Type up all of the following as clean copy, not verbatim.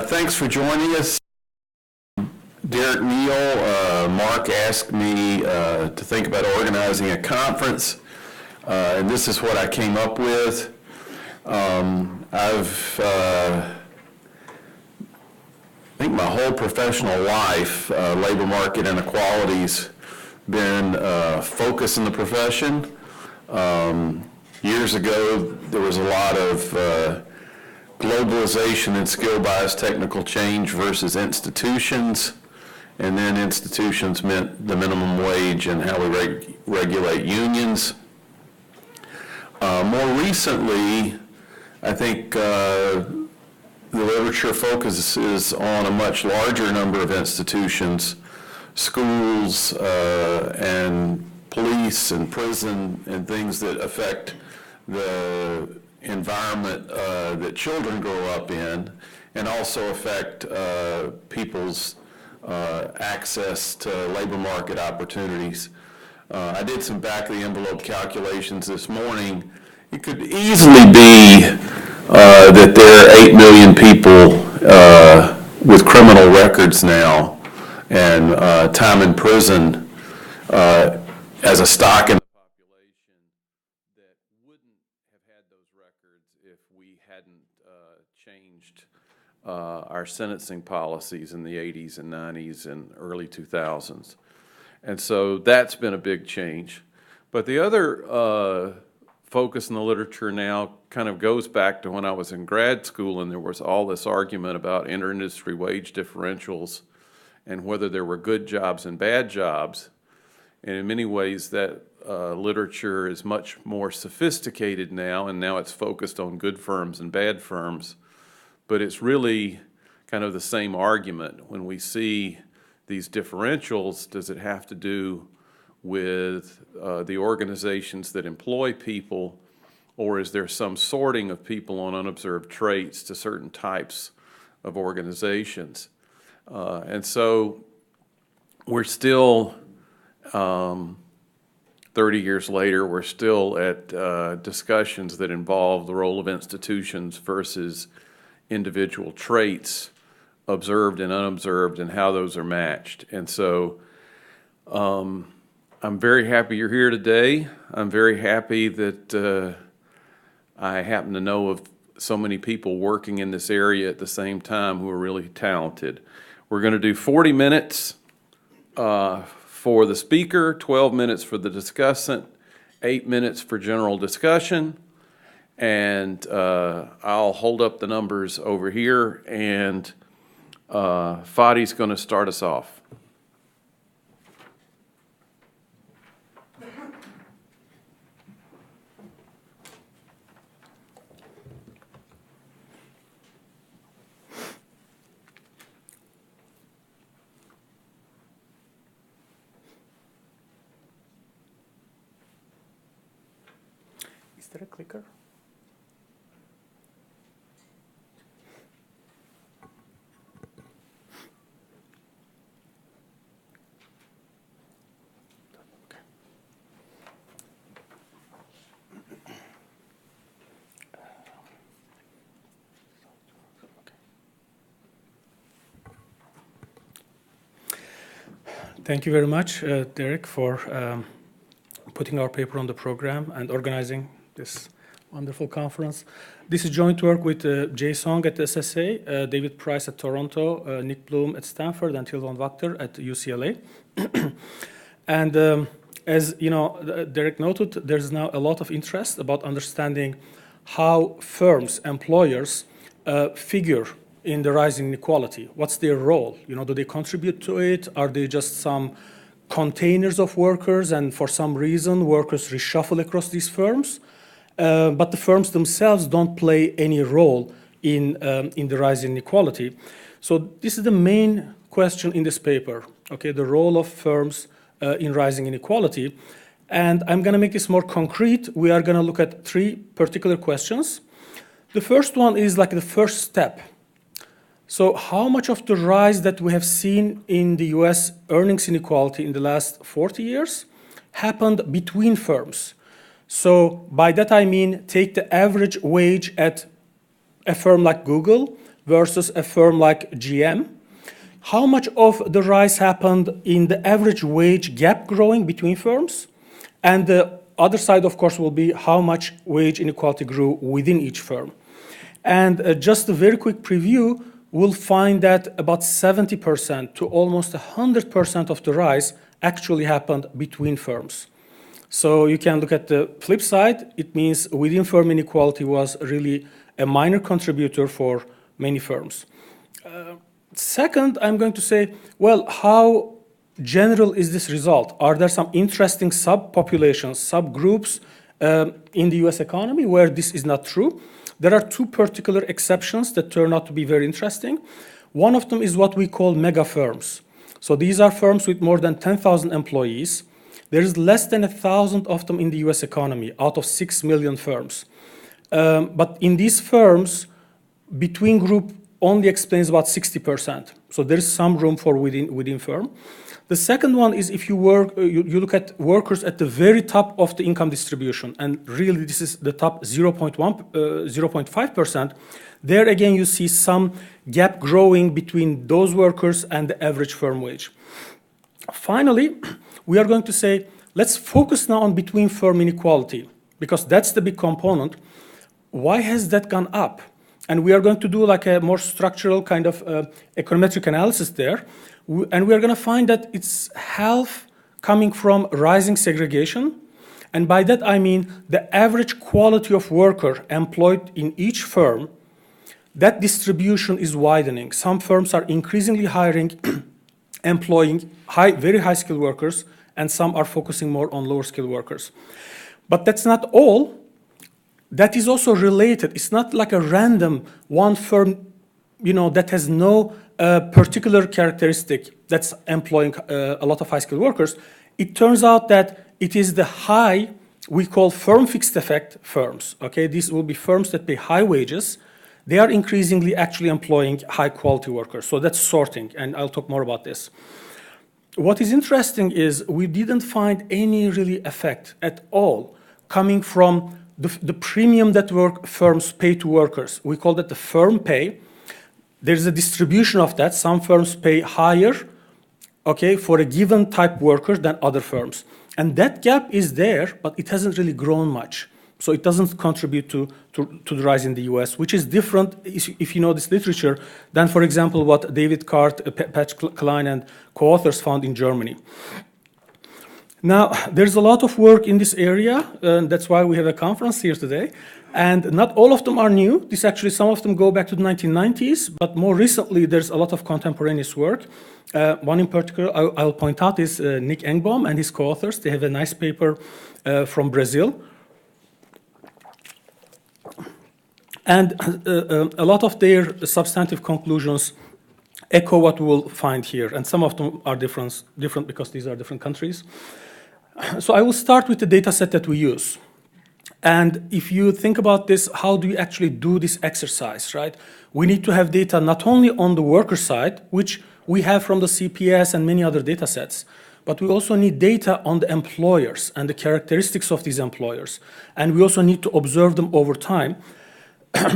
Thanks for joining us. Derek Neal, Mark asked me to think about organizing a conference, and this is what I came up with. I think my whole professional life, labor market inequality's been focus in the profession. Years ago, there was a lot of globalization and skill-biased technical change versus institutions, and then institutions meant the minimum wage and how we regulate unions. More recently, I think the literature focuses on a much larger number of institutions, schools and police and prison and things that affect the environment that children grow up in, and also affect people's access to labor market opportunities. I did some back-of-the-envelope calculations this morning. It could easily be that there are 8 million people with criminal records now and time in prison as a stock in changed our sentencing policies in the 80s and 90s and early 2000s. And so that's been a big change. But the other focus in the literature now kind of goes back to when I was in grad school, and there was all this argument about inter-industry wage differentials and whether there were good jobs and bad jobs. And in many ways that literature is much more sophisticated now, and now it's focused on good firms and bad firms. But it's really kind of the same argument. When we see these differentials, does it have to do with the organizations that employ people, or is there some sorting of people on unobserved traits to certain types of organizations? And so we're still, 30 years later, we're still at discussions that involve the role of institutions versus individual traits, observed and unobserved, and how those are matched. And so I'm very happy you're here today. I'm very happy that I happen to know of so many people working in this area at the same time who are really talented. We're going to do 40 minutes for the speaker, 12 minutes for the discussant, 8 minutes for general discussion. And I'll hold up the numbers over here, and Fadi's going to start us off. Is there a clicker? Thank you very much, Derek, for putting our paper on the program and organizing this wonderful conference. This is joint work with Jay Song at the SSA, David Price at Toronto, Nick Bloom at Stanford, and Tilvan Wachter at UCLA. And as you know, Derek noted, there's now a lot of interest about understanding how firms, employers, figure in the rising inequality. What's their role? You know, do they contribute to it? Are they just some containers of workers, and for some reason workers reshuffle across these firms? But the firms themselves don't play any role in the rising inequality. So this is the main question in this paper, okay, the role of firms in rising inequality. And I'm going to make this more concrete. We are going to look at 3 particular questions. The first one is like the first step. So how much of the rise that we have seen in the US earnings inequality in the last 40 years happened between firms? So by that I mean take the average wage at a firm like Google versus a firm like GM. How much of the rise happened in the average wage gap growing between firms? And the other side, of course, will be how much wage inequality grew within each firm. And just a very quick preview, we'll find that about 70% to almost 100% of the rise actually happened between firms. So you can look at the flip side. It means within firm inequality was really a minor contributor for many firms. Second, I'm going to say, well, how general is this result? Are there some interesting subpopulations, subgroups in the US economy where this is not true? There are two particular exceptions that turn out to be very interesting. One of them is what we call mega firms. So these are firms with more than 10,000 employees. There is less than 1,000 of them in the US economy out of 6 million firms. But in these firms, between group only explains about 60%. So there is some room for within firm. The second one is if you look at workers at the very top of the income distribution, and really this is the top 0.5%, there again you see some gap growing between those workers and the average firm wage. Finally, we are going to say, let's focus now on between firm inequality, because that's the big component. Why has that gone up? And we are going to do like a more structural kind of econometric analysis there. And we are going to find that it's half coming from rising segregation. And by that I mean the average quality of worker employed in each firm, that distribution is widening. Some firms are increasingly hiring, employing very high skilled workers, and some are focusing more on lower skilled workers. But that's not all. That is also related. It's not like a random one firm, that has no particular characteristic that's employing a lot of high-skilled workers. It turns out that it is the we call firm fixed effect firms. Okay, these will be firms that pay high wages. They are increasingly actually employing high-quality workers. So that's sorting, and I'll talk more about this. What is interesting is we didn't find any really effect at all coming from the premium that firms pay to workers. We call that the firm pay. There's a distribution of that. Some firms pay higher, okay, for a given type worker than other firms. And that gap is there, but it hasn't really grown much. So it doesn't contribute to the rise in the US, which is different, if you know this literature, than, for example, what David Cart, Pat Klein, and co-authors found in Germany. Now, there's a lot of work in this area, and that's why we have a conference here today. And not all of them are new. Some of them go back to the 1990s, but more recently, there's a lot of contemporaneous work. One in particular I'll point out is Nick Engbaum and his co-authors. They have a nice paper from Brazil. And a lot of their substantive conclusions echo what we will find here. And some of them are different because these are different countries. So I will start with the data set that we use. And if you think about this, how do you actually do this exercise, right? We need to have data not only on the worker side, which we have from the CPS and many other data sets, but we also need data on the employers and the characteristics of these employers. And we also need to observe them over time.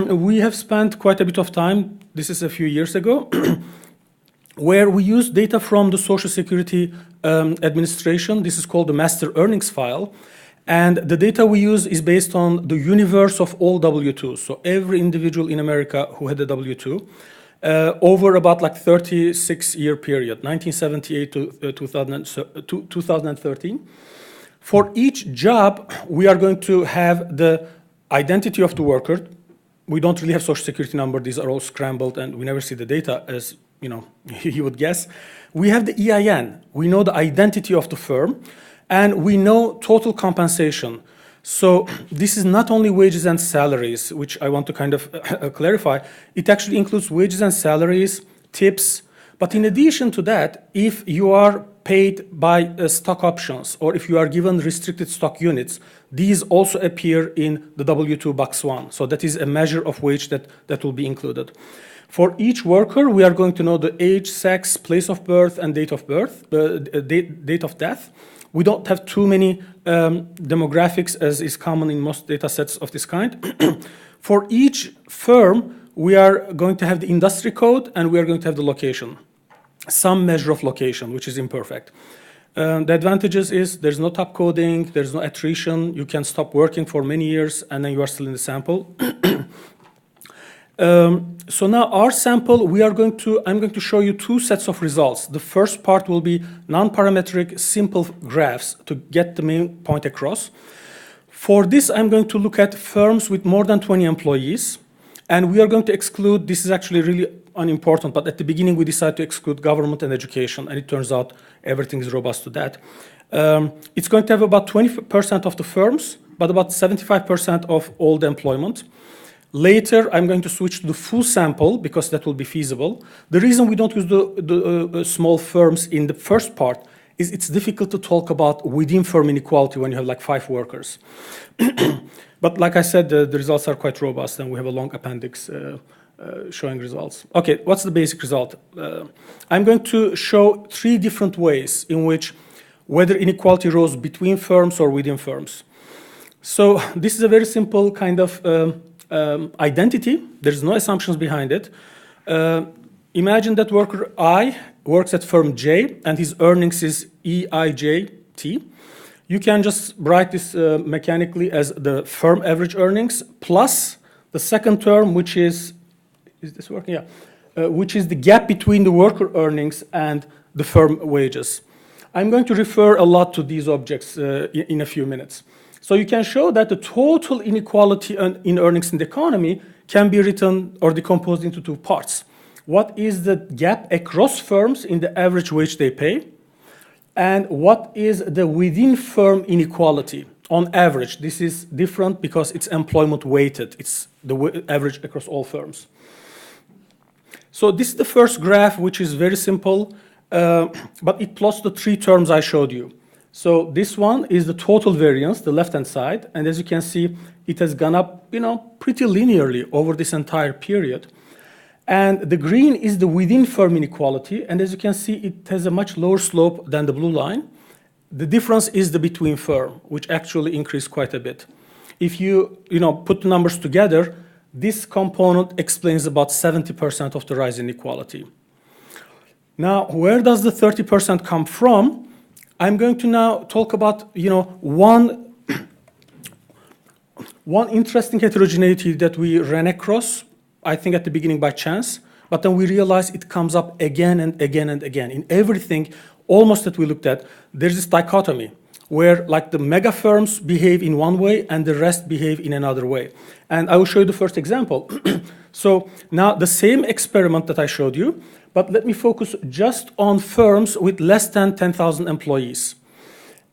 We have spent quite a bit of time, this is a few years ago, where we use data from the Social Security Administration. This is called the Master Earnings File. And the data we use is based on the universe of all W-2s. So every individual in America who had a W-2 over about like 36-year period, 1978 to 2013. For each job, we are going to have the identity of the worker. We don't really have Social Security number. These are all scrambled, and we never see the data, as you would guess. We have the EIN. We know the identity of the firm, and we know total compensation. So this is not only wages and salaries, which I want to kind of clarify. It actually includes wages and salaries, tips. But in addition to that, if you are paid by stock options, or if you are given restricted stock units, these also appear in the W-2 box 1. So that is a measure of wage that will be included. For each worker, we are going to know the age, sex, place of birth, and date of birth, date of death. We don't have too many demographics as is common in most data sets of this kind. For each firm, we are going to have the industry code and we are going to have the location, some measure of location, which is imperfect. The advantages is there's no top coding, there's no attrition, you can stop working for many years and then you are still in the sample. So now our sample, I'm going to show you two sets of results. The first part will be non-parametric simple graphs to get the main point across. For this, I'm going to look at firms with more than 20 employees, and we are going to exclude, this is actually really unimportant, but at the beginning we decided to exclude government and education, and it turns out everything is robust to that. It's going to have about 20% of the firms, but about 75% of all the employment. Later, I'm going to switch to the full sample because that will be feasible. The reason we don't use the small firms in the first part is it's difficult to talk about within firm inequality when you have like 5 workers. But like I said, the results are quite robust and we have a long appendix showing results. Okay, what's the basic result? I'm going to show 3 different ways in which whether inequality rose between firms or within firms. So this is a very simple kind of identity. There's no assumptions behind it. Imagine that worker I works at firm J and his earnings is EIJT. You can just write this mechanically as the firm average earnings plus the second term, which is this working? Yeah. Which is the gap between the worker earnings and the firm wages. I'm going to refer a lot to these objects in a few minutes. So you can show that the total inequality in earnings in the economy can be written or decomposed into 2 parts. What is the gap across firms in the average wage they pay? And what is the within firm inequality on average? This is different because it's employment weighted. It's the average across all firms. So this is the first graph, which is very simple, but it plots the 3 terms I showed you. So this one is the total variance, the left-hand side, and as you can see, it has gone up, pretty linearly over this entire period. And the green is the within firm inequality, and as you can see, it has a much lower slope than the blue line. The difference is the between firm, which actually increased quite a bit. If you, put the numbers together, this component explains about 70% of the rise in inequality. Now, where does the 30% come from? I'm going to now talk about, one interesting heterogeneity that we ran across, I think at the beginning by chance, but then we realized it comes up again and again and again. In everything, almost that we looked at, there's this dichotomy where like the mega firms behave in one way and the rest behave in another way. And I will show you the first example. So now the same experiment that I showed you, but let me focus just on firms with less than 10,000 employees.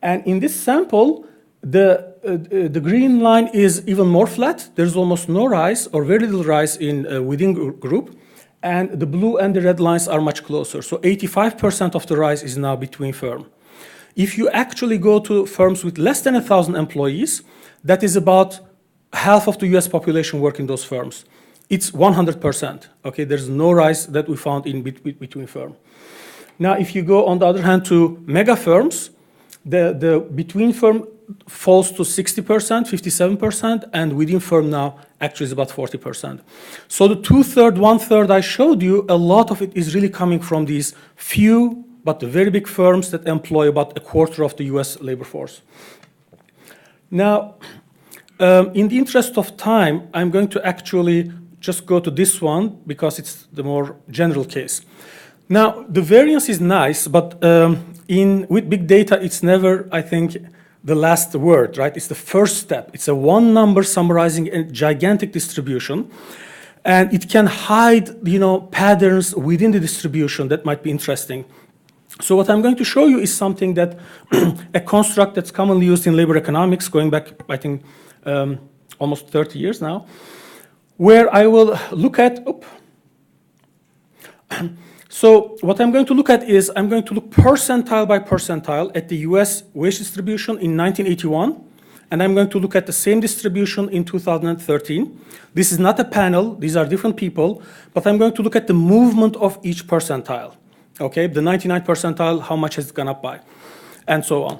And in this sample, the green line is even more flat. There's almost no rise or very little rise in within group. And the blue and the red lines are much closer. So 85% of the rise is now between firm. If you actually go to firms with less than 1,000 employees, that is about half of the US population work in those firms. It's 100%, okay? There's no rise that we found in between firm. Now, if you go, on the other hand, to mega firms, the between firm falls to 60%, 57%, and within firm now actually is about 40%. So the 2/3, 1/3 I showed you, a lot of it is really coming from these few but very big firms that employ about 1/4 of the US labor force. Now, in the interest of time, I'm going to actually just go to this one because it's the more general case. Now, the variance is nice, but with big data, it's never, I think, the last word, right? It's the first step. It's a one number summarizing a gigantic distribution, and it can hide, patterns within the distribution that might be interesting. So what I'm going to show you is something that, a construct that's commonly used in labor economics, going back, I think, almost 30 years now, where I will look at, so what I'm going to look at is I'm going to look percentile by percentile at the US wage distribution in 1981, and I'm going to look at the same distribution in 2013. This is not a panel, these are different people, but I'm going to look at the movement of each percentile, okay? The 99th percentile, how much has it gone up by, and so on.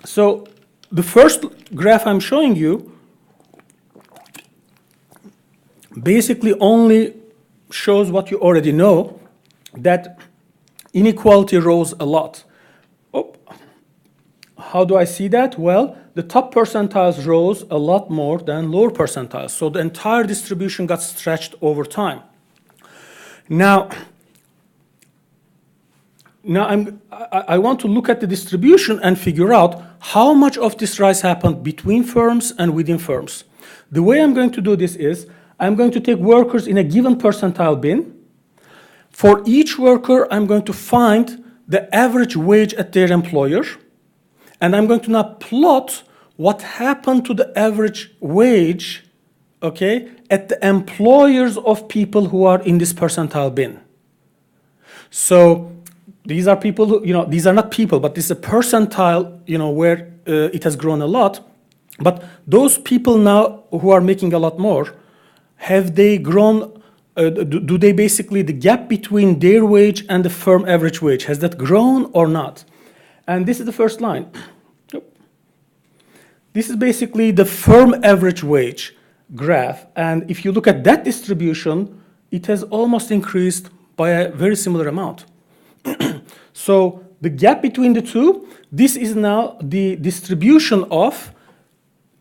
So the first graph I'm showing you basically only shows what you already know, that inequality rose a lot. Oh, how do I see that? Well, the top percentiles rose a lot more than lower percentiles. So the entire distribution got stretched over time. Now I want to look at the distribution and figure out how much of this rise happened between firms and within firms. The way I'm going to do this is I'm going to take workers in a given percentile bin. For each worker, I'm going to find the average wage at their employer, and I'm going to now plot what happened to the average wage, okay, at the employers of people who are in this percentile bin. So these are people who, these are not people, but this is a percentile, where it has grown a lot. But those people now who are making a lot more, have they grown? Do they basically, the gap between their wage and the firm average wage, has that grown or not? And this is the first line. This is basically the firm average wage graph. And if you look at that distribution, it has almost increased by a very similar amount. So the gap between the two, this is now the distribution of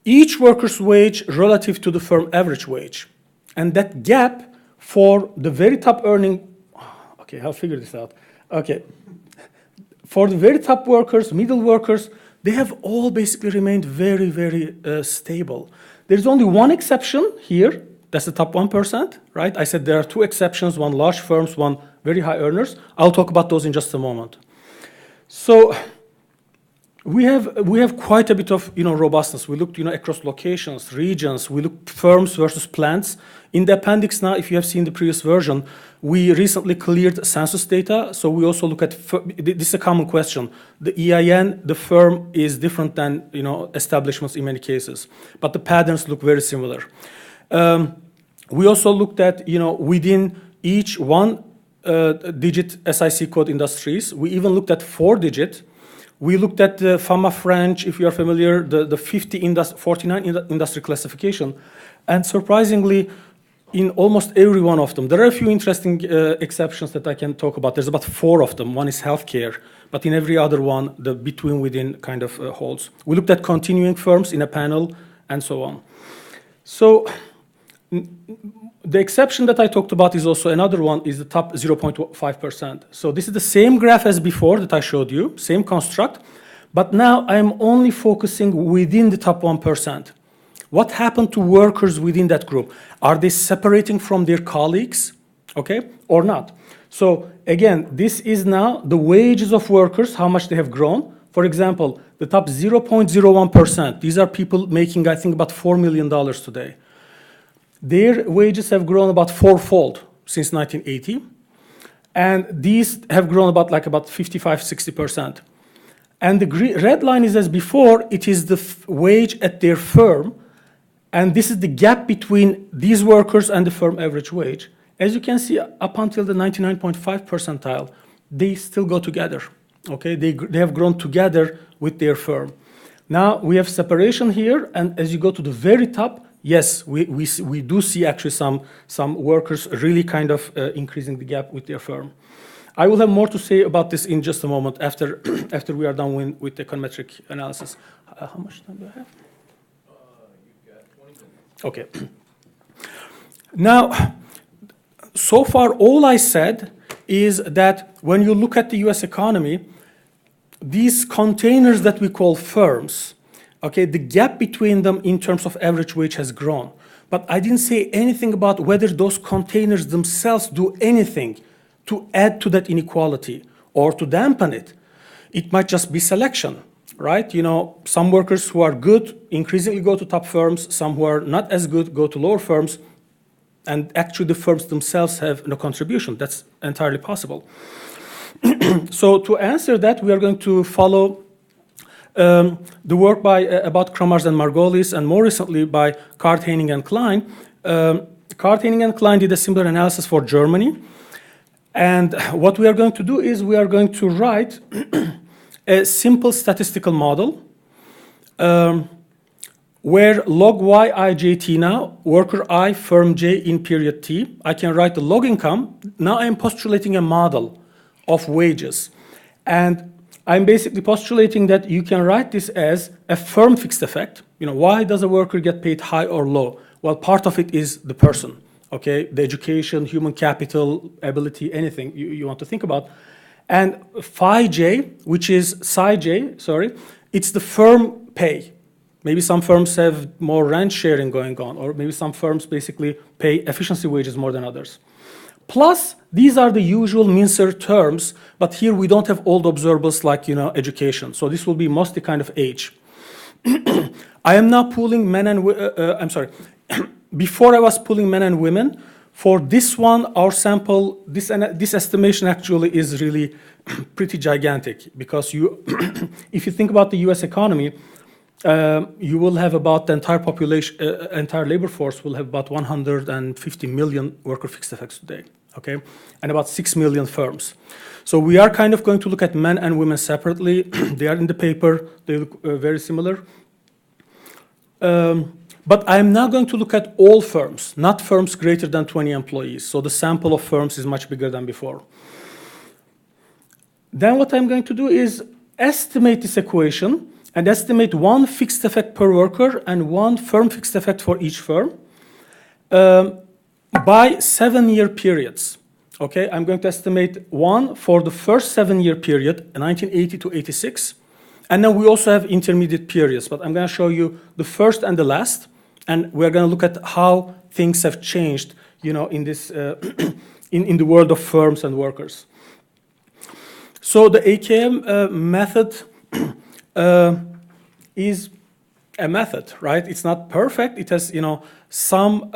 each worker's wage relative to the firm average wage. And that gap for the very top earning, okay, I'll figure this out. Okay, for the very top workers, middle workers, they have all basically remained very, very stable. There's only one exception here, that's the top 1%, right? I said there are two exceptions, one large firms, one very high earners. I'll talk about those in just a moment. So we have quite a bit of robustness. We looked across locations, regions. We looked firms versus plants. In the appendix now, if you have seen the previous version, we recently cleared census data. So we also look at this is a common question. The EIN, the firm is different than establishments in many cases, but the patterns look very similar. We also looked at within each one digit SIC code industries. We even looked at 4-digit. We looked at the FAMA French, if you are familiar, the 49 industry classification. And surprisingly, in almost every one of them, there are a few interesting exceptions that I can talk about. There's about 4 of them. One is healthcare, but in every other one, the between-within kind of holds. We looked at continuing firms in a panel and so on. So the exception that I talked about is also another one, is the top 0.5%. So this is the same graph as before that I showed you, same construct, but now I'm only focusing within the top 1%. What happened to workers within that group? Are they separating from their colleagues, okay, or not? So again, this is now the wages of workers, how much they have grown. For example, the top 0.01%, these are people making, I think, about $4 million today. Their wages have grown about 4-fold since 1980. And these have grown about 55-60%. And the red line is as before, it is the wage at their firm. And this is the gap between these workers and the firm average wage. As you can see, up until the 99.5 percentile, they still go together. Okay, they have grown together with their firm. Now we have separation here, and as you go to the very top, yes, we do see actually some workers really kind of increasing the gap with their firm. I will have more to say about this in just a moment after we are done with the econometric analysis. How much time do I have? You've got 20 minutes. Okay. Now, so far all I said is that when you look at the US economy, these containers that we call firms, okay, the gap between them in terms of average wage has grown. But I didn't say anything about whether those containers themselves do anything to add to that inequality or to dampen it. It might just be selection, right? Some workers who are good increasingly go to top firms, some who are not as good go to lower firms, and actually the firms themselves have no contribution. That's entirely possible. So to answer that, we are going to follow the work by about Kramars and Margolis, and more recently by Card, Heining, and Klein. Card, Heining, and Klein did a similar analysis for Germany. And what we are going to do is we are going to write a simple statistical model where log y ijt now, worker I, firm j in period t, I can write the log income. Now I'm postulating a model of wages. And I'm basically postulating that you can write this as a firm fixed effect. Why does a worker get paid high or low? Well, part of it is the person, okay? The education, human capital, ability, anything you want to think about. And phi j, which is psi j, sorry, it's the firm pay. Maybe some firms have more rent sharing going on, or maybe some firms basically pay efficiency wages more than others. Plus, these are the usual Mincer terms, but here we don't have old observables like, education. So this will be mostly kind of age. I am now pooling men and, I'm sorry, before I was pooling men and women. For this one, our sample, this estimation actually is really pretty gigantic because if you think about the US economy, you will have about the entire population, entire labor force will have about 150 million worker fixed effects today, okay? And about 6 million firms. So we are kind of going to look at men and women separately. They are in the paper, they look very similar. But I'm now going to look at all firms, not firms greater than 20 employees. So the sample of firms is much bigger than before. Then what I'm going to do is estimate this equation and estimate one fixed effect per worker and one firm fixed effect for each firm by 7-year periods. Okay, I'm going to estimate one for the first 7-year period, 1980 to 86. And then we also have intermediate periods, but I'm going to show you the first and the last, and we're going to look at how things have changed, in this in the world of firms and workers. So the AKM method is a method, right? It's not perfect. It has, some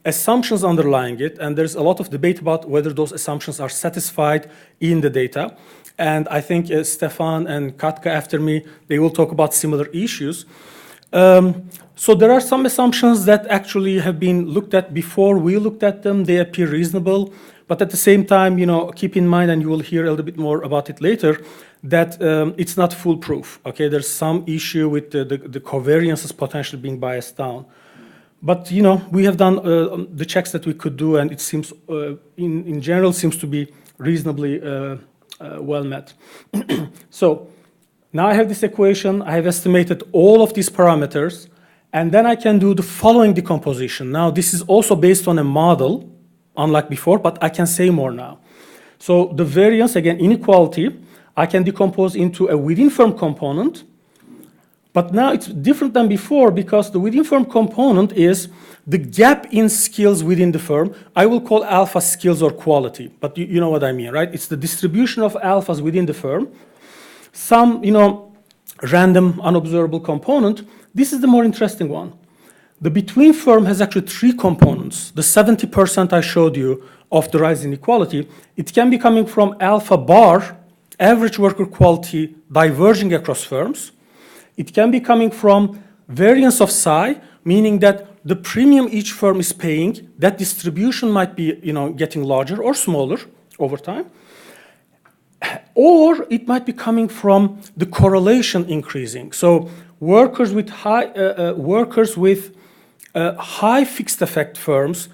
assumptions underlying it, and there's a lot of debate about whether those assumptions are satisfied in the data. And I think Stefan and Katka after me, they will talk about similar issues. So there are some assumptions that actually have been looked at before we looked at them. They appear reasonable, but at the same time, keep in mind, and you will hear a little bit more about it later, that it's not foolproof. Okay, there's some issue with the covariances potentially being biased down. But we have done the checks that we could do, and it seems, in general, seems to be reasonably well met. So now I have this equation. I have estimated all of these parameters, and then I can do the following decomposition. Now this is also based on a model, unlike before, but I can say more now. So the variance, again, inequality, I can decompose into a within firm component, but now it's different than before because the within firm component is the gap in skills within the firm. I will call alpha skills or quality, but you know what I mean, right? It's the distribution of alphas within the firm. Some, random unobservable component. This is the more interesting one. The between firm has actually 3 components. The 70% I showed you of the rise in inequality, it can be coming from alpha bar, average worker quality diverging across firms. It can be coming from variance of psi, meaning that the premium each firm is paying, that distribution might be, getting larger or smaller over time. Or it might be coming from the correlation increasing. So workers with high fixed effect firms,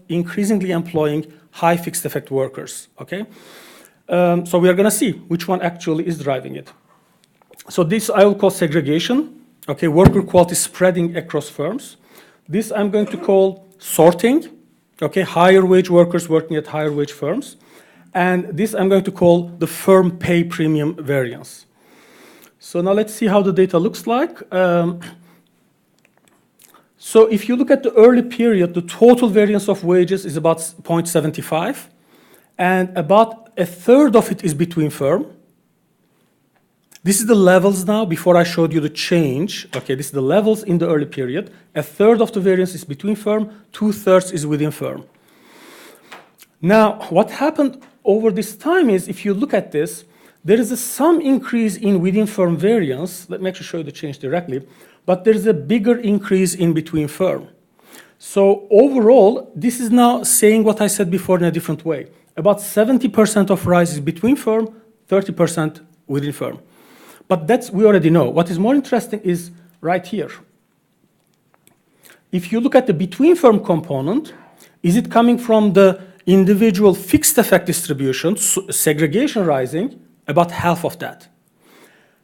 increasingly employing high fixed effect workers. Okay, so we are going to see which one actually is driving it. So this I will call segregation. Okay, worker quality spreading across firms. This I'm going to call sorting. Okay, higher wage workers working at higher wage firms. And this I'm going to call the firm pay premium variance. So now let's see how the data looks like. So if you look at the early period, the total variance of wages is about 0.75, and about a third of it is between firm. This is the levels now, before I showed you the change. Okay, this is the levels in the early period. A third of the variance is between firm, 2/3 is within firm. Now, what happened over this time is, if you look at this, there is some increase in within firm variance. Let me actually show you the change directly. But there's a bigger increase in between firm. So overall, this is now saying what I said before in a different way. About 70% of rise is between firm, 30% within firm. But that's, we already know. What is more interesting is right here. If you look at the between firm component, is it coming from the individual fixed effect distribution, segregation rising? About half of that.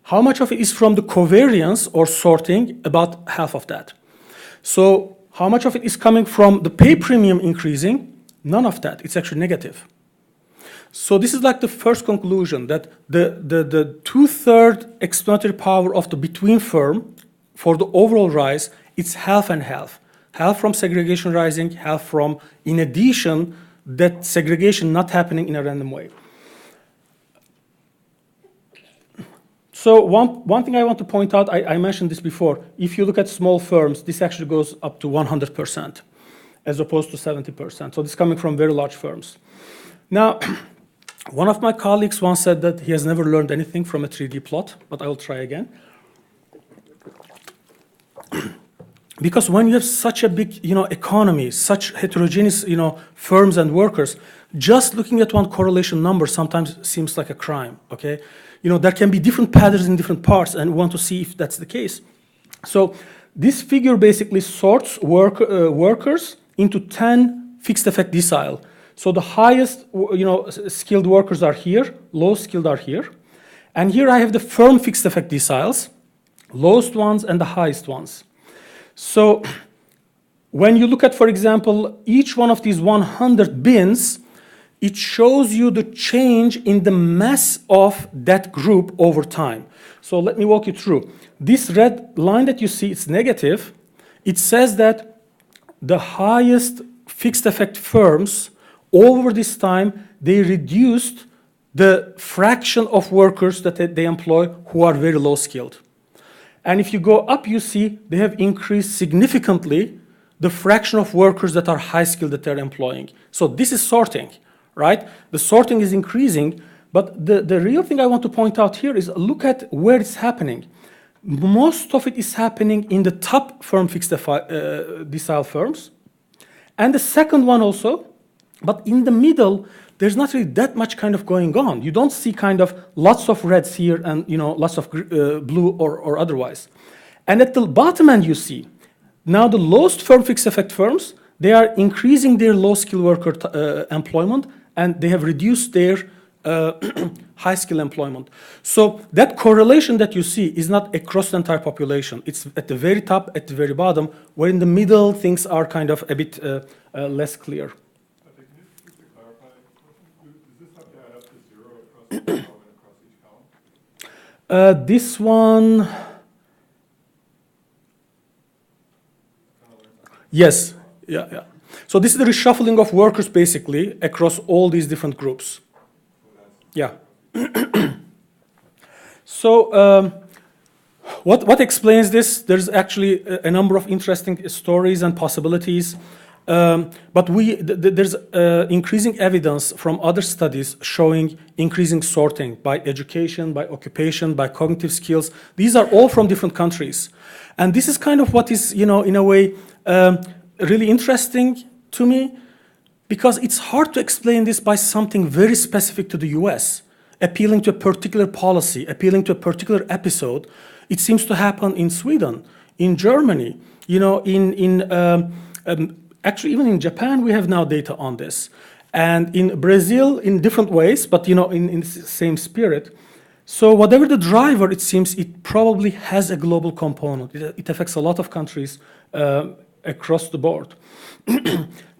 How much of it is from the covariance or sorting? About half of that. So how much of it is coming from the pay premium increasing? None of that. It's actually negative. So this is like the first conclusion, that the two-thirds explanatory power of the between firm for the overall rise, it's half and half. Half from segregation rising, half from, in addition, that segregation not happening in a random way. So one thing I want to point out, I mentioned this before, if you look at small firms, this actually goes up to 100% as opposed to 70%. So this is coming from very large firms. Now, one of my colleagues once said that he has never learned anything from a 3D plot, but I will try again. Because when you have such a big, economy, such heterogeneous, firms and workers, just looking at one correlation number sometimes seems like a crime, okay? There can be different patterns in different parts, and we want to see if that's the case. So this figure basically sorts workers into 10 fixed effect decile. So the highest, skilled workers are here, low skilled are here. And here I have the firm fixed effect deciles, lowest ones and the highest ones. So when you look at, for example, each one of these 100 bins, it shows you the change in the mass of that group over time. So let me walk you through. This red line that you see, it's negative. It says that the highest fixed effect firms, over this time, they reduced the fraction of workers that they employ who are very low skilled. And if you go up, you see they have increased significantly the fraction of workers that are high skilled that they're employing. So this is sorting, right? The sorting is increasing, but the real thing I want to point out here is look at where it's happening. Most of it is happening in the top firm fixed decile firms, and the second one also, but in the middle, there's not really that much kind of going on. You don't see kind of lots of reds here and lots of blue or otherwise. And at the bottom end, you see now the lowest firm fixed effect firms, they are increasing their low skill worker employment, and they have reduced their high skill employment. So that correlation that you see is not across the entire population. It's at the very top, at the very bottom, where in the middle things are kind of a bit less clear. This one, yes, yeah. So this is the reshuffling of workers basically across all these different groups. Yeah. So what explains this? There's actually a number of interesting stories and possibilities. But there's increasing evidence from other studies showing increasing sorting by education, by occupation, by cognitive skills. These are all from different countries. And this is kind of what is, in a way, really interesting to me, because it's hard to explain this by something very specific to the US, appealing to a particular policy, appealing to a particular episode. It seems to happen in Sweden, in Germany, actually, even in Japan, we have now data on this. And in Brazil, in different ways, but in the same spirit. So whatever the driver, it seems it probably has a global component. It affects a lot of countries across the board.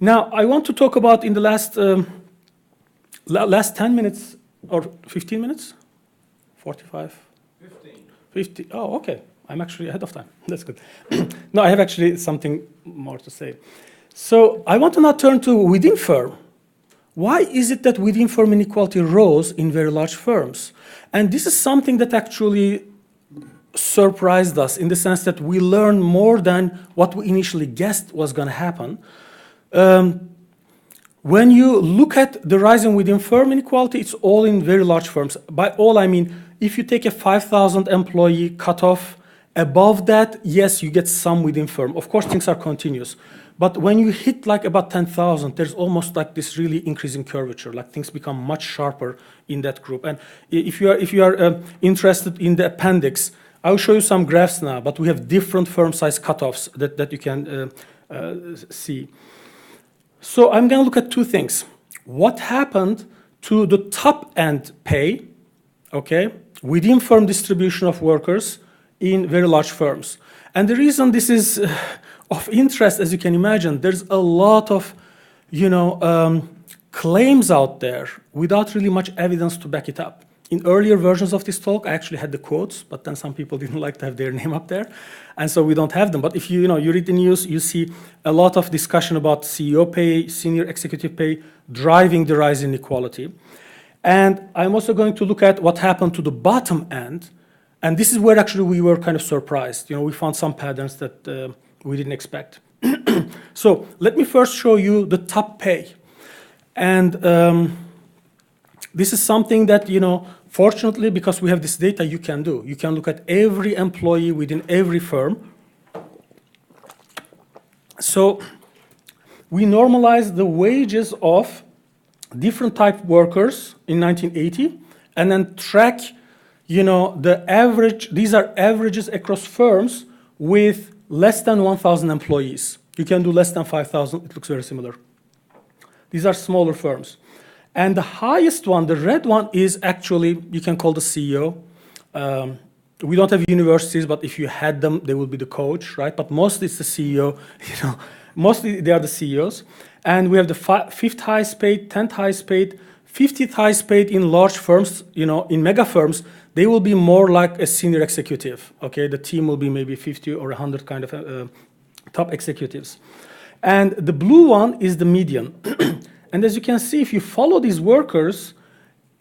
Now, I want to talk about in the last 10 minutes or 15 minutes? 45? 50. Oh, okay. I'm actually ahead of time. That's good. No, I have actually something more to say. So I want to now turn to within firm. Why is it that within firm inequality rose in very large firms? And this is something that actually surprised us in the sense that we learned more than what we initially guessed was going to happen. When you look at the rising within firm inequality, it's all in very large firms. By all, I mean, if you take a 5,000 employee cutoff, above that, yes, you get some within firm. Of course, things are continuous. But when you hit like about 10,000, there's almost like this really increasing curvature, like things become much sharper in that group. And if you are interested in the appendix, I'll show you some graphs now, but we have different firm size cutoffs that you can see. So I'm going to look at two things. What happened to the top end pay, okay, within firm distribution of workers in very large firms? And the reason this is of interest, as you can imagine, there's a lot of, claims out there without really much evidence to back it up. In earlier versions of this talk, I actually had the quotes, but then some people didn't like to have their name up there, and so we don't have them. But if you read the news, you see a lot of discussion about CEO pay, senior executive pay, driving the rise in inequality. And I'm also going to look at what happened to the bottom end, and this is where actually we were kind of surprised. We found some patterns that we didn't expect. So let me first show you the top pay. And this is something that, fortunately, because we have this data, you can do. You can look at every employee within every firm. So we normalize the wages of different type workers in 1980 and then track, the average. These are averages across firms with less than 1,000 employees. You can do less than 5,000. It looks very similar. These are smaller firms. And the highest one, the red one, is actually, you can call the CEO. We don't have universities, but if you had them, they will be the coach, right? But mostly it's the CEO, mostly they are the CEOs. And we have the fifth highest paid, 10th highest paid, 50th highest paid in large firms, in mega firms, they will be more like a senior executive, okay? The team will be maybe 50 or 100 kind of top executives. And the blue one is the median. And as you can see, if you follow these workers,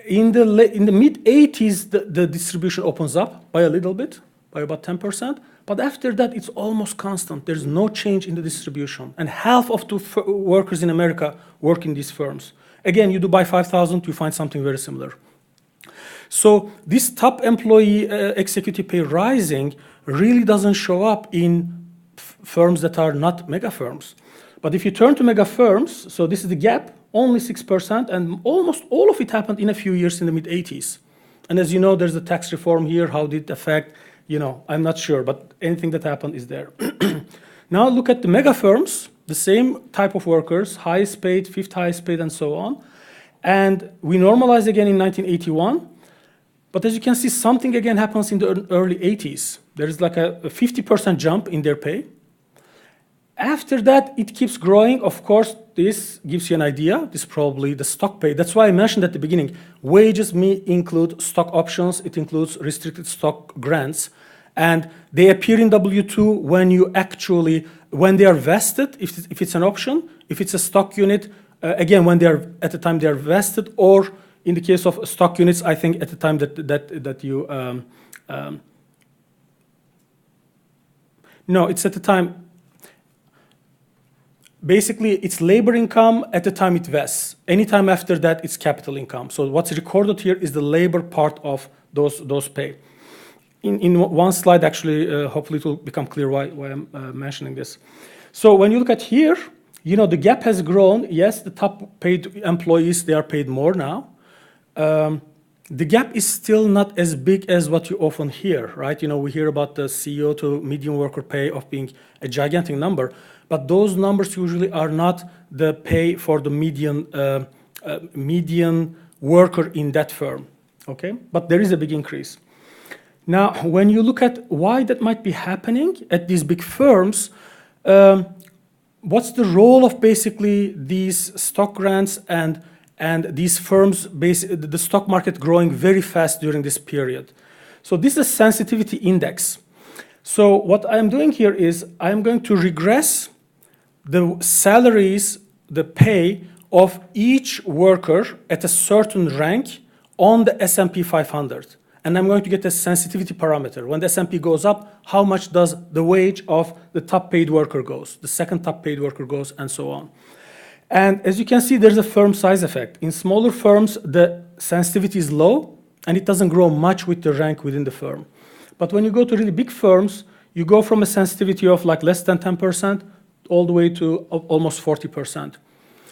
in the mid-80s, the distribution opens up by a little bit, by about 10%. But after that, it's almost constant. There's no change in the distribution. And half of the workers in America work in these firms. Again, you do by 5,000, you find something very similar. So this top employee executive pay rising really doesn't show up in firms that are not mega firms. But if you turn to mega firms, so this is the gap, only 6%, and almost all of it happened in a few years in the mid-80s. And as you know, there's the tax reform here. How did it affect? I'm not sure, but anything that happened is there. Now look at the mega firms, the same type of workers, highest paid, fifth highest paid, and so on. And we normalize again in 1981. But as you can see, something again happens in the early 80s. There's like a 50% jump in their pay. After that, it keeps growing. Of course, this gives you an idea. This is probably the stock pay. That's why I mentioned at the beginning, wages may include stock options. It includes restricted stock grants. And they appear in W-2 when they are vested, if it's an option, if it's a stock unit, again, when at the time they are vested, or in the case of stock units, I think at the time that you, no, it's at the time. Basically, it's labor income at the time it vests. Anytime after that, it's capital income. So what's recorded here is the labor part of those pay. In one slide, actually, hopefully it will become clear why I'm mentioning this. So when you look at here, the gap has grown. Yes, the top paid employees, they are paid more now. The gap is still not as big as what you often hear, right? We hear about the CEO to median worker pay of being a gigantic number. But those numbers usually are not the pay for the median worker in that firm, okay? But there is a big increase. Now, when you look at why that might be happening at these big firms, what's the role of basically these stock grants and these firms, the stock market growing very fast during this period? So this is a sensitivity index. So what I'm doing here is I'm going to regress the salaries, the pay of each worker at a certain rank on the S&P 500. And I'm going to get a sensitivity parameter. When the S&P goes up, how much does the wage of the top paid worker goes, the second top paid worker goes, and so on. And as you can see, there's a firm size effect. In smaller firms, the sensitivity is low, and it doesn't grow much with the rank within the firm. But when you go to really big firms, you go from a sensitivity of like less than 10% all the way to almost 40%.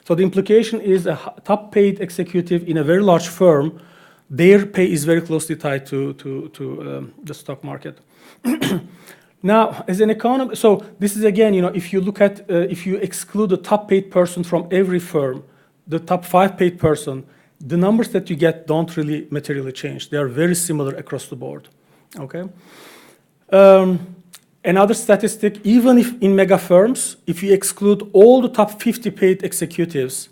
So the implication is a top paid executive in a very large firm, their pay is very closely tied to the stock market. Now, as an economist, so this is again, if you look at, if you exclude the top paid person from every firm, the top 5 paid person, the numbers that you get don't really materially change. They are very similar across the board, okay? Another statistic, even if in mega firms, if you exclude all the top 50 paid executives,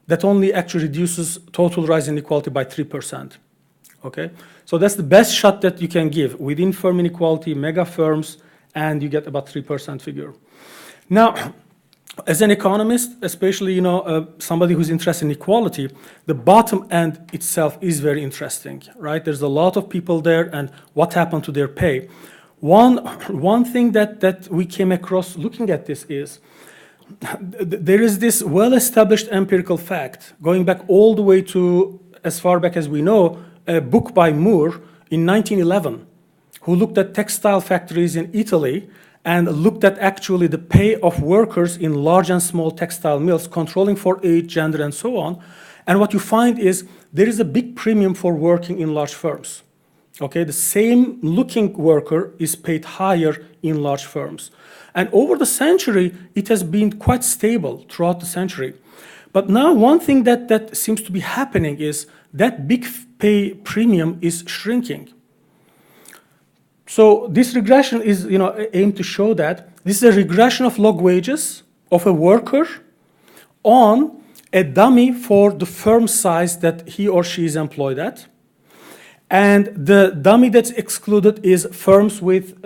that only actually reduces total rise inequality by 3%, okay? So that's the best shot that you can give within firm inequality, mega firms, and you get about 3% figure. Now, as an economist, especially somebody who's interested in equality, the bottom end itself is very interesting, right? There's a lot of people there, and what happened to their pay. One thing that we came across looking at this is there is this well-established empirical fact going back all the way to as far back as we know, a book by Moore in 1911, who looked at textile factories in Italy and looked at actually the pay of workers in large and small textile mills, controlling for age, gender, and so on. And what you find is there is a big premium for working in large firms. Okay, the same looking worker is paid higher in large firms. And over the century, it has been quite stable throughout the century. But now one thing that seems to be happening is that big pay premium is shrinking. So this regression is aimed to show that this is a regression of log wages of a worker on a dummy for the firm size that he or she is employed at. And the dummy that's excluded is firms with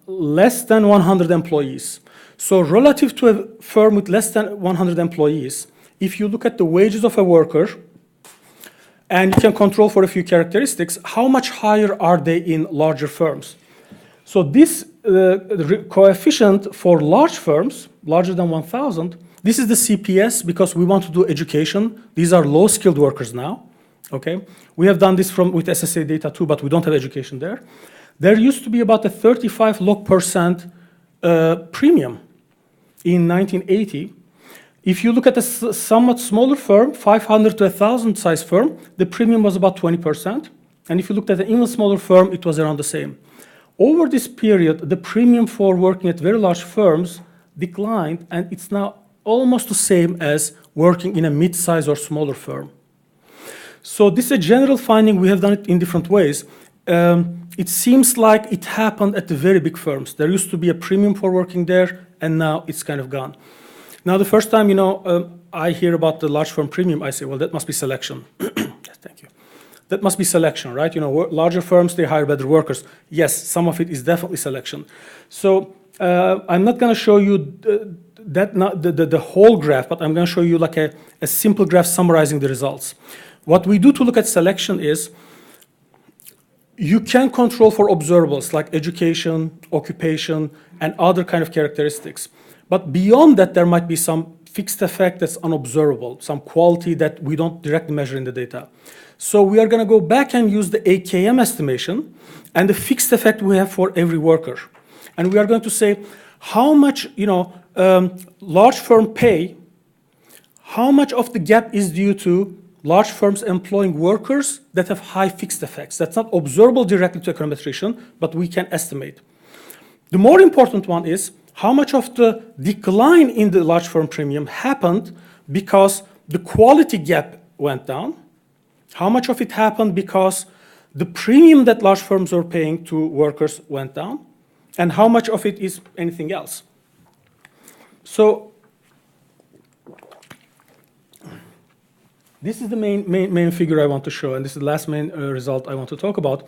less than 100 employees. So relative to a firm with less than 100 employees, if you look at the wages of a worker, and you can control for a few characteristics, how much higher are they in larger firms? So this coefficient for large firms, larger than 1,000, this is the CPS because we want to do education. These are low-skilled workers now. Okay, we have done this with SSA data too, but we don't have education there. There used to be about a 35 log% premium in 1980. If you look at a somewhat smaller firm, 500 to 1,000 size firm, the premium was about 20%. And if you looked at an even smaller firm, it was around the same. Over this period, the premium for working at very large firms declined, and it's now almost the same as working in a mid-size or smaller firm. So this is a general finding. We have done it in different ways. It seems like it happened at the very big firms. There used to be a premium for working there, and now it's kind of gone. Now, the first time, I hear about the large firm premium, I say, well, that must be selection. Yes, thank you. That must be selection, right? Larger firms, they hire better workers. Yes, some of it is definitely selection. So I'm not going to show you the whole graph, but I'm going to show you like a simple graph summarizing the results. What we do to look at selection is you can control for observables like education, occupation, and other kind of characteristics. But beyond that, there might be some fixed effect that's unobservable, some quality that we don't directly measure in the data. So we are going to go back and use the AKM estimation and the fixed effect we have for every worker. And we are going to say how much, large firm pay, how much of the gap is due to large firms employing workers that have high fixed effects. That's not observable directly to a econometrician, but we can estimate. The more important one is how much of the decline in the large firm premium happened because the quality gap went down, how much of it happened because the premium that large firms are paying to workers went down, and how much of it is anything else. So this is the main figure I want to show, and this is the last main result I want to talk about.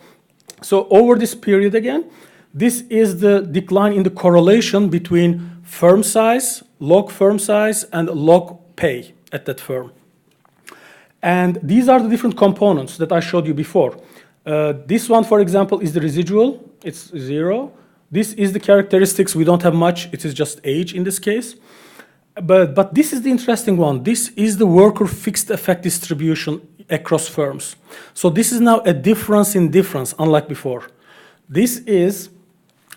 So over this period again, this is the decline in the correlation between firm size, log firm size, and log pay at that firm. And these are the different components that I showed you before. This one, for example, is the residual. It's 0. This is the characteristics. We don't have much. It is just age in this case. But this is the interesting one. This is the worker fixed effect distribution across firms. So this is now a difference in difference, unlike before. This is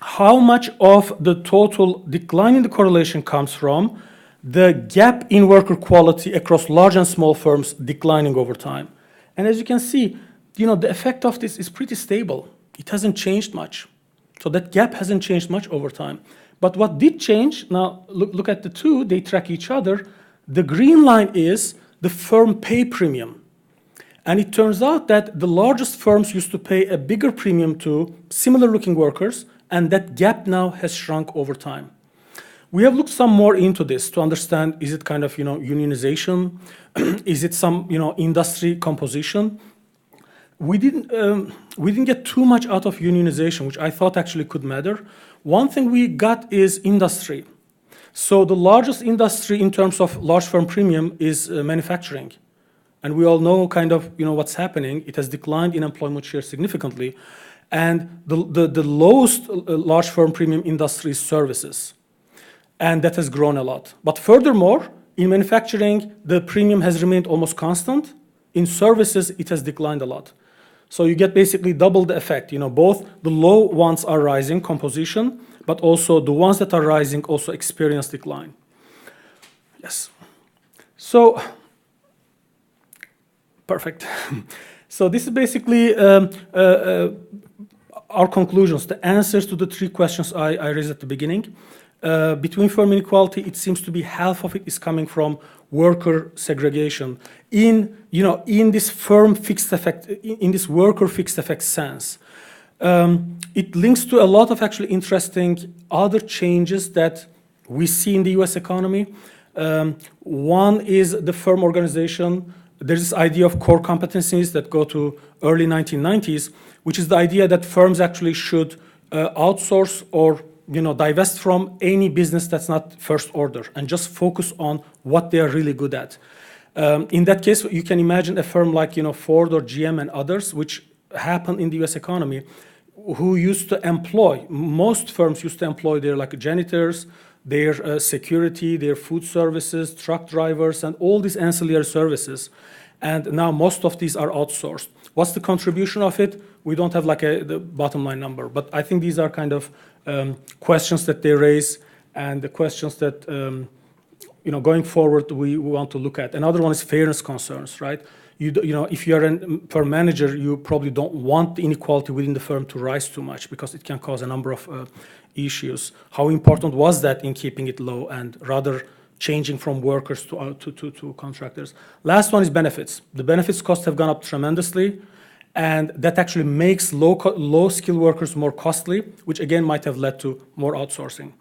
how much of the total decline in the correlation comes from the gap in worker quality across large and small firms declining over time. And as you can see, the effect of this is pretty stable. It hasn't changed much. So that gap hasn't changed much over time. But what did change, now look at the two, they track each other. The green line is the firm pay premium. And it turns out that the largest firms used to pay a bigger premium to similar looking workers, and that gap now has shrunk over time. We have looked some more into this to understand, is it kind of, unionization? Is it some, industry composition? We didn't get too much out of unionization, which I thought actually could matter. One thing we got is industry. So the largest industry in terms of large firm premium is manufacturing. And we all know kind of, what's happening. It has declined in employment share significantly. And the lowest large firm premium industry is services. And that has grown a lot. But furthermore, in manufacturing, the premium has remained almost constant. In services, it has declined a lot. So you get basically double the effect. Both the low ones are rising, composition, but also the ones that are rising also experience decline. Yes. So, perfect. So this is basically our conclusions, the answers to the three questions I raised at the beginning. Between firm inequality, it seems to be half of it is coming from worker segregation in this firm fixed effect, in this worker fixed effect sense. It links to a lot of actually interesting other changes that we see in the US economy. One is the firm organization. There's this idea of core competencies that go to early 1990s, which is the idea that firms actually should outsource or divest from any business that's not first order and just focus on what they are really good at. In that case, you can imagine a firm like Ford or GM and others, which happen in the US economy, who used to employ, most firms used to employ their janitors, their security, their food services, truck drivers, and all these ancillary services. And now most of these are outsourced. What's the contribution of it? We don't have the bottom line number, but I think these are kind of questions that they raise and the questions that, going forward, we want to look at. Another one is fairness concerns, right? If you're a firm manager, you probably don't want the inequality within the firm to rise too much because it can cause a number of issues. How important was that in keeping it low and rather changing from workers to contractors? Last one is benefits. The benefits costs have gone up tremendously, and that actually makes low-skilled workers more costly, which again might have led to more outsourcing.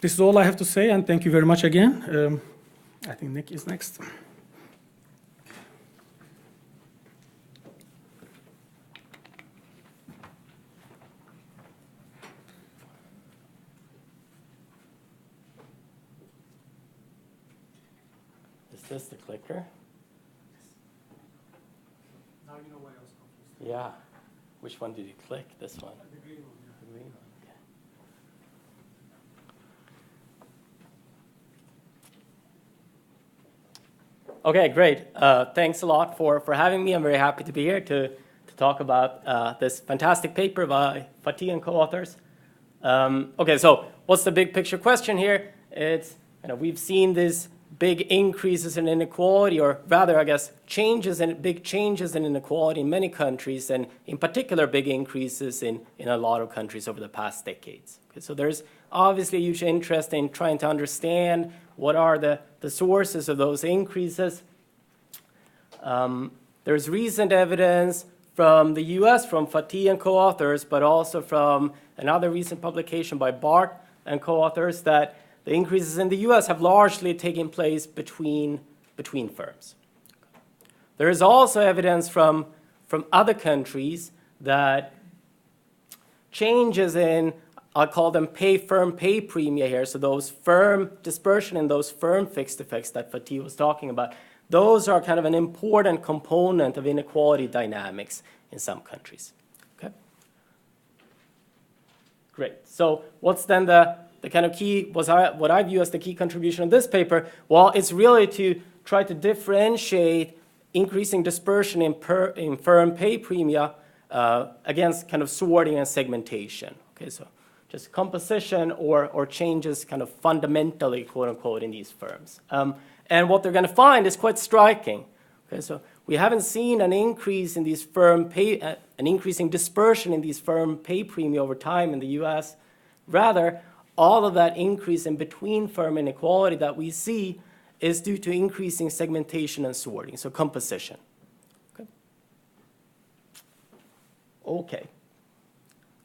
This is all I have to say, and thank you very much again. I think Nick is next. Is this the clicker? Now you know why I was confused. Yeah. Which one did you click? This one? The green one, yeah. The green one, okay. Okay, great. Thanks a lot for having me. I'm very happy to be here to talk about this fantastic paper by Fatih and co-authors. Okay, so what's the big picture question here? It's, we've seen these big increases in inequality, or rather, I guess, big changes in inequality in many countries, and in particular, big increases in a lot of countries over the past decades. Okay, so there's obviously a huge interest in trying to understand what are the sources of those increases. There's recent evidence from the US, from Fatih and co-authors, but also from another recent publication by Bart and co-authors, that the increases in the US have largely taken place between firms. There is also evidence from other countries that changes in, I'll call them firm pay premia here, so those firm dispersion and those firm fixed effects that Fatih was talking about, those are kind of an important component of inequality dynamics in some countries. Okay? Great. So what's then the kind of key, what I view as the key contribution of this paper? Well, it's really to try to differentiate increasing dispersion in firm pay premia against kind of sorting and segmentation. Okay, so just composition or changes kind of fundamentally, quote unquote, in these firms. And what they're going to find is quite striking. Okay, so we haven't seen an increase in these firm pay, an increasing dispersion in these firm pay premium over time in the U.S. Rather, all of that increase in between firm inequality that we see is due to increasing segmentation and sorting, so composition. Okay. Okay.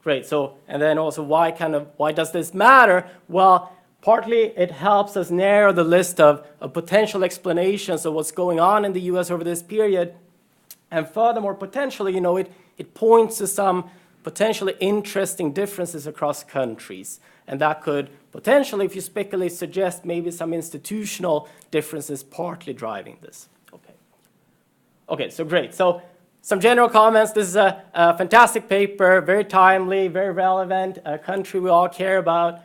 Great. So, and then also why does this matter? Well, partly it helps us narrow the list of potential explanations of what's going on in the U.S. over this period. And furthermore, potentially, it points to some potentially interesting differences across countries. And that could potentially, if you speculate, suggest maybe some institutional differences partly driving this. Okay. Okay, so great. So some general comments. This is a fantastic paper, very timely, very relevant, a country we all care about.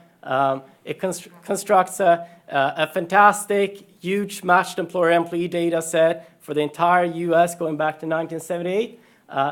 It constructs a fantastic, huge matched employer-employee data set for the entire U.S. going back to 1978.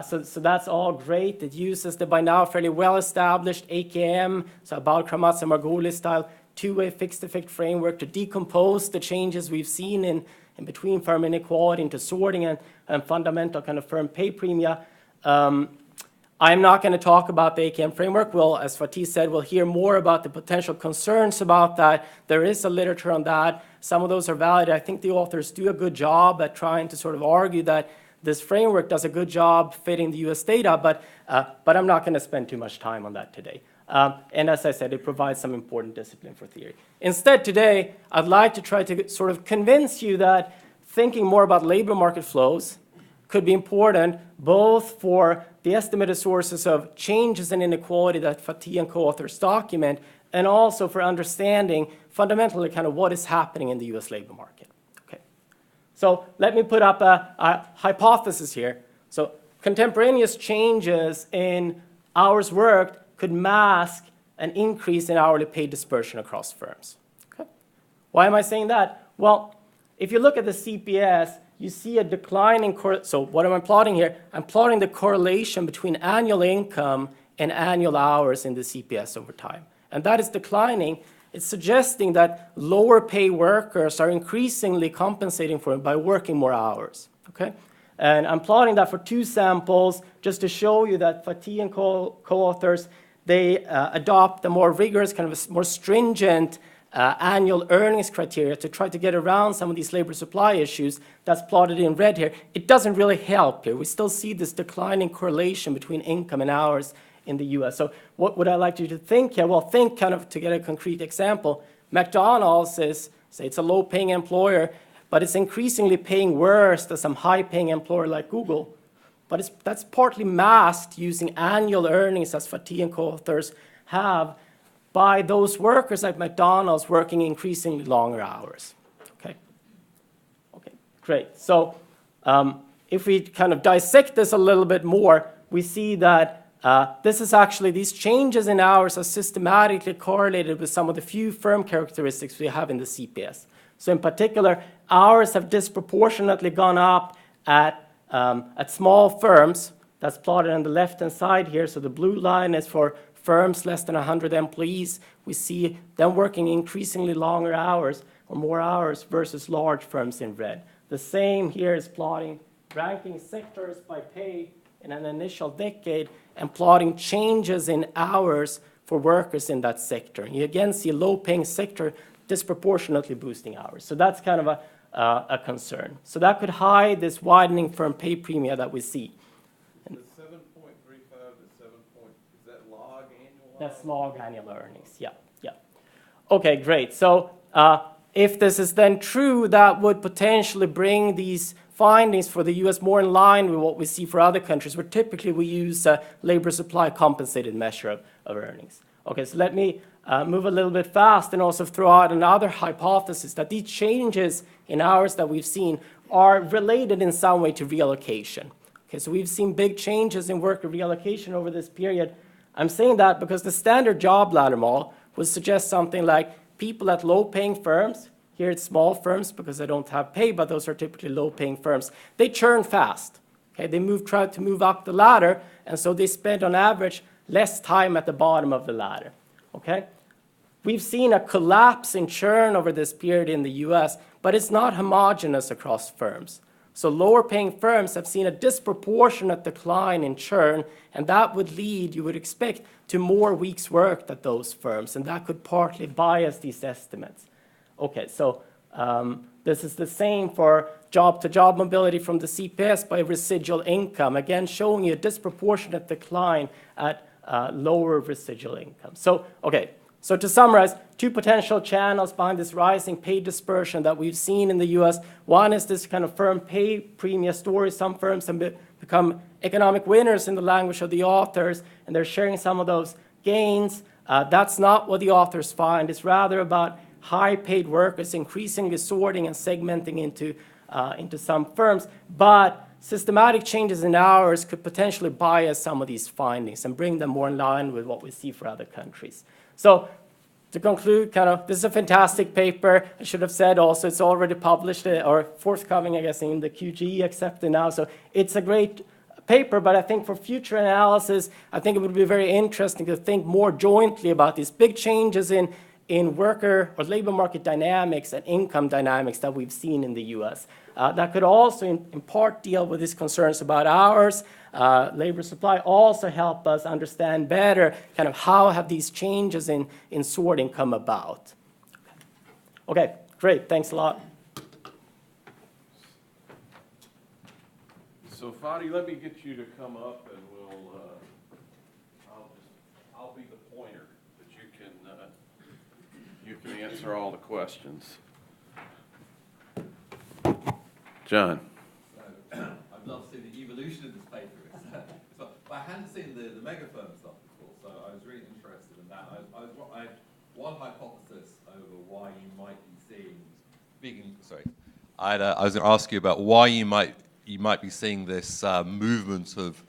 So that's all great. It uses the by now fairly well-established AKM, so Abal-Kramatz and Margoli style two-way fixed-effect framework to decompose the changes we've seen in between firm inequality into sorting and fundamental kind of firm pay premia. I'm not going to talk about the AKM framework. Well, as Fatih said, we'll hear more about the potential concerns about that. There is a literature on that. Some of those are valid. I think the authors do a good job at trying to sort of argue that this framework does a good job fitting the U.S. data, but I'm not going to spend too much time on that today. And as I said, it provides some important discipline for theory. Instead, today, I'd like to try to sort of convince you that thinking more about labor market flows could be important both for the estimated sources of changes in inequality that Fatih and co-authors document, and also for understanding fundamentally kind of what is happening in the U.S. labor market. Okay. So let me put up a hypothesis here. So contemporaneous changes in hours worked could mask an increase in hourly pay dispersion across firms. Okay. Why am I saying that? Well, if you look at the CPS, you see a decline in, so what am I plotting here? I'm plotting the correlation between annual income and annual hours in the CPS over time. And that is declining. It's suggesting that lower pay workers are increasingly compensating for it by working more hours. Okay? And I'm plotting that for two samples just to show you that Fatih and co-authors, they adopt a more rigorous, kind of a more stringent annual earnings criteria to try to get around some of these labor supply issues. That's plotted in red here. It doesn't really help here. We still see this declining correlation between income and hours in the US. So what would I like you to think here? Well, think kind of, to get a concrete example, McDonald's is, say it's a low-paying employer, but it's increasingly paying worse than some high-paying employer like Google. But that's partly masked using annual earnings, as Fatih and co-authors have, by those workers at McDonald's working increasingly longer hours. Okay, okay, great. So if we kind of dissect this a little bit more, we see that this is actually, these changes in hours are systematically correlated with some of the few firm characteristics we have in the CPS. So in particular, hours have disproportionately gone up at small firms. That's plotted on the left-hand side here. So the blue line is for firms less than 100 employees. We see them working increasingly longer hours or more hours versus large firms in red. The same here is plotting ranking sectors by pay in an initial decade and plotting changes in hours for workers in that sector. You again see a low-paying sector disproportionately boosting hours. So that's kind of a concern. So that could hide this widening firm pay premium that we see. The 7.35 to 7 point, is that log annual? That's log annual earnings, yeah, yeah. Okay, great. So if this is then true, that would potentially bring these findings for the US more in line with what we see for other countries, where typically we use a labor supply compensated measure of earnings. Okay, so let me move a little bit fast and also throw out another hypothesis that these changes in hours that we've seen are related in some way to reallocation. Okay, so we've seen big changes in worker reallocation over this period. I'm saying that because the standard job ladder model would suggest something like people at low-paying firms, here it's small firms because they don't have pay, but those are typically low-paying firms, they churn fast. Okay, they try to move up the ladder, and so they spend on average less time at the bottom of the ladder, okay? We've seen a collapse in churn over this period in the US, but it's not homogeneous across firms. So lower paying firms have seen a disproportionate decline in churn, and that would lead, you would expect, to more weeks worked at those firms, and that could partly bias these estimates. Okay, so this is the same for job-to-job mobility from the CPS by residual income, again showing you a disproportionate decline at lower residual income. So, okay, so to summarize, two potential channels behind this rising pay dispersion that we've seen in the US. One is this kind of firm pay premium story. Some firms have become economic winners in the language of the authors, and they're sharing some of those gains. That's not what the authors find. It's rather about high-paid workers increasingly sorting and segmenting into some firms. But systematic changes in hours could potentially bias some of these findings and bring them more in line with what we see for other countries. So to conclude, this is a fantastic paper. I should have said also it's already published or forthcoming, I guess, in the QGE accepted now. So it's a great paper, but I think for future analysis, I think it would be very interesting to think more jointly about these big changes in worker or labor market dynamics and income dynamics that we've seen in the US. That could also in part deal with these concerns about hours, labor supply, also help us understand better how have these changes in sorting come about. Okay, great, thanks a lot. So Fadi, let me get you to come up and I'll be the pointer that you can answer all the questions. John. I'd love to see the evolution of this paper. But I hadn't seen the mega firm stuff before, so I was really interested in that. I had one hypothesis over why you might be seeing. I was going to ask you about why you might be seeing this movement of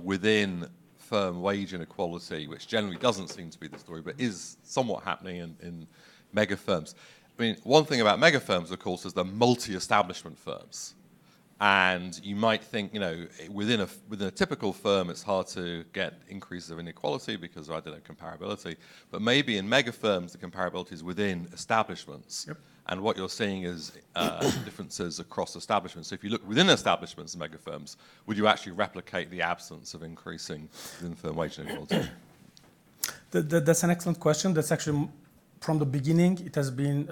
within firm wage inequality, which generally doesn't seem to be the story, but is somewhat happening in mega firms. I mean, one thing about mega firms, of course, is they're multi-establishment firms. And you might think, within a typical firm, it's hard to get increases of inequality because of, comparability. But maybe in mega firms, the comparability is within establishments. Yep. And what you're seeing is differences across establishments. So if you look within establishments and mega firms, would you actually replicate the absence of increasing within firm wage inequality? That's an excellent question. That's actually, from the beginning, it has been,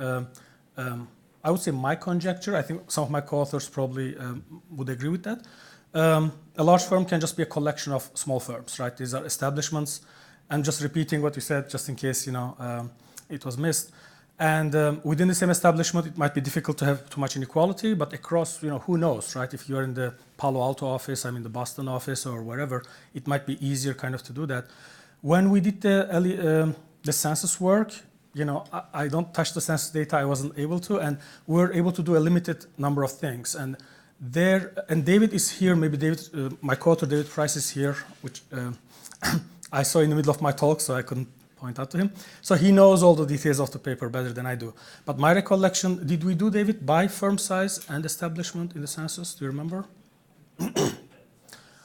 I would say, my conjecture. I think some of my co-authors probably would agree with that. A large firm can just be a collection of small firms, right? These are establishments. I'm just repeating what you said, just in case, it was missed. And within the same establishment, it might be difficult to have too much inequality, but across, who knows, right? If you're in the Palo Alto office, I'm in the Boston office or wherever, it might be easier to do that. When we did the census work, I don't touch the census data, I wasn't able to, and we were able to do a limited number of things. And David is here, maybe David, my co-author David Price is here, which I saw in the middle of my talk, so I couldn't point out to him. So he knows all the details of the paper better than I do. But my recollection, did we do, David, by firm size and establishment in the census? Do you remember?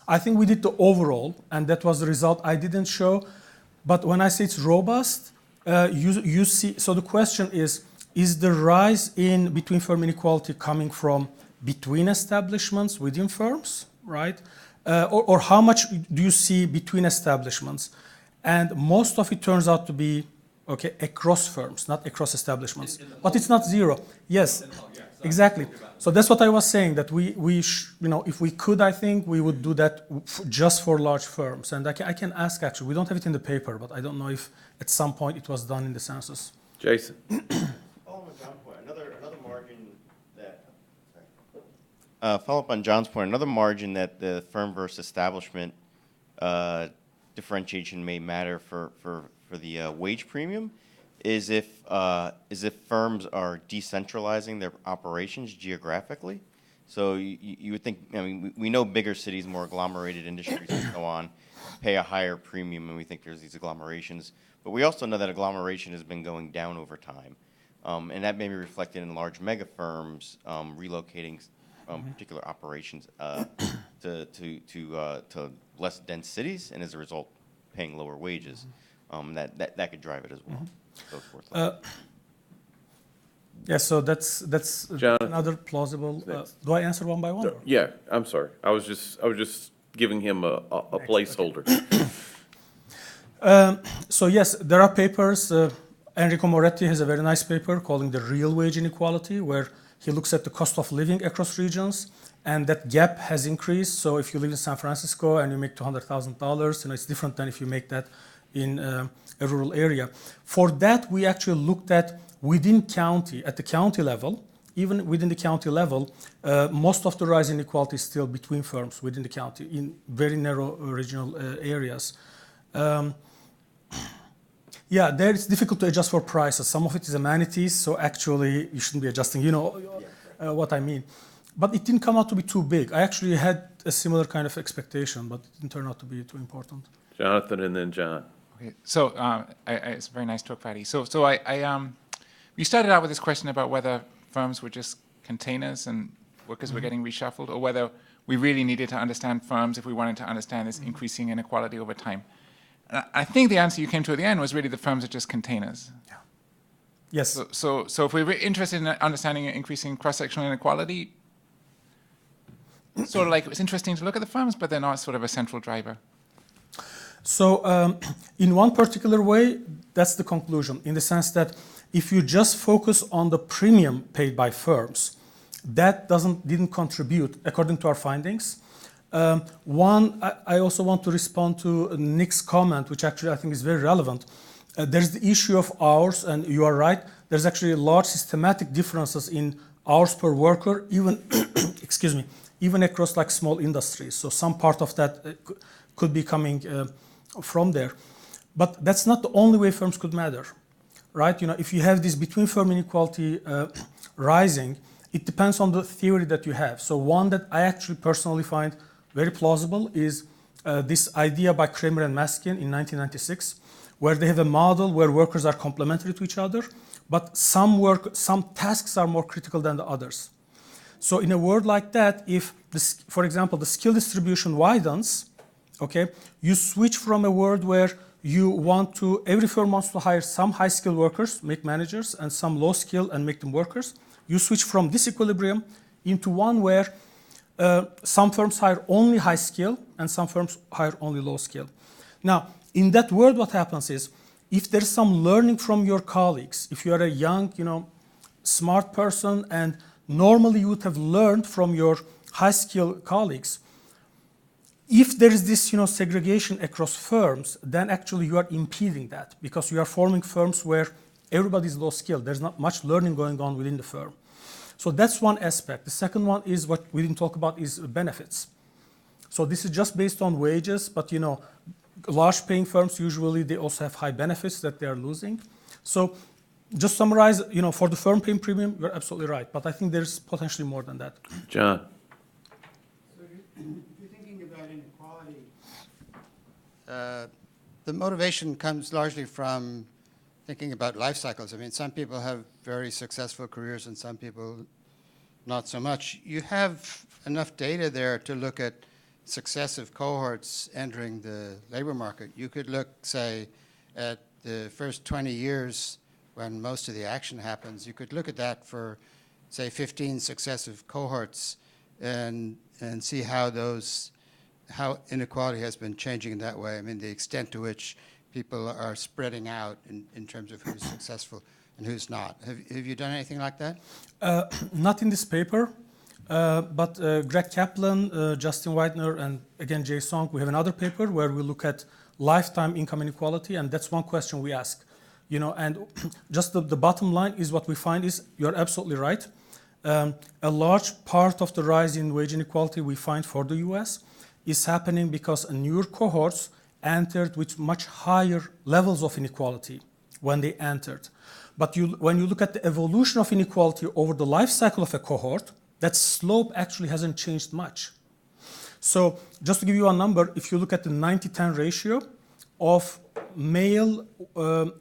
I think we did the overall, and that was the result I didn't show. But when I say it's robust, you see, so the question is the rise in between firm inequality coming from between establishments within firms, right? Or how much do you see between establishments? And most of it turns out to be, across firms, not across establishments. But it's not zero. Yes, exactly. So that's what I was saying, that we if we could, I think we would do that just for large firms. And I can ask, actually, we don't have it in the paper, but I don't know if at some point it was done in the census. Jason. Follow up on John's point, another margin that the firm versus establishment differentiation may matter for the wage premium is if firms are decentralizing their operations geographically. So you would think, we know bigger cities, more agglomerated industries and so on, pay a higher premium, and we think there's these agglomerations. But we also know that agglomeration has been going down over time. And that may be reflected in large mega firms relocating particular operations to less dense cities, and as a result, paying lower wages. That could drive it as well. So it's worth looking at. Yeah, so that's Jonathan. another plausible. Do I answer one by one? Or? Yeah, I'm sorry. I was just giving him a placeholder. So yes, there are papers. Enrico Moretti has a very nice paper calling the real wage inequality, where he looks at the cost of living across regions, and that gap has increased. So if you live in San Francisco and you make $200,000, it's different than if you make that in a rural area. For that, we actually looked at within county, at the county level. Even within the county level, most of the rise in inequality is still between firms within the county in very narrow regional areas. Yeah, there it's difficult to adjust for prices. Some of it is amenities, so actually you shouldn't be adjusting, what I mean. But it didn't come out to be too big. I actually had a similar kind of expectation, but it didn't turn out to be too important. Jonathan and then John. Okay, so it's a very nice talk, Patty. So we started out with this question about whether firms were just containers and workers were getting reshuffled, or whether we really needed to understand firms if we wanted to understand this increasing inequality over time. And I think the answer you came to at the end was really the firms are just containers. Yeah. Yes. So if we're interested in understanding increasing cross-sectional inequality, sort of like it's interesting to look at the firms, but they're not sort of a central driver. So in one particular way, that's the conclusion, in the sense that if you just focus on the premium paid by firms, that didn't contribute, according to our findings. I also want to respond to Nick's comment, which actually I think is very relevant. There's the issue of hours, and you are right. There's actually large systematic differences in hours per worker, even, excuse me, even across like small industries. So some part of that could be coming from there. But that's not the only way firms could matter, right? If you have this between firm inequality rising, it depends on the theory that you have. So one that I actually personally find very plausible is this idea by Kramer and Maskin in 1996, where they have a model where workers are complementary to each other, but some tasks are more critical than the others. So in a world like that, if, for example, the skill distribution widens, okay, you switch from a world where every firm wants to hire some high-skilled workers, make managers, and some low-skill and make them workers. You switch from this equilibrium into one where some firms hire only high skill and some firms hire only low skill. Now, in that world, what happens is, if there's some learning from your colleagues, if you are a young, smart person, and normally you would have learned from your high skill colleagues, if there is this, segregation across firms, then actually you are impeding that, because you are forming firms where everybody is low skill. There's not much learning going on within the firm. So that's one aspect. The second one is what we didn't talk about is benefits. So this is just based on wages, but large paying firms, usually they also have high benefits that they are losing. So just summarize, for the firm paying premium, you're absolutely right. But I think there's potentially more than that. John. So if you're thinking about inequality, the motivation comes largely from thinking about life cycles. I mean, some people have very successful careers and some people not so much. You have enough data there to look at successive cohorts entering the labor market. You could look, say, at the first 20 years when most of the action happens. You could look at that for, say, 15 successive cohorts and see how inequality has been changing in that way. I mean, the extent to which people are spreading out in terms of who's successful and who's not. Have you done anything like that? Not in this paper, but Greg Kaplan, Justin Widener, and again, Jay Song, we have another paper where we look at lifetime income inequality, and that's one question we ask. And just the bottom line is what we find is, you're absolutely right. A large part of the rise in wage inequality we find for the US is happening because newer cohorts entered with much higher levels of inequality when they entered. But when you look at the evolution of inequality over the life cycle of a cohort, that slope actually hasn't changed much. So just to give you a number, if you look at the 90-10 ratio of male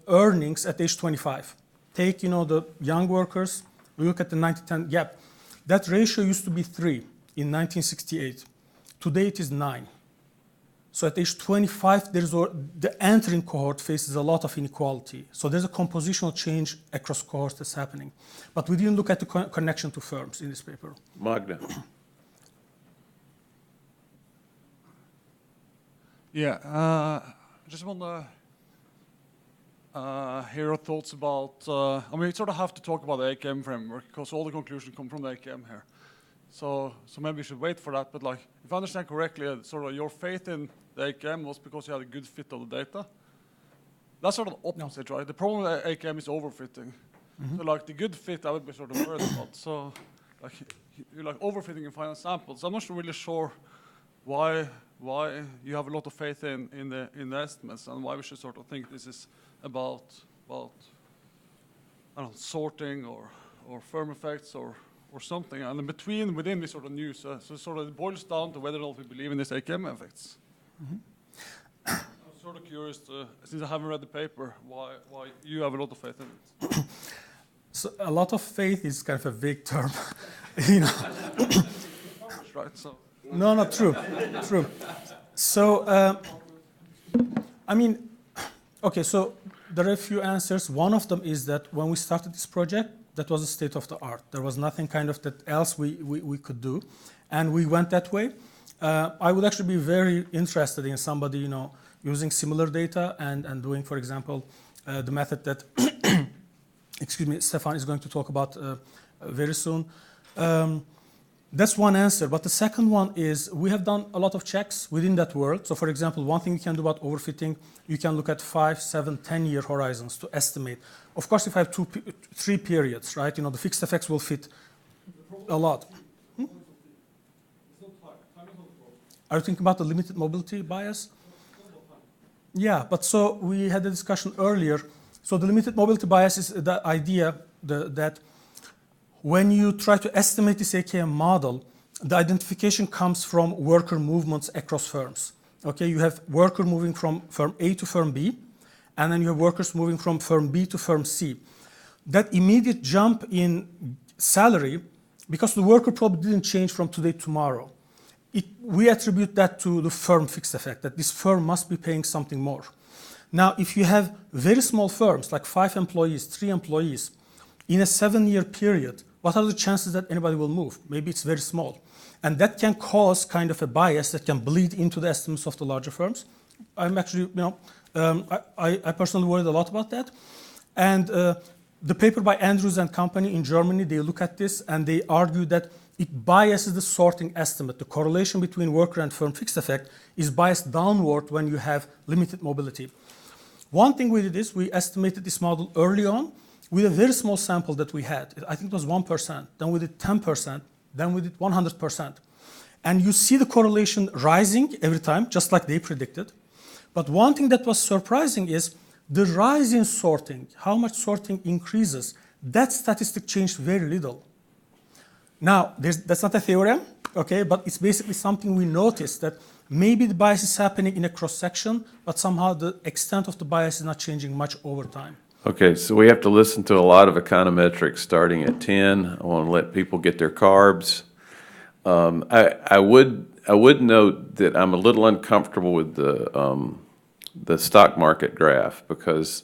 earnings at age 25, take the young workers, we look at the 90-10 gap. That ratio used to be 3 in 1968. Today it is 9. So at age 25, the entering cohort faces a lot of inequality. So there's a compositional change across cohorts that's happening. But we didn't look at the connection to firms in this paper. Magda. Yeah, I just want to hear your thoughts about, I mean, we sort of have to talk about the AKM framework because all the conclusions come from the AKM here. So maybe we should wait for that, but like, if I understand correctly, sort of your faith in the AKM was because you had a good fit of the data. That's sort of the opposite, right? The problem with AKM is overfitting. So like the good fit, I would be sort of worried about. So like, you're like overfitting in final samples. I'm not really sure why you have a lot of faith in the estimates and why we should sort of think this is about I don't know, sorting or firm effects or something. And within we sort of knew. So sort of it boils down to whether or not we believe in these AKM effects. I'm sort of curious, since I haven't read the paper, why you have a lot of faith in it. So a lot of faith is kind of a vague term, you know. Right, so. No, not true. True. So, I mean, okay, so there are a few answers. One of them is that when we started this project, that was the state of the art. There was nothing kind of that else we could do. And we went that way. I would actually be very interested in somebody, you know, using similar data and doing, for example, the method that, excuse me, Stefan is going to talk about very soon. That's one answer, but the second one is we have done a lot of checks within that world. So for example, one thing you can do about overfitting, you can look at 5, 7, 10-year horizons to estimate. Of course, if I have 3 periods, right, you know, the fixed effects will fit a lot. Are you thinking about the limited mobility bias? Yeah, but so we had a discussion earlier. So the limited mobility bias is the idea that when you try to estimate this AKM model, the identification comes from worker movements across firms. Okay, you have worker moving from firm A to firm B, and then you have workers moving from firm B to firm C. That immediate jump in salary, because the worker probably didn't change from today to tomorrow, we attribute that to the firm fixed effect, that this firm must be paying something more. Now, if you have very small firms, like 5 employees, 3 employees, in a 7-year period, what are the chances that anybody will move? Maybe it's very small. And that can cause kind of a bias that can bleed into the estimates of the larger firms. I'm actually, you know, I personally worried a lot about that. And the paper by Andrews and company in Germany, they look at this and they argue that it biases the sorting estimate. The correlation between worker and firm fixed effect is biased downward when you have limited mobility. One thing we did is we estimated this model early on with a very small sample that we had. I think it was 1%, then we did 10%, then we did 100%. And you see the correlation rising every time, just like they predicted. But one thing that was surprising is the rise in sorting, how much sorting increases, that statistic changed very little. Now, that's not a theorem, okay, but it's basically something we noticed that maybe the bias is happening in a cross-section, but somehow the extent of the bias is not changing much over time. Okay, so we have to listen to a lot of econometrics starting at 10. I want to let people get their carbs. I would note that I'm a little uncomfortable with the stock market graph because,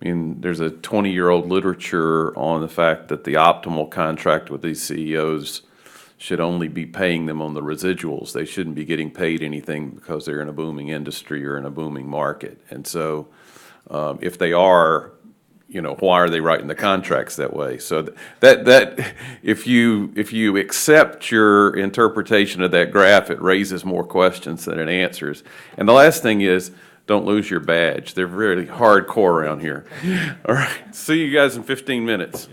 I mean, there's a 20-year-old literature on the fact that the optimal contract with these CEOs should only be paying them on the residuals. They shouldn't be getting paid anything because they're in a booming industry or in a booming market. And so if they are, you know, why are they writing the contracts that way? So that if you accept your interpretation of that graph, it raises more questions than it answers. And the last thing is, don't lose your badge. They're really hardcore around here. All right, see you guys in 15 minutes.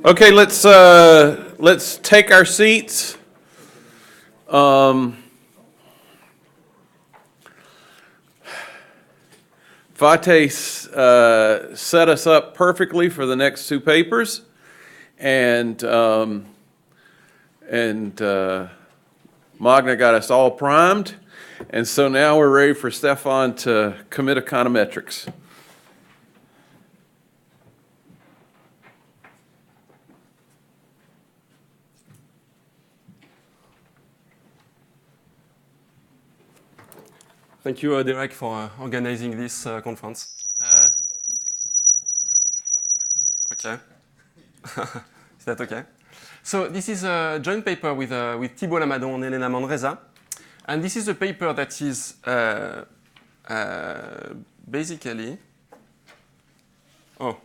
Okay, let's take our seats. Fateh set us up perfectly for the next two papers, and Magna got us all primed, and so now we're ready for Stefan to commit econometrics. Thank you, Derek, for organizing this conference. Okay. Is that okay? So this is a joint paper with Thibault Lamadon and Elena Manresa. And this is a paper that is basically... Oh,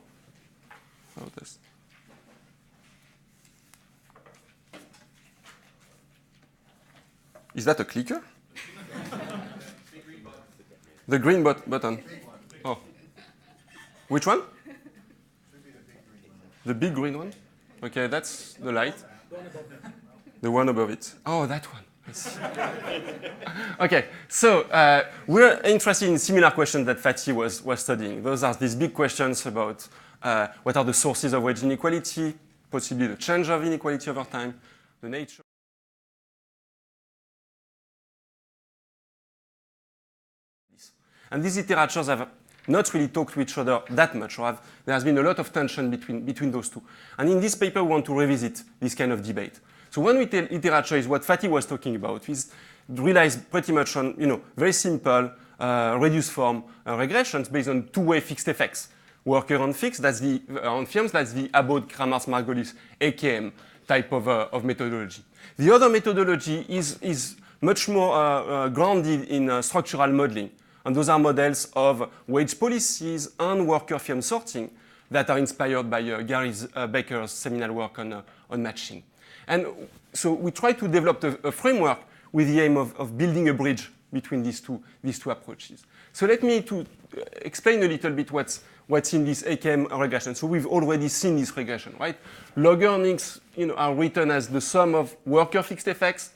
this. Is that a clicker? The green button. Oh. Which one? The big green one? Okay, that's the light. The one above it. Oh, that one. I see. Okay, so we're interested in similar questions that Fatih was studying. Those are these big questions about what are the sources of wage inequality, possibly the change of inequality over time, the nature. And these literatures have not really talked to each other that much, or there has been a lot of tension between those two. And in this paper, we want to revisit this kind of debate. So when we tell literature is what Fatih was talking about, is relies pretty much on very simple reduced form regressions based on two-way fixed effects. Worker on fixed, that's the on firms, that's the Abode-Kramers-Margolis AKM type of methodology. The other methodology is much more grounded in structural modeling. And those are models of wage policies and worker firm sorting that are inspired by Gary Baker's seminal work on matching. And so we try to develop a framework with the aim of building a bridge between these two approaches. So let me explain a little bit what's in this AKM regression. So we've already seen this regression, right? Log earnings are written as the sum of worker fixed effects,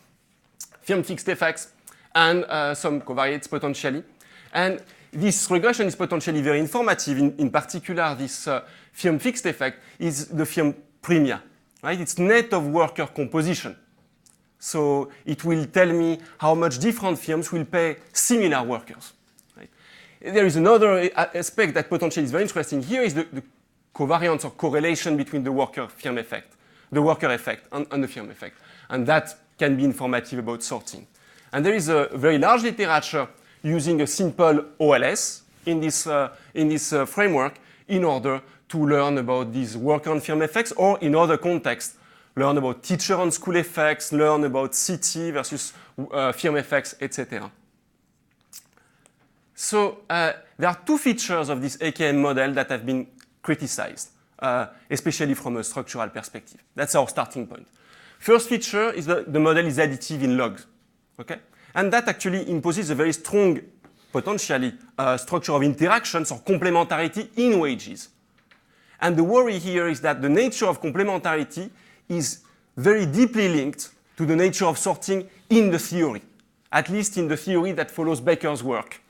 firm fixed effects, and some covariates potentially. And this regression is potentially very informative. In particular, this firm fixed effect is the firm premia, right? It's net of worker composition. So it will tell me how much different firms will pay similar workers. Right? There is another aspect that potentially is very interesting here is the covariance or correlation between the worker effect and the firm effect. And that can be informative about sorting. And there is a very large literature using a simple OLS in this framework in order to learn about these worker and firm effects, or in other contexts, learn about teacher and school effects, learn about CT versus firm effects, etc. So there are two features of this AKM model that have been criticized, especially from a structural perspective. That's our starting point. First feature is that the model is additive in logs. Okay? And that actually imposes a very strong, potentially, structure of interactions or complementarity in wages. And the worry here is that the nature of complementarity is very deeply linked to the nature of sorting in the theory, at least in the theory that follows Baker's work,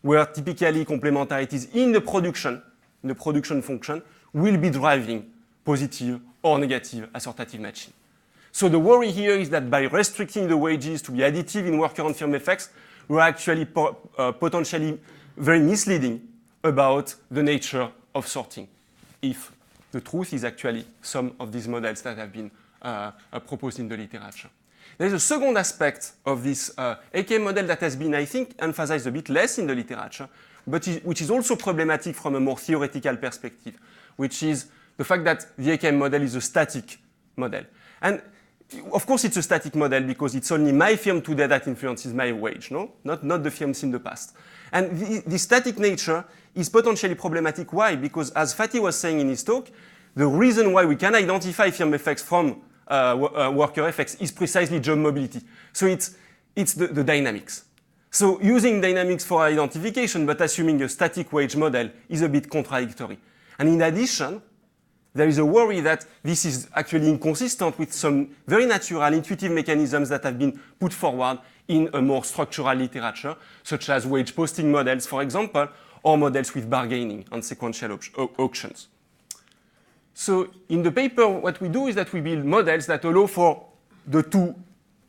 where typically complementarities in the production function, will be driving positive or negative assortative matching. So the worry here is that by restricting the wages to be additive in worker and firm effects, we're actually potentially very misleading about the nature of sorting, if the truth is actually some of these models that have been proposed in the literature. There's a second aspect of this AKM model that has been, I think, emphasized a bit less in the literature, but which is also problematic from a more theoretical perspective, which is the fact that the AKM model is a static model. And of course, it's a static model because it's only my firm today that influences my wage, not the firms in the past. And the static nature is potentially problematic. Why? Because as Fatih was saying in his talk, the reason why we can identify firm effects from worker effects is precisely job mobility. So it's the dynamics. So using dynamics for identification but assuming a static wage model is a bit contradictory. And in addition, there is a worry that this is actually inconsistent with some very natural, intuitive mechanisms that have been put forward in a more structural literature, such as wage posting models, for example, or models with bargaining and sequential auctions. So in the paper, what we do is that we build models that allow for the two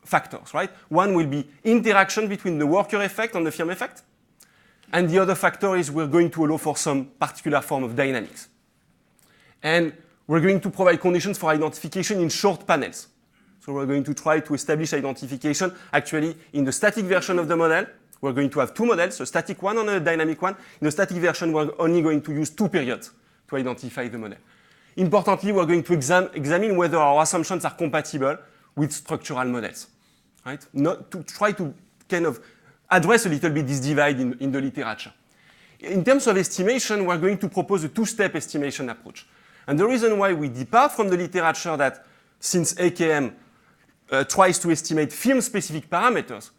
factors, right? One will be interaction between the worker effect and the firm effect. And the other factor is we're going to allow for some particular form of dynamics. And we're going to provide conditions for identification in short panels. So we're going to try to establish identification actually in the static version of the model. We're going to have two models, a static one and a dynamic one. In the static version, we're only going to use two periods to identify the model. Importantly, we're going to examine whether our assumptions are compatible with structural models, right? Not to try to kind of address a little bit this divide in the literature. In terms of estimation, we're going to propose a two-step estimation approach. And the reason why we depart from the literature that since AKM tries to estimate firm-specific parameters,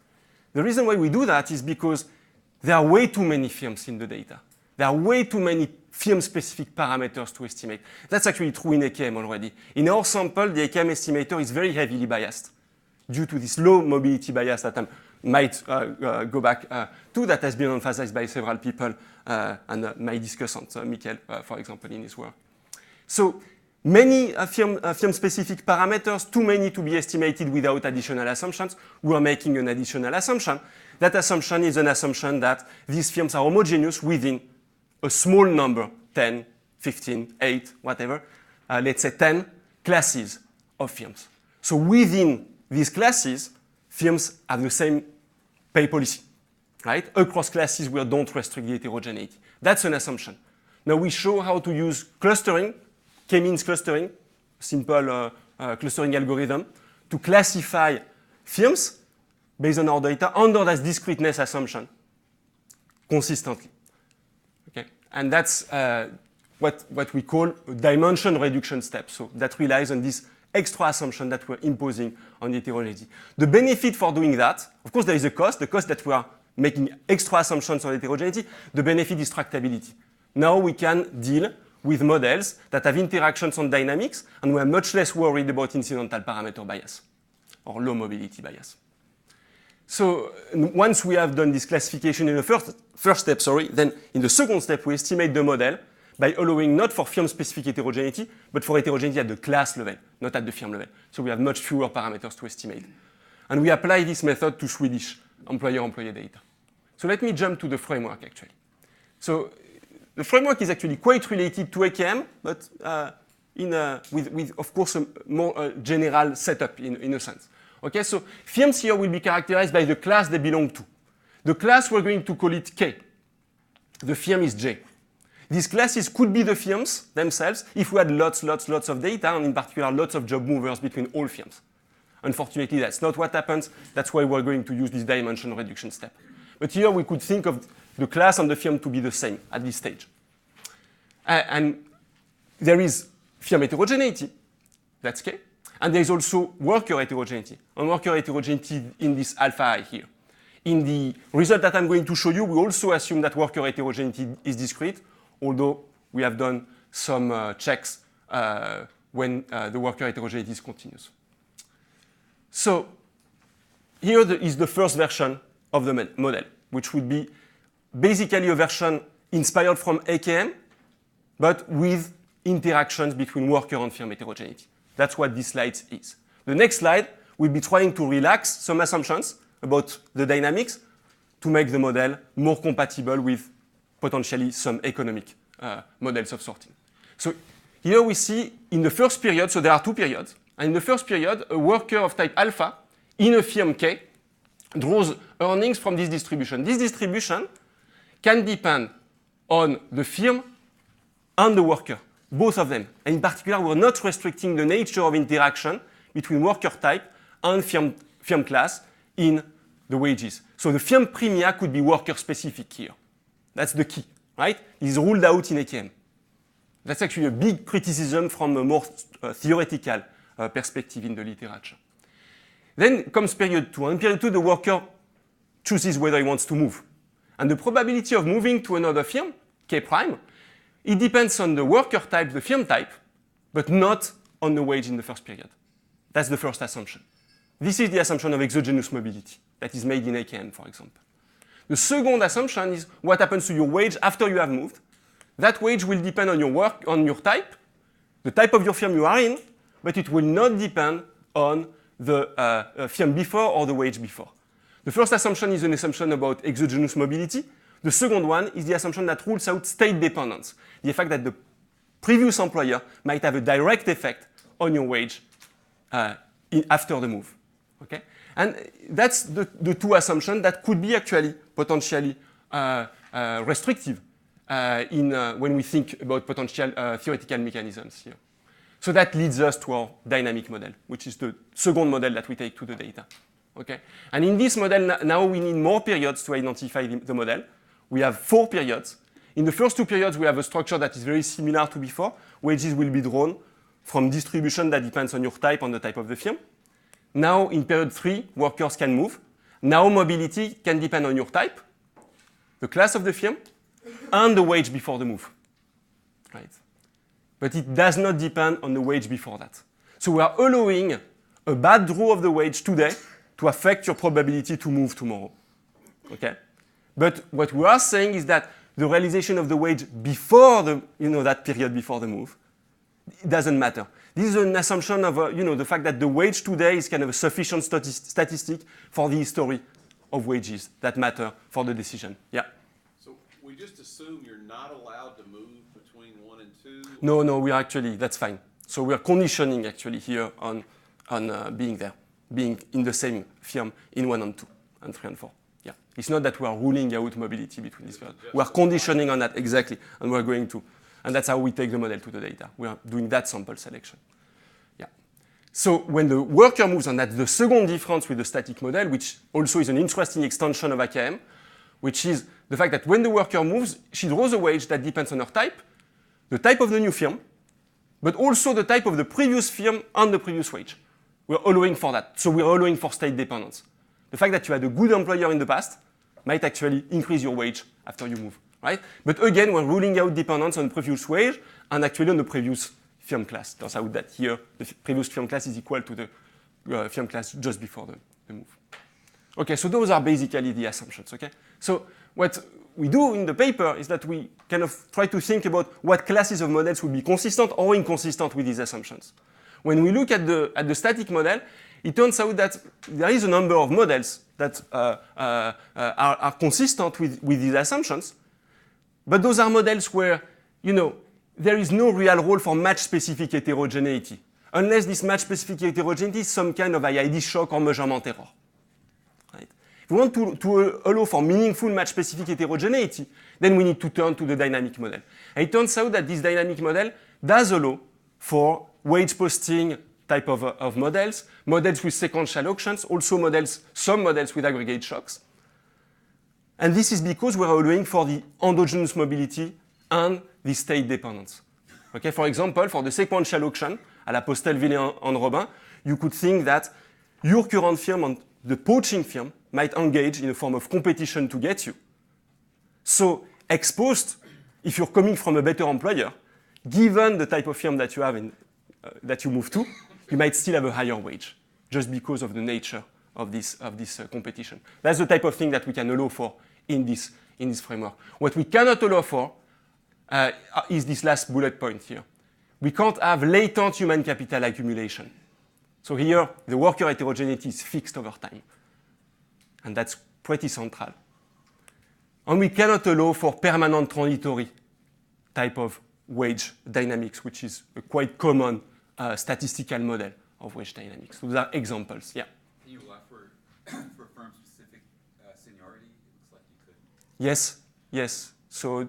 the reason why we do that is because there are way too many firms in the data. There are way too many firm-specific parameters to estimate. That's actually true in AKM already. In our sample, the AKM estimator is very heavily biased due to this low mobility bias that I might go back to, that has been emphasized by several people and my discussant, Michael, for example, in his work. So many firm-specific parameters, too many to be estimated without additional assumptions. We are making an additional assumption. That assumption is an assumption that these firms are homogeneous within a small number, 10, 15, 8, whatever, let's say 10 classes of firms. So within these classes, firms have the same pay policy, right? Across classes, we don't restrict the heterogeneity. That's an assumption. Now we show how to use clustering, k-means clustering, simple clustering algorithm, to classify firms based on our data under that discreteness assumption consistently. Okay? And that's what we call a dimension reduction step. So that relies on this extra assumption that we're imposing on the heterogeneity. The benefit for doing that, of course, there is a cost, the cost that we are making extra assumptions on heterogeneity. The benefit is tractability. Now we can deal with models that have interactions on dynamics, and we are much less worried about incidental parameter bias or low mobility bias. So once we have done this classification in the first step, then in the second step, we estimate the model by allowing not for firm-specific heterogeneity, but for heterogeneity at the class level, not at the firm level. So we have much fewer parameters to estimate. And we apply this method to Swedish employer-employee data. So let me jump to the framework, actually. So the framework is actually quite related to AKM, but with, of course, a more general setup in a sense. Okay, so firms here will be characterized by the class they belong to. The class, we're going to call it K. The firm is J. These classes could be the firms themselves if we had lots of data, and in particular, lots of job movers between all firms. Unfortunately, that's not what happens. That's why we're going to use this dimension reduction step. But here, we could think of the class and the firm to be the same at this stage. And there is firm heterogeneity, that's K. And there is also worker heterogeneity. And worker heterogeneity in this alpha I here. In the result that I'm going to show you, we also assume that worker heterogeneity is discrete, although we have done some checks when the worker heterogeneity is continuous. So here is the first version of the model, which would be basically a version inspired from AKM, but with interactions between worker and firm heterogeneity. That's what this slide is. The next slide will be trying to relax some assumptions about the dynamics to make the model more compatible with potentially some economic models of sorting. So here we see in the first period, so there are two periods, and in the first period, a worker of type alpha in a firm K draws earnings from this distribution. This distribution can depend on the firm and the worker, both of them. And in particular, we're not restricting the nature of interaction between worker type and firm class in the wages. So the firm premia could be worker specific here. That's the key, right? It's ruled out in AKM. That's actually a big criticism from a more theoretical perspective in the literature. Then comes period 2. And in period 2, the worker chooses whether he wants to move. And the probability of moving to another firm, K prime, it depends on the worker type, the firm type, but not on the wage in the first period. That's the first assumption. This is the assumption of exogenous mobility that is made in AKM, for example. The second assumption is what happens to your wage after you have moved. That wage will depend on your work, on your type, the type of your firm you are in, but it will not depend on the firm before or the wage before. The first assumption is an assumption about exogenous mobility. The second one is the assumption that rules out state dependence, the fact that the previous employer might have a direct effect on your wage after the move. Okay? And that's the two assumptions that could be actually potentially restrictive when we think about potential theoretical mechanisms here. So that leads us to our dynamic model, which is the second model that we take to the data. Okay? And in this model, now we need more periods to identify the model. We have 4 periods. In the first 2 periods, we have a structure that is very similar to before. Wages will be drawn from distribution that depends on your type, on the type of the firm. Now, in period 3, workers can move. Now, mobility can depend on your type, the class of the firm, and the wage before the move. Right? But it does not depend on the wage before that. So we are allowing a bad draw of the wage today to affect your probability to move tomorrow. Okay? But what we are saying is that the realization of the wage before that period before the move, it doesn't matter. This is an assumption of the fact that the wage today is kind of a sufficient statistic for the history of wages that matter for the decision. Yeah. So we just assume you're not allowed to move between 1 and 2? No, we are actually, that's fine. So we are conditioning actually here on being there, being in the same firm in 1 and 2 and 3 and 4. Yeah. It's not that we are ruling out mobility between these periods. We are conditioning on that exactly, and we're going to. And that's how we take the model to the data. We are doing that sample selection. Yeah. So when the worker moves, and that's the second difference with the static model, which also is an interesting extension of AKM, which is the fact that when the worker moves, she draws a wage that depends on her type, the type of the new firm, but also the type of the previous firm and the previous wage. We're allowing for that. So we're allowing for state dependence. The fact that you had a good employer in the past might actually increase your wage after you move. Right? But again, we're ruling out dependence on previous wage and actually on the previous firm class. Turns out that here, the previous firm class is equal to the firm class just before the move. Okay, so those are basically the assumptions. Okay? So what we do in the paper is that we kind of try to think about what classes of models would be consistent or inconsistent with these assumptions. When we look at the static model, it turns out that there is a number of models that are consistent with these assumptions. But those are models where, there is no real role for match-specific heterogeneity, unless this match-specific heterogeneity is some kind of IID shock or measurement error. Right? If we want to allow for meaningful match-specific heterogeneity, then we need to turn to the dynamic model. And it turns out that this dynamic model does allow for wage posting type of models with sequential auctions, also some models with aggregate shocks. And this is because we're allowing for the endogenous mobility and the state dependence. Okay, for example, for the sequential auction, à la Postel-Villers and Robin, you could think that your current firm and the poaching firm might engage in a form of competition to get you. So, ex post, if you're coming from a better employer, given the type of firm that you have that you move to, you might still have a higher wage, just because of the nature of this competition. That's the type of thing that we can allow for in this framework. What we cannot allow for is this last bullet point here. We can't have latent human capital accumulation. So here, the worker heterogeneity is fixed over time. And that's pretty central. And we cannot allow for permanent transitory type of wage dynamics, which is a quite common statistical model of wage dynamics. So those are examples, yeah. Can you allow for firm-specific seniority? It looks like you could. Yes. So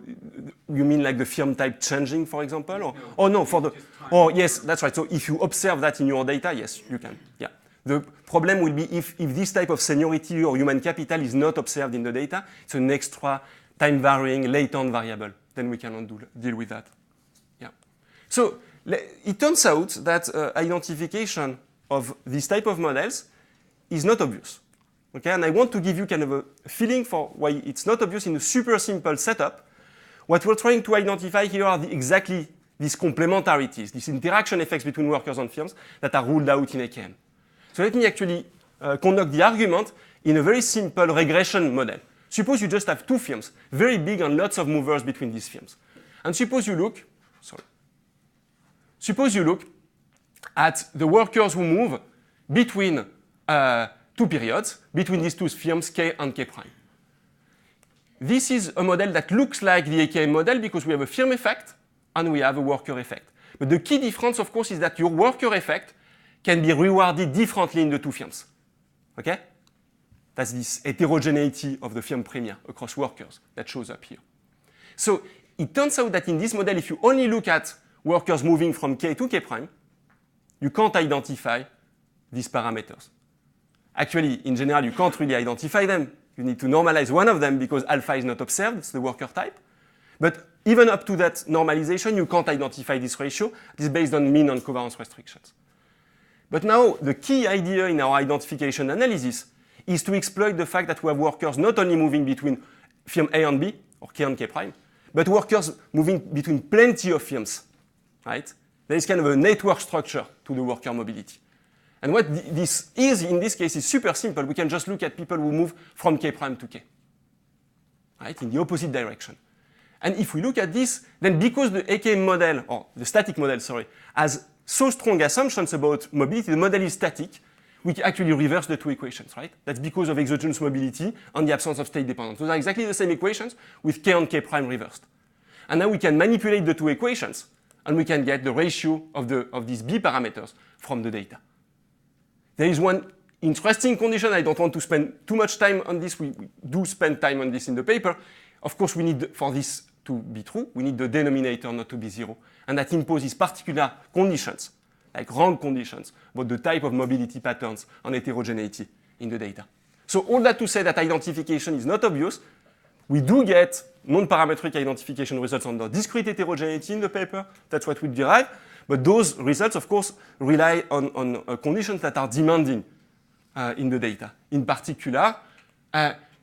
you mean like the firm type changing, for example? Or? No, Oh, no, for the... Oh, yes, that's right. So if you observe that in your data, yes, you can. Yeah. The problem will be if this type of seniority or human capital is not observed in the data, it's an extra time-varying, latent variable. Then we cannot deal with that. Yeah. So it turns out that identification of this type of models is not obvious. Okay, and I want to give you kind of a feeling for why it's not obvious in a super simple setup. What we're trying to identify here are exactly these complementarities, these interaction effects between workers and firms that are ruled out in AKM. So let me actually conduct the argument in a very simple regression model. Suppose you just have two firms, very big and lots of movers between these firms. And suppose you look at the workers who move between two periods, between these two firms, K and K prime. This is a model that looks like the AKM model because we have a firm effect and we have a worker effect. But the key difference, of course, is that your worker effect can be rewarded differently in the two firms. Okay? That's this heterogeneity of the firm premia across workers that shows up here. So it turns out that in this model, if you only look at workers moving from K to K prime, you can't identify these parameters. Actually, in general, you can't really identify them. You need to normalize one of them because alpha is not observed, it's the worker type. But even up to that normalization, you can't identify this ratio. It is based on mean and covariance restrictions. But now, the key idea in our identification analysis is to exploit the fact that we have workers not only moving between firm A and B, or K and K prime, but workers moving between plenty of firms, right? There is kind of a network structure to the worker mobility. And what this is, in this case, is super simple. We can just look at people who move from K prime to K, right, in the opposite direction. And if we look at this, then because the AKM model, or the static model, sorry, has so strong assumptions about mobility, the model is static, we can actually reverse the two equations, right? That's because of exogenous mobility and the absence of state dependence. Those are exactly the same equations with K and K prime reversed. And now we can manipulate the two equations, and we can get the ratio of these B parameters from the data. There is one interesting condition. I don't want to spend too much time on this. We do spend time on this in the paper. Of course, we need, for this to be true, we need the denominator not to be 0. And that imposes particular conditions, like rank conditions, about the type of mobility patterns and heterogeneity in the data. So all that to say that identification is not obvious. We do get non-parametric identification results under discrete heterogeneity in the paper. That's what we derive. But those results, of course, rely on conditions that are demanding in the data. In particular,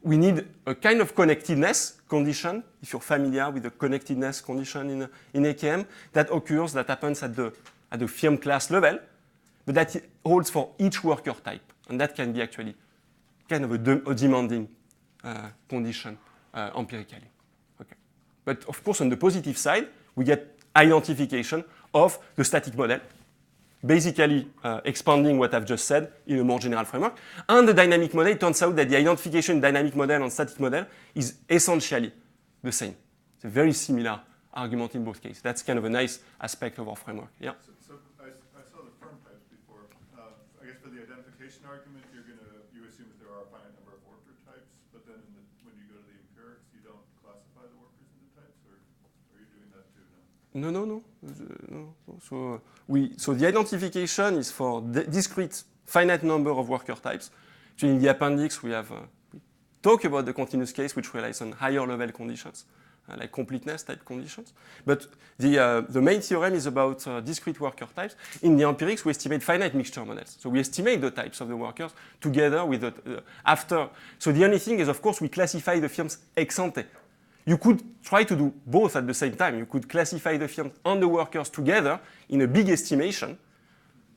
we need a kind of connectedness condition, if you're familiar with the connectedness condition in AKM, that occurs, that happens at the firm class level, but that holds for each worker type. And that can be actually kind of a demanding condition empirically. Okay. But of course, on the positive side, we get identification of the static model, basically expanding what I've just said in a more general framework. And the dynamic model, it turns out that the identification dynamic model and static model is essentially the same. It's a very similar argument in both cases. That's kind of a nice aspect of our framework. Yeah. So I saw the firm types before. I guess for the identification argument, you assume that there are a finite number of worker types, but then when you go to the empirics, you don't classify the workers into types, or are you doing that too now? No. So the identification is for discrete finite number of worker types. So in the appendix, we talk about the continuous case, which relies on higher level conditions, like completeness type conditions. But the main theorem is about discrete worker types. In the empirics, we estimate finite mixture models. So we estimate the types of the workers together with after. So the only thing is, of course, we classify the firms ex ante. You could try to do both at the same time. You could classify the firms and the workers together in a big estimation.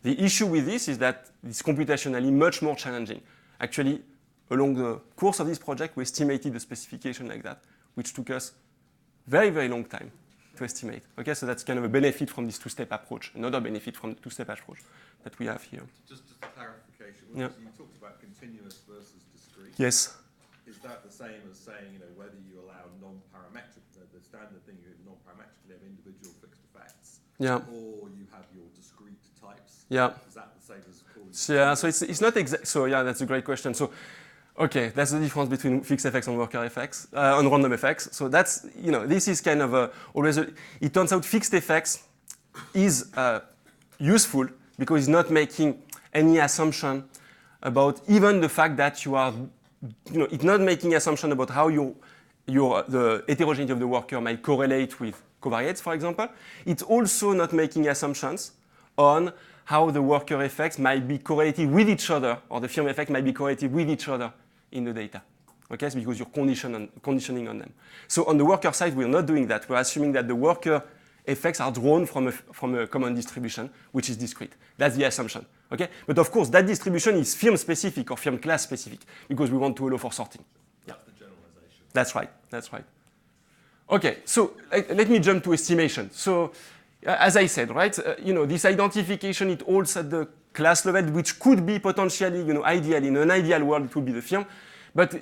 The issue with this is that it's computationally much more challenging. Actually, along the course of this project, we estimated the specification like that, which took us very, very long time to estimate. Okay, so that's kind of a benefit from this two-step approach, another benefit from the two-step approach that we have here. Just a clarification. Yeah. You talked about continuous versus discrete. Yes. Is that the same as saying, whether you allow non-parametric, the standard thing, you non-parametrically have individual fixed effects, Yeah. or you have your discrete types? Yeah. Is that the same as calling? Yeah, so it's not exact. So yeah, that's a great question. So, okay, that's the difference between fixed effects and worker effects, and random effects. So that's, this is kind of it turns out fixed effects is useful because it's not making any assumption about even the fact that you are, it's not making assumption about how the heterogeneity of the worker might correlate with covariates, for example. It's also not making assumptions on how the worker effects might be correlated with each other, or the firm effect might be correlated with each other in the data. Okay, so because you're conditioning on them. So on the worker side, we're not doing that. We're assuming that the worker effects are drawn from a common distribution, which is discrete. That's the assumption. Okay? But of course, that distribution is firm-specific or firm class-specific because we want to allow for sorting. Yeah. That's the generalization. That's right. That's right. Okay, so let me jump to estimation. So, as I said, right, this identification, it holds at the class level, which could be potentially, ideally, in an ideal world, it would be the firm. But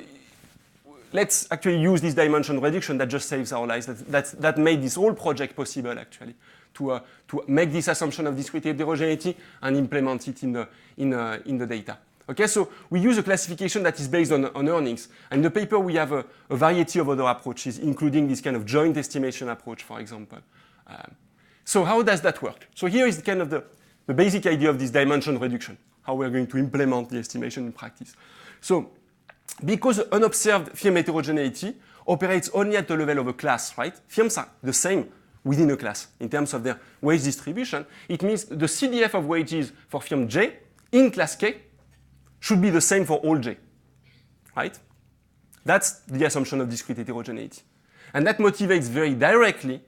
let's actually use this dimension reduction that just saves our lives. That made this whole project possible, actually, to make this assumption of discrete heterogeneity and implement it in the data. Okay, so we use a classification that is based on earnings. And in the paper, we have a variety of other approaches, including this kind of joint estimation approach, for example. So how does that work? So here is kind of the basic idea of this dimension reduction, how we're going to implement the estimation in practice. So because unobserved firm heterogeneity operates only at the level of a class, right? Firms are the same within a class in terms of their wage distribution. It means the CDF of wages for firm J in class K should be the same for all J, right? That's the assumption of discrete heterogeneity. And that motivates very directly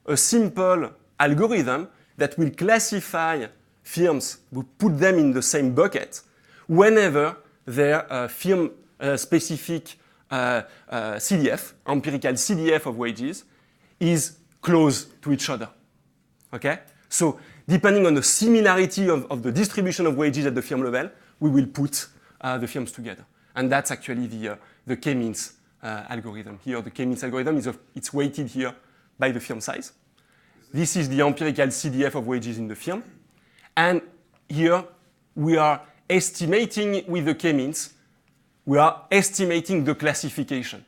a simple algorithm that will classify firms, will put them in the same bucket whenever their firm-specific CDF, empirical CDF of wages, is close to each other, okay? So depending on the similarity of the distribution of wages at the firm level, we will put the firms together. And that's actually the K-means algorithm. Here, the K-means algorithm it's weighted here by the firm size. This is the empirical CDF of wages in the firm. And here, we are estimating with the K-means, we are estimating the classification.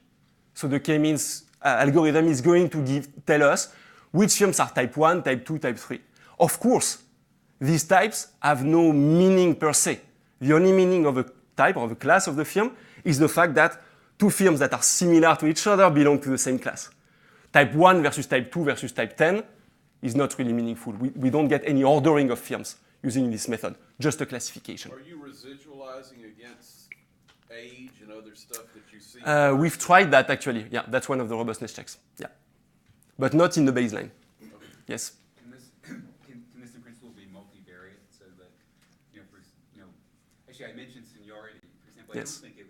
So the K-means algorithm is going to tell us which firms are type 1, type 2, type 3. Of course, these types have no meaning per se. The only meaning of a type or of a class of the firm is the fact that two firms that are similar to each other belong to the same class. Type 1 versus type 2 versus type 10 is not really meaningful. We don't get any ordering of firms using this method, just a classification. Are you residualizing against age and other stuff that you see? We've tried that, actually. Yeah, that's one of the robustness checks. Yeah. But not in the baseline. Okay. Yes. Can this in principle be multivariate so that, actually I mentioned seniority, for example. Yes. I don't think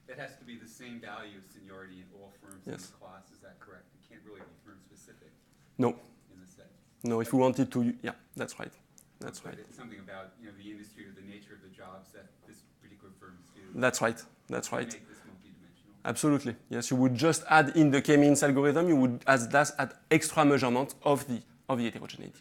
that has to be the same value of seniority in all firms in Yes. the class. Is that correct? It can't really be firm specific No. in the set. No, if we wanted to, yeah, that's right. That's But right. it's something about the industry or the nature of the jobs that this particular firms do. That's right. That's to right. Make this multidimensional. Absolutely. Yes, you would just add in the K-means algorithm, you would add extra measurement of the heterogeneity.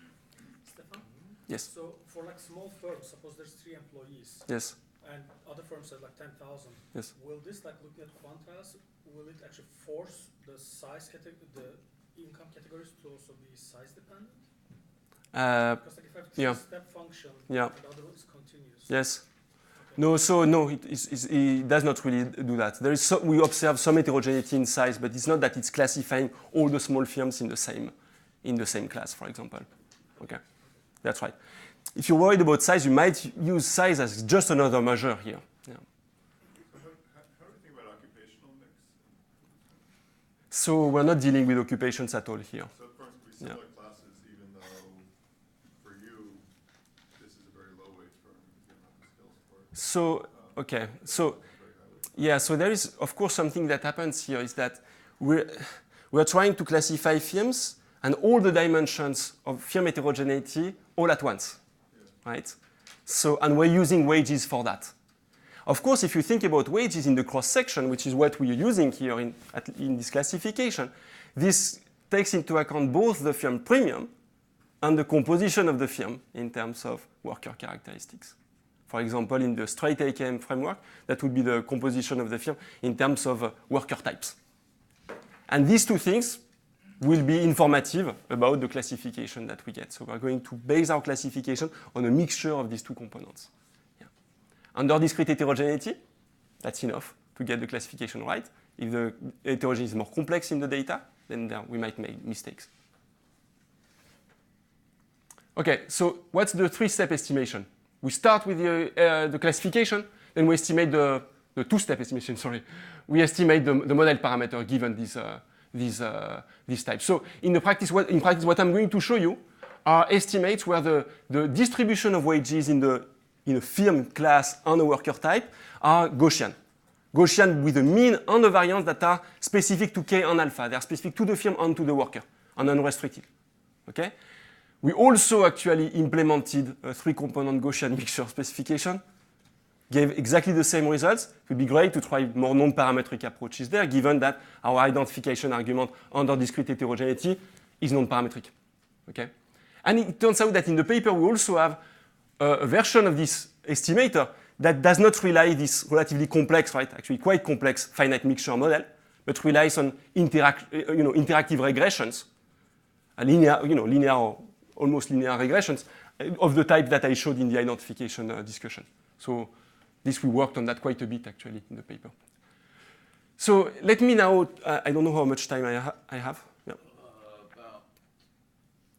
Stefan? Yes. So for like small firms, suppose there's 3 employees, Yes. and other firms have like 10,000. Yes. Will this, like looking at quantiles, will it actually force the size the income categories to also be size dependent? Because like if I have yeah. a step function, Yeah. and the other one is continuous. Yes. No, so no, it does not really do that. We observe some heterogeneity in size, but it's not that it's classifying all the small firms in the same class, for example. Okay, that's right. If you're worried about size, you might use size as just another measure here. Yeah. So how do you think about occupational mix? So we're not dealing with occupations at all here. So firms could be similar classes, even though for you, this is a very low wage firm because you don't have the skills for it. So, okay, so, yeah, so there is, of course, something that happens here is that we're trying to classify firms and all the dimensions of firm heterogeneity all at once, right? So, and we're using wages for that. Of course, if you think about wages in the cross-section, which is what we are using here in this classification, this takes into account both the firm premium and the composition of the firm in terms of worker characteristics. For example, in the straight AKM framework, that would be the composition of the firm in terms of worker types. And these two things will be informative about the classification that we get. So we're going to base our classification on a mixture of these two components. Yeah. Under discrete heterogeneity, that's enough to get the classification right. If the heterogeneity is more complex in the data, then we might make mistakes. Okay, so what's the 3-step estimation? We start with the classification, then we estimate the 2-step estimation, sorry. We estimate the model parameter given these types. So in practice, what I'm going to show you are estimates where the distribution of wages in a firm class and a worker type are Gaussian. Gaussian with a mean and a variance that are specific to K and alpha. They are specific to the firm and to the worker, and unrestricted. Okay? We also actually implemented a 3-component Gaussian mixture specification, gave exactly the same results. It would be great to try more non-parametric approaches there, given that our identification argument under discrete heterogeneity is non-parametric. Okay? And it turns out that in the paper we also have a version of this estimator that does not rely this relatively complex, right, actually quite complex finite mixture model, but relies on interactive regressions, linear or almost linear regressions of the type that I showed in the identification discussion. So we worked on that quite a bit actually in the paper. So let me now, I don't know how much time I have. Yeah. About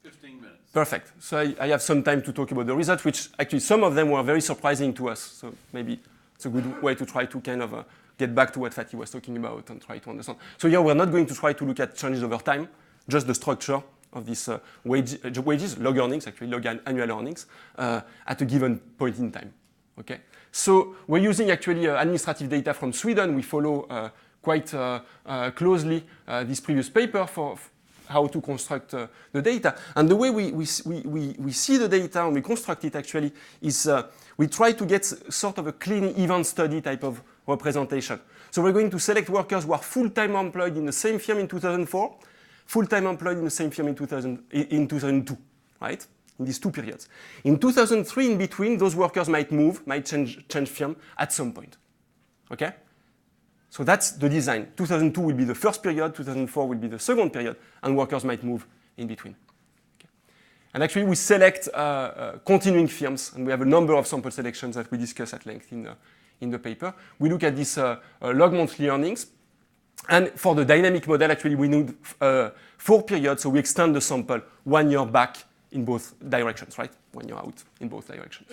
15 minutes. Perfect. So I have some time to talk about the results, which actually some of them were very surprising to us. So maybe it's a good way to try to kind of get back to what Fatih was talking about and try to understand. So here we're not going to try to look at changes over time, just the structure of these wages, log earnings, actually log annual earnings, at a given point in time. Okay? So we're using actually administrative data from Sweden. We follow quite closely this previous paper for how to construct the data. And the way we see the data and we construct it actually is we try to get sort of a clean event study type of representation. So we're going to select workers who are full-time employed in the same firm in 2004, full-time employed in the same firm in 2002, right? In these two periods. In 2003, in between, those workers might change firm at some point. Okay? So that's the design. 2002 will be the first period, 2004 will be the second period, and workers might move in between. Okay. And actually, we select continuing firms, and we have a number of sample selections that we discuss at length in the paper. We look at this log monthly earnings. And for the dynamic model, actually, we need 4 periods, so we extend the sample 1 year back in both directions, right? 1 year out in both directions.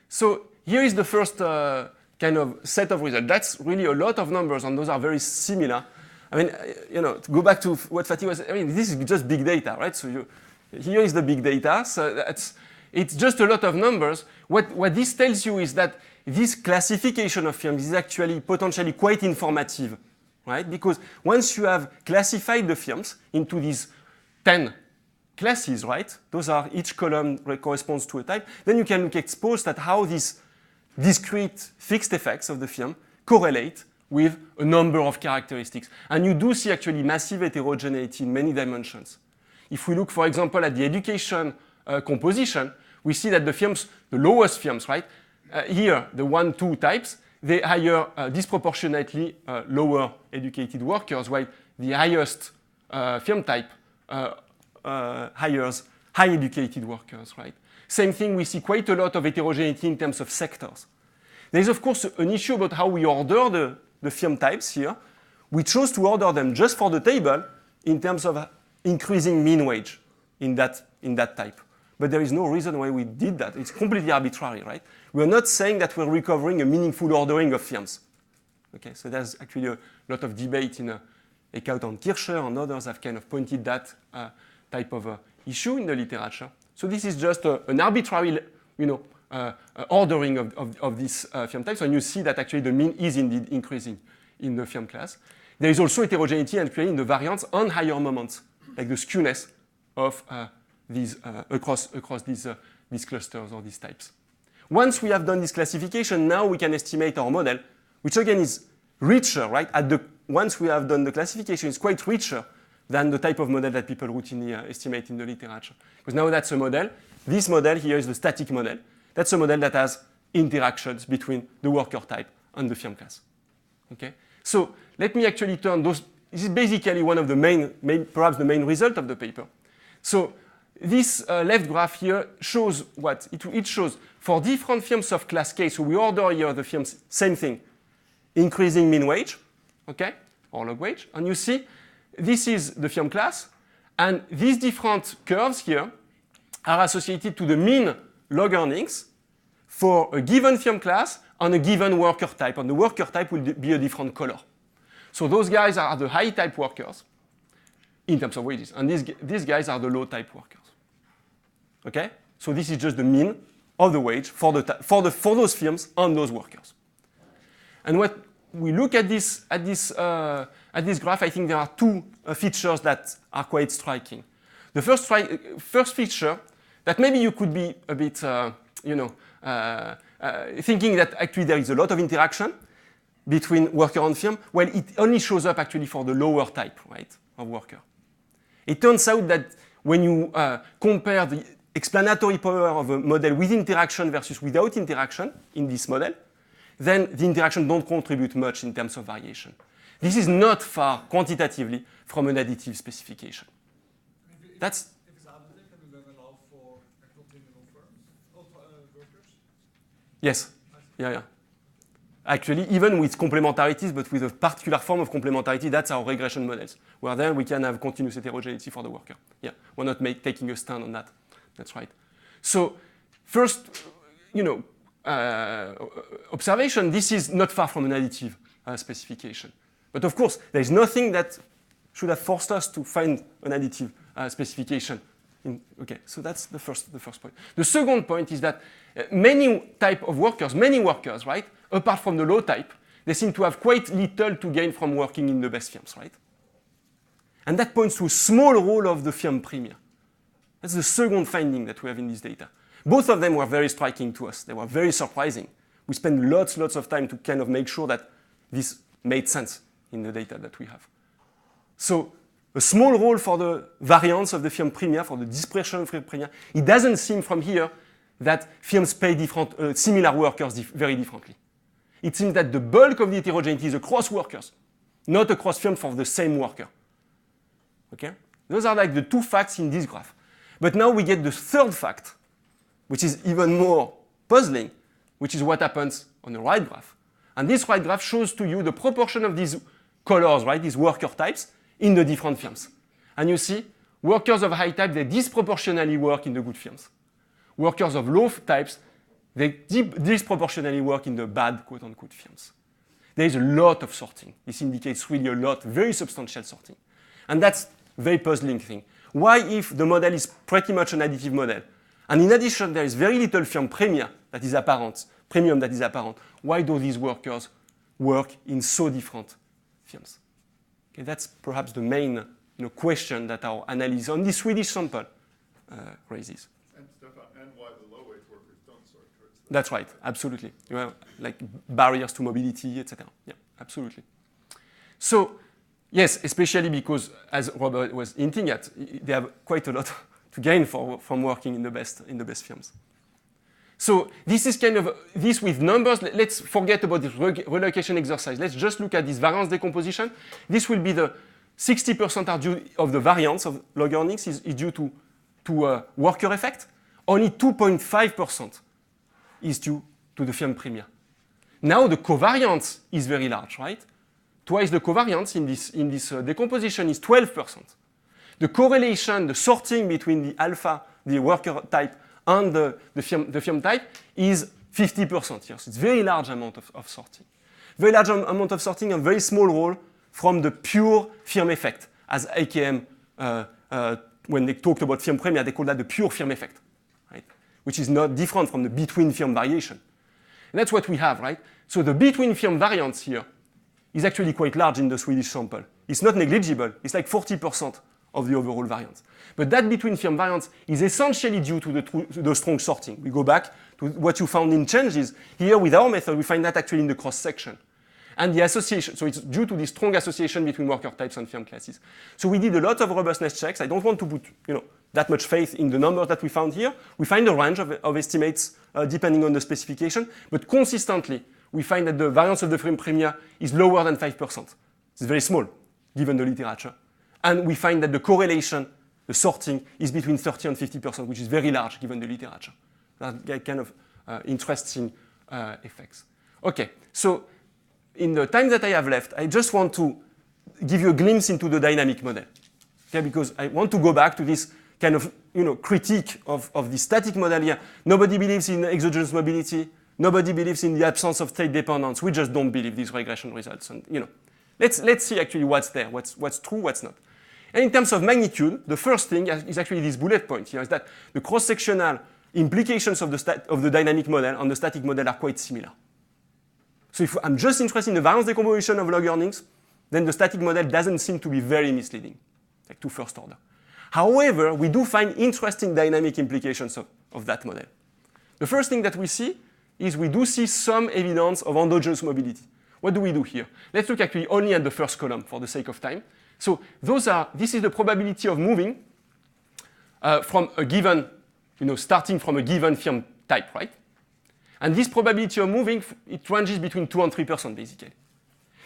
So here is the first kind of set of results. That's really a lot of numbers, and those are very similar. I mean, to go back to what Fatih was, I mean, this is just big data, right? So here is the big data. So it's just a lot of numbers. What this tells you is that this classification of firms is actually potentially quite informative, right? Because once you have classified the firms into these 10 classes, right? Those are, each column corresponds to a type. Then you can look ex post at how these discrete fixed effects of the firm correlate with a number of characteristics. And you do see actually massive heterogeneity in many dimensions. If we look, for example, at the education composition, we see that the firms, the lowest firms, right? Here, the 1-2 types, they hire disproportionately lower educated workers, while the highest firm type hires high educated workers, right? Same thing, we see quite a lot of heterogeneity in terms of sectors. There's of course an issue about how we order the firm types here. We chose to order them just for the table in terms of increasing mean wage in that type. But there is no reason why we did that. It's completely arbitrary, right? We're not saying that we're recovering a meaningful ordering of firms. Okay, so there's actually a lot of debate in Eckhout and Kircher, and others have kind of pointed that type of issue in the literature. So this is just an arbitrary, ordering of these firm types, and you see that actually the mean is indeed increasing in the firm class. There is also heterogeneity and in the variance on higher moments, like the skewness of these across these clusters or these types. Once we have done this classification, now we can estimate our model, which again is richer, right? Once we have done the classification, it's quite richer than the type of model that people routinely estimate in the literature. Because now that's a model. This model here is the static model. That's a model that has interactions between the worker type and the firm class. Okay? So let me actually turn those. This is basically one of the perhaps the main result of the paper. So this left graph here shows what? It shows for different firms of class K, so we order here the firms, same thing, increasing mean wage, okay, or log wage. And you see, this is the firm class, and these different curves here are associated to the mean log earnings for a given firm class on a given worker type, and the worker type will be a different color. So those guys are the high type workers, in terms of wages. And these guys are the low type workers. Okay? So this is just the mean of the wage for those firms on those workers. And what we look at this graph, I think there are two features that are quite striking. The first feature that maybe you could be a bit, thinking that actually there is a lot of interaction between worker and firm. Well, it only shows up actually for the lower type, right, of worker. It turns out that when you compare the explanatory power of a model with interaction versus without interaction in this model, then the interaction don't contribute much in terms of variation. This is not far quantitatively from an additive specification. That's If it's additive, can you then allow for a continuum of firms, of workers? yes, yeah. Actually, even with complementarities, but with a particular form of complementarity, that's our regression models, where then we can have continuous heterogeneity for the worker. Yeah, we're not taking a stand on that. That's right. So first, observation, this is not far from an additive specification. But of course, there is nothing that should have forced us to find an additive specification. Okay, so that's the first point. The second point is that many workers, right, apart from the low type, they seem to have quite little to gain from working in the best firms, right? And that points to a small role of the firm premium. That's the second finding that we have in this data. Both of them were very striking to us. They were very surprising. We spent lots of time to kind of make sure that this made sense in the data that we have. So a small role for the variance of the firm premium, for the dispersion of firm premium. It doesn't seem from here that firms pay similar workers very differently. It seems that the bulk of the heterogeneity is across workers, not across firms for the same worker. Okay? Those are like the two facts in this graph. But now we get the third fact, which is even more puzzling, which is what happens on the right graph. And this right graph shows to you the proportion of these colors, right, these worker types, in the different firms. And you see, workers of high type, they disproportionately work in the good firms. Workers of low types, they disproportionately work in the bad, quote-unquote, firms. There is a lot of sorting. This indicates really a lot, very substantial sorting. And that's a very puzzling thing. Why, if the model is pretty much an additive model, and in addition there is very little firm premium that is apparent, why do these workers work in so different firms? Okay, that's perhaps the main question that our analysis on this Swedish sample raises. And Stefan, and why the low-wage workers don't sort towards that. That's right, absolutely. You have like barriers to mobility, etc. Yeah, absolutely. So, yes, especially because, as Robert was hinting at, they have quite a lot to gain from working in the best firms. So this is kind of this with numbers. Let's forget about this relocation exercise. Let's just look at this variance decomposition. This will be the 60% are due of the variance of log earnings is due to worker effect. Only 2.5% is due to the firm premium. Now the covariance is very large, right? Twice the covariance in this decomposition is 12%. The correlation, the sorting between the alpha, the worker type, and the firm type is 50% here. So it's a very large amount of sorting. Very large amount of sorting and very small role from the pure firm effect. As AKM, when they talked about firm premium, they called that the pure firm effect, right? Which is not different from the between firm variation. And that's what we have, right? So the between firm variance here is actually quite large in the Swedish sample. It's not negligible. It's like 40% of the overall variance. But that between firm variance is essentially due to the strong sorting. We go back to what you found in changes. Here with our method, we find that actually in the cross-section. And the association, so it's due to the strong association between worker types and firm classes. So we did a lot of robustness checks. I don't want to put that much faith in the numbers that we found here. We find a range of estimates depending on the specification, but consistently, we find that the variance of the firm premium is lower than 5%. It's very small, given the literature. And we find that the correlation, the sorting, is between 30 and 50%, which is very large, given the literature. That kind of interesting effects. Okay, so in the time that I have left, I just want to give you a glimpse into the dynamic model. Okay, because I want to go back to this kind of critique of the static model here. Nobody believes in exogenous mobility. Nobody believes in the absence of state dependence. We just don't believe these regression results. And let's see actually what's there, what's true, what's not. And in terms of magnitude, the first thing is actually this bullet point here, is that the cross-sectional implications of the dynamic model and the static model are quite similar. So if I'm just interested in the variance decomposition of log earnings, then the static model doesn't seem to be very misleading, like to first order. However, we do find interesting dynamic implications of that model. The first thing that we see is we do see some evidence of endogenous mobility. What do we do here? Let's look actually only at the first column for the sake of time. So this is the probability of moving from a given, starting from a given firm type, right? And this probability of moving, it ranges between 2 and 3%, basically.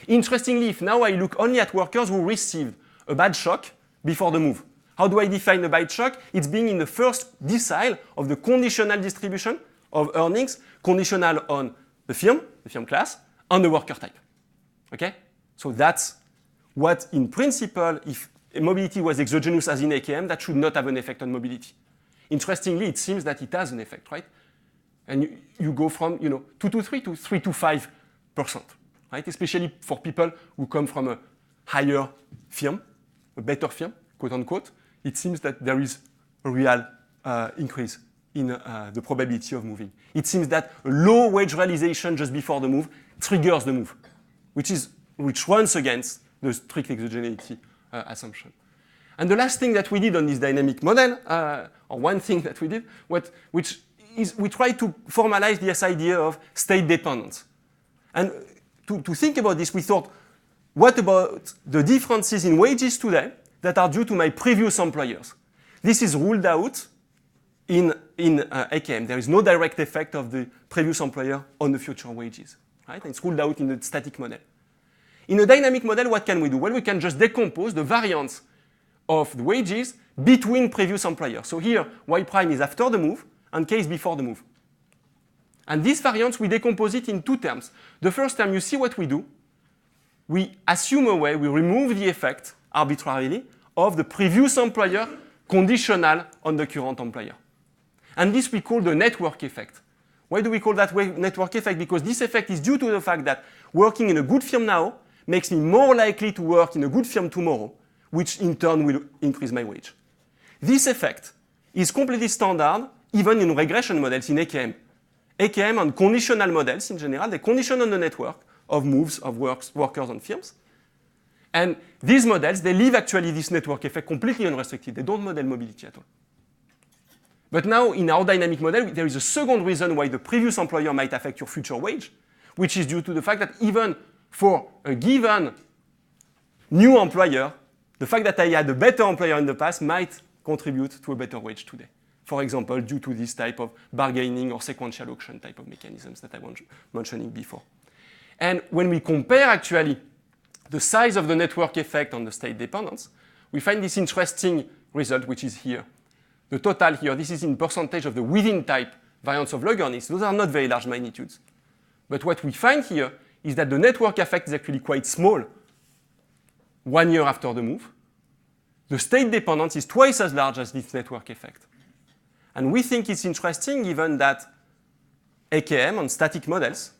Interestingly, if now I look only at workers who received a bad shock before the move, how do I define a bad shock? It's being in the first decile of the conditional distribution of earnings, conditional on the firm class, and the worker type. Okay? So that's what, in principle, if mobility was exogenous as in AKM, that should not have an effect on mobility. Interestingly, it seems that it has an effect, right? And you go from 2 to 3 to 3 to 5%, right? Especially for people who come from a higher firm, a better firm, quote unquote. It seems that there is a real increase in the probability of moving. It seems that a low wage realization just before the move triggers the move, which runs against the strict exogeneity assumption. And the last thing that we did on this dynamic model, or one thing that we did, which is we tried to formalize this idea of state dependence. And to think about this, we thought, what about the differences in wages today that are due to my previous employers? This is ruled out in AKM. There is no direct effect of the previous employer on the future wages. Right? And it's ruled out in the static model. In a dynamic model, what can we do? Well, we can just decompose the variance of the wages between previous employers. So here, y prime is after the move, and k is before the move. And this variance, we decompose it in two terms. The first term, you see what we do. We assume away, we remove the effect arbitrarily of the previous employer conditional on the current employer. And this we call the network effect. Why do we call that network effect? Because this effect is due to the fact that working in a good firm now makes me more likely to work in a good firm tomorrow, which in turn will increase my wage. This effect is completely standard even in regression models in AKM. AKM and conditional models in general, they condition on the network of moves of workers and firms. And these models, they leave actually this network effect completely unrestricted. They don't model mobility at all. But now in our dynamic model, there is a second reason why the previous employer might affect your future wage, which is due to the fact that even for a given new employer, the fact that I had a better employer in the past might contribute to a better wage today. For example, due to this type of bargaining or sequential auction type of mechanisms that I was mentioning before. And when we compare actually the size of the network effect on the state dependence, we find this interesting result, which is here. The total here, this is in percentage of the within type variance of log earnings. Those are not very large magnitudes. But what we find here is that the network effect is actually quite small 1 year after the move. The state dependence is twice as large as this network effect. And we think it's interesting given that AKM and static models,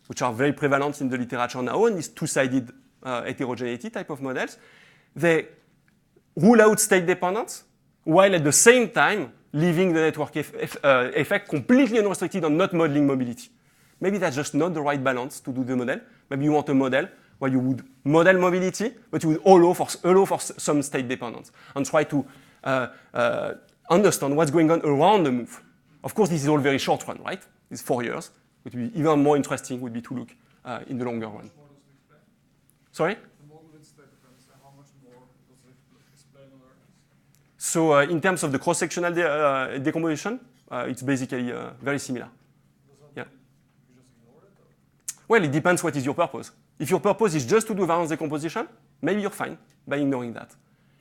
which are very prevalent in the literature now, and these two-sided heterogeneity type of models, they rule out state dependence, while at the same time leaving the network effect completely unrestricted and not modeling mobility. Maybe that's just not the right balance to do the model. Maybe you want a model where you would model mobility, but you would allow for some state dependence and try to understand what's going on around the move. Of course, this is all very short run, right? It's 4 years. What would be even more interesting would be to look in the longer run. Sorry? So in terms of the cross-sectional decomposition, it's basically very similar. Yeah. Well, it depends what is your purpose. If your purpose is just to do variance decomposition, maybe you're fine by ignoring that.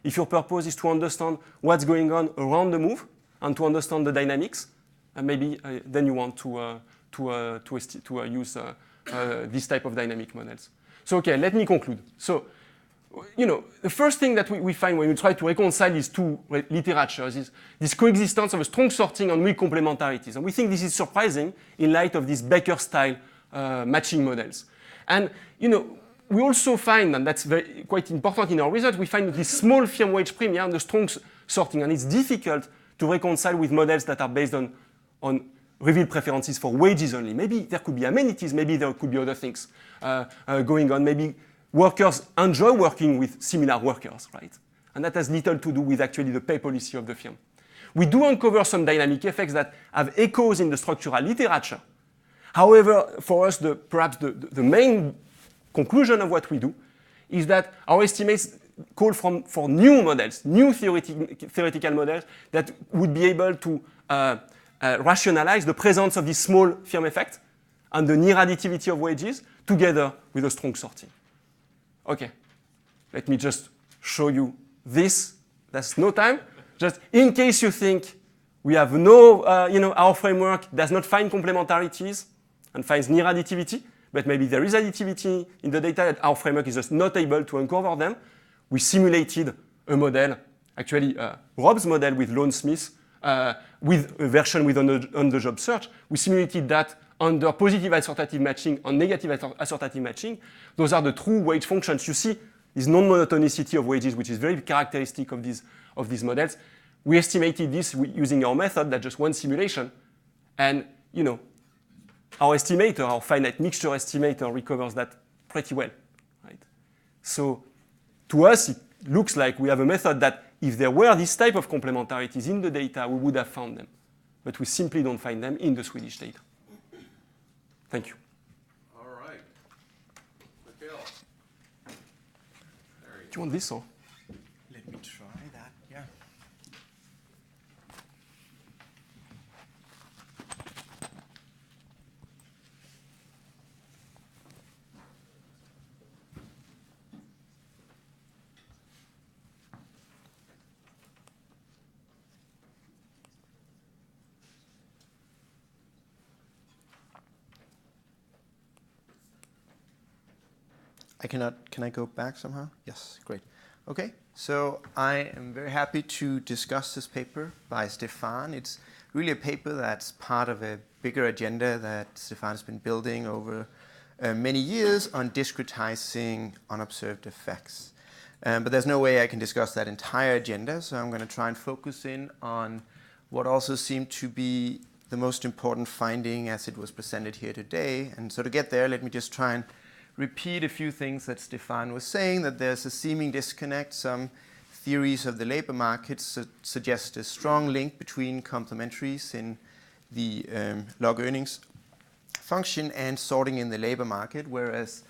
If your purpose is to understand what's going on around the move and to understand the dynamics, maybe then you want to use this type of dynamic models. So okay, let me conclude. So, the first thing that we find when we try to reconcile these two literatures is this coexistence of a strong sorting and weak complementarities. And we think this is surprising in light of these Baker-style matching models. And, we also find, and that's quite important in our result, we find this small firm wage premium and the strong sorting, and it's difficult to reconcile with models that are based on revealed preferences for wages only. Maybe there could be amenities, maybe there could be other things going on. Maybe workers enjoy working with similar workers, right? And that has little to do with actually the pay policy of the firm. We do uncover some dynamic effects that have echoes in the structural literature. However, for us, perhaps the main conclusion of what we do is that our estimates call for new models, new theoretical models that would be able to rationalize the presence of this small firm effect and the near additivity of wages together with a strong sorting. Okay, let me just show you this. There's no time. Just in case you think we have no, our framework does not find complementarities and finds near additivity, but maybe there is additivity in the data that our framework is just not able to uncover them. We simulated a model, actually Rob's model with Lone Smith, with a version with on-the-job search. We simulated that under positive assortative matching and negative assortative matching. Those are the true wage functions. You see this non-monotonicity of wages, which is very characteristic of these models. We estimated this using our method, that's just one simulation. And, our estimator, our finite mixture estimator, recovers that pretty well, right? So to us, it looks like we have a method that if there were this type of complementarities in the data, we would have found them. But we simply don't find them in the Swedish data. Thank you. All right. Mikhail. Do you want this or? Let me try that, yeah. Can I go back somehow? Yes, great. Okay, so I am very happy to discuss this paper by Stefan. It's really a paper that's part of a bigger agenda that Stefan's been building over many years on discretizing unobserved effects. But there's no way I can discuss that entire agenda, so I'm going to try and focus in on what also seemed to be the most important finding as it was presented here today. And so to get there, let me just try and repeat a few things that Stefan was saying, that there's a seeming disconnect. Some theories of the labor markets suggest a strong link between complementaries in the log earnings function and sorting in the labor market, whereas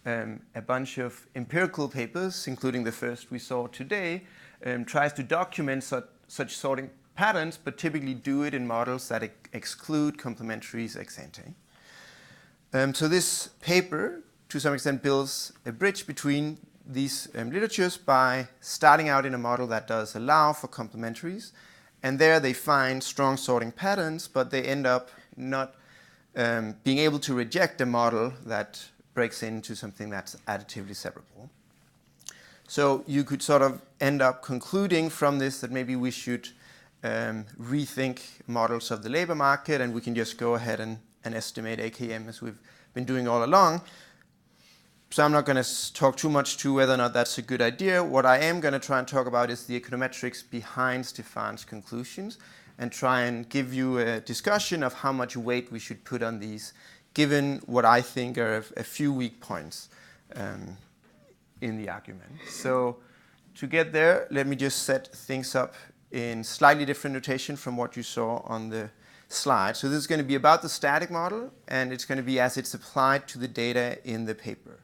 a bunch of empirical papers, including the first we saw today, tries to document such sorting patterns, but typically do it in models that exclude complementaries ex ante. So this paper, to some extent, builds a bridge between these literatures by starting out in a model that does allow for complementaries. And there they find strong sorting patterns, but they end up not being able to reject a model that breaks into something that's additively separable. So you could sort of end up concluding from this that maybe we should rethink models of the labor market, and we can just go ahead and estimate AKM as we've been doing all along. So I'm not going to talk too much to whether or not that's a good idea. What I am going to try and talk about is the econometrics behind Stefan's conclusions and try and give you a discussion of how much weight we should put on these, given what I think are a few weak points in the argument. So to get there, let me just set things up in slightly different notation from what you saw on the slide. So this is going to be about the static model, and it's going to be as it's applied to the data in the paper.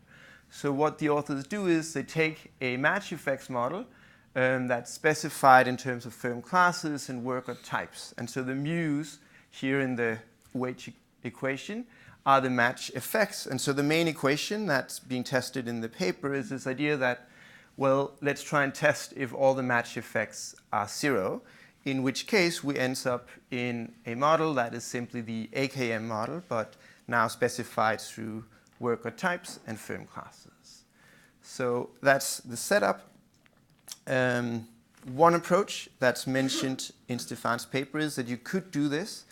So what the authors do is they take a match effects model that's specified in terms of firm classes and worker types. And so the mu's here in the wage equation are the match effects. And so the main equation that's being tested in the paper is this idea that, well, let's try and test if all the match effects are 0, in which case we end up in a model that is simply the AKM model, but now specified through worker types and firm classes. So that's the setup. One approach that's mentioned in Stefan's paper is that you could do this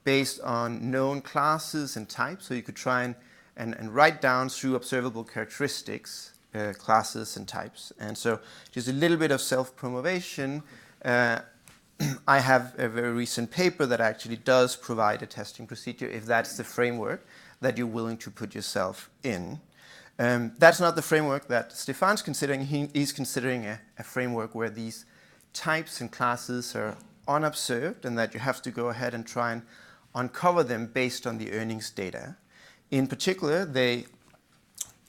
based on known classes and types. So you could try and write down through observable characteristics, classes and types. And so just a little bit of self-promotion. I have a very recent paper that actually does provide a testing procedure if that's the framework that you're willing to put yourself in. That's not the framework that Stefan's considering. He's considering a framework where these types and classes are unobserved and that you have to go ahead and try and uncover them based on the earnings data. In particular, they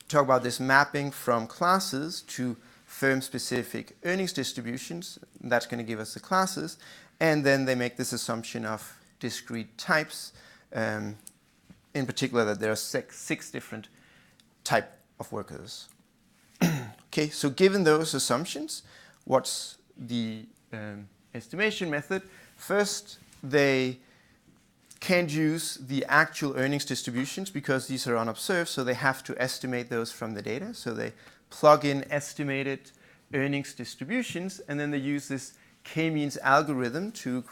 talk about this mapping from classes to firm-specific earnings distributions. That's going to give us the classes. And then they make this assumption of discrete types, in particular that there are six different type of workers. Okay, so given those assumptions, what's the estimation method? First, they can't use the actual earnings distributions because these are unobserved, so they have to estimate those from the data. So they plug in estimated earnings distributions, and then they use this k-means algorithm to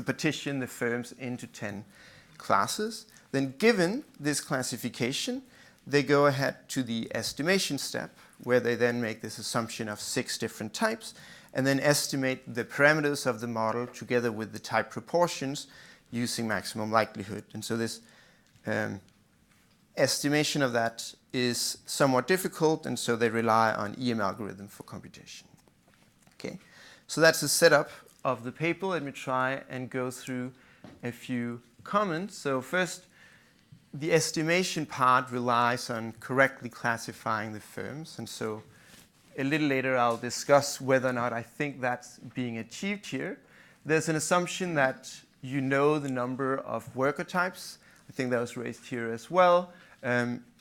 partition the firms into 10 classes. Then given this classification, they go ahead to the estimation step, where they then make this assumption of 6 different types, and then estimate the parameters of the model together with the type proportions using maximum likelihood. And so this estimation of that is somewhat difficult, and so they rely on EM algorithm for computation. Okay, so that's the setup of the paper. Let me try and go through a few comments. So first, the estimation part relies on correctly classifying the firms, and so a little later I'll discuss whether or not I think that's being achieved here. There's an assumption that you know the number of worker types. I think that was raised here as well.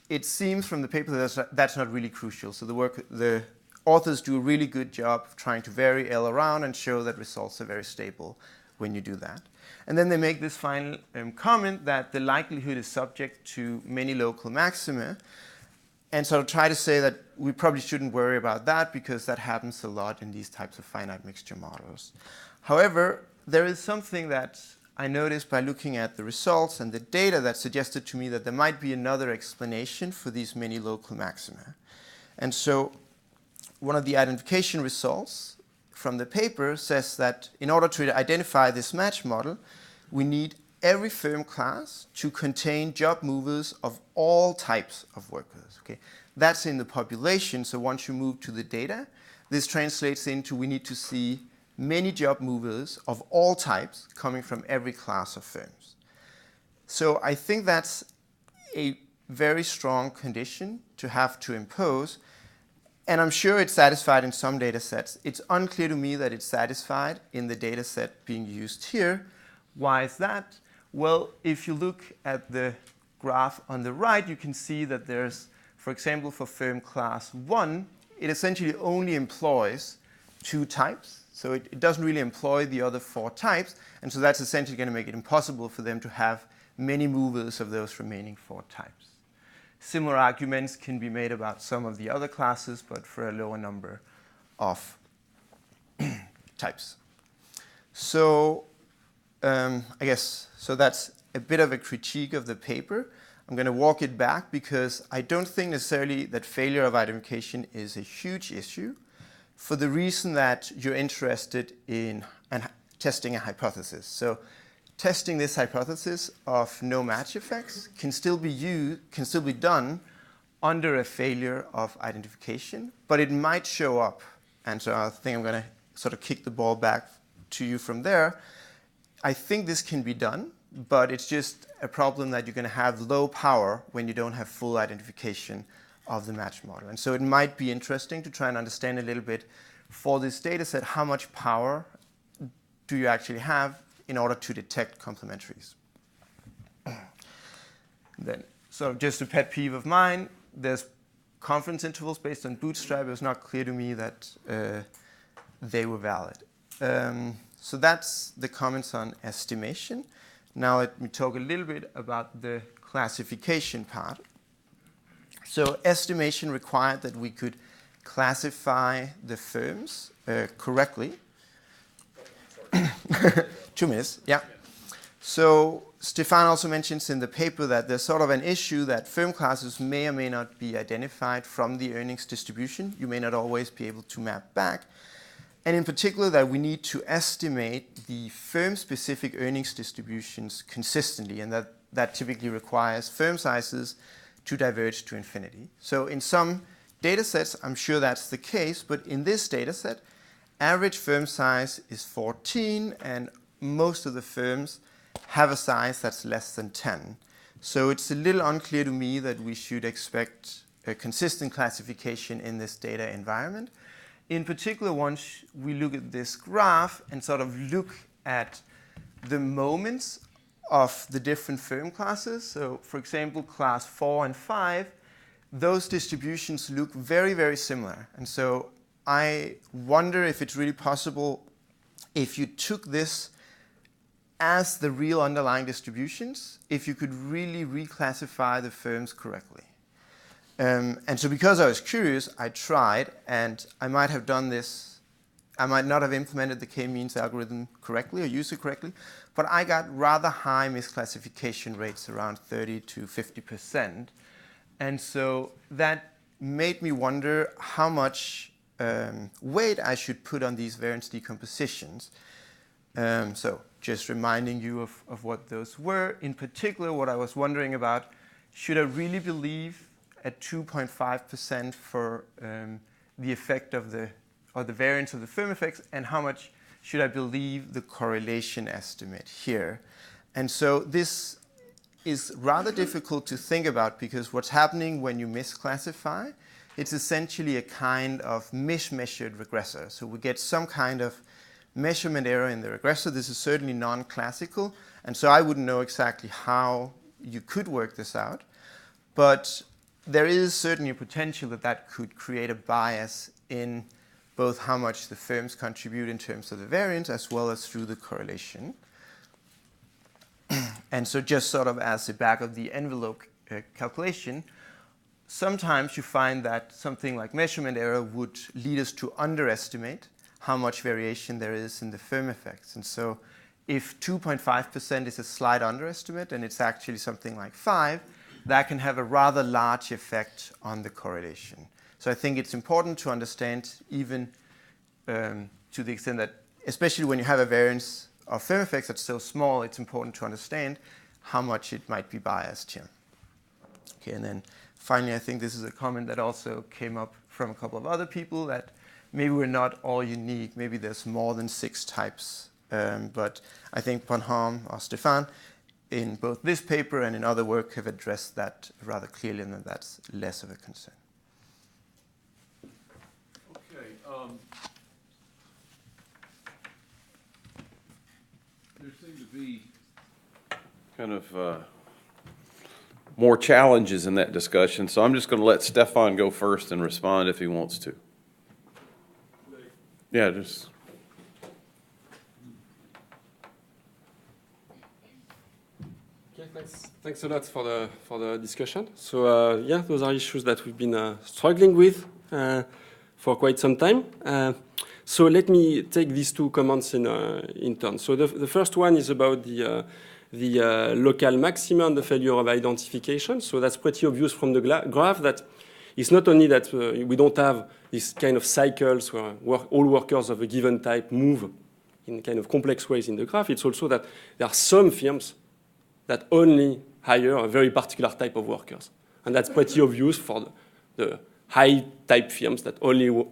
It seems from the paper that that's not really crucial. So the authors do a really good job of trying to vary L around and show that results are very stable when you do that. And then they make this final comment that the likelihood is subject to many local maxima. And so I'll try to say that we probably shouldn't worry about that because that happens a lot in these types of finite mixture models. However, there is something that I noticed by looking at the results and the data that suggested to me that there might be another explanation for these many local maxima. And so one of the identification results from the paper says that in order to identify this match model, we need every firm class to contain job movers of all types of workers. Okay? That's in the population, so once you move to the data, this translates into we need to see many job movers of all types coming from every class of firms. So I think that's a very strong condition to have to impose, and I'm sure it's satisfied in some data sets. It's unclear to me that it's satisfied in the data set being used here. Why is that? Well, if you look at the graph on the right, you can see that there's, for example, for firm class 1, it essentially only employs 2 types. So it doesn't really employ the other 4 types, and so that's essentially going to make it impossible for them to have many movers of those remaining 4 types. Similar arguments can be made about some of the other classes, but for a lower number of types. So I guess, so that's a bit of a critique of the paper. I'm going to walk it back because I don't think necessarily that failure of identification is a huge issue, for the reason that you're interested in testing a hypothesis. So testing this hypothesis of no match effects can still be done under a failure of identification, but it might show up. And so I think I'm going to sort of kick the ball back to you from there. I think this can be done, but it's just a problem that you're going to have low power when you don't have full identification of the match model. And so it might be interesting to try and understand a little bit for this data set, how much power do you actually have in order to detect complementaries. Then, sort of just a pet peeve of mine, there's confidence intervals based on bootstrap. It was not clear to me that they were valid. So that's the comments on estimation. Now let me talk a little bit about the classification part. So estimation required that we could classify the firms correctly. 2 minutes, yeah. So Stefan also mentions in the paper that there's sort of an issue that firm classes may or may not be identified from the earnings distribution. You may not always be able to map back. And in particular, that we need to estimate the firm-specific earnings distributions consistently, and that typically requires firm sizes to diverge to infinity. So in some data sets, I'm sure that's the case, but in this data set, average firm size is 14, and most of the firms have a size that's less than 10. So it's a little unclear to me that we should expect a consistent classification in this data environment. In particular, once we look at this graph and sort of look at the moments of the different firm classes, so for example, class 4 and 5, those distributions look very, very similar. And so I wonder if it's really possible if you took this as the real underlying distributions, if you could really reclassify the firms correctly. And so because I was curious, I tried, and I might have done this, I might not have implemented the k-means algorithm correctly or used it correctly, but I got rather high misclassification rates, around 30 to 50%. And so that made me wonder how much weight I should put on these variance decompositions. So just reminding you of what those were. In particular, what I was wondering about, should I really believe at 2.5% for the effect of the variance of the firm effects, and how much should I believe the correlation estimate here? And so this is rather difficult to think about, because what's happening when you misclassify, it's essentially a kind of mismeasured regressor. So we get some kind of measurement error in the regressor. This is certainly non-classical, and so I wouldn't know exactly how you could work this out. But there is certainly a potential that that could create a bias in both how much the firms contribute in terms of the variance as well as through the correlation. And so just sort of as a back of the envelope calculation, sometimes you find that something like measurement error would lead us to underestimate how much variation there is in the firm effects. And so if 2.5% is a slight underestimate and it's actually something like 5, that can have a rather large effect on the correlation. So I think it's important to understand, even to the extent that, especially when you have a variance of firm effects that's so small, it's important to understand how much it might be biased here. Okay, and then finally, I think this is a comment that also came up from a couple of other people, that maybe we're not all unique. Maybe there's more than 6 types. But I think Bonhomme or Stefan, in both this paper and in other work, have addressed that rather clearly, and that's less of a concern. Okay. There seem to be kind of more challenges in that discussion, so I'm just going to let Stefan go first and respond if he wants to. Yeah, just. Thanks a lot for the discussion. So yeah, those are issues that we've been struggling with for quite some time. So let me take these 2 comments in turn. So the first one is about the local maxima and the failure of identification. So that's pretty obvious from the graph that it's not only that we don't have this kind of cycles where all workers of a given type move in kind of complex ways in the graph. It's also that there are some firms that only hire a very particular type of workers. And that's pretty obvious for the high-type firms that only,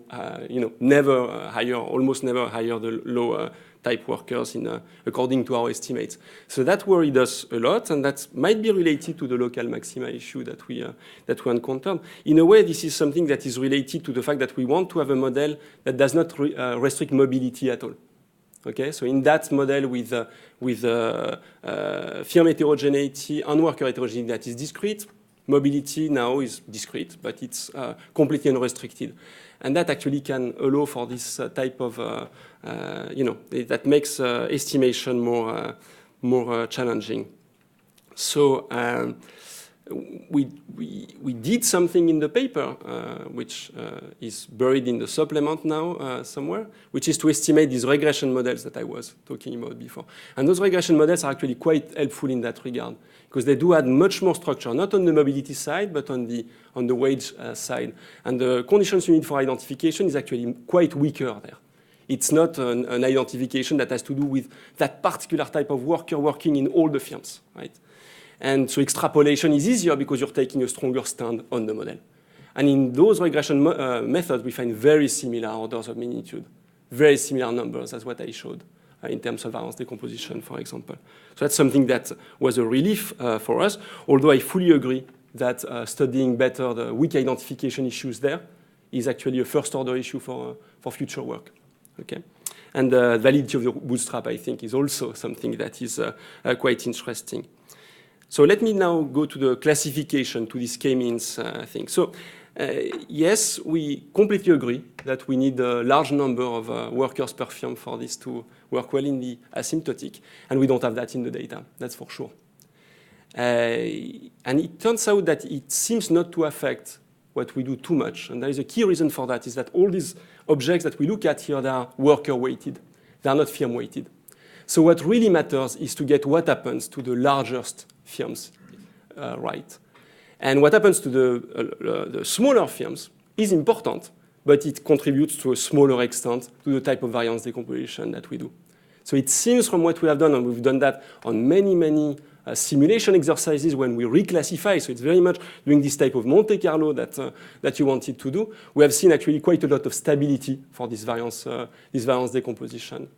never hire, almost never hire the low-type workers according to our estimates. So that worried us a lot, and that might be related to the local maxima issue that we encountered. In a way, this is something that is related to the fact that we want to have a model that does not restrict mobility at all. Okay, so in that model with firm heterogeneity and worker heterogeneity that is discrete, mobility now is discrete, but it's completely unrestricted. And that actually can allow for this type of, that makes estimation more challenging. So we did something in the paper, which is buried in the supplement now somewhere, which is to estimate these regression models that I was talking about before. And those regression models are actually quite helpful in that regard, because they do add much more structure, not on the mobility side, but on the wage side. And the conditions you need for identification is actually quite weaker there. It's not an identification that has to do with that particular type of worker working in all the firms, right? And so extrapolation is easier because you're taking a stronger stand on the model. And in those regression methods, we find very similar orders of magnitude, very similar numbers as what I showed in terms of variance decomposition, for example. So that's something that was a relief for us, although I fully agree that studying better the weak identification issues there is actually a first-order issue for future work. Okay? And the validity of the bootstrap, I think, is also something that is quite interesting. So let me now go to the classification, to this k-means thing. So yes, we completely agree that we need a large number of workers per firm for this to work well in the asymptotic, and we don't have that in the data, that's for sure. And it turns out that it seems not to affect what we do too much, and there is a key reason for that, is that all these objects that we look at here, they are worker-weighted. They are not firm-weighted. So what really matters is to get what happens to the largest firms, right? And what happens to the smaller firms is important, but it contributes to a smaller extent to the type of variance decomposition that we do. So it seems from what we have done, and we've done that on many, many simulation exercises when we reclassify, so it's very much doing this type of Monte Carlo that you wanted to do, we have seen actually quite a lot of stability for this variance decomposition.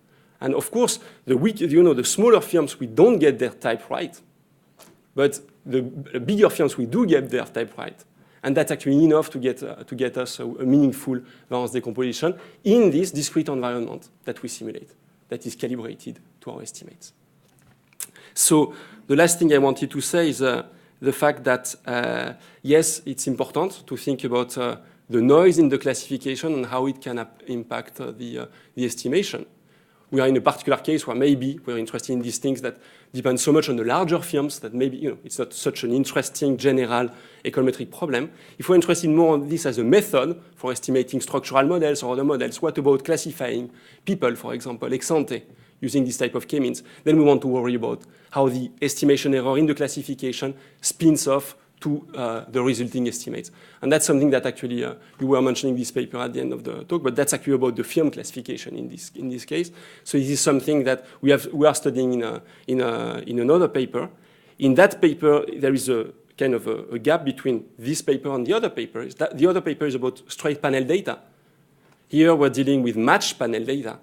And of course, the smaller firms, we don't get their type right, but the bigger firms, we do get their type right. And that's actually enough to get us a meaningful variance decomposition in this discrete environment that we simulate, that is calibrated to our estimates. So the last thing I wanted to say is the fact that, yes, it's important to think about the noise in the classification and how it can impact the estimation. We are in a particular case where maybe we're interested in these things that depend so much on the larger firms that maybe it's not such an interesting general econometric problem. If we're interested more in this as a method for estimating structural models or other models, what about classifying people, for example, ex ante, using this type of k-means? Then we want to worry about how the estimation error in the classification spins off to the resulting estimates. And that's something that actually, you were mentioning this paper at the end of the talk, but that's actually about the firm classification in this case. So this is something that we are studying in another paper. In that paper, there is a kind of a gap between this paper and the other paper. The other paper is about straight panel data. Here we're dealing with matched panel data.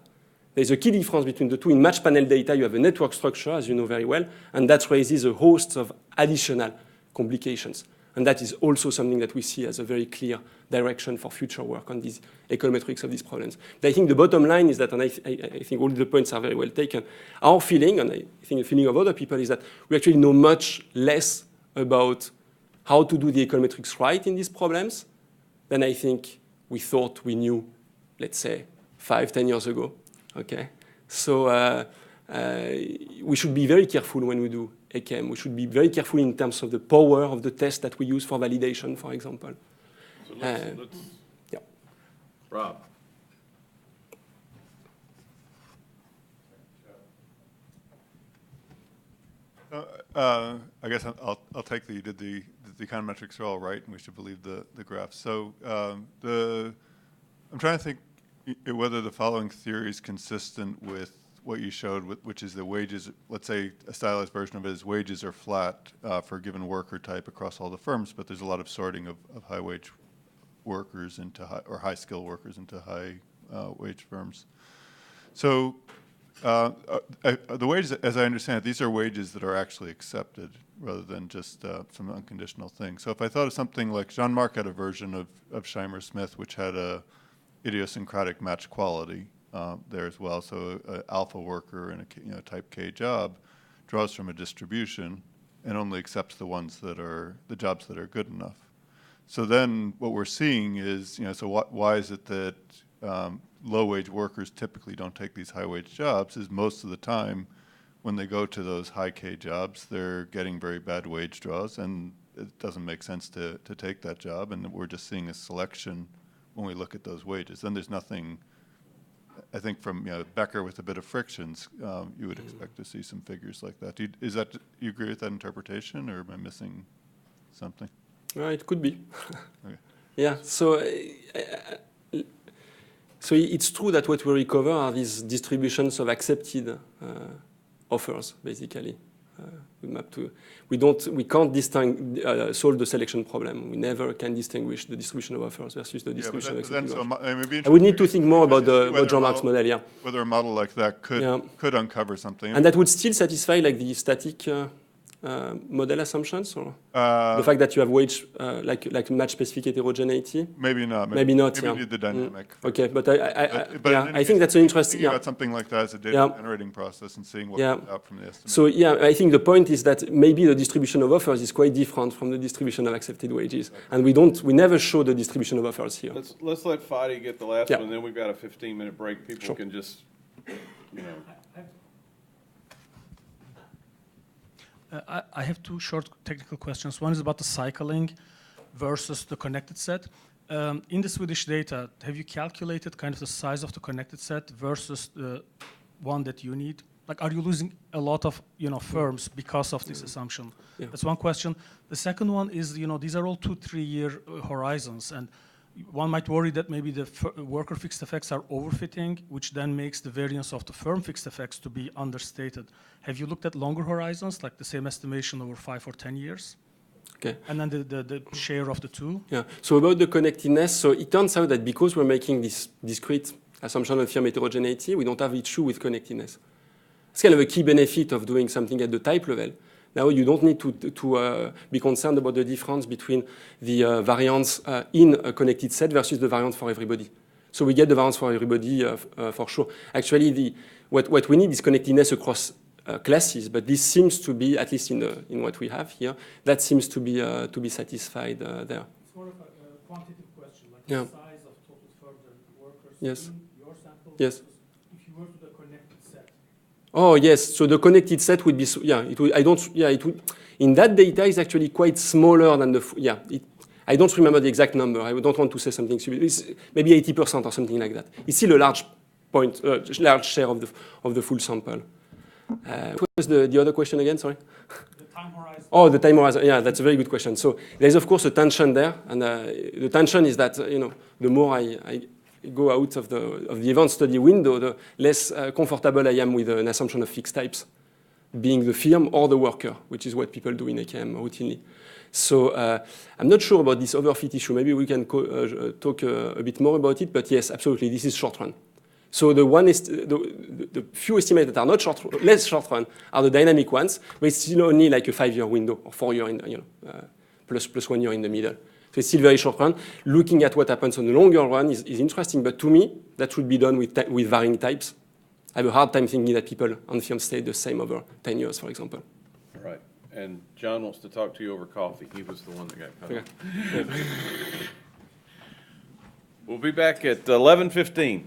There's a key difference between the two. In matched panel data, you have a network structure, as you know very well, and that raises a host of additional complications. And that is also something that we see as a very clear direction for future work on these econometrics of these problems. But I think the bottom line is that, and I think all the points are very well taken, our feeling, and I think the feeling of other people, is that we actually know much less about how to do the econometrics right in these problems than I think we thought we knew, let's say, 5-10 years ago. Okay? So we should be very careful when we do AChem. We should be very careful in terms of the power of the test that we use for validation, for example. So let's yeah. Rob. I guess I'll take the econometrics are all right, and we should believe the graphs. So I'm trying to think whether the following theory is consistent with what you showed, which is the wages. Let's say a stylized version of it is wages are flat for a given worker type across all the firms, but there's a lot of sorting of high wage workers into high skill workers into high wage firms. So the wages, as I understand it, these are wages that are actually accepted rather than just some unconditional thing. So if I thought of something like Jean-Marc had a version of Scheimer-Smith, which had a idiosyncratic match quality there as well. So an alpha worker in a type K job draws from a distribution and only accepts the ones that are the jobs that are good enough. So then what we're seeing is, so why is it that low-wage workers typically don't take these high-wage jobs? Is most of the time when they go to those high K jobs, they're getting very bad wage draws, and it doesn't make sense to take that job, and we're just seeing a selection when we look at those wages. Then there's nothing, I think from, Becker with a bit of frictions, you would expect to see some figures like that. You agree with that interpretation, or am I missing something? It could be. Okay. Yeah, so it's true that what we recover are these distributions of accepted offers, basically. We can't solve the selection problem. We never can distinguish the distribution of offers versus the distribution of accepted offers. I would need to think more about the Jean-Marc's model, yeah. Whether a model like that could uncover something. And that would still satisfy like the static model assumptions, or the fact that you have wage like match-specific heterogeneity? Maybe not. Maybe not. Maybe need the dynamic. Okay, but I think that's an interesting. Thinking about something like that as a data generating process and seeing what comes out from the estimate. So I think the point is that maybe the distribution of offers is quite different from the distribution of accepted wages, and we never show the distribution of offers here. Let's let Fadi get the last one, and then we've got a 15-minute break. People can just, I have two short technical questions. One is about the cycling versus the connected set. In the Swedish data, have you calculated kind of the size of the connected set versus the one that you need? Like, are you losing a lot of firms because of this assumption? Yeah. That's one question. The second one is, these are all 2-3 year horizons, and one might worry that maybe the worker fixed effects are overfitting, which then makes the variance of the firm fixed effects to be understated. Have you looked at longer horizons, like the same estimation over 5 or 10 years? Okay. And then the share of the two? Yeah. So about the connectedness, so it turns out that because we're making this discrete assumption of firm heterogeneity, we don't have issue with connectedness. It's kind of a key benefit of doing something at the type level. Now you don't need to be concerned about the difference between the variance in a connected set versus the variance for everybody. So we get the variance for everybody for sure. Actually, what we need is connectedness across classes, but this seems to be, at least in what we have here, that seems to be satisfied there. It's more of a quantitative question, like the size of total firms and workers in your sample. Yes. If you were to the connected set. Oh yes, so the connected set would be it would in that data is actually quite smaller than I don't remember the exact number. I don't want to say something stupid. It's maybe 80% or something like that. It's still a large share of the full sample. What was the other question again? Sorry. The time horizon. Oh, the time horizon. Yeah, that's a very good question. So there's of course a tension there, and the tension is that the more I go out of the event study window, the less comfortable I am with an assumption of fixed types, being the firm or the worker, which is what people do in AKM routinely. So I'm not sure about this overfit issue. Maybe we can talk a bit more about it. But yes, absolutely, this is short run. So the few estimates that are less short run are the dynamic ones, but it's still only like a 5-year window or 4 year plus 1 year in the middle. So it's still very short run. Looking at what happens on the longer run is interesting, but to me, that should be done with varying types. I have a hard time thinking that people on firms stay the same over 10 years, for example. All right. And John wants to talk to you over coffee. He was the one that got cut off. Okay. We'll be back at 11:15.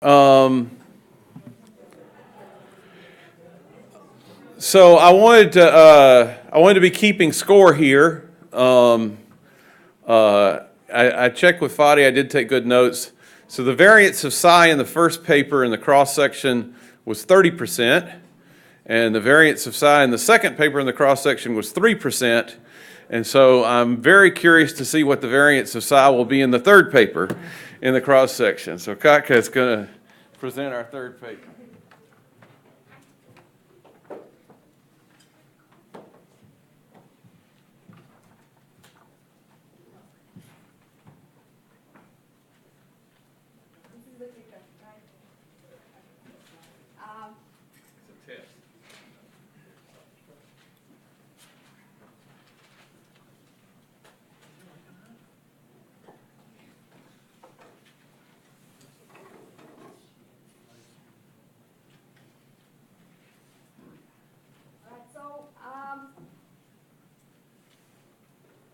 So I wanted to be keeping score here. I checked with Fadi. I did take good notes. So the variance of psi in the first paper in the cross section was 30%, and the variance of psi in the second paper in the cross section was 3%. And so I'm very curious to see what the variance of psi will be in the third paper in the cross section. So Katka is going to present our third paper.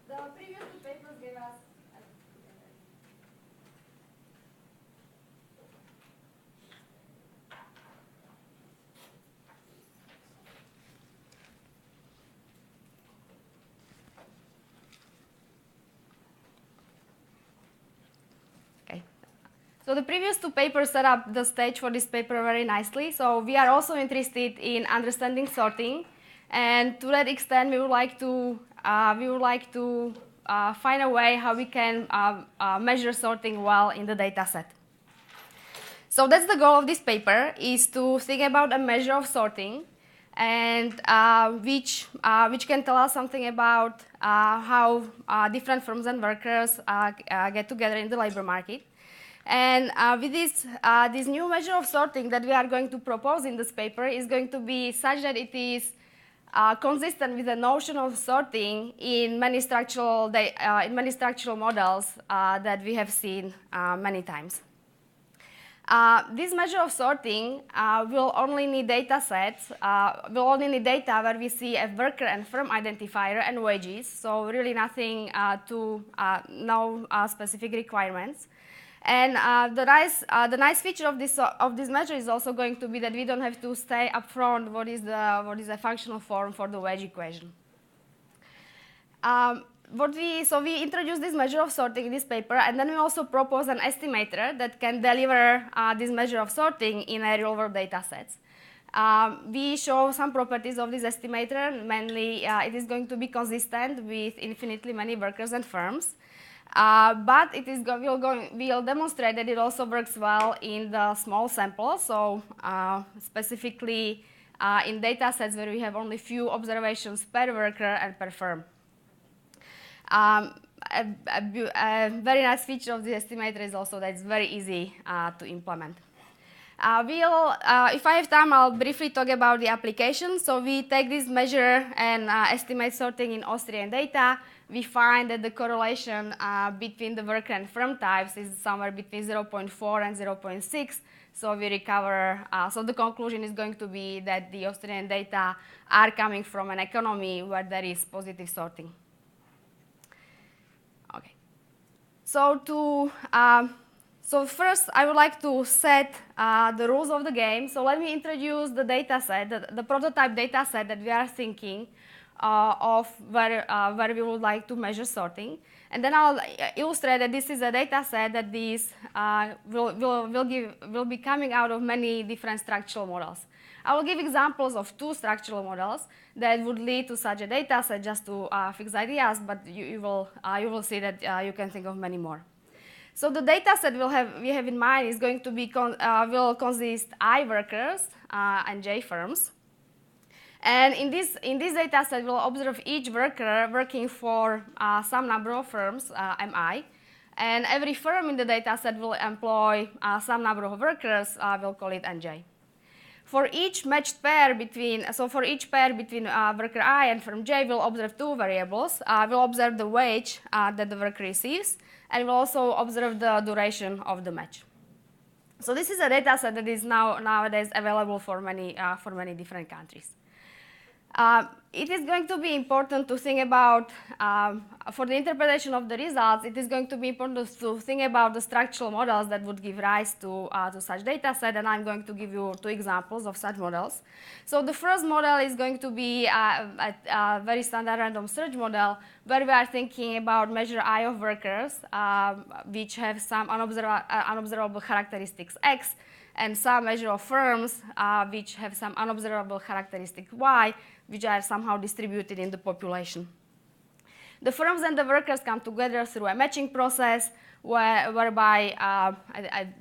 The previous two papers gave us So the previous two papers set up the stage for this paper very nicely. So we are also interested in understanding sorting, and to that extent, we would like to find a way how we can measure sorting well in the data set. So that's the goal of this paper, is to think about a measure of sorting, and which can tell us something about how different firms and workers get together in the labor market. And with this new measure of sorting that we are going to propose in this paper is going to be such that it is consistent with the notion of sorting in many structural models that we have seen many times. This measure of sorting will only need data sets, will only need data where we see a worker and firm identifier and wages, so really nothing no specific requirements. And the nice feature of this measure is also going to be that we don't have to stay upfront what is a functional form for the wage equation. So we introduced this measure of sorting in this paper, and then we also propose an estimator that can deliver this measure of sorting in a real-world data sets. We show some properties of this estimator. Mainly, it is going to be consistent with infinitely many workers and firms. But we'll demonstrate that it also works well in the small samples, so specifically in data sets where we have only few observations per worker and per firm. A very nice feature of the estimator is also that it's very easy to implement. If I have time, I'll briefly talk about the application. So we take this measure and estimate sorting in Austrian data. We find that the correlation between the worker and firm types is somewhere between 0.4 and 0.6. So we recover, so the conclusion is going to be that the Austrian data are coming from an economy where there is positive sorting. Okay. So first, I would like to set the rules of the game. So let me introduce the data set, the prototype data set that we are thinking of where we would like to measure sorting. And then I'll illustrate that this is a data set that will be coming out of many different structural models. I will give examples of two structural models that would lead to such a data set, just to fix ideas, but you will see that you can think of many more. So the data set we have in mind is going to be will consist I workers and J firms. And in this data set, we'll observe each worker working for some number of firms, MI. And every firm in the data set will employ some number of workers, we'll call it NJ. For each matched pair between, worker I and firm J, we'll observe two variables. We'll observe the wage that the worker receives, and we'll also observe the duration of the match. So this is a data set that is nowadays available for many different countries. it is going to be important to think about, for the interpretation of the results, it is going to be important to think about the structural models that would give rise to such data set, and I'm going to give you 2 examples of such models. So the first model is going to be a very standard random search model, where we are thinking about measure I of workers, which have some unobservable characteristics X, and some measure of firms, which have some unobservable characteristic Y, which are somehow distributed in the population. The firms and the workers come together through a matching process, whereby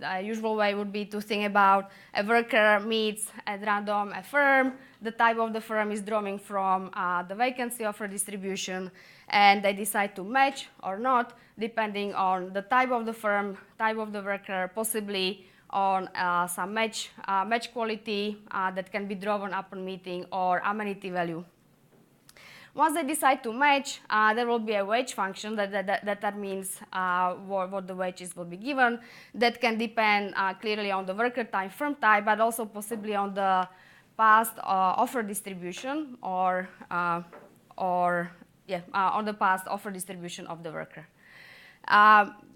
a usual way would be to think about a worker meets at random a firm. The type of the firm is drawing from the vacancy offer distribution, and they decide to match or not, depending on the type of the firm, type of the worker, possibly on some match quality that can be drawn upon meeting, or amenity value. Once they decide to match, there will be a wage function that means what the wages will be given. That can depend clearly on the worker type, firm type, but also possibly on the past offer distribution, or on the past offer distribution of the worker.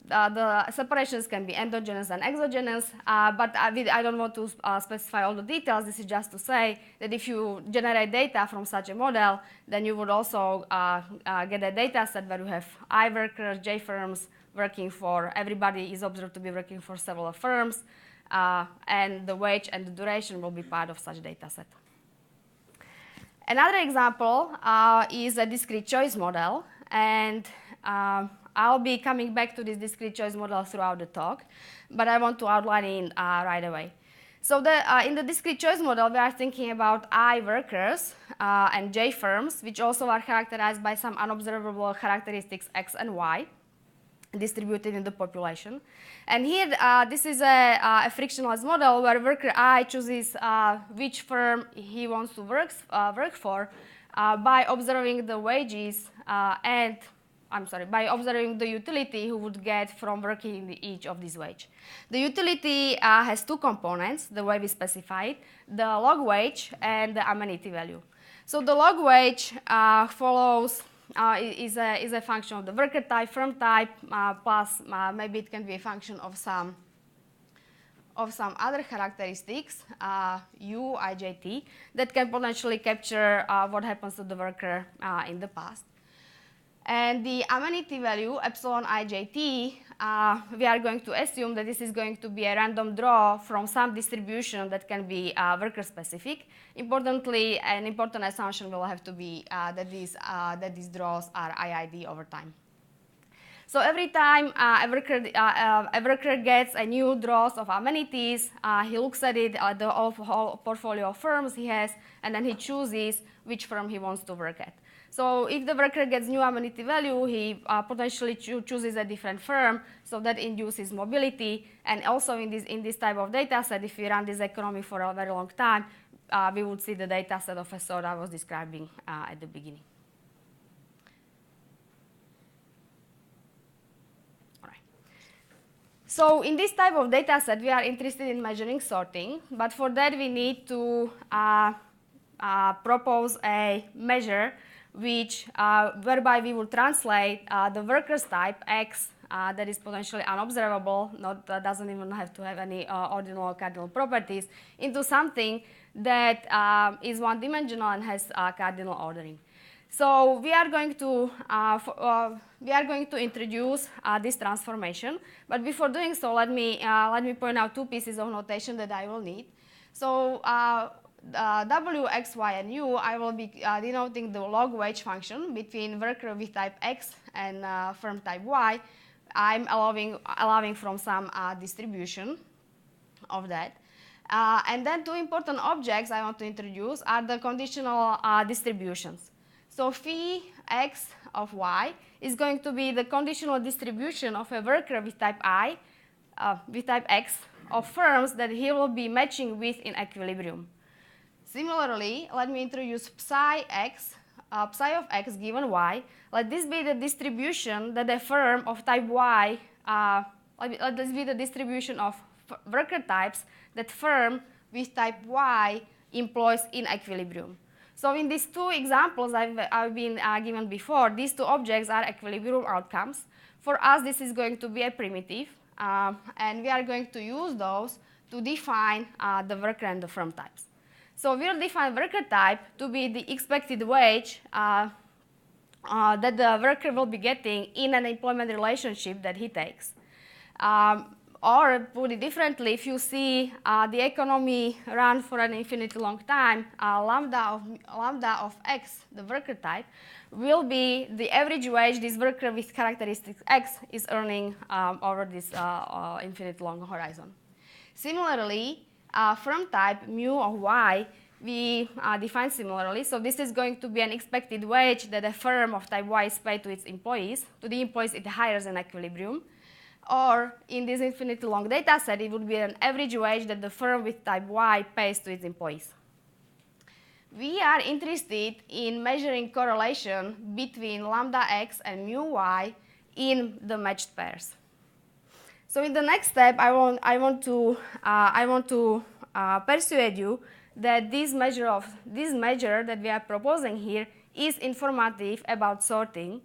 The separations can be endogenous and exogenous, but I don't want to specify all the details. This is just to say that if you generate data from such a model, then you would also get a data set where you have I workers, J firms working for, everybody is observed to be working for several firms, and the wage and the duration will be part of such data set. Another example is a discrete choice model, and I'll be coming back to this discrete choice model throughout the talk, but I want to outline it right away. So in the discrete choice model, we are thinking about I workers and J firms, which also are characterized by some unobservable characteristics X and Y, distributed in the population. And here, this is a frictionless model where worker I chooses which firm he wants to work for by observing the wages by observing the utility he would get from working in each of these wage. The utility has 2 components, the way we specify it, the log wage and the amenity value. So the log wage follows, is a function of the worker type, firm type, plus maybe it can be a function of some other characteristics, U, I, J, T, that can potentially capture what happens to the worker in the past. And the amenity value, epsilon ijt, we are going to assume that this is going to be a random draw from some distribution that can be worker-specific. Importantly, an important assumption will have to be that these draws are IID over time. So every time a worker gets a new draws of amenities, he looks at it, the whole portfolio of firms he has, and then he chooses which firm he wants to work at. So if the worker gets new amenity value, he potentially chooses a different firm, so that induces mobility. And also in this type of data set, if we run this economy for a very long time, we would see the data set of a sort I was describing at the beginning. All right. So in this type of data set, we are interested in measuring sorting, but for that we need to propose a measure whereby we will translate the workers type X that is potentially unobservable, doesn't even have to have any ordinal or cardinal properties, into something that is one-dimensional and has cardinal ordering. So we are going to introduce this transformation, but before doing so, let me point out 2 pieces of notation that I will need. So W, X, Y, and U, I will be denoting the log wage function between worker with type X and firm type Y. I'm allowing from some distribution of that. And then 2 important objects I want to introduce are the conditional distributions. So phi X of Y is going to be the conditional distribution of a worker with type I, with type X, of firms that he will be matching with in equilibrium. Similarly, let me introduce psi of X given Y. Let this be the distribution that a firm of type Y, let this be the distribution of worker types that firm with type Y employs in equilibrium. So in these two examples I've been given before, these two objects are equilibrium outcomes. For us, this is going to be a primitive, and we are going to use those to define the worker and the firm types. So we'll define worker type to be the expected wage that the worker will be getting in an employment relationship that he takes. Or put it differently, if you see the economy run for an infinitely long time, lambda of x, the worker type, will be the average wage this worker with characteristics x is earning over this infinite long horizon. Similarly, firm type mu of y we define similarly. So this is going to be an expected wage that a firm of type y is paid to its employees. To the employees, it hires an equilibrium. Or in this infinitely long data set, it would be an average wage that the firm with type y pays to its employees. We are interested in measuring correlation between lambda x and mu y in the matched pairs. So in the next step, I want to persuade you that this measure that we are proposing here is informative about sorting.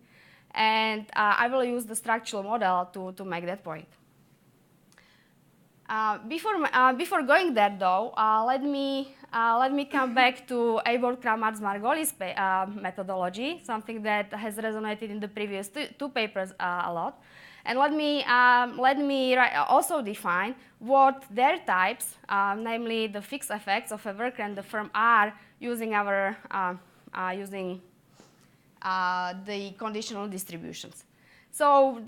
And I will use the structural model to make that point. Before going there, though, let me come back to Abort-Kramars-Margolis methodology, something that has resonated in the previous two papers a lot. And let me also define what their types, namely the fixed effects of a worker and the firm, are using the conditional distributions. So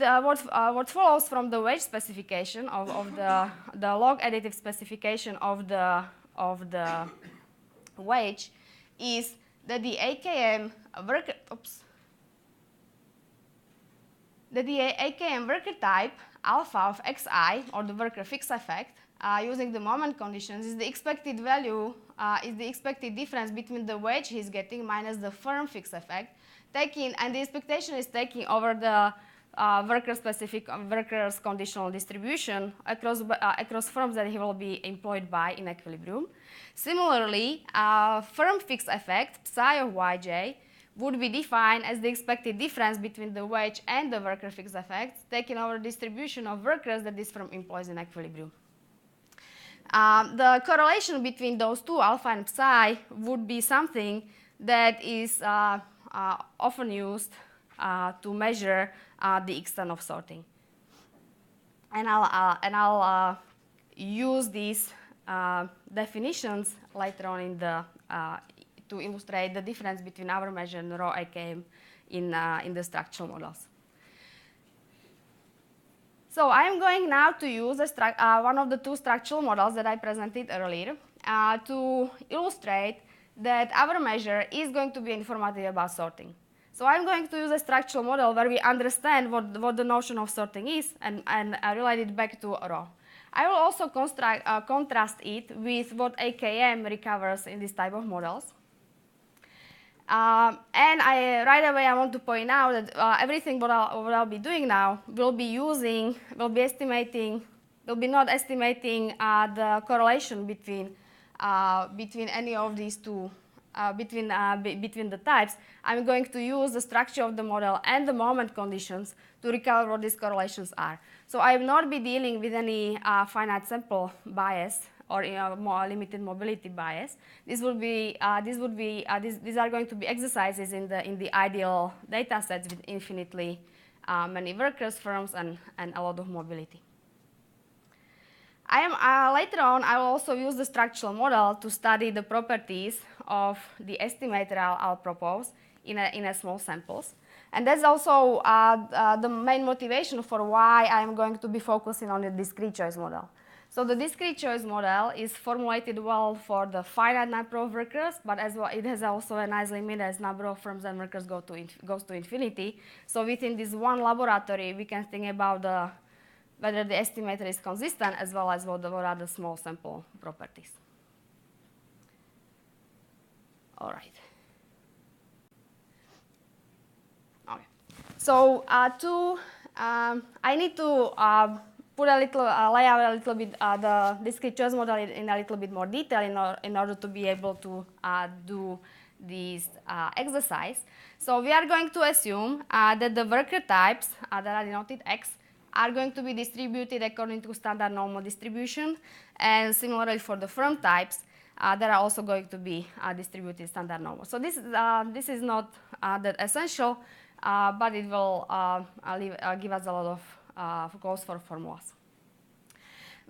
what follows from the wage specification of the log additive specification of the wage is that the AKM worker type alpha of xi, or the worker fixed effect, using the moment conditions, is the expected value, is the expected difference between the wage he's getting minus the firm fixed effect, and the expectation is taking over the worker's conditional distribution across firms that he will be employed by in equilibrium. Similarly, firm fixed effect, psi of yj, would be defined as the expected difference between the wage and the worker fixed effect, taking over distribution of workers that this firm employs in equilibrium. The correlation between those two, alpha and psi, would be something that is often used to measure the extent of sorting. And I'll use these definitions later on to illustrate the difference between our measure and raw AKM in the structural models. So I'm going now to use one of the two structural models that I presented earlier to illustrate that our measure is going to be informative about sorting. So I'm going to use a structural model where we understand what the notion of sorting is and relate it back to raw. I will also contrast it with what AKM recovers in this type of models. And right away I want to point out that everything what I'll be doing now will be not estimating the correlation between any of these two, between the types. I'm going to use the structure of the model and the moment conditions to recover what these correlations are. So I will not be dealing with any finite sample bias or more limited mobility bias. These are going to be exercises in the ideal data sets with infinitely many workers, firms, and a lot of mobility. Later on, I will also use the structural model to study the properties of the estimator I'll propose in a small samples. And that's also the main motivation for why I'm going to be focusing on the discrete choice model. So the discrete choice model is formulated well for the finite number of workers, but as well it has also a nice limit as number of firms and workers goes to infinity. So within this one laboratory, we can think about whether the estimator is consistent as well as what are the small sample properties. All right. Okay. So I need to put lay out a little bit the discrete choice model in a little bit more detail in order to be able to do exercise. So we are going to assume that the worker types that are denoted X are going to be distributed according to standard normal distribution, and similarly for the firm types that are also going to be distributed standard normal. So this is not that essential, but it will give us a lot of goals for formulas.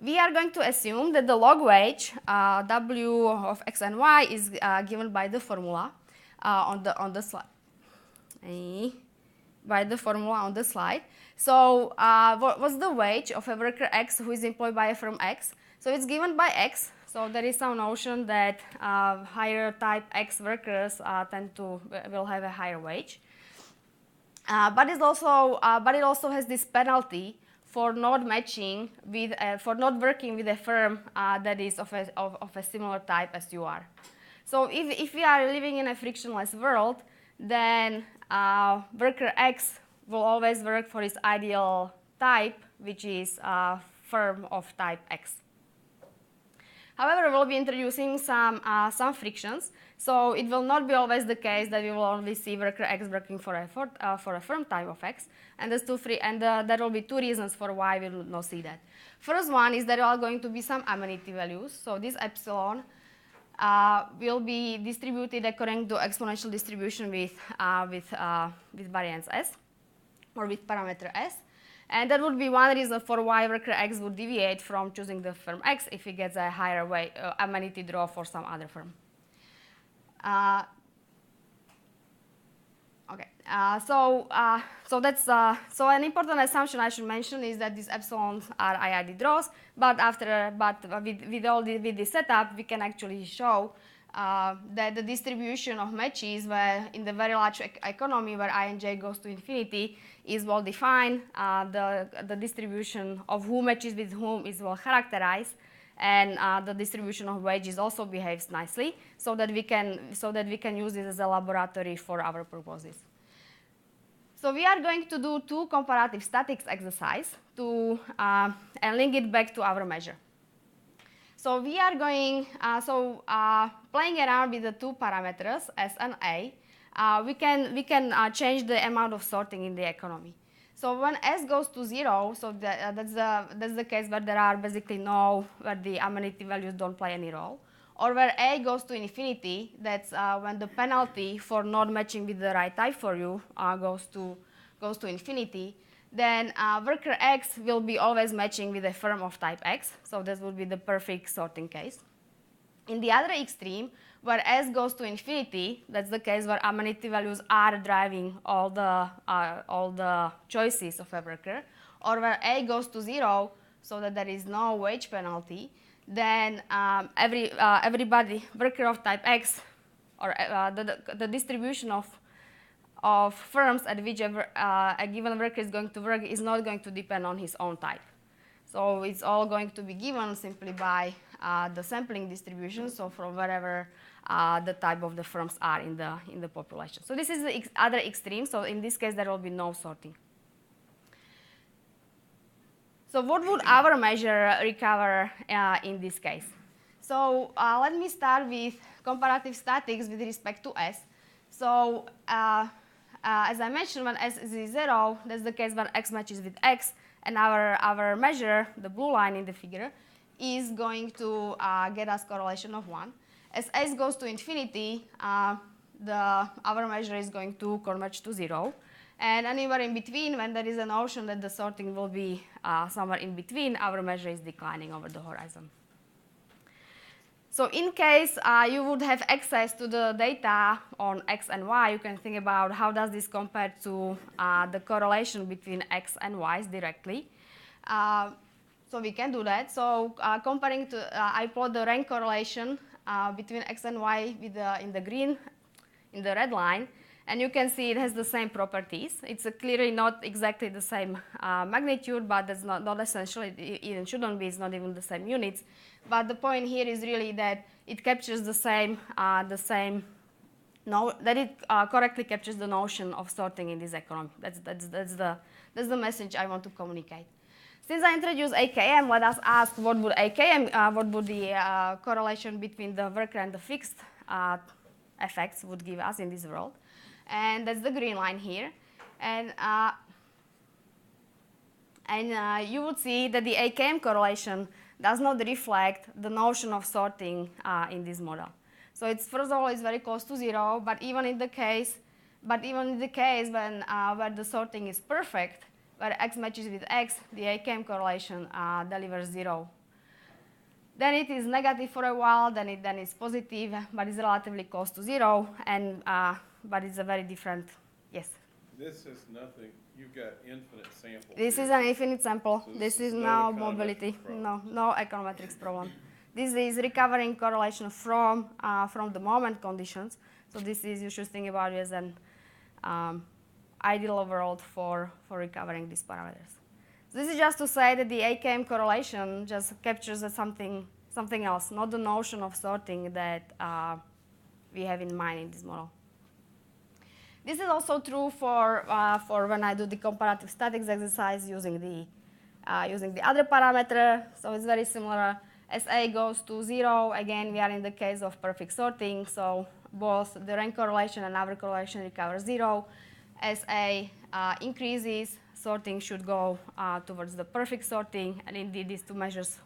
We are going to assume that the log wage, W of X and Y, is given by the formula on the slide. By the formula on the slide. So what's the wage of a worker X who is employed by a firm X? So it's given by X. So there is some notion that higher type X workers will have a higher wage. But it also has this penalty for not matching with, for not working with a firm that is of a similar type as you are. So if we are living in a frictionless world, then worker X will always work for his ideal type, which is a firm of type X. However, we'll be introducing some frictions. So it will not be always the case that we will only see worker X working for a firm type of X. And there will be two reasons for why we will not see that. First one is that there are going to be some amenity values. So this epsilon will be distributed according to exponential distribution with variance S, or with parameter S. And that would be one reason for why worker X would deviate from choosing the firm X if he gets a higher amenity draw for some other firm. So an important assumption I should mention is that these epsilons are IID draws, but with this setup, we can actually show that the distribution of matches where in the very large economy where I and J goes to infinity is well defined. The distribution of who matches with whom is well characterized, and the distribution of wages also behaves nicely, so that we can use this as a laboratory for our purposes. So we are going to do two comparative statics exercise and link it back to our measure. So we are going, playing around with the two parameters, S and A, we can change the amount of sorting in the economy. So when S goes to 0, so that's the case where there are basically where the amenity values don't play any role. Or where A goes to infinity, that's when the penalty for not matching with the right type for you goes to infinity. Then worker X will be always matching with a firm of type X. So this would be the perfect sorting case. In the other extreme, where S goes to infinity, that's the case where amenity values are driving all the choices of a worker. Or where A goes to 0, so that there is no wage penalty, then everybody, worker of type X, or the distribution of firms at which a given worker is going to work is not going to depend on his own type. So it's all going to be given simply by the sampling distribution, so from wherever the type of the firms are in the population. So this is the other extreme. So in this case, there will be no sorting. So what would our measure recover in this case? So let me start with comparative statics with respect to S. So as I mentioned, when S is 0, that's the case when X matches with X, and our measure, the blue line in the figure, is going to get us correlation of 1. As S goes to infinity, our measure is going to converge to 0. And anywhere in between, when there is a notion that the sorting will be somewhere in between, our measure is declining over the horizon. So in case you would have access to the data on X and Y, you can think about how does this compare to the correlation between X and Y's directly. So we can do that. So comparing to, I plot the rank correlation between X and Y with in the green, in the red line. And you can see it has the same properties. It's clearly not exactly the same magnitude, but that's not essential. It even shouldn't be. It's not even the same units. But the point here is really that it captures that it correctly captures the notion of sorting in this economy. That's the message I want to communicate. Since I introduced AKM, let us ask what would the correlation between the worker and the fixed effects would give us in this world. And that's the green line here. And you would see that the AKM correlation does not reflect the notion of sorting in this model. So it's, first of all, it's very close to 0, but even in the case when where the sorting is perfect, where X matches with X, the AKM correlation delivers 0. Then it is negative for a while, then it's positive, but it's relatively close to 0, and but it's a very different, yes? This is nothing, you've got infinite samples. This here. is an infinite sample. So this is no now econometric mobility. problem. No econometrics problem. This is recovering correlation from the moment conditions. So this is, you should think about it as an ideal world for recovering these parameters. So this is just to say that the AKM correlation just captures something else, not the notion of sorting that we have in mind in this model. This is also true for when I do the comparative statics exercise using the other parameter. So it's very similar. As A goes to 0, again, we are in the case of perfect sorting. So both the rank correlation and our correlation recover 0. As A increases, sorting should go towards the perfect sorting. And indeed, these two measures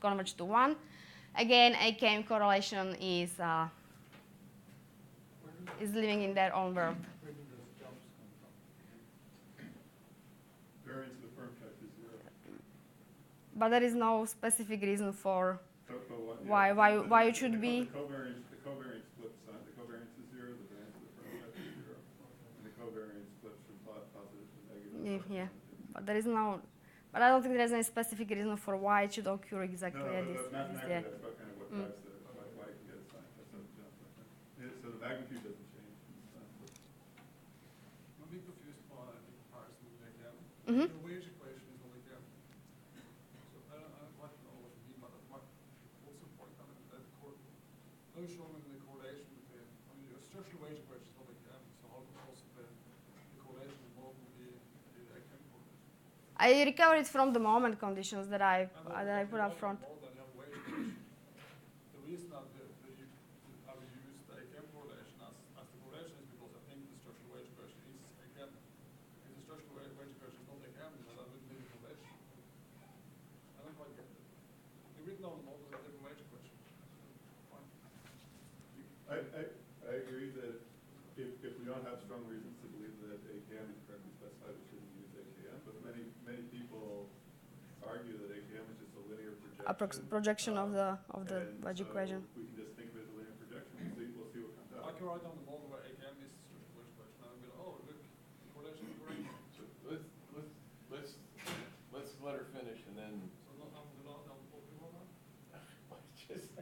converge to 1. Again, AKM correlation is living in their own world. Where do those jumps come from? Variance of the firm type is 0. But there is no specific reason for Why it should be. The covariance flips. The covariance is 0. The variance of the firm type is 0. And the covariance flips from positive to negative. Yeah, but there is no. But I don't think there is any specific reason for why it should occur exactly at this. Mathematically, that's what kind of what drives why you can get a sign. That's a jump like that. So the magnitude doesn't change. I'm a bit confused by the comparison with AKM. Mm-hmm. The wage equation is not AKM. So I'd like to know what you mean by that. What's the point? I mean, how you showing the correlation between, I mean, your structural wage equation is not AKM, so how could possibly the correlation involved would be the AKM correlation? I recovered it from the moment conditions that I put up front. The reason that I would use the AKM correlation as the correlation is because I think the structural wage equation is AKM. If the structural wage equation is not AKM, then I wouldn't need a correlation. I don't quite get it. You've written down the model as a different wage equation. Fine. I agree that if we don't have strong reasons to believe that AKM is correctly specified, we shouldn't use AKM. But many people argue that AKM is just a linear projection. Projection of the wedge equation. We can just think of it as a linear projection. We'll see what comes out. I can write down the model where AKM is the structural wage equation, and I'll be like, oh, look, the correlation is correct. So let's let her finish and then. So I'm not talking about that. Just,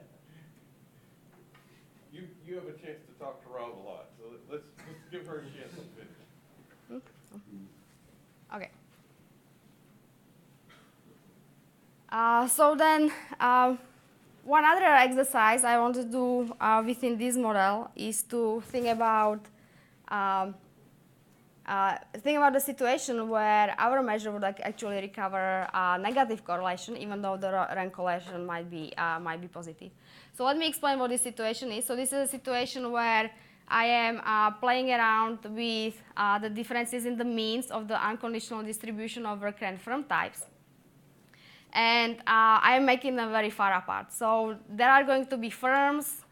you have a chance to talk to Rob a lot, so let's give her a chance to finish. Okay. So then, one other exercise I want to do within this model is to think about the situation where our measure would actually recover negative correlation, even though the rank correlation might be positive. So let me explain what this situation is. So this is a situation where I am playing around with the differences in the means of the unconditional distribution of worker and firm types. And I am making them very far apart. So there are going to be firms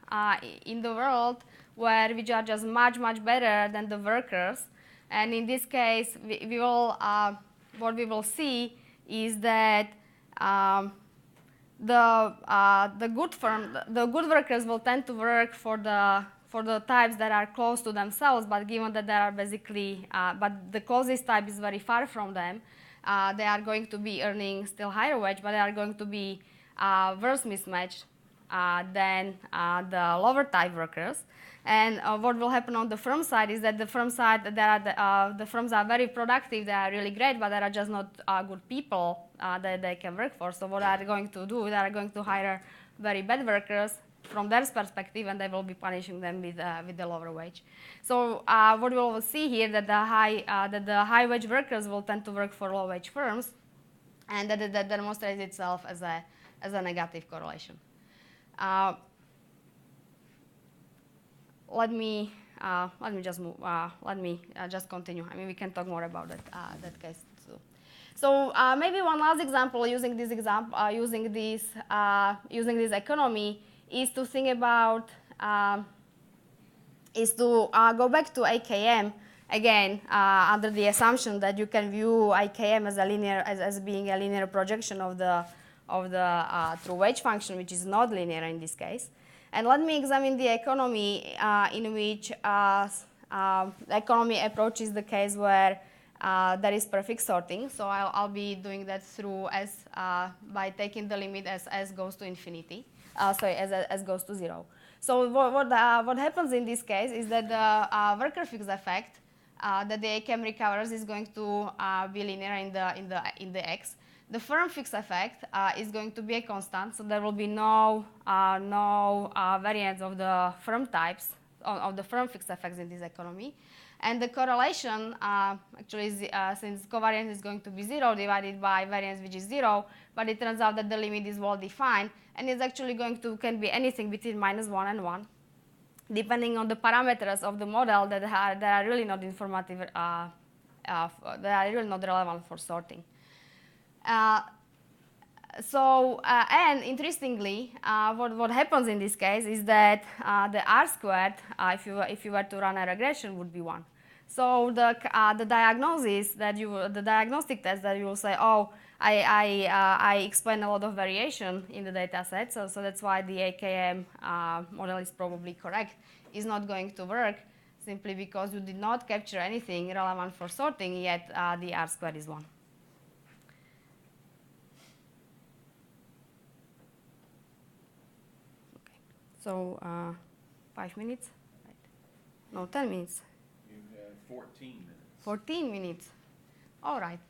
in the world which are just much, much better than the workers. And in this case, what we will see is that the good workers will tend to work for the types that are close to themselves, but given that they are basically, but the closest type is very far from them, they are going to be earning still higher wage, but they are going to be worse mismatched than the lower type workers. And what will happen on the firm side is that the firm side, the firms are very productive, they are really great, but there are just not good people that they can work for. So what they are going to do, they are going to hire very bad workers from their perspective, and they will be punishing them with the lower wage. So what we will see here that the high wage workers will tend to work for low wage firms, and that demonstrates itself as a negative correlation. let me just move. Let me just continue. I mean, we can talk more about that case too. So maybe one last example using this economy is to think about go back to AKM again under the assumption that you can view AKM as a linear as being a linear projection of the true wage function, which is not linear in this case. And let me examine the economy in which the economy approaches the case where there is perfect sorting. So I'll be doing that through by taking the limit as s goes to infinity. As s goes to 0. So what happens in this case is that the worker fix effect that the AKM recovers is going to be linear in the x. The firm fix effect is going to be a constant, so there will be no variance of the firm types of the firm fixed effects in this economy. And the correlation actually is, since covariance is going to be 0 divided by variance which is 0, but it turns out that the limit is well defined and is actually can be anything between -1 and 1, depending on the parameters of the model that are really not informative, that are really not relevant for sorting. And interestingly, what happens in this case is that the R squared, if you were to run a regression, would be 1. So the diagnostic test that you will say, oh, I explain a lot of variation in the data set, so that's why the AKM model is probably correct, is not going to work simply because you did not capture anything relevant for sorting, yet the R squared is 1. So 5 minutes? Right. No, 10 minutes. You have 14 minutes. 14 minutes. All right.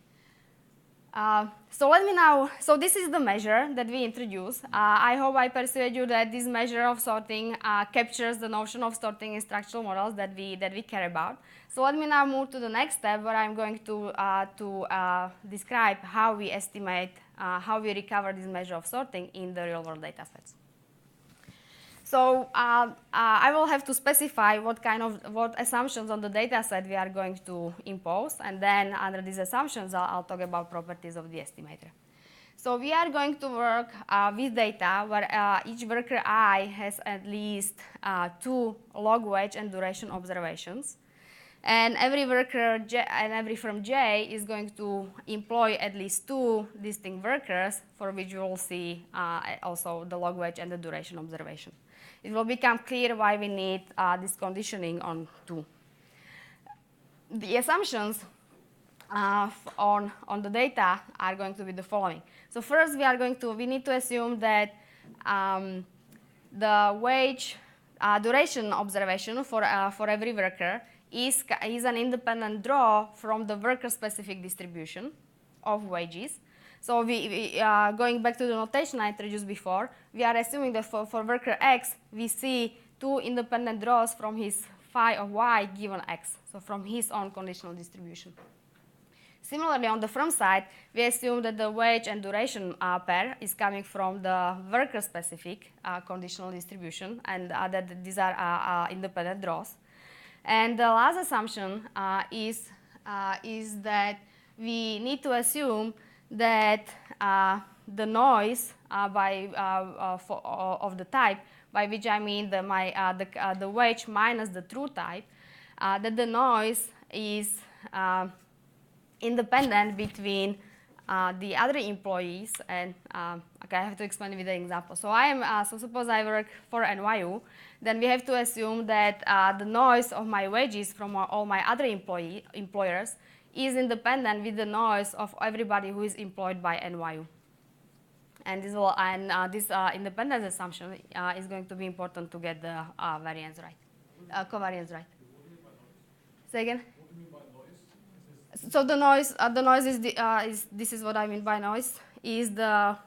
So this is the measure that we introduced. I hope I persuade you that this measure of sorting captures the notion of sorting in structural models that we care about. So let me now move to the next step, where I'm going to describe how we estimate, how we recover this measure of sorting in the real-world data sets. So I will have to specify what assumptions on the data set we are going to impose, and then under these assumptions, I'll talk about properties of the estimator. So we are going to work with data where each worker I has at least 2 log wage and duration observations, and every worker and every firm J is going to employ at least 2 distinct workers, for which you will see also the log wage and the duration observation. It will become clear why we need this conditioning on 2. The assumptions on the data are going to be the following. So first, we need to assume that the wage duration observation for every worker is an independent draw from the worker-specific distribution of wages. So going back to the notation I introduced before, we are assuming that for worker X, we see 2 independent draws from his phi of Y given X, so from his own conditional distribution. Similarly, on the firm side, we assume that the wage and duration pair is coming from the worker-specific conditional distribution, and that these are independent draws. And the last assumption is that we need to assume that the noise of the type, by which I mean the wage minus the true type, that the noise is independent between the other employees, and okay, I have to explain with the example. So so suppose I work for NYU, then we have to assume that the noise of my wages from all my other employers is independent with the noise of everybody who is employed by NYU. And this independence assumption is going to be important to get the variance right, covariance right. Say again? What do you mean by noise? So the noise is this is what I mean by noise, is the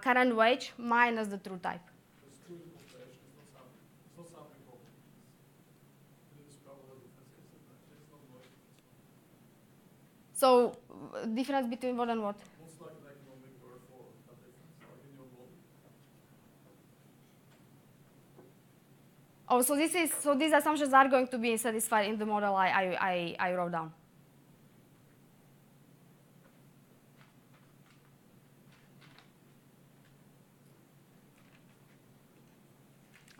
current wage minus the true type. It's true interpretation. It's not sampling problem. It is parallel difference. It's not noise. So difference between what and what? What's like an economic word for that difference, like in your model? Oh, so these assumptions are going to be satisfied in the model I wrote down.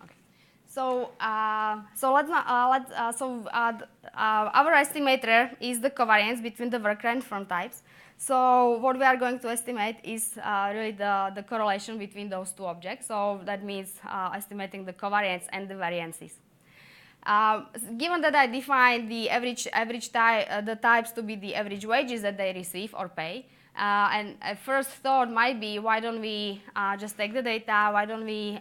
Okay. So our estimator is the covariance between the worker and firm types. So what we are going to estimate is really the correlation between those two objects. So that means estimating the covariance and the variances. Given that I define the the types to be the average wages that they receive or pay, and a first thought might be, why don't we just take the data? Why don't we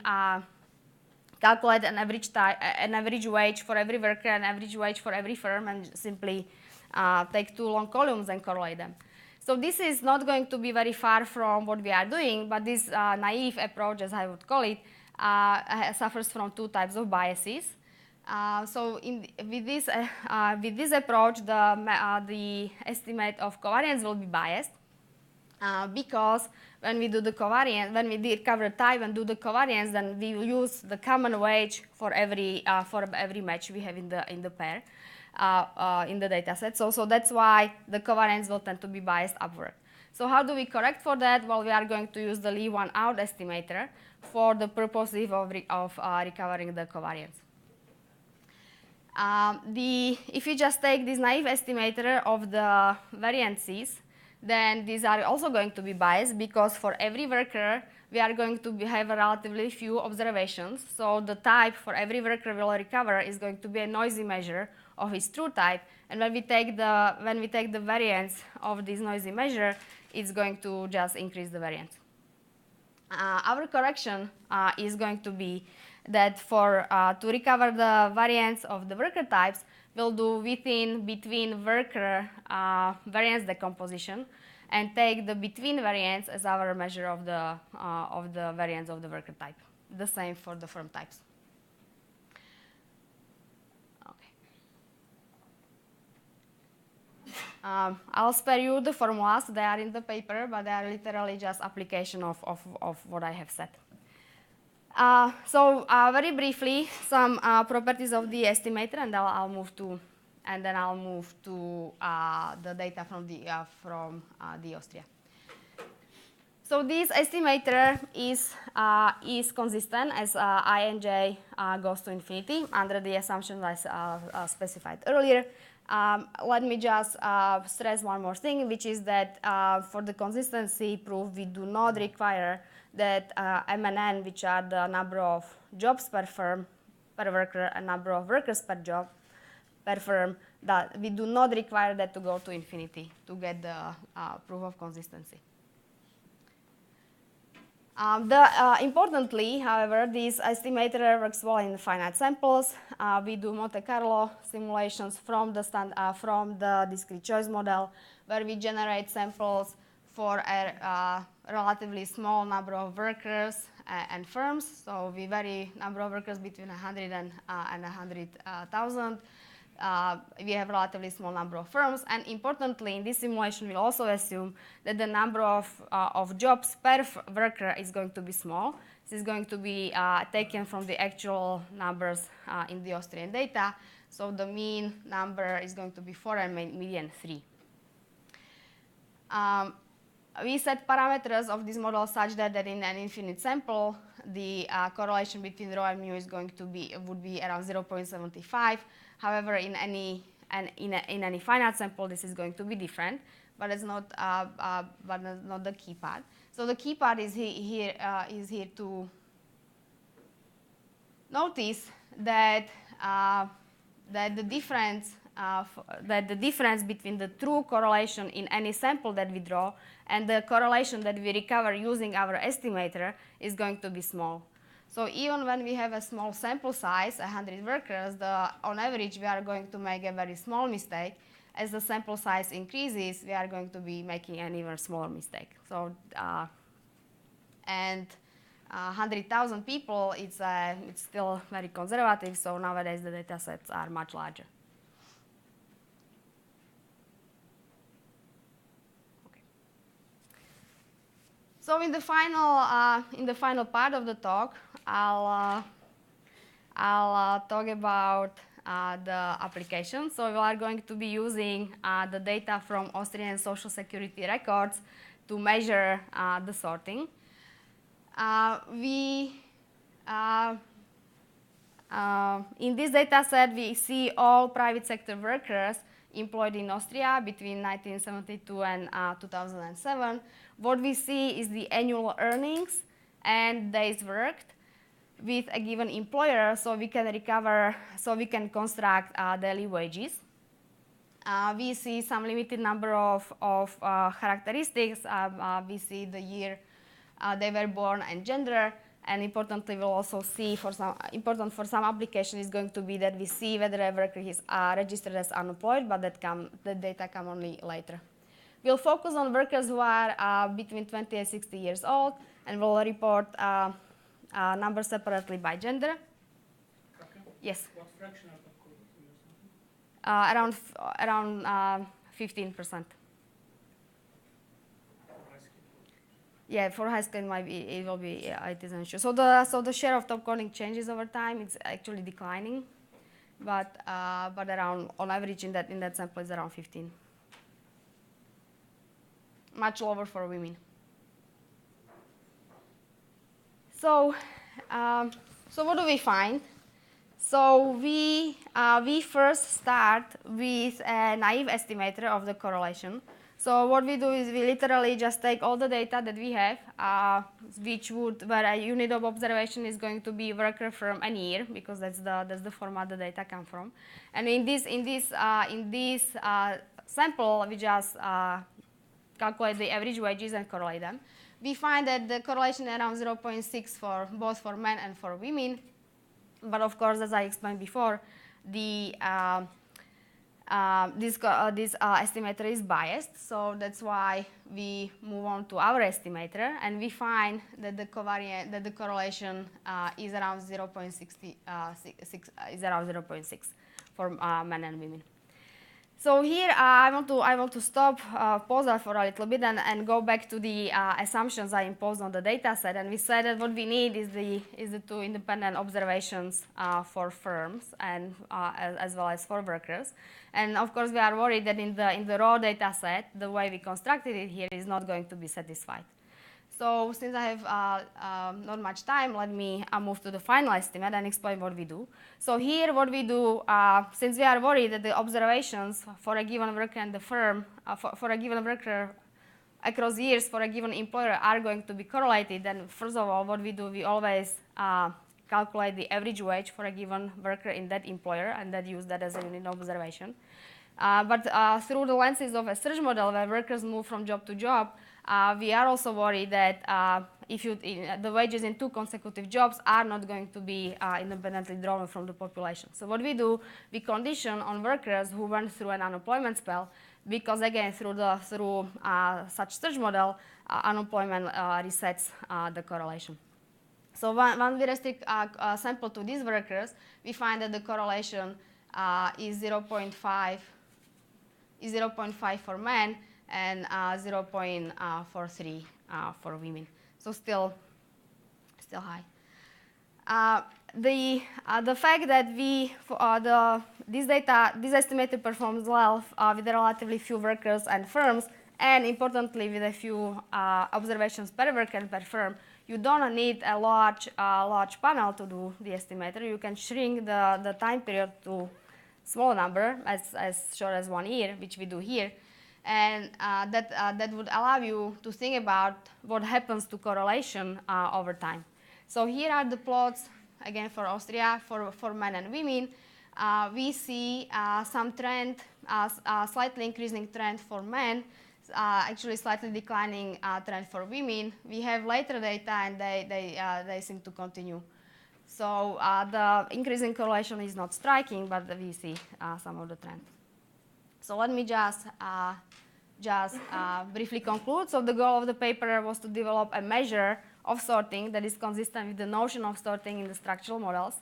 calculate an average wage for every worker, an average wage for every firm, and simply take two long columns and correlate them? So this is not going to be very far from what we are doing, but this naive approach, as I would call it, suffers from two types of biases. With this approach, the estimate of covariance will be biased because when we do the covariance, when we recover type and do the covariance, then we will use the common wage for every match we have in the pair in the data set. So that's why the covariance will tend to be biased upward. So how do we correct for that? Well, we are going to use the leave one out estimator for the purposes of recovering the covariance. If you just take this naive estimator of the variances, then these are also going to be biased because for every worker, we are going to have a relatively few observations. So the type for every worker will recover is going to be a noisy measure of his true type. And when we take the variance of this noisy measure, it's going to just increase the variance. Our correction is going to be that to recover the variance of the worker types, we'll do between worker variance decomposition and take the between variance as our measure of the variance of the worker type. The same for the firm types. Okay. I'll spare you the formulas. They are in the paper, but they are literally just application of what I have said. Very briefly, some properties of the estimator, and then I'll move to the data from the Austria. So this estimator is consistent as I and j goes to infinity under the assumptions I specified earlier. Let me just stress one more thing, which is that for the consistency proof, we do not require that M and N, which are the number of jobs per firm, per worker, and number of workers per job, per firm, that we do not require that to go to infinity to get the proof of consistency. Importantly, however, this estimator works well in finite samples. We do Monte Carlo simulations from the discrete choice model, where we generate samples for a relatively small number of workers and firms. So we vary number of workers between 100 and 100,000. We have a relatively small number of firms, and importantly, in this simulation, we'll also assume that the number of jobs per worker is going to be small. This is going to be taken from the actual numbers in the Austrian data. So the mean number is going to be 4 and median 3. We set parameters of this model such that in an infinite sample, the correlation between rho and mu would be around 0.75. However, in any finite sample, this is going to be different, but it's not the key part. So the key part is here to notice that the difference between the true correlation in any sample that we draw and the correlation that we recover using our estimator is going to be small. So even when we have a small sample size, 100 workers, on average we are going to make a very small mistake. As the sample size increases, we are going to be making an even smaller mistake. So, 100,000 people, it's still very conservative. So nowadays the data sets are much larger. So in the final part of the talk, I I'll talk about the application. So we are going to be using the data from Austrian Social Security records to measure the sorting. In this data set, we see all private sector workers employed in Austria between 1972 and 2007. What we see is the annual earnings and days worked with a given employer, so we can construct daily wages. We see some limited number of characteristics. We see the year they were born and gender. And importantly, we'll also see important for some application is going to be that we see whether a worker is registered as unemployed, but the data come only later. We'll focus on workers who are between 20 and 60 years old, and we'll report numbers separately by gender. Yes? What fraction of the Around 15%. Yeah, for high school it will be it isn't sure. So the share of top coding changes over time. It's actually declining, but around on average in that sample is around 15. Much lower for women. So what do we find? So we first start with a naive estimator of the correlation. So what we do is we literally just take all the data that we have, where a unit of observation is going to be worker from an year, because that's the format the data come from. And in this sample, we just calculate the average wages and correlate them. We find that the correlation is around 0.6 for both for men and for women. But of course, as I explained before, this estimator is biased, so that's why we move on to our estimator, and we find that the covariance, that the correlation is around 0.6 for men and women. So here I want to stop, pause that for a little bit, and go back to the assumptions I imposed on the data set. And we said that what we need is the two independent observations for firms and as well as for workers. And of course, we are worried that in the raw data set, the way we constructed it here is not going to be satisfied. So since I have not much time, let me move to the final estimate and explain what we do. So here what we do, since we are worried that the observations for a given worker and the firm, for a given worker across years for a given employer are going to be correlated, then first of all, what we do, we always calculate the average wage for a given worker in that employer, and that use that as a unit of observation. But through the lenses of a search model where workers move from job to job, we are also worried that the wages in 2 consecutive jobs are not going to be independently drawn from the population. So what we do, we condition on workers who went through an unemployment spell, because again, through such search model, unemployment resets the correlation. So when we restrict a sample to these workers, we find that the correlation is 0.5 for men and 0.43 for women. So still high. The fact that this estimator performs well with relatively few workers and firms, and importantly with a few observations per worker and per firm, you don't need a large panel to do the estimator. You can shrink the time period to small number, as short as 1 year, which we do here. And that would allow you to think about what happens to correlation over time. So here are the plots, again, for Austria, for men and women. We see some trend, slightly increasing trend for men, actually slightly declining trend for women. We have later data, and they seem to continue. So the increasing correlation is not striking, but we see some of the trend. So let me just briefly conclude. So the goal of the paper was to develop a measure of sorting that is consistent with the notion of sorting in the structural models.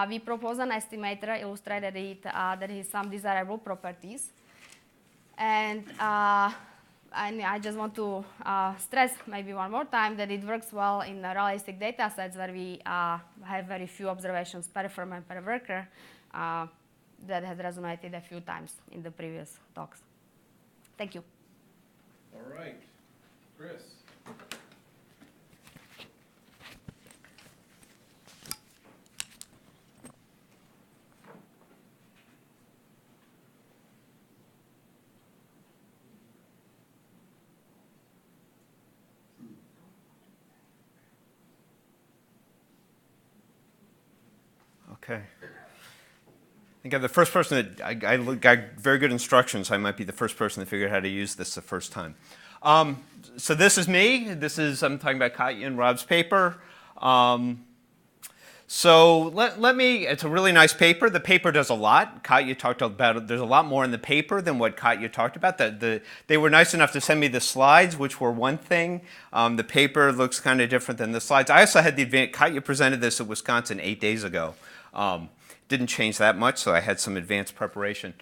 We propose an estimator illustrated that has some desirable properties. And and I just want to stress maybe one more time that it works well in realistic data sets where we have very few observations per firm and per worker. That has resonated a few times in the previous talks. Thank you. All right. Chris. Okay. I think I'm the first person that I got very good instructions. I might be the first person that figured out how to use this the first time. So this is me. I'm talking about Katya and Rob's paper. So let me, it's a really nice paper. The paper does a lot. Katya talked about it. There's a lot more in the paper than what Katya talked about. They were nice enough to send me the slides, which were one thing. The paper looks kind of different than the slides. I also had the advantage, Katya presented this at Wisconsin 8 days ago. Didn't change that much, so I had some advanced preparation.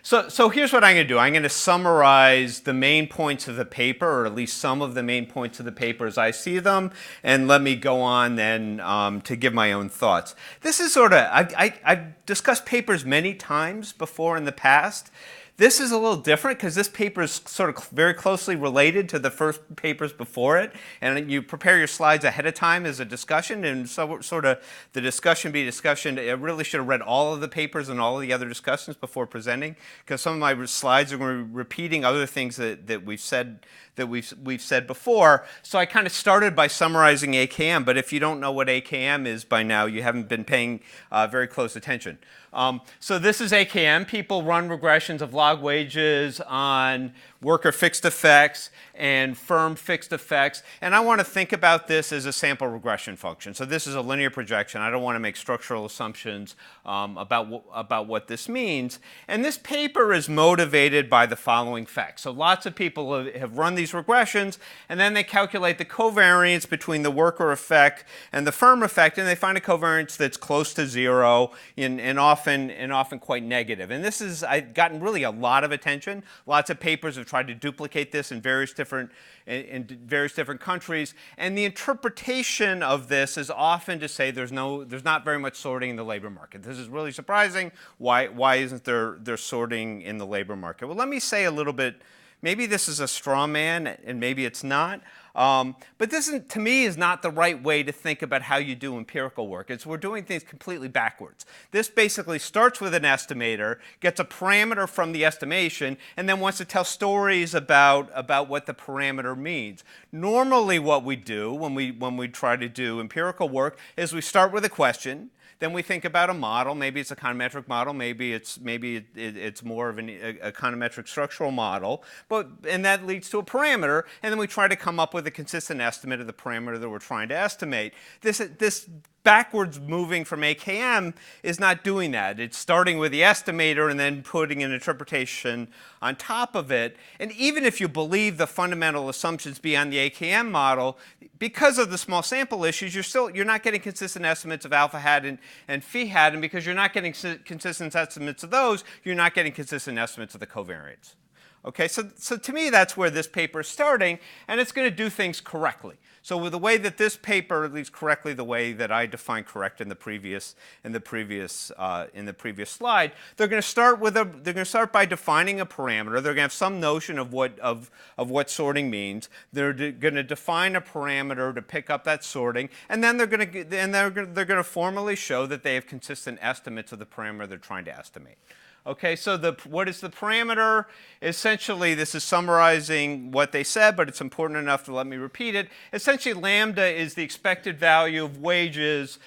So here's what I'm going to do. I'm going to summarize the main points of the paper, or at least some of the main points of the paper as I see them, and let me go on then to give my own thoughts. This is sort of, I've discussed papers many times before in the past. This is a little different because this paper is sort of very closely related to the first papers before it, and you prepare your slides ahead of time as a discussion, and so sort of the discussion be discussion. I really should have read all of the papers and all of the other discussions before presenting, because some of my slides are going to be repeating other things that we've said before. So I kind of started by summarizing AKM, but if you don't know what AKM is by now, you haven't been paying very close attention. So this is AKM. People run regressions of log wages on worker fixed effects and firm fixed effects. And I want to think about this as a sample regression function. So this is a linear projection. I don't want to make structural assumptions about what this means. And this paper is motivated by the following facts. So lots of people have run these regressions, and then they calculate the covariance between the worker effect and the firm effect, and they find a covariance that's close to zero and often quite negative. And this has gotten really a lot of attention. Lots of papers have tried to duplicate this in various different countries, and the interpretation of this is often to say there's not very much sorting in the labor market. This is really surprising. Why isn't there sorting in the labor market? Well, let me say a little bit. Maybe this is a straw man, and maybe it's not. But this, to me, is not the right way to think about how you do empirical work. We're doing things completely backwards. This basically starts with an estimator, gets a parameter from the estimation, and then wants to tell stories about what the parameter means. Normally what we do when we try to do empirical work is we start with a question. Then we think about a model. Maybe it's a econometric model. Maybe it's more of a econometric structural model. And that leads to a parameter. And then we try to come up with a consistent estimate of the parameter that we're trying to estimate. This backwards moving from AKM is not doing that. It's starting with the estimator and then putting an interpretation on top of it. And even if you believe the fundamental assumptions beyond the AKM model, because of the small sample issues, you're not getting consistent estimates of alpha hat and phi hat, and because you're not getting consistent estimates of those, you're not getting consistent estimates of the covariance. Okay, so to me that's where this paper is starting, and it's going to do things correctly. So with the way that this paper, at least correctly the way that I defined correct in the previous slide, they're going to start by defining a parameter. They're going to have some notion of what sorting means. They're going to define a parameter to pick up that sorting, and then they're going to formally show that they have consistent estimates of the parameter they're trying to estimate. Okay, so what is the parameter? Essentially, this is summarizing what they said, but it's important enough to let me repeat it. Essentially, lambda is the expected value of wages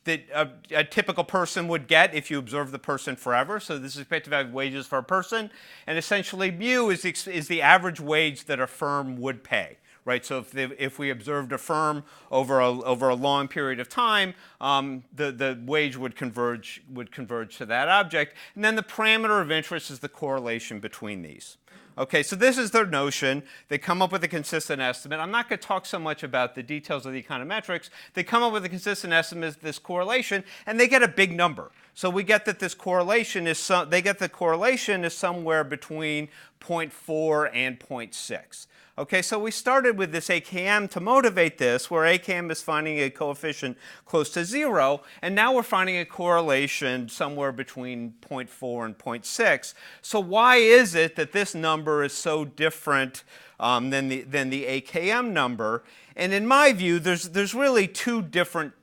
that a typical person would get if you observe the person forever. So this is expected value of wages for a person. And essentially, mu is the average wage that a firm would pay. Right, so if we observed a firm over a long period of time, the wage would converge to that object, and then the parameter of interest is the correlation between these. Okay, so this is their notion. They come up with a consistent estimate. I'm not going to talk so much about the details of the econometrics. They come up with a consistent estimate, this correlation, and they get a big number. So we get that this correlation is they get the correlation is somewhere between 0.4 and 0.6. Okay, so we started with this AKM to motivate this, where AKM is finding a coefficient close to 0, and now we're finding a correlation somewhere between 0.4 and 0.6. So why is it that this number is so different than the AKM number? And in my view, there's really two different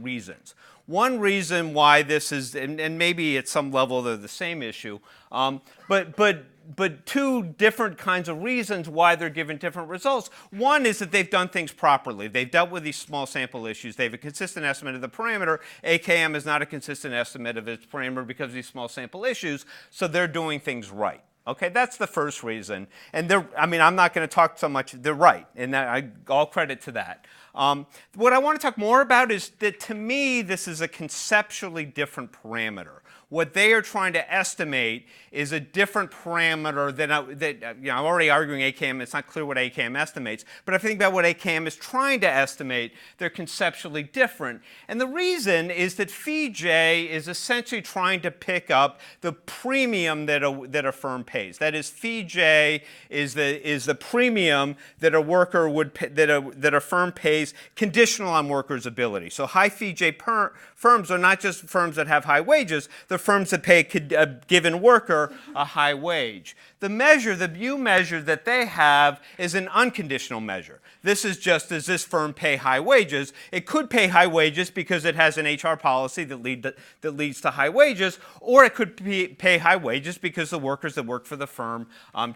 reasons. One reason why this is, and maybe at some level they're the same issue, but two different kinds of reasons why they're given different results. One is that they've done things properly. They've dealt with these small sample issues. They have a consistent estimate of the parameter. AKM is not a consistent estimate of its parameter because of these small sample issues, so they're doing things right. Okay, that's the first reason. And I'm not going to talk so much, they're right, and all credit to that. What I want to talk more about is that, to me, this is a conceptually different parameter. What they are trying to estimate is a different parameter than I'm already arguing AKM. It's not clear what AKM estimates. But if I think about what AKM is trying to estimate, they're conceptually different. And the reason is that phi j is essentially trying to pick up the premium that a firm pays. That is, phi j is the premium that a worker would pay, that a firm pays conditional on workers' ability. So high phi j firms are not just firms that have high wages. They're firms that pay a given worker a high wage. The view measure that they have is an unconditional measure. This is just, does this firm pay high wages? It could pay high wages because it has an HR policy that leads to high wages, or it could pay high wages because the workers that work for the firm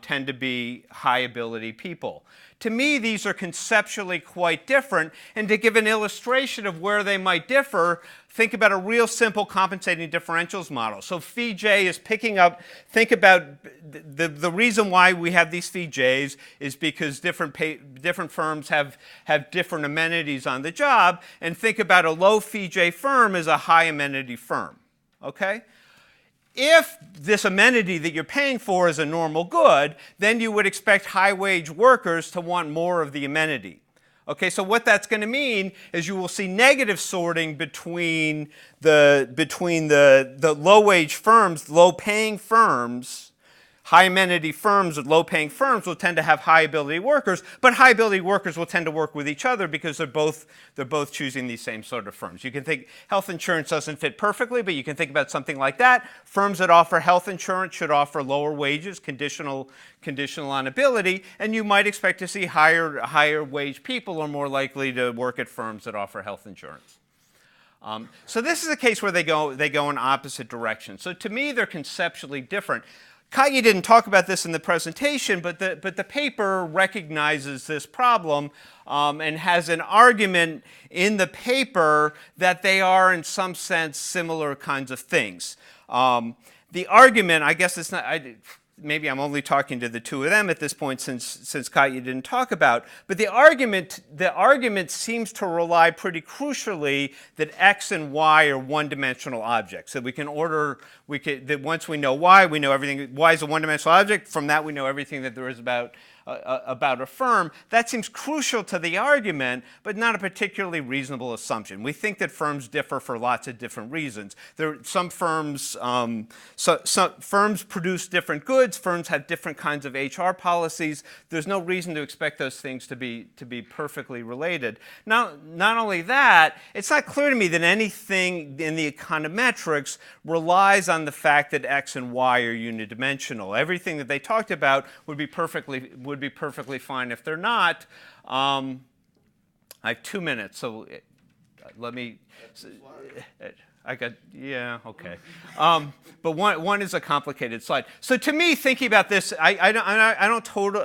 tend to be high ability people. To me, these are conceptually quite different, and to give an illustration of where they might differ, think about a real simple compensating differentials model. So phi j is picking up, think about the reason why we have these phi j's is because different firms have different amenities on the job, and think about a low phi j firm as a high amenity firm, okay? If this amenity that you're paying for is a normal good, then you would expect high-wage workers to want more of the amenity. Okay, so what that's going to mean is you will see negative sorting between the low-wage firms, low-paying firms. High-amenity firms with low-paying firms will tend to have high-ability workers, but high-ability workers will tend to work with each other because they're both choosing these same sort of firms. You can think health insurance doesn't fit perfectly, but you can think about something like that. Firms that offer health insurance should offer lower wages, conditional on ability, and you might expect to see higher wage people are more likely to work at firms that offer health insurance. So this is a case where they go in opposite directions. So to me, they're conceptually different. Katya didn't talk about this in the presentation, but the paper recognizes this problem and has an argument in the paper that they are, in some sense, similar kinds of things. The argument, I guess it's not, maybe I'm only talking to the two of them at this point since Katya didn't talk about, but the argument seems to rely pretty crucially that X and Y are one-dimensional objects. So that once we know Y, we know everything. Y is a one-dimensional object. From that, we know everything that there is about a firm. That seems crucial to the argument, but not a particularly reasonable assumption. We think that firms differ for lots of different reasons. Some firms, firms produce different goods. Firms have different kinds of HR policies. There's no reason to expect those things to be perfectly related. Now, not only that, it's not clear to me that anything in the econometrics relies on the fact that X and Y are unidimensional. Everything that they talked about would be perfectly fine if they're not. I have 2 minutes, so let me. Yeah, okay. But one is a complicated slide. So to me, thinking about this, I don't totally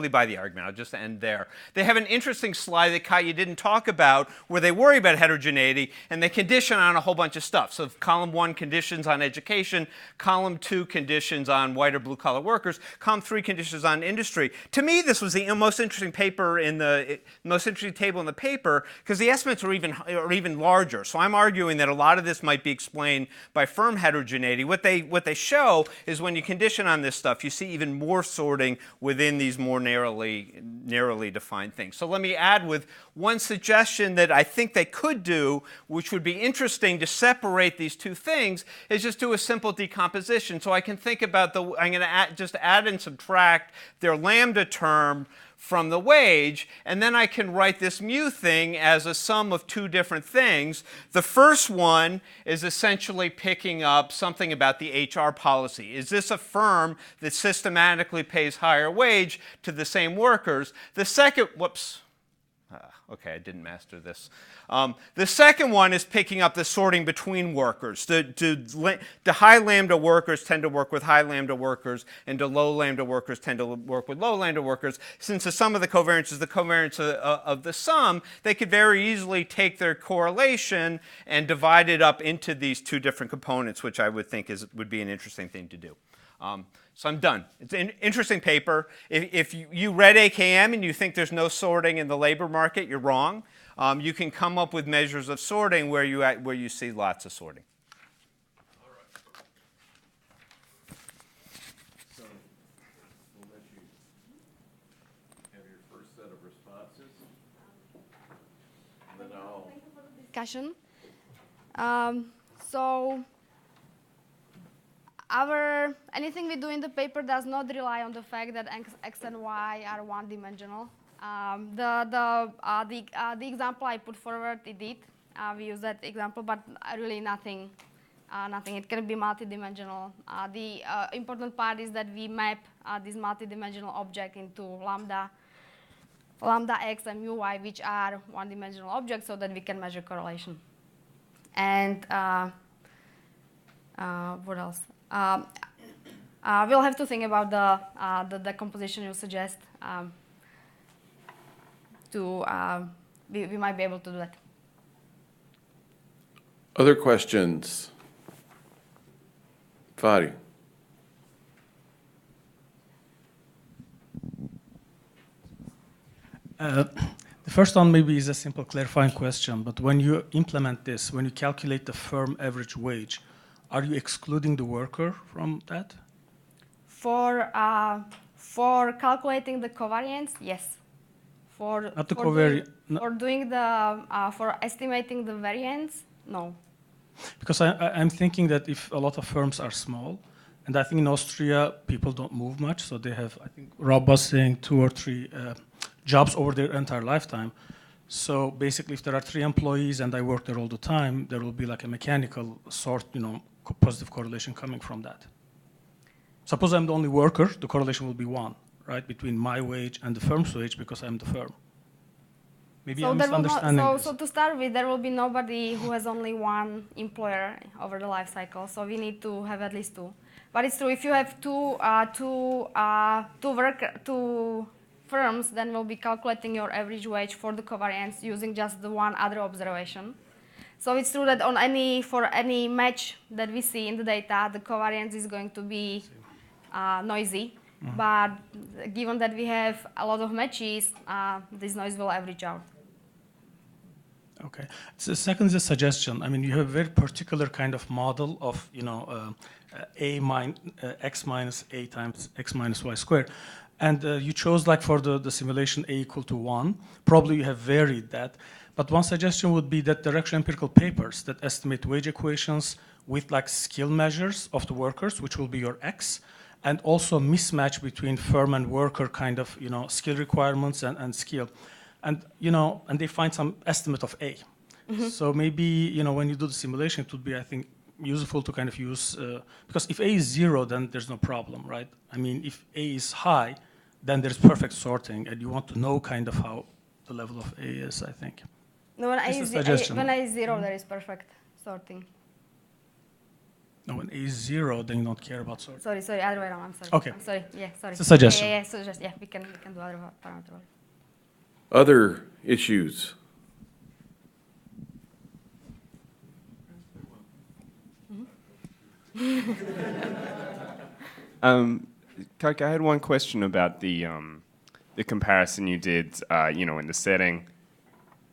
buy the argument. I'll just end there. They have an interesting slide that Katya didn't talk about, where they worry about heterogeneity and they condition on a whole bunch of stuff. So column 1 conditions on education, column 2 conditions on white or blue collar workers, column 3 conditions on industry. To me, this was the most interesting table in the paper, because the estimates are even larger larger. So I'm arguing that a lot of this might be explained by firm heterogeneity. What they show is when you condition on this stuff, you see even more sorting within these more narrowly defined things. So let me add with one suggestion that I think they could do, which would be interesting to separate these two things, is just do a simple decomposition. So I can think about I'm going to just add and subtract their lambda term from the wage, and then I can write this mu thing as a sum of two different things. The first one is essentially picking up something about the HR policy. Is this a firm that systematically pays higher wage to the same workers? The second, okay, I didn't master this. The second one is picking up the sorting between workers. The high lambda workers tend to work with high lambda workers, and the low lambda workers tend to work with low lambda workers. Since the sum of the covariance is the covariance of the sum, they could very easily take their correlation and divide it up into these two different components, which I would think would be an interesting thing to do. So I'm done. It's an interesting paper. If you read AKM and you think there's no sorting in the labor market, you're wrong. You can come up with measures of sorting where you see lots of sorting. So we'll let you have your first set of responses. And then I'll... Thank you for the discussion. So anything we do in the paper does not rely on the fact that x and y are one-dimensional. The example I put forward, it did. We use that example, but really nothing. It can be multidimensional. The important part is that we map this multidimensional object into lambda x and mu y, which are one-dimensional objects, so that we can measure correlation. And what else? We'll have to think about the decomposition you suggest. We might be able to do that. Other questions? Fadi. The first one maybe is a simple clarifying question, but when you implement this, when you calculate the firm average wage, are you excluding the worker from that? For calculating the covariance, yes. For estimating the variance, no. Because I'm thinking that if a lot of firms are small, and I think in Austria people don't move much, so they have, I think Rob was saying 2 or 3 jobs over their entire lifetime. So basically, if there are 3 employees and I work there all the time, there will be like a mechanical sort, positive correlation coming from that. Suppose I'm the only worker, the correlation will be 1, right, between my wage and the firm's wage because I'm the firm. Maybe I'm misunderstanding this. So to start with, there will be nobody who has only one employer over the life cycle. So we need to have at least 2. But it's true, if you have two firms, then we'll be calculating your average wage for the covariance using just the one other observation. So it's true that for any match that we see in the data, the covariance is going to be noisy. Mm-hmm. But given that we have a lot of matches, this noise will average out. Okay. So second is a suggestion. I mean, you have a very particular kind of model of, x minus a times x minus y squared. And you chose, like, for the simulation a equal to 1. Probably you have varied that. But one suggestion would be that there are actually empirical papers that estimate wage equations with, like, skill measures of the workers, which will be your x, and also mismatch between firm and worker kind of, skill requirements and skill. And, and they find some estimate of A. Mm-hmm. So maybe, when you do the simulation, it would be, I think, useful to kind of use, because if A is 0, then there's no problem, right? I mean, if A is high, then there's perfect sorting, and you want to know kind of how the level of A is, I think. No, when A is 0, there is perfect sorting. No, when A is 0, then you don't care about sorting. Sorry, other way around, I'm sorry. Okay. I'm sorry, yeah, sorry. It's a suggestion. Yeah, we can do other parameter. Other issues? Coke, I had one question about the comparison you did, in the setting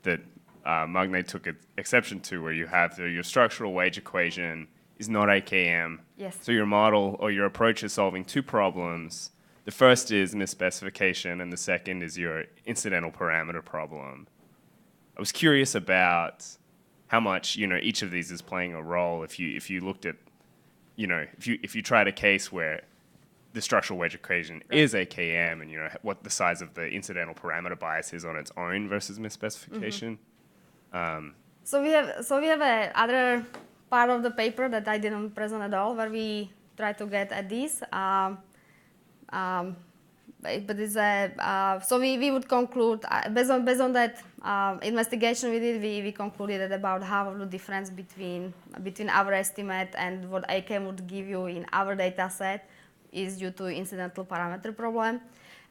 that Magne took exception to, where you have your structural wage equation is not AKM. Yes. So your model or your approach is solving two problems. The first is misspecification, and the second is your incidental parameter problem. I was curious about how much each of these is playing a role. If you looked at, if you tried a case where the structural wedge equation is AKM, and what the size of the incidental parameter bias is on its own versus misspecification. So we have a other part of the paper that I didn't present at all, where we try to get at this. But it's so we would conclude based on that investigation we did. We concluded that about half of the difference between our estimate and what AKM would give you in our data set is due to incidental parameter problem,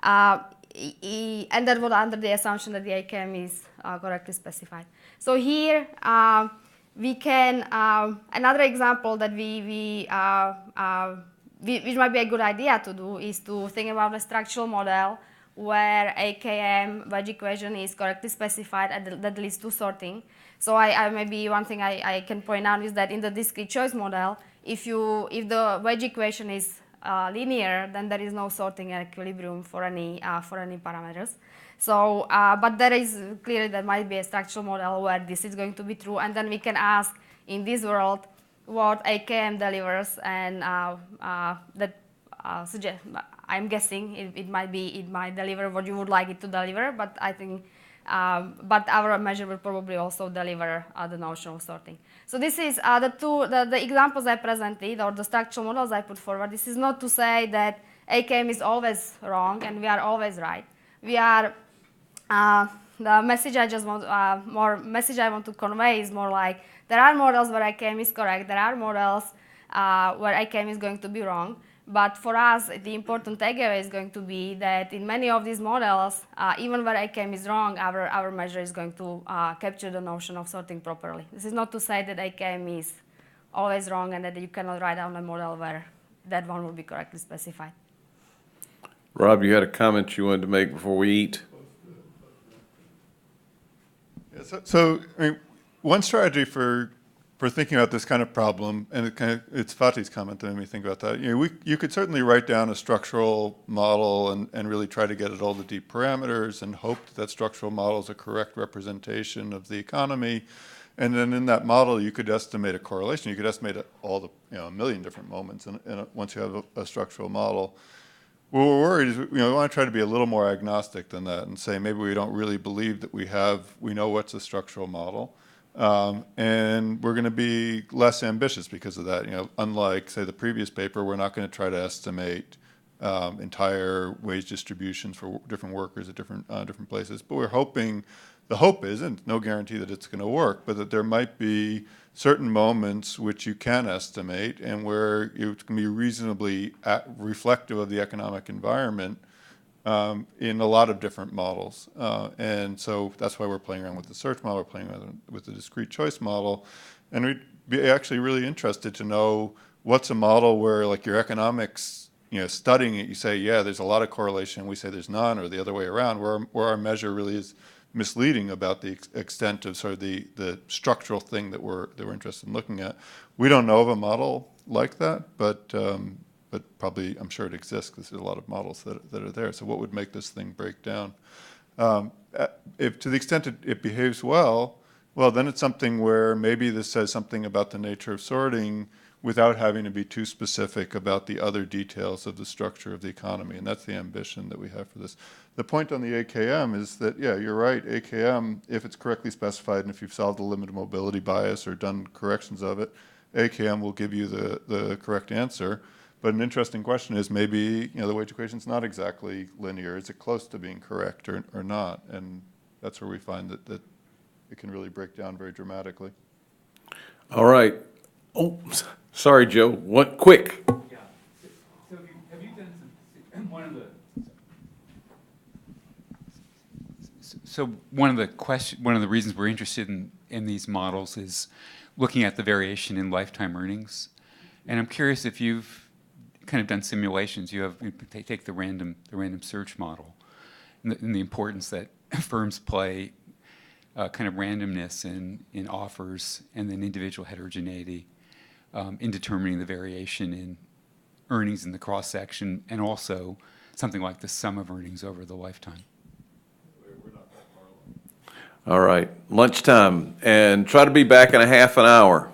and that was under the assumption that the AKM is correctly specified. So here we can another example that which might be a good idea to do is to think about a structural model where AKM wedge equation is correctly specified and that leads to sorting. So maybe one thing I can point out is that in the discrete choice model, if the wedge equation is linear, then there is no sorting at equilibrium for any parameters. So, but there is clearly there might be a structural model where this is going to be true, and then we can ask in this world what AKM delivers, and that suggest. I'm guessing it might deliver what you would like it to deliver, but I think, but our measure will probably also deliver the notion of sorting. So this is the examples I presented, or the structural models I put forward. This is not to say that AKM is always wrong and we are always right. We are. The message I want to convey is more like there are models where AKM is correct. There are models where AKM is going to be wrong. But for us, the important takeaway is going to be that in many of these models, even where AKM is wrong, our measure is going to capture the notion of sorting properly. This is not to say that AKM is always wrong and that you cannot write down a model where that one will be correctly specified. Rob, you had a comment you wanted to make before we eat? Yeah, so I mean, one strategy for thinking about this kind of problem, and it's Fatih's comment that made me think about that. You could certainly write down a structural model and really try to get at all the deep parameters and hope that structural model is a correct representation of the economy. And then in that model, you could estimate a correlation. You could estimate all the a million different moments once you have a structural model. What we're worried is we want to try to be a little more agnostic than that and say maybe we don't really believe that we know what's a structural model. And we're going to be less ambitious because of that. Unlike, say, the previous paper, we're not going to try to estimate entire wage distributions for different workers at different places. But we're hoping, the hope is, and no guarantee that it's going to work, but that there might be certain moments which you can estimate and where it can be reasonably reflective of the economic environment in a lot of different models. And so that's why we're playing around with the search model, we're playing around with the discrete choice model. And we'd be actually really interested to know what's a model where, like, your economics, studying it, you say, yeah, there's a lot of correlation, we say there's none, or the other way around, where our measure really is misleading about the extent of sort of the structural thing that we're interested in looking at. We don't know of a model like that, but probably I'm sure it exists because there's a lot of models that are there. So what would make this thing break down? If to the extent it behaves well, then it's something where maybe this says something about the nature of sorting without having to be too specific about the other details of the structure of the economy. And that's the ambition that we have for this. The point on the AKM is that, yeah, you're right, AKM, if it's correctly specified and if you've solved the limit of mobility bias or done corrections of it, AKM will give you the correct answer. But an interesting question is maybe the wage equation's not exactly linear. Is it close to being correct or not? And that's where we find that it can really break down very dramatically. All right. Oh, sorry, Joe. What? Quick. Yeah. So have you done some, one of the reasons we're interested in these models is looking at the variation in lifetime earnings, and I'm curious if you've kind of done simulations. You take the random search model and the importance that firms play kind of randomness in offers and then individual heterogeneity in determining the variation in earnings in the cross-section, and also something like the sum of earnings over the lifetime. All right, lunchtime, and try to be back in a half an hour.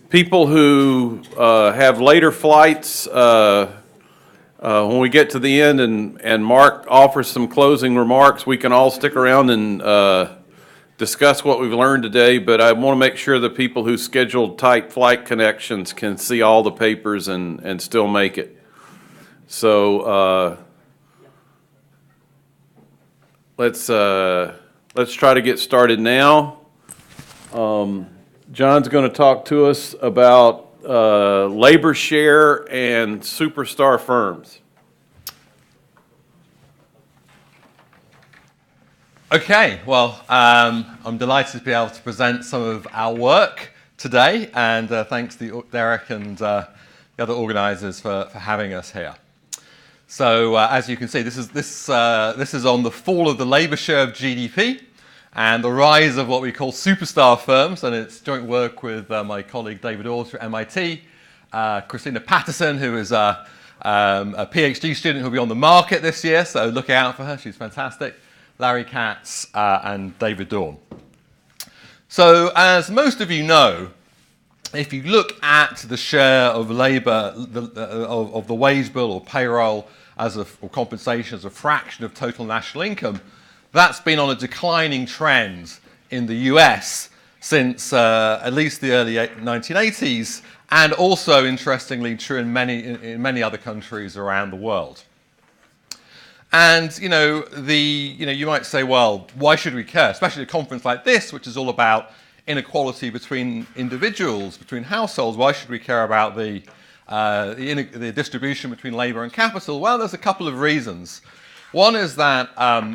people who have later flights, when we get to the end and Mark offers some closing remarks, we can all stick around and discuss what we've learned today, but I want to make sure the people who scheduled tight flight connections can see all the papers and still make it. So let's try to get started now. John's going to talk to us about labor share and superstar firms. Okay, well, I'm delighted to be able to present some of our work today, and thanks to Derek and the other organisers for having us here. So, as you can see, this is on the fall of the labour share of GDP and the rise of what we call superstar firms, and it's joint work with my colleague David Orr at MIT, Christina Patterson, who is a PhD student who'll be on the market this year, so look out for her, she's fantastic, Larry Katz, and David Dawn. So, as most of you know, if you look at the share of labour, of the wage bill or payroll or compensation as a fraction of total national income, that's been on a declining trend in the US since at least the early 1980s, and also, interestingly, true in many other countries around the world. And you might say, well, why should we care? Especially at a conference like this, which is all about inequality between individuals, between households. Why should we care about the distribution between labour and capital? Well, there's a couple of reasons. One is that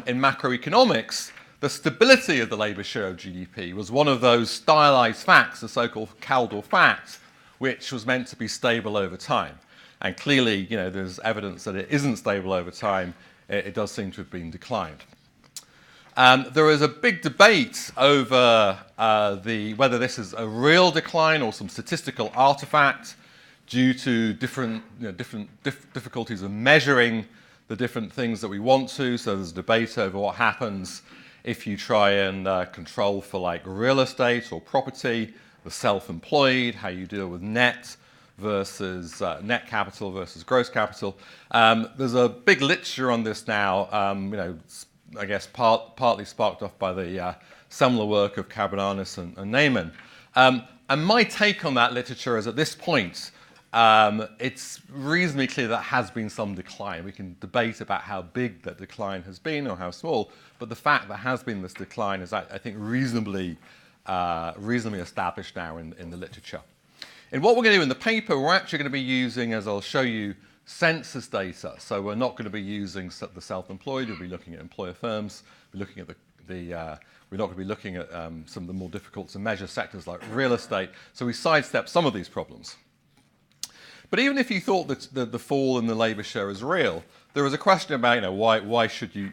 in macroeconomics, the stability of the labour share of GDP was one of those stylised facts, the so-called Caldor fact, which was meant to be stable over time. And clearly, there's evidence that it isn't stable over time. It does seem to have been declined. There is a big debate over whether this is a real decline or some statistical artifact due to different difficulties of measuring the different things that we want to. So there's a debate over what happens if you try and control for like real estate or property, the self-employed, how you deal with net versus net capital versus gross capital. There's a big literature on this now, I guess partly sparked off by the seminal work of Cabranes and Neyman. And my take on that literature is at this point, it's reasonably clear that has been some decline. We can debate about how big that decline has been or how small, but the fact that has been this decline is, I think, reasonably established now in the literature. And what we're going to do in the paper, we're actually going to be using, as I'll show you, census data. So we're not going to be using the self-employed. We'll be looking at employer firms. We're looking at we're not going to be looking at some of the more difficult to measure sectors like real estate. So we sidestep some of these problems. But even if you thought that the fall in the labour share is real, there is a question about why should you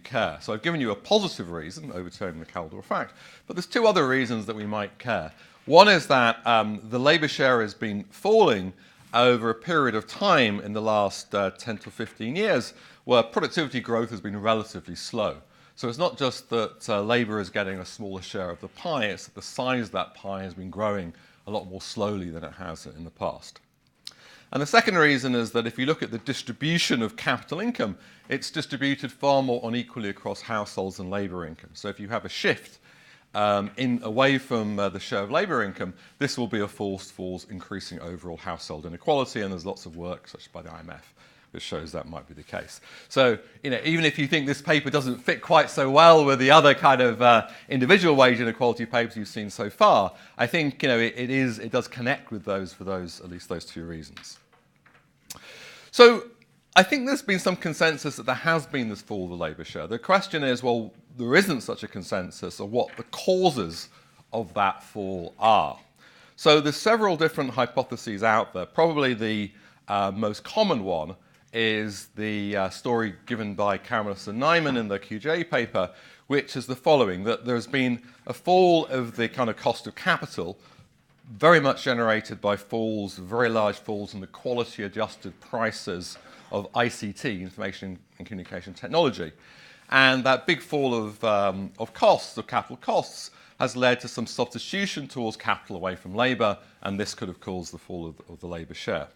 care? So I've given you a positive reason, overturning the Caldor fact, but there's two other reasons that we might care. One is that the labour share has been falling over a period of time in the last 10 to 15 years where productivity growth has been relatively slow. So it's not just that labour is getting a smaller share of the pie, it's that the size of that pie has been growing a lot more slowly than it has in the past. And the second reason is that if you look at the distribution of capital income, it's distributed far more unequally across households and labour income. So if you have a shift away from the share of labour income, this will be a force for increasing overall household inequality, and there's lots of work, such as by the IMF, which shows that might be the case. So, even if you think this paper doesn't fit quite so well with the other kind of individual wage inequality papers you've seen so far, I think it does connect with those for at least those two reasons. So, I think there's been some consensus that there has been this fall of the labour share. The question is, well, there isn't such a consensus of what the causes of that fall are. So there's several different hypotheses out there. Probably the most common one is the story given by Cabranes and Neyman in the QJ paper, which is the following, that there's been a fall of the kind of cost of capital, very much generated by very large falls in the quality-adjusted prices of ICT, information and communication technology. And that big fall of costs, of capital costs, has led to some substitution towards capital away from labour, and this could have caused the fall of the labour share.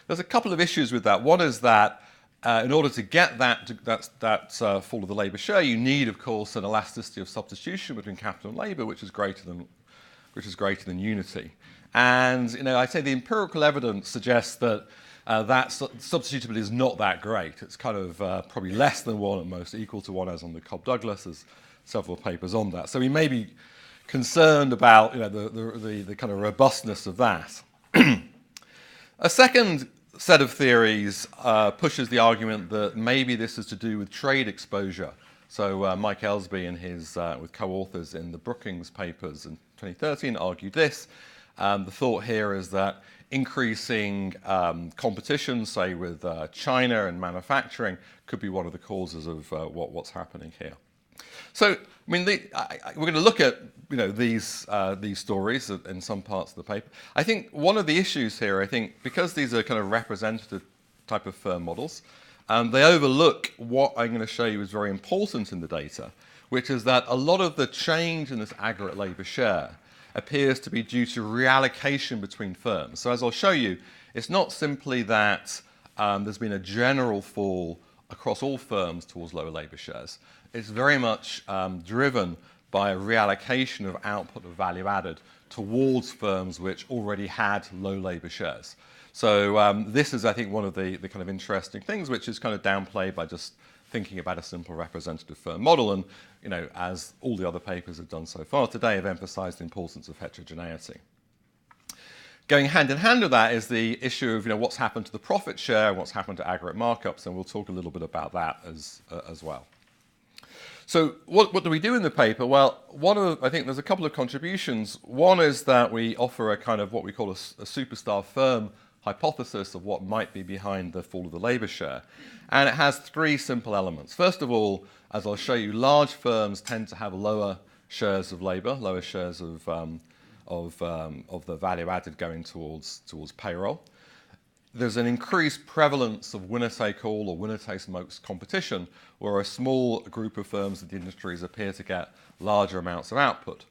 There's a couple of issues with that. One is that in order to get that fall of the labour share, you need, of course, an elasticity of substitution between capital and labour, which is greater than unity. And I'd say the empirical evidence suggests that that substitutability is not that great. It's kind of probably less than 1 at most, equal to 1 as on the Cobb-Douglas. There's several papers on that. So we may be concerned about the kind of robustness of that. A second set of theories pushes the argument that maybe this is to do with trade exposure. So Mike Ellsby and his with co-authors in the Brookings papers in 2013 argued this. The thought here is that increasing competition, say with China and manufacturing, could be one of the causes of what's happening here. So, I mean, we're going to look at these stories in some parts of the paper. I think one of the issues here, I think, because these are kind of representative type of firm models, they overlook what I'm going to show you is very important in the data, which is that a lot of the change in this aggregate labour share appears to be due to reallocation between firms. So as I'll show you, it's not simply that there's been a general fall across all firms towards lower labour shares. It's very much driven by a reallocation of output of value added towards firms which already had low labour shares. So this is, I think, one of the kind of interesting things, which is kind of downplayed by just thinking about a simple representative firm model. And, as all the other papers have done so far today, have emphasized the importance of heterogeneity. Going hand in hand with that is the issue of what's happened to the profit share and what's happened to aggregate markups, and we'll talk a little bit about that as well. So what do we do in the paper? Well, I think there's a couple of contributions. One is that we offer a kind of what we call a superstar firm hypothesis of what might be behind the fall of the labour share. And it has 3 simple elements. First of all, as I'll show you, large firms tend to have lower shares of labour, lower shares of the value added going towards payroll. There's an increased prevalence of winner-take-all or winner-takes-most competition, where a small group of firms in the industries appear to get larger amounts of output.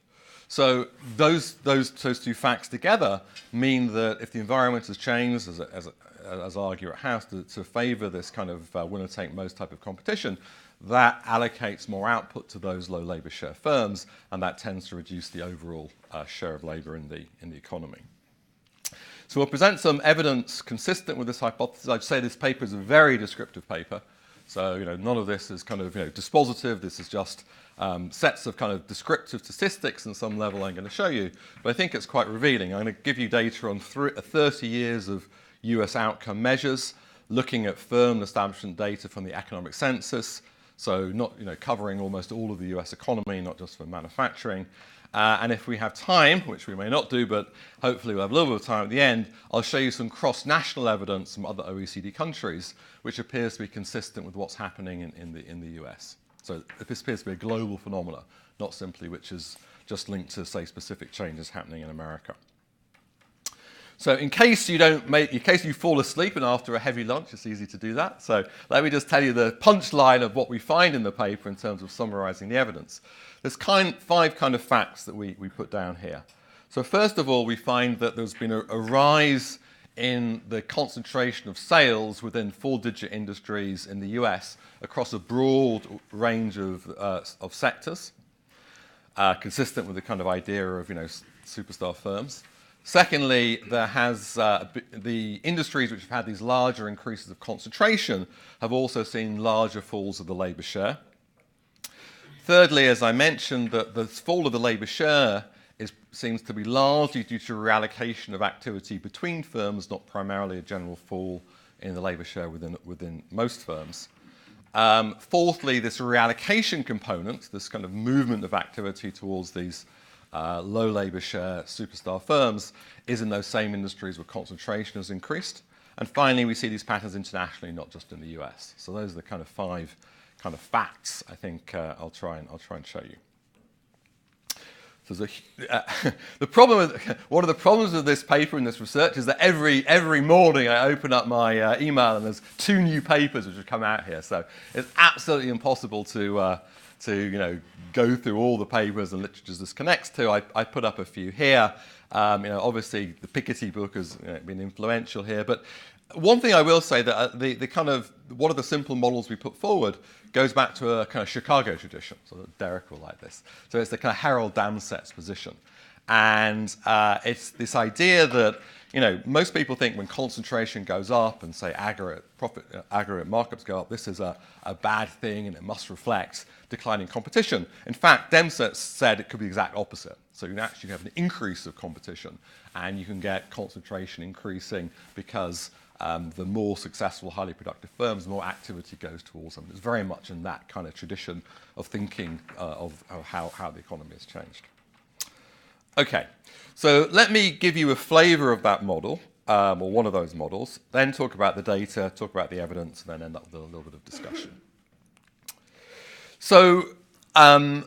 So those 2 facts together mean that if the environment has changed, as I argue it has, to favour this kind of winner-take-most type of competition, that allocates more output to those low labour share firms, and that tends to reduce the overall share of labour in the economy. So we'll present some evidence consistent with this hypothesis. I'd say this paper is a very descriptive paper. So none of this is kind of dispositive. This is just sets of kind of descriptive statistics on some level I'm going to show you. But I think it's quite revealing. I'm going to give you data on 30 years of US outcome measures, looking at firm establishment data from the economic census. So not covering almost all of the US economy, not just for manufacturing. And if we have time, which we may not do, but hopefully we'll have a little bit of time at the end, I'll show you some cross-national evidence from other OECD countries, which appears to be consistent with what's happening in the US. So this appears to be a global phenomenon, not simply which is just linked to, say, specific changes happening in America. So in case you fall asleep and after a heavy lunch, it's easy to do that. So let me just tell you the punchline of what we find in the paper in terms of summarizing the evidence. There's 5 kind of facts that we put down here. So first of all, we find that there's been a rise in the concentration of sales within 4-digit industries in the US across a broad range of sectors, consistent with the kind of idea of superstar firms. Secondly, there has the industries which have had these larger increases of concentration have also seen larger falls of the labour share. Thirdly, as I mentioned, that the fall of the labour share seems to be largely due to reallocation of activity between firms, not primarily a general fall in the labour share within most firms. Fourthly, this reallocation component, this kind of movement of activity towards these low labour share superstar firms, is in those same industries where concentration has increased. And finally, we see these patterns internationally, not just in the US. So those are the kind of 5 kind of facts I think I'll try and show you. So the problem one of the problems with this paper and this research is that every morning I open up my email and there's 2 new papers which have come out here. So it's absolutely impossible to go through all the papers and literatures this connects to. I put up a few here. Obviously the Piketty book has been influential here, but one thing I will say that the kind of one of the simple models we put forward goes back to a kind of Chicago tradition. So Derek will like this. So it's the kind of Harold Damset's position, and it's this idea that most people think when concentration goes up and say aggregate markups go up, this is a bad thing and it must reflect declining competition. In fact, Damset said it could be the exact opposite. So you can actually have an increase of competition, and you can get concentration increasing because the more successful, highly productive firms, the more activity goes towards them. It's very much in that kind of tradition of thinking of how the economy has changed. Okay, so let me give you a flavor of that model, or one of those models, then talk about the data, talk about the evidence, and then end up with a little bit of discussion. So, the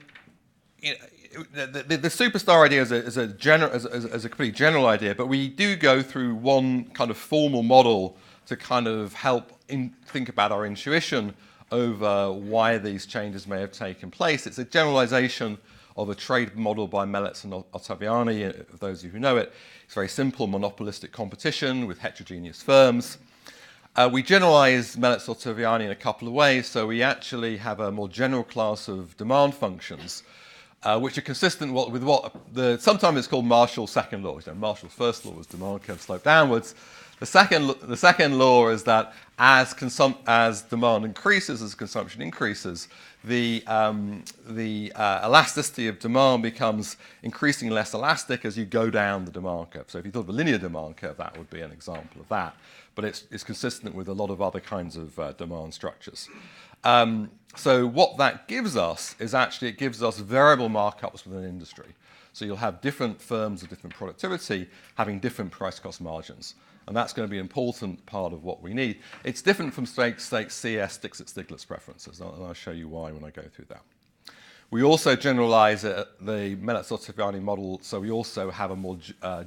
superstar idea is a pretty general idea, but we do go through one kind of formal model to kind of help think about our intuition over why these changes may have taken place. It's a generalization of a trade model by Melitz and Ottaviani, for those of you who know it. It's very simple, monopolistic competition with heterogeneous firms. We generalize Melitz-Ottaviani in a couple of ways. So we actually have a more general class of demand functions, which are consistent with what sometimes it's called Marshall's second law. Marshall's first law was demand curve slope downwards. The second law is that as demand increases, as consumption increases, the elasticity of demand becomes increasingly less elastic as you go down the demand curve. So if you thought of a linear demand curve, that would be an example of that. But it's consistent with a lot of other kinds of demand structures. So what that gives us is actually it gives us variable markups within an industry. So you'll have different firms of different productivity having different price cost margins. And that's going to be an important part of what we need. It's different from CS Dixit-Stiglitz preferences, and I'll show you why when I go through that. We also generalize the Melitz-Ottaviani model, so we also have a more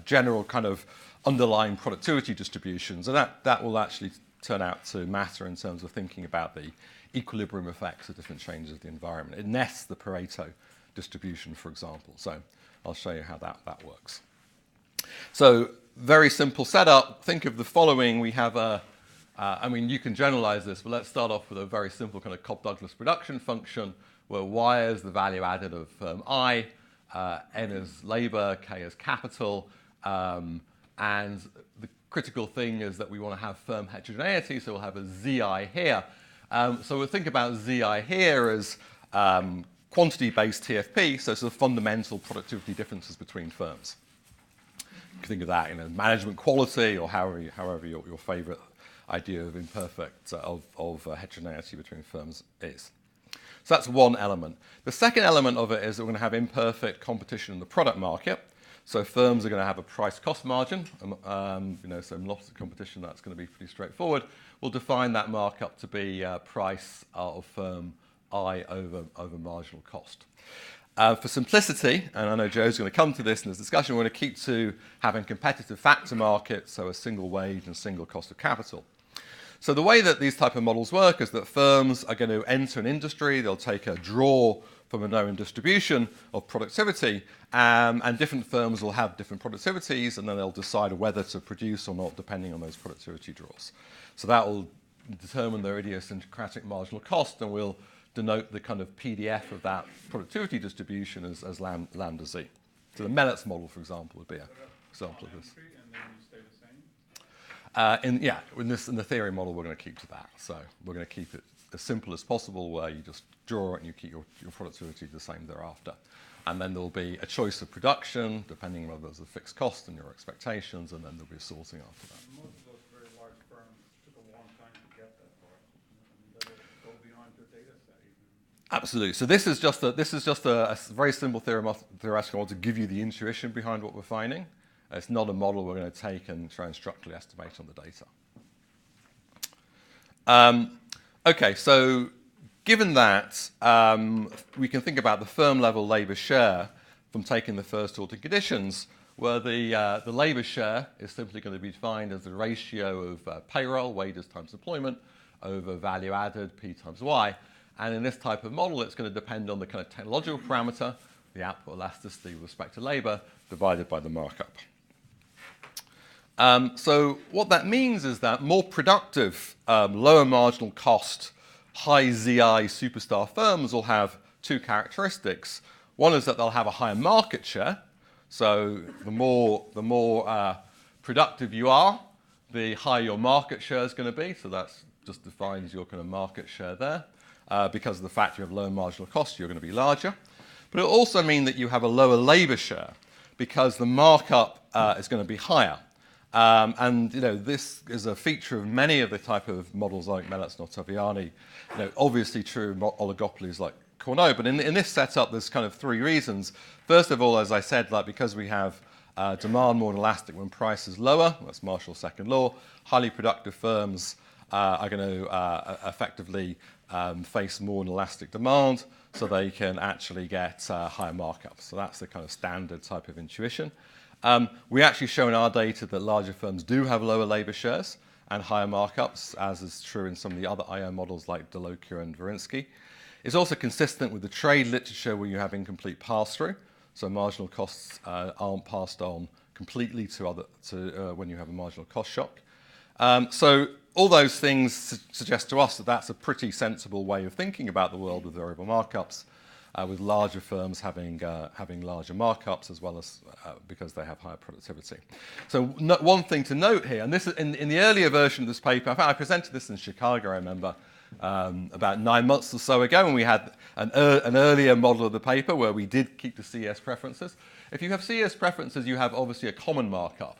general kind of underlying productivity distributions, and that will actually turn out to matter in terms of thinking about the equilibrium effects of different changes of the environment. It nests the Pareto distribution, for example. So I'll show you how that works. So very simple setup. Think of the following. We have you can generalize this, but let's start off with a very simple kind of Cobb-Douglas production function where Y is the value added of firm I, N is labor, K is capital, and the critical thing is that we want to have firm heterogeneity, so we'll have a ZI here. So we'll think about ZI here as quantity-based TFP, so sort of fundamental productivity differences between firms. You can think of that in management quality or however your favorite idea of imperfect, of heterogeneity between firms is. So that's one element. The second element of it is that we're going to have imperfect competition in the product market. So firms are going to have a price-cost margin. So in lots of competition, that's going to be pretty straightforward. We'll define that markup to be price of firm I over marginal cost. For simplicity, and I know Joe's going to come to this in this discussion, we're going to keep to having competitive factor markets, so a single wage and single cost of capital. So the way that these type of models work is that firms are going to enter an industry, they'll take a draw from a known distribution of productivity, and different firms will have different productivities, and then they'll decide whether to produce or not depending on those productivity draws. So that will determine their idiosyncratic marginal cost, and we'll denote the kind of PDF of that productivity distribution as lambda z. So the Melitz model, for example, would be an example of this. In the theory model, we're going to keep to that. So we're going to keep it as simple as possible, where you just draw it and you keep your productivity the same thereafter. And then there'll be a choice of production, depending on whether there's a fixed cost and your expectations, and then there'll be a sorting after that. Most of those very large firms took a long time to get that far. They go beyond your data set even. Absolutely. So this is just a very simple theoretical model to give you the intuition behind what we're finding. It's not a model we're going to take and try and structurally estimate on the data. Okay, so given that, we can think about the firm level labour share from taking the first order conditions, where the labor share is simply going to be defined as the ratio of payroll, wages times employment, over value added, P times Y. And in this type of model, it's going to depend on the kind of technological parameter, the output elasticity with respect to labor, divided by the markup. So what that means is that more productive, lower marginal cost, high ZI superstar firms will have two characteristics. One is that they'll have a higher market share. So the more productive you are, the higher your market share is going to be. So that just defines your kind of market share there. Because of the fact you have lower marginal cost, you're going to be larger. But it'll also mean that you have a lower labor share because the markup is going to be higher. And this is a feature of many of the type of models like Melitz and Ottaviani. Obviously true in oligopolies like Cournot, but in this setup, there's kind of three reasons. First of all, as I said, because we have demand more elastic when price is lower, that's Marshall's second law, highly productive firms are going to effectively face more inelastic demand, so they can actually get higher markups. So that's the kind of standard type of intuition. We actually show in our data that larger firms do have lower labor shares and higher markups, as is true in some of the other IO models like Delokia and Verinsky. It's also consistent with the trade literature where you have incomplete pass-through, so marginal costs aren't passed on completely to when you have a marginal cost shock. So all those things suggest to us that that's a pretty sensible way of thinking about the world with variable markups, with larger firms having larger markups as well as because they have higher productivity. So one thing to note here, and this is in the earlier version of this paper, I presented this in Chicago, I remember, about 9 months or so ago, and we had an earlier model of the paper where we did keep the CS preferences. If you have CS preferences, you have obviously a common markup.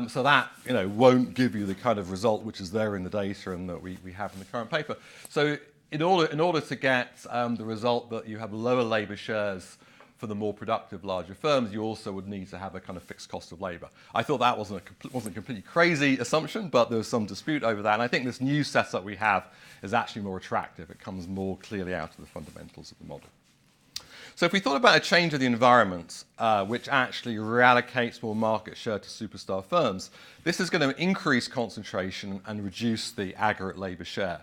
So that won't give you the kind of result which is there in the data and that we have in the current paper. So in order to get the result that you have lower labor shares for the more productive larger firms, you also would need to have a kind of fixed cost of labor. I thought that wasn't a completely crazy assumption, but there was some dispute over that. And I think this new setup we have is actually more attractive. It comes more clearly out of the fundamentals of the model. So if we thought about a change of the environment, which actually reallocates more market share to superstar firms, this is going to increase concentration and reduce the aggregate labor share.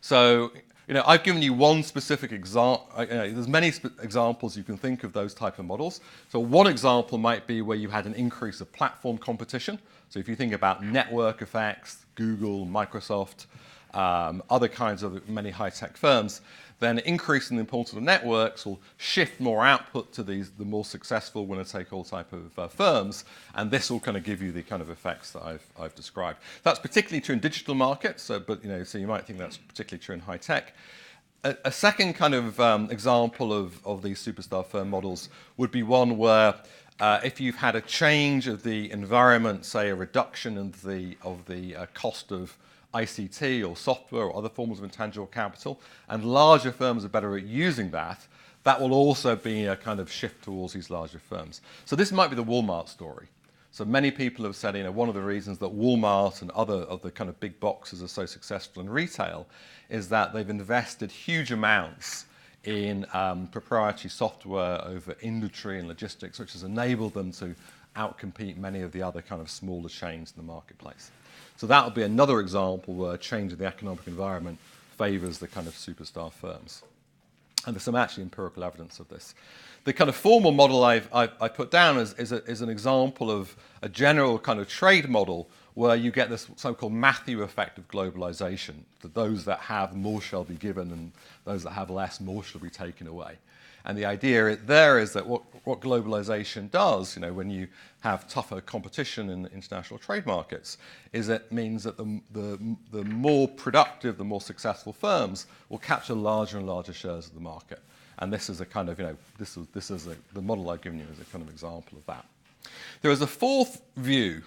So, I've given you one specific example. There's many examples you can think of those type of models. So one example might be where you had an increase of platform competition. So if you think about network effects, Google, Microsoft, other kinds of many high-tech firms, then increasing the importance of networks will shift more output to the more successful winner-take-all type of firms, and this will kind of give you the kind of effects that I've described. That's particularly true in digital markets, so you might think that's particularly true in high-tech. A second kind of example of these superstar firm models would be one where if you've had a change of the environment, say a reduction of the cost of ICT or software or other forms of intangible capital, and larger firms are better at using that, that will also be a kind of shift towards these larger firms. So this might be the Walmart story. So many people have said, one of the reasons that Walmart and other of the kind of big boxes are so successful in retail is that they've invested huge amounts in proprietary software over inventory and logistics, which has enabled them to outcompete many of the other kind of smaller chains in the marketplace. So that would be another example where a change in the economic environment favors the kind of superstar firms. And there's some actually empirical evidence of this. The kind of formal model I put down is an example of a general kind of trade model where you get this so-called Matthew effect of globalization. That those that have, more shall be given, and those that have less, more shall be taken away. And the idea there is that what globalization does, when you have tougher competition in the international trade markets, is it means that the more productive, the more successful firms will capture larger and larger shares of the market. And this is a kind of, the model I've given you is a kind of example of that. There is a fourth view,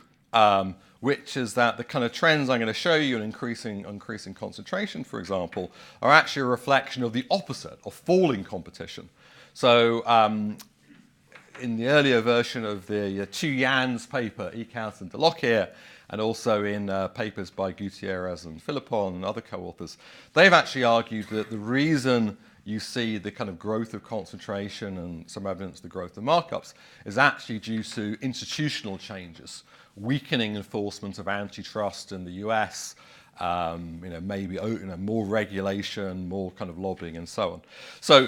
which is that the kind of trends I'm going to show you in increasing concentration, for example, are actually a reflection of the opposite, of falling competition. So in the earlier version of the Chu Yan's paper, Eekhouse and Delokia, and also in papers by Gutierrez and Philippon and other co-authors, they've actually argued that the reason you see the kind of growth of concentration and some evidence of the growth of markups is actually due to institutional changes, weakening enforcement of antitrust in the US, maybe more regulation, more kind of lobbying, and so on. So,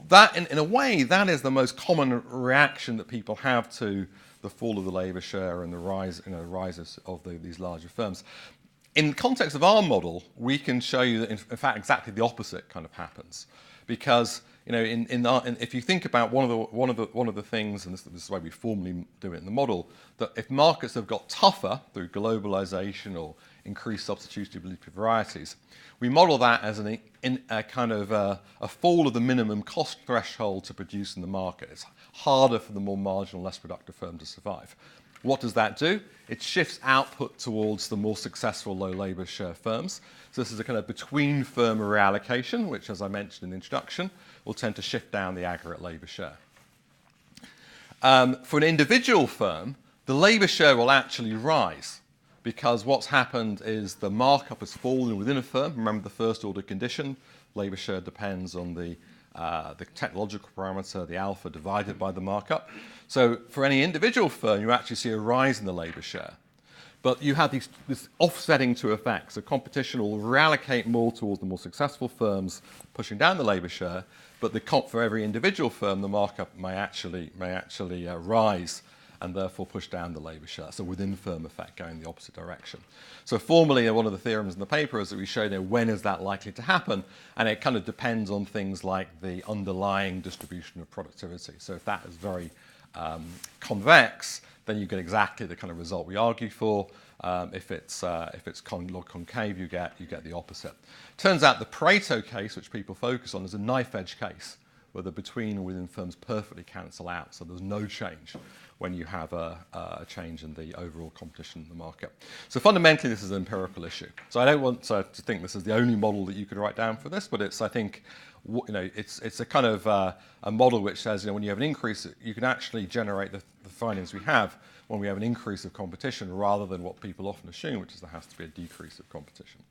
that in a way, that is the most common reaction that people have to the fall of the labour share and the rises of these larger firms. In the context of our model, we can show you that, in fact, exactly the opposite kind of happens, because if you think about one of the things, and this is the way we formally do it in the model, that if markets have got tougher through globalization or increased substitutability of varieties, we model that as a fall of the minimum cost threshold to produce in the market. It's harder for the more marginal, less productive firm to survive. What does that do? It shifts output towards the more successful low labour share firms. So this is a kind of between firm reallocation, which, as I mentioned in the introduction, will tend to shift down the aggregate labour share. For an individual firm, the labour share will actually rise, because what's happened is the markup has fallen within a firm. Remember the first order condition, labour share depends on the technological parameter, the alpha, divided by the markup. So for any individual firm, you actually see a rise in the labour share. But you have this offsetting two effects. So competition will reallocate more towards the more successful firms, pushing down the labour share. But for every individual firm, the markup may actually rise and therefore push down the labour share. So within firm effect going the opposite direction. So formally, one of the theorems in the paper is that we show when is that likely to happen, and it kind of depends on things like the underlying distribution of productivity. So if that is very convex, then you get exactly the kind of result we argue for. If it's concave, you get the opposite. Turns out the Pareto case, which people focus on, is a knife edge case, where the between and within firms perfectly cancel out. So there's no change when you have a change in the overall competition in the market. So fundamentally, this is an empirical issue. So I don't want to think this is the only model that you could write down for this, but it's, I think, it's a kind of a model which says, when you have an increase, you can actually generate the findings we have when we have an increase of competition, rather than what people often assume, which is there has to be a decrease of competition.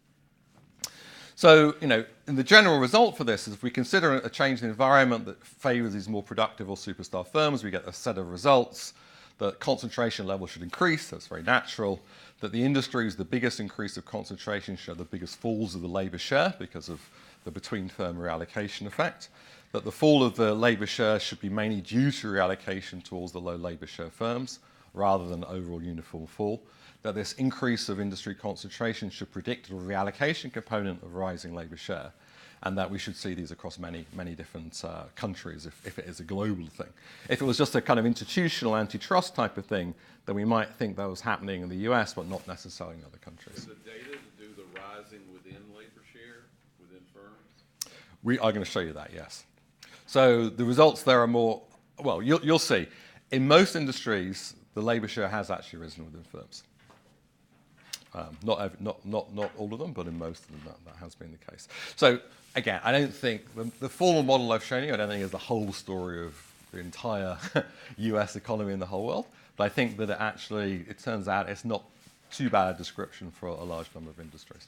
So, and the general result for this is if we consider a change in the environment that favors these more productive or superstar firms, we get a set of results that concentration level should increase, that's very natural, that the industries, the biggest increase of concentration show the biggest falls of the labour share because of the between firm reallocation effect, that the fall of the labour share should be mainly due to reallocation towards the low labour share firms rather than overall uniform fall, that this increase of industry concentration should predict a reallocation component of rising labour share, and that we should see these across many, many different countries if it is a global thing. If it was just a kind of institutional antitrust type of thing, then we might think that was happening in the US, but not necessarily in other countries. Is the data to do the rising within labour share, within firms? We are going to show you that, yes. So the results there are more, well, you'll see. In most industries, the labour share has actually risen within firms. Not all of them, but in most of them that has been the case. So again, I don't think the formal model I've shown you, I don't think is the whole story of the entire US economy in the whole world. But I think that it turns out it's not too bad a description for a large number of industries.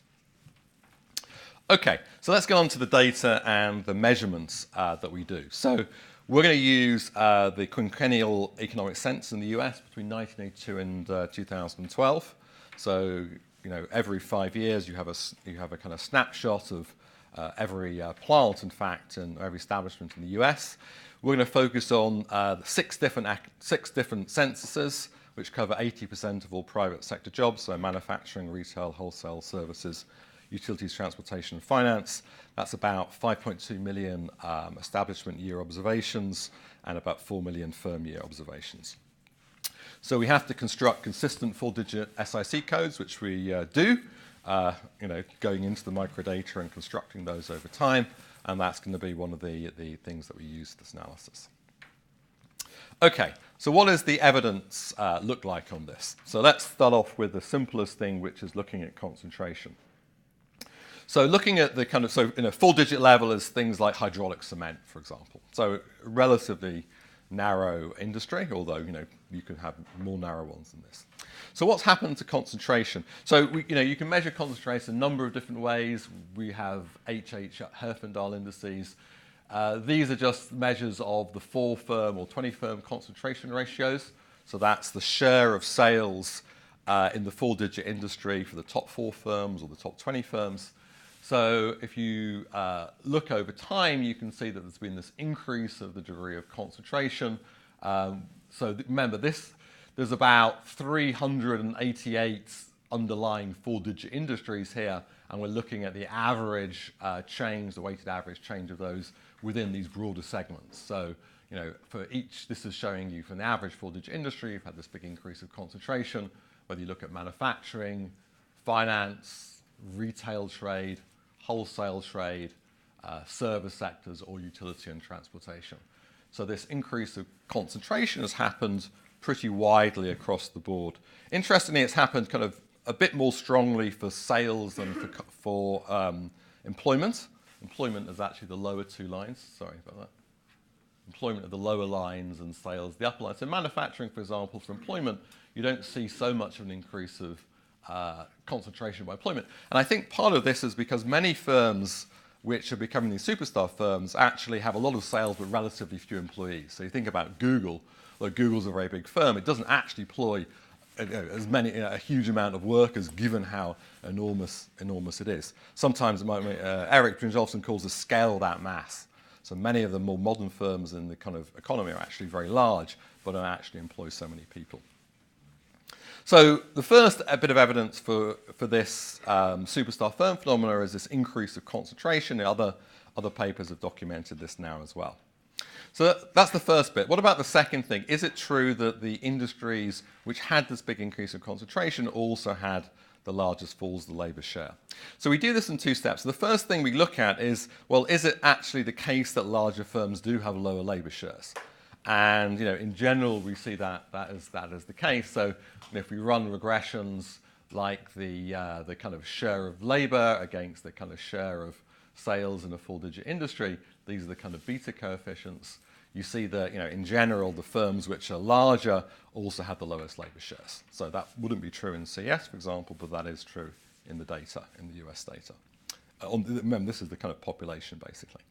Okay, so let's get on to the data and the measurements that we do. So we're going to use the quinquennial economic census in the US between 1982 and 2012. So, every 5 years you have a kind of snapshot of every plant, in fact, and every establishment in the US. We're going to focus on six different censuses, which cover 80% of all private sector jobs, so manufacturing, retail, wholesale, services, utilities, transportation, and finance. That's about 5.2 million establishment year observations and about 4 million firm year observations. So we have to construct consistent full-digit SIC codes, which we do, going into the microdata and constructing those over time, and that's going to be one of the things that we use for this analysis. Okay, so what does the evidence look like on this? So let's start off with the simplest thing, which is looking at concentration. So looking at the kind of, full-digit level is things like hydraulic cement, for example. So relatively narrow industry, although you can have more narrow ones than this. So what's happened to concentration? So you can measure concentration a number of different ways. We have Herfindahl indices. These are just measures of the 4-firm or 20-firm concentration ratios. So that's the share of sales in the 4-digit industry for the top 4 firms or the top 20 firms. So if you look over time, you can see that there's been this increase of the degree of concentration. Remember, there's about 388 underlying 4-digit industries here, and we're looking at the average change, the weighted average change of those within these broader segments. So, for each, this is showing you from the average 4-digit industry, you've had this big increase of concentration, whether you look at manufacturing, finance, retail trade, wholesale trade, service sectors, or utility and transportation. So this increase of concentration has happened pretty widely across the board. Interestingly, it's happened kind of a bit more strongly for sales than for employment. Employment is actually the lower 2 lines. Sorry about that. Employment are the lower lines and sales the upper lines. So manufacturing, for example, for employment, you don't see so much of an increase of concentration by employment. And I think part of this is because many firms which are becoming these superstar firms actually have a lot of sales but relatively few employees. So you think about Google. Well, Google's a very big firm. It doesn't actually employ a huge amount of workers given how enormous it is. Sometimes Eric Brynjolfsson calls the scale of that mass. So many of the more modern firms in the kind of economy are actually very large, but don't actually employ so many people. So the first bit of evidence for this superstar firm phenomena is this increase of concentration. The other papers have documented this now as well. So that's the first bit. What about the second thing? Is it true that the industries which had this big increase of concentration also had the largest falls of the labour share? So we do this in 2 steps. The first thing we look at is, well, is it actually the case that larger firms do have lower labour shares? And in general, we see that is the case. So if we run regressions like the kind of share of labour against the kind of share of sales in a 4-digit industry, these are the kind of beta coefficients. You see that in general, the firms which are larger also have the lowest labour shares. So that wouldn't be true in CS, for example, but that is true in the data, in the US data. Remember, this is the kind of population, basically.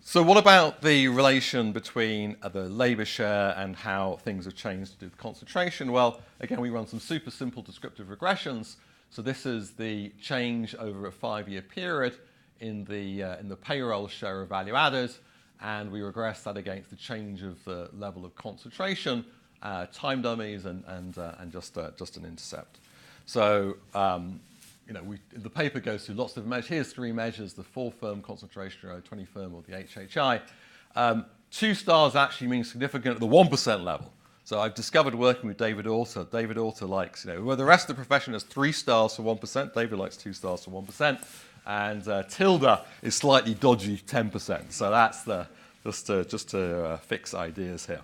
So what about the relation between the labour share and how things have changed to do with concentration? Well, again, we run some super simple descriptive regressions. So this is the change over a 5-year period in the payroll share of value added, and we regress that against the change of the level of concentration, time dummies, and just an intercept. So the paper goes through lots of measures. Here's 3 measures: the 4-firm concentration rate, 20-firm, or the HHI. 2 stars actually means significant at the 1% level. So I've discovered working with David Autor. David Autor likes, where the rest of the profession has 3 stars for 1%, David likes 2 stars for 1%. And tilde is slightly dodgy 10%. So that's just to fix ideas here.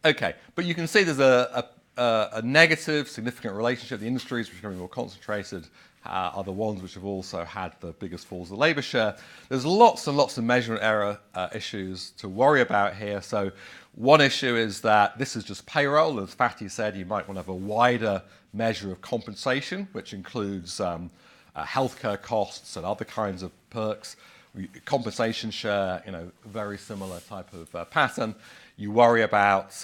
Okay, but you can see there's a negative, significant relationship. The industries which are becoming more concentrated are the ones which have also had the biggest falls of the labour share. There's lots and lots of measurement error issues to worry about here. So one issue is that this is just payroll. As Fatih said, you might want to have a wider measure of compensation, which includes healthcare costs and other kinds of perks. Compensation share, very similar type of pattern. You worry about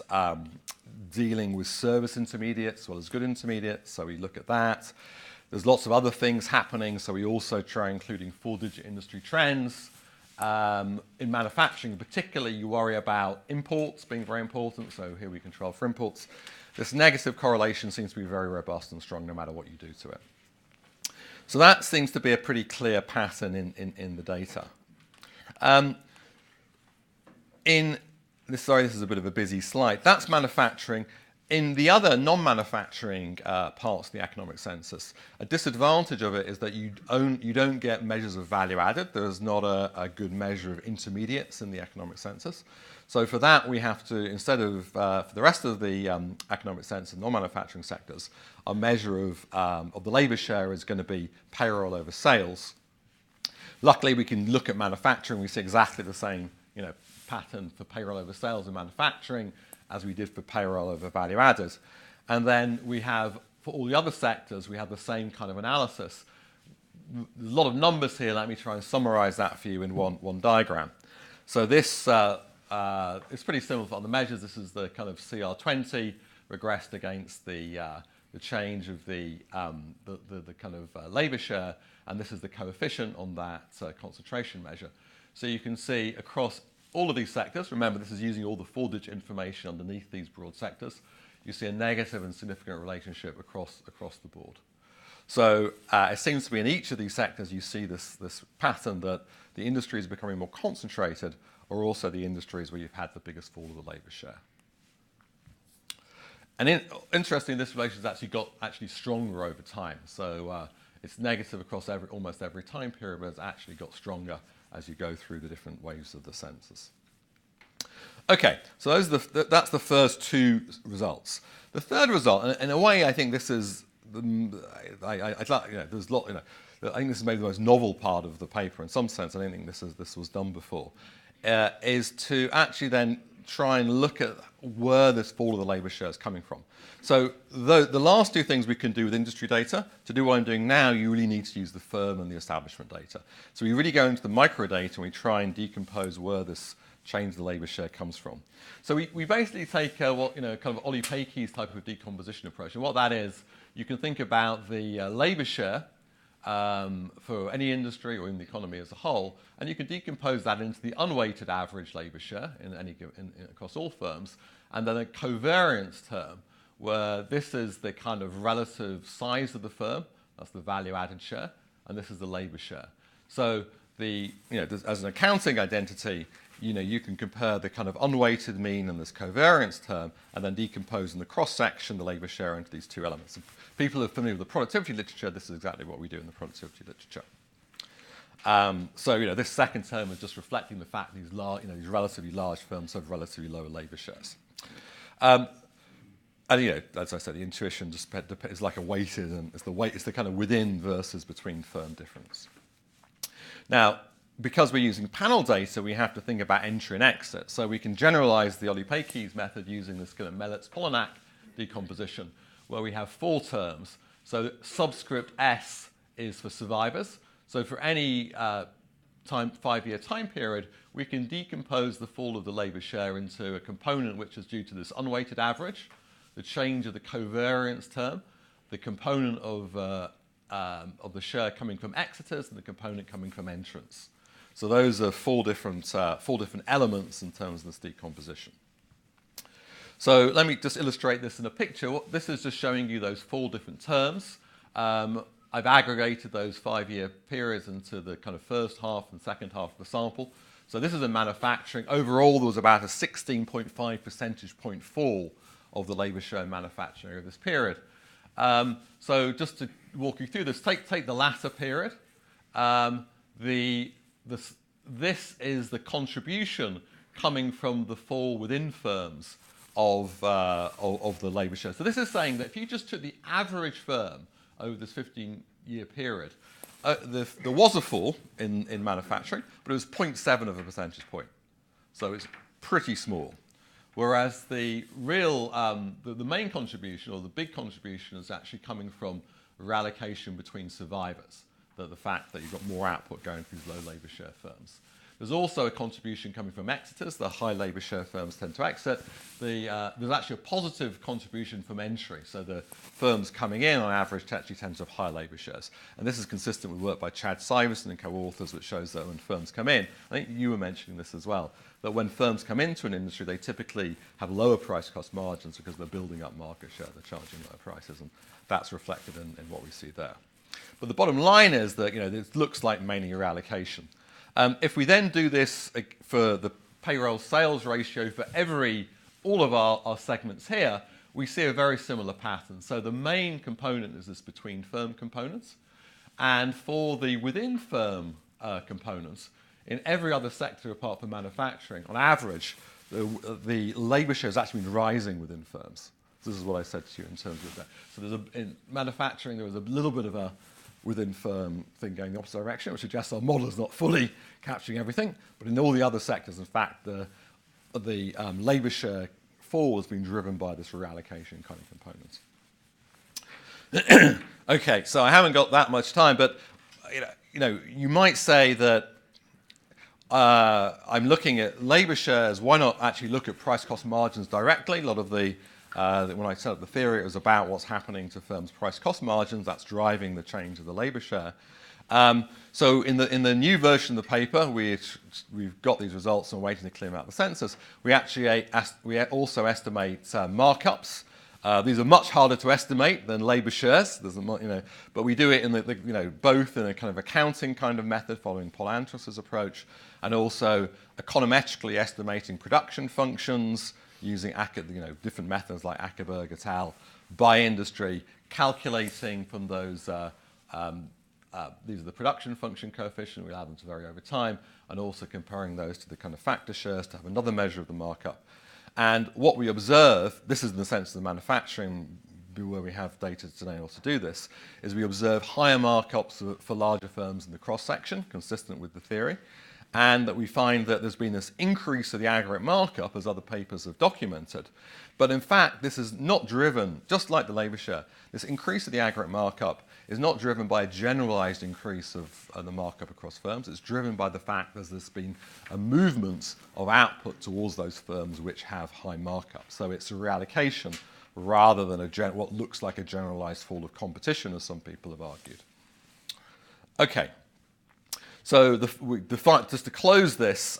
dealing with service intermediates as well as good intermediates, so we look at that. There's lots of other things happening, so we also try including 4-digit industry trends. In manufacturing particularly, you worry about imports being very important, so here we control for imports. This negative correlation seems to be very robust and strong no matter what you do to it. So that seems to be a pretty clear pattern in the data. This is a bit of a busy slide. That's manufacturing. In the other non-manufacturing parts of the economic census, a disadvantage of it is that you don't get measures of value added. There's not a good measure of intermediates in the economic census. So for that, we have to, instead of, for the rest of the economic census, non-manufacturing sectors, our measure of the labour share is going to be payroll over sales. Luckily, we can look at manufacturing. We see exactly the same pattern for payroll over sales in manufacturing as we did for payroll over value added. And then we have, for all the other sectors, we have the same kind of analysis. there's a lot of numbers here. Let me try and summarize that for you in one diagram. So this is pretty simple on the measures. This is the kind of CR20 regressed against the change of the kind of labor share, and this is the coefficient on that concentration measure. So you can see across all of these sectors, remember this is using all the 4-digit information underneath these broad sectors, you see a negative and significant relationship across the board. So it seems to be in each of these sectors you see this pattern that the industries becoming more concentrated are also the industries where you've had the biggest fall of the labour share. And interestingly, this relationship has actually got stronger over time. So it's negative across almost every time period, but it's actually got stronger as you go through the different waves of the census. Okay, so that's the first two results. The third result, and in a way, I think this is there's a lot. I think this is maybe the most novel part of the paper. In some sense, I don't think this was done before. Is to actually then try and look at where this fall of the labour share is coming from. So the last two things we can do with industry data, to do what I'm doing now, you really need to use the firm and the establishment data. So we really go into the micro data and we try and decompose where this change in the labour share comes from. So we basically take kind of Ollie Pakey's type of decomposition approach. And what that is, you can think about the labour share for any industry or in the economy as a whole, and you can decompose that into the unweighted average labour share across all firms, and then a covariance term where this is the kind of relative size of the firm, that's the value added share, and this is the labour share. So as an accounting identity, you can compare the kind of unweighted mean and this covariance term, and then decompose in the cross-section the labour share into these two elements. And people who are familiar with the productivity literature, this is exactly what we do in the productivity literature. So this second term is just reflecting the fact these relatively large firms have relatively lower labour shares. And as I said, the intuition just is like a weighted, and it's the kind of within versus between firm difference. Now, because we're using panel data, we have to think about entry and exit. So we can generalize the Ollie Pakey's method using this kind of Melitz-Polonak decomposition, where we have 4 terms. So subscript S is for survivors. So for any 5-year time period, we can decompose the fall of the labour share into a component which is due to this unweighted average, the change of the covariance term, the component of the share coming from exiters, and the component coming from entrants. So those are 4 different elements in terms of this decomposition. So let me just illustrate this in a picture. This is just showing you those 4 different terms. I've aggregated those 5-year periods into the kind of first half and second half of the sample. So this is in manufacturing. Overall, there was about a 16.5 percentage point fall of the labour share in manufacturing over this period. So just to walk you through this, take the latter period. This is the contribution coming from the fall within firms of the labour share. So this is saying that if you just took the average firm over this 15-year period, there was a fall in manufacturing, but it was 0.7 of a percentage point. So it's pretty small. Whereas the real, the main contribution, or the big contribution, is actually coming from reallocation between survivors. The fact that you've got more output going through these low labour share firms. There's also a contribution coming from exiters. The high labour share firms tend to exit. There's actually a positive contribution from entry. So the firms coming in, on average, actually tend to have high labour shares. And this is consistent with work by Chad Syverson and co-authors, which shows that when firms come in, I think you were mentioning this as well, that when firms come into an industry, they typically have lower price cost margins because they're building up market share. They're charging lower prices, and that's reflected in what we see there. But the bottom line is that this looks like mainly a reallocation. If we then do this for the payroll sales ratio for all of our segments here, we see a very similar pattern. So the main component is this between firm components. And for the within firm components, in every other sector apart from manufacturing, on average, the labour share has actually been rising within firms. This is what I said to you in terms of that. So in manufacturing, there was a little bit of a within firm thing going the opposite direction, which suggests our model is not fully capturing everything. But in all the other sectors, in fact, the labour share fall has been driven by this reallocation kind of component. Okay, so I haven't got that much time, but you might say that I'm looking at labor shares. Why not actually look at price cost margins directly? A lot of the when I set up the theory, it was about what's happening to firms' price cost margins. That's driving the change of the labor share. So in the new version of the paper, we've got these results and we're waiting to clear them out of the census. We actually also estimate markups. These are much harder to estimate than labor shares. But we do it in both in a kind of accounting kind of method, following Polantras's approach, and also econometrically estimating production functions using different methods like Ackerberg et al. By industry, calculating from those. These are the production function coefficient. We'll add them to vary over time, and also comparing those to the kind of factor shares to have another measure of the markup. And what we observe, this is in the sense of the manufacturing, where we have data today also to do this, is we observe higher markups for larger firms in the cross-section, consistent with the theory, and that we find that there's been this increase of the aggregate markup, as other papers have documented. But in fact, this is not driven, just like the labor share, this increase of the aggregate markup is not driven by a generalized increase of the markup across firms. It's driven by the fact that there's been a movement of output towards those firms which have high markup. So it's a reallocation rather than what looks like a generalized fall of competition, as some people have argued. Okay. So just to close this,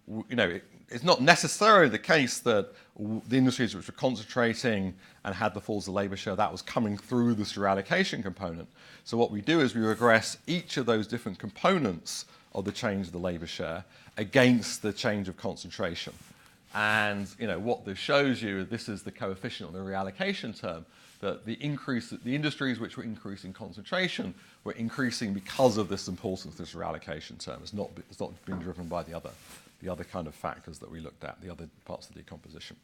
it's not necessarily the case that the industries which were concentrating and had the falls of labour share, that was coming through this reallocation component. So what we do is we regress each of those different components of the change of the labour share against the change of concentration. And what this shows you, this is the coefficient of the reallocation term, that the industries which were increasing concentration were increasing because of this importance of this reallocation term. It's not being driven by the other kind of factors that we looked at, the other parts of the decomposition.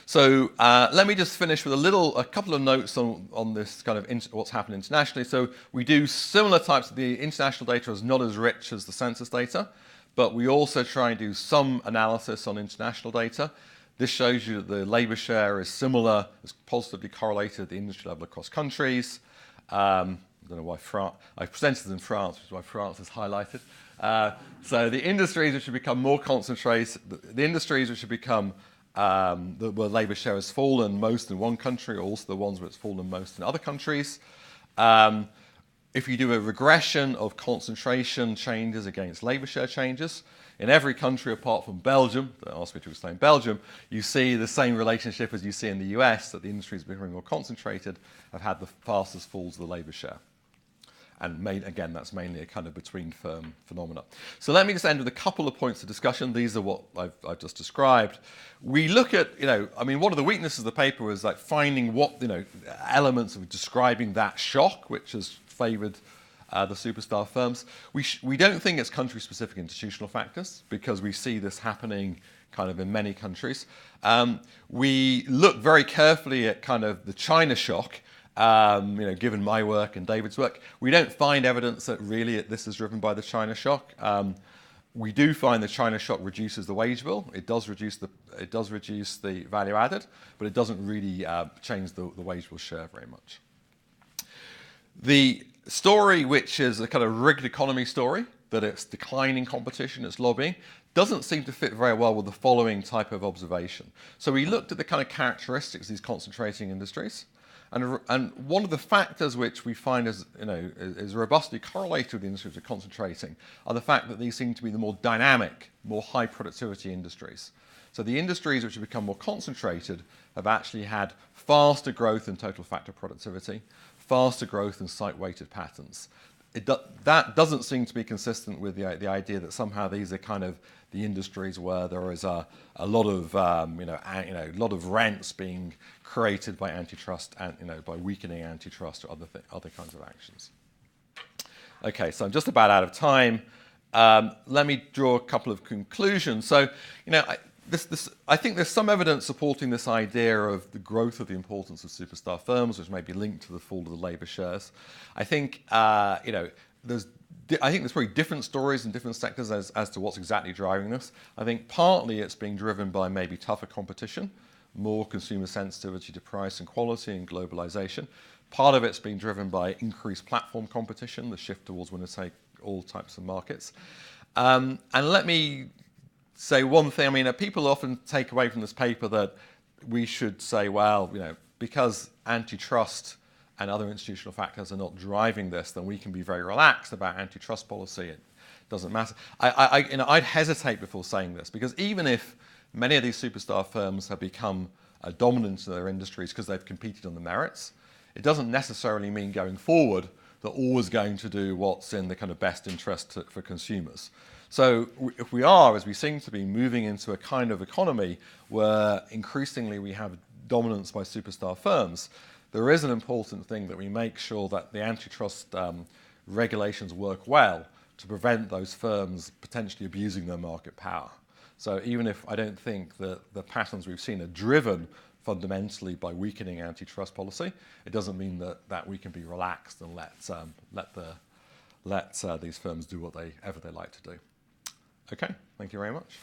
So let me just finish with a couple of notes on this kind of what's happened internationally. So we do similar types of the international data is not as rich as the census data, but we also try and do some analysis on international data. This shows you that the labour share is similar, is positively correlated at the industry level across countries. I don't know why I presented in France, which is why France is highlighted. So the industries which have become more concentrated, the industries which have become where labour share has fallen most in one country, are also the ones where it's fallen most in other countries. If you do a regression of concentration changes against labour share changes, in every country apart from Belgium, don't ask me to explain Belgium, you see the same relationship as you see in the US, that the industries becoming more concentrated have had the fastest falls of the labour share. And again, that's mainly a kind of between firm phenomena. So let me just end with a couple of points of discussion. These are what I've just described. We look at, one of the weaknesses of the paper was like finding elements of describing that shock, which has favoured the superstar firms. We don't think it's country-specific institutional factors because we see this happening kind of in many countries. We look very carefully at kind of the China shock. Given my work and David's work, we don't find evidence that really this is driven by the China shock. We do find the China shock reduces the wage bill. It does reduce the value added, but it doesn't really change the wage bill share very much. The story, which is a kind of rigged economy story, that it's declining competition, it's lobbying, doesn't seem to fit very well with the following type of observation. So we looked at the kind of characteristics of these concentrating industries. And one of the factors which we find is robustly correlated with the industries that are concentrating are the fact that these seem to be the more dynamic, more high productivity industries. So the industries which have become more concentrated have actually had faster growth in total factor productivity, faster growth in site-weighted patterns. That doesn't seem to be consistent with the idea that somehow these are kind of the industries where there is a lot of rents being created by antitrust and by weakening antitrust or other kinds of actions. Okay, so I'm just about out of time. Let me draw a couple of conclusions. So, I think there's some evidence supporting this idea of the growth of the importance of superstar firms, which may be linked to the fall of the labour shares. I think there's probably different stories in different sectors as to what's exactly driving this. I think partly it's being driven by maybe tougher competition, more consumer sensitivity to price and quality and globalization. Part of it's been driven by increased platform competition, the shift towards winner-take all types of markets. And let me say one thing. I mean, people often take away from this paper that we should say, well, because antitrust and other institutional factors are not driving this, then we can be very relaxed about antitrust policy. It doesn't matter. I'd hesitate before saying this, because even if many of these superstar firms have become dominant in their industries because they've competed on the merits, it doesn't necessarily mean going forward they're always going to do what's in the kind of best interest for consumers. So if we are, as we seem to be, moving into a kind of economy where increasingly we have dominance by superstar firms, there is an important thing that we make sure that the antitrust regulations work well to prevent those firms potentially abusing their market power. So even if I don't think that the patterns we've seen are driven fundamentally by weakening antitrust policy, it doesn't mean that we can be relaxed and let these firms do whatever they like to do. Okay, thank you very much.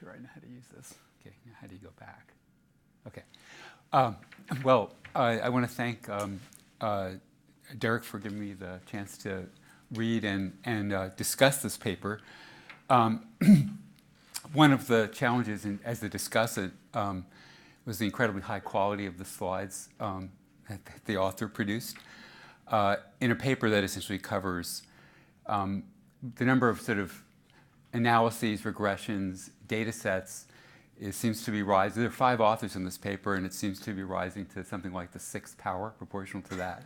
I know how to use this. Okay, now how do you go back? Okay. Well, I want to thank Derek for giving me the chance to read and discuss this paper. One of the challenges as the discussant was the incredibly high quality of the slides that the author produced in a paper that essentially covers the number of sort of analyses, regressions, data sets. It seems to be rising. There are 5 authors in this paper, and it seems to be rising to something like the 6th power, proportional to that.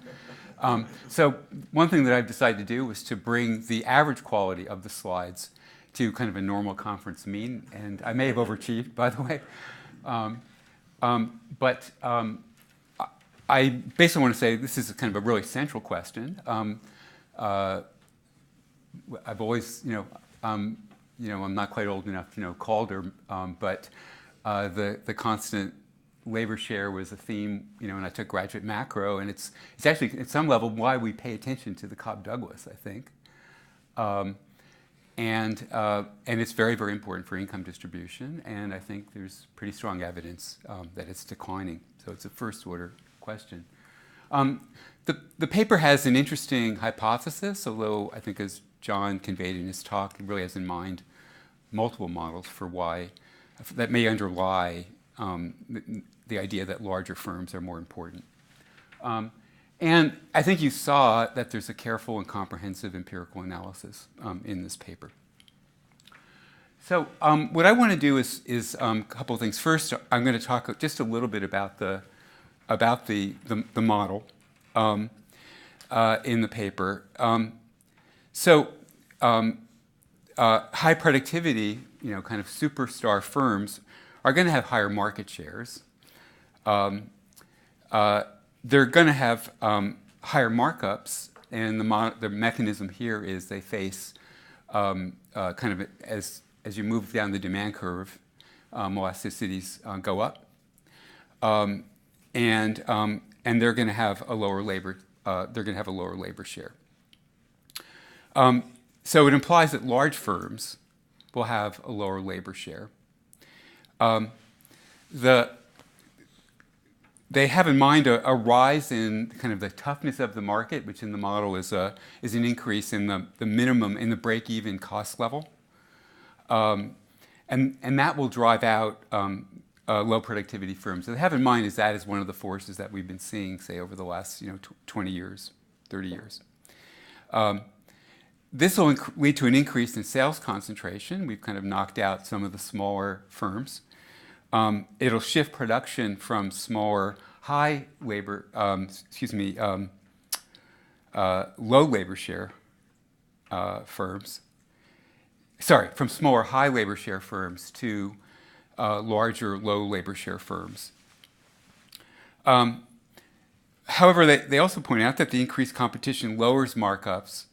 So one thing that I've decided to do was to bring the average quality of the slides to kind of a normal conference mean, and I may have overachieved, by the way. But I basically want to say this is kind of a really central question. I've always, I'm not quite old enough to know Calder, but the constant labor share was a theme, when I took graduate macro, and it's actually at some level why we pay attention to the Cobb-Douglas, I think. And it's very, very important for income distribution, and I think there's pretty strong evidence that it's declining. So it's a first-order question. The paper has an interesting hypothesis, although I think as John conveyed in his talk, it really has in mind multiple models for why that may underlie the idea that larger firms are more important. And I think you saw that there's a careful and comprehensive empirical analysis in this paper. So what I want to do is a couple of things. First, I'm going to talk just a little bit about the model in the paper. High productivity, kind of superstar firms are going to have higher market shares. They're going to have higher markups, and the mechanism here is they face kind of as you move down the demand curve, elasticities go up, and they're going to have a lower labor. Share. So it implies that large firms will have a lower labor share. They have in mind a rise in kind of the toughness of the market, which in the model is an increase in the minimum, in the break-even cost level. And that will drive out low productivity firms. So they have in mind is that is one of the forces that we've been seeing, say, over the last 20 years, 30 years. This will lead to an increase in sales concentration. We've kind of knocked out some of the smaller firms. It'll shift production from smaller, low labor share firms. from smaller high labor share firms to larger low labor share firms. However, they also point out that the increased competition lowers markups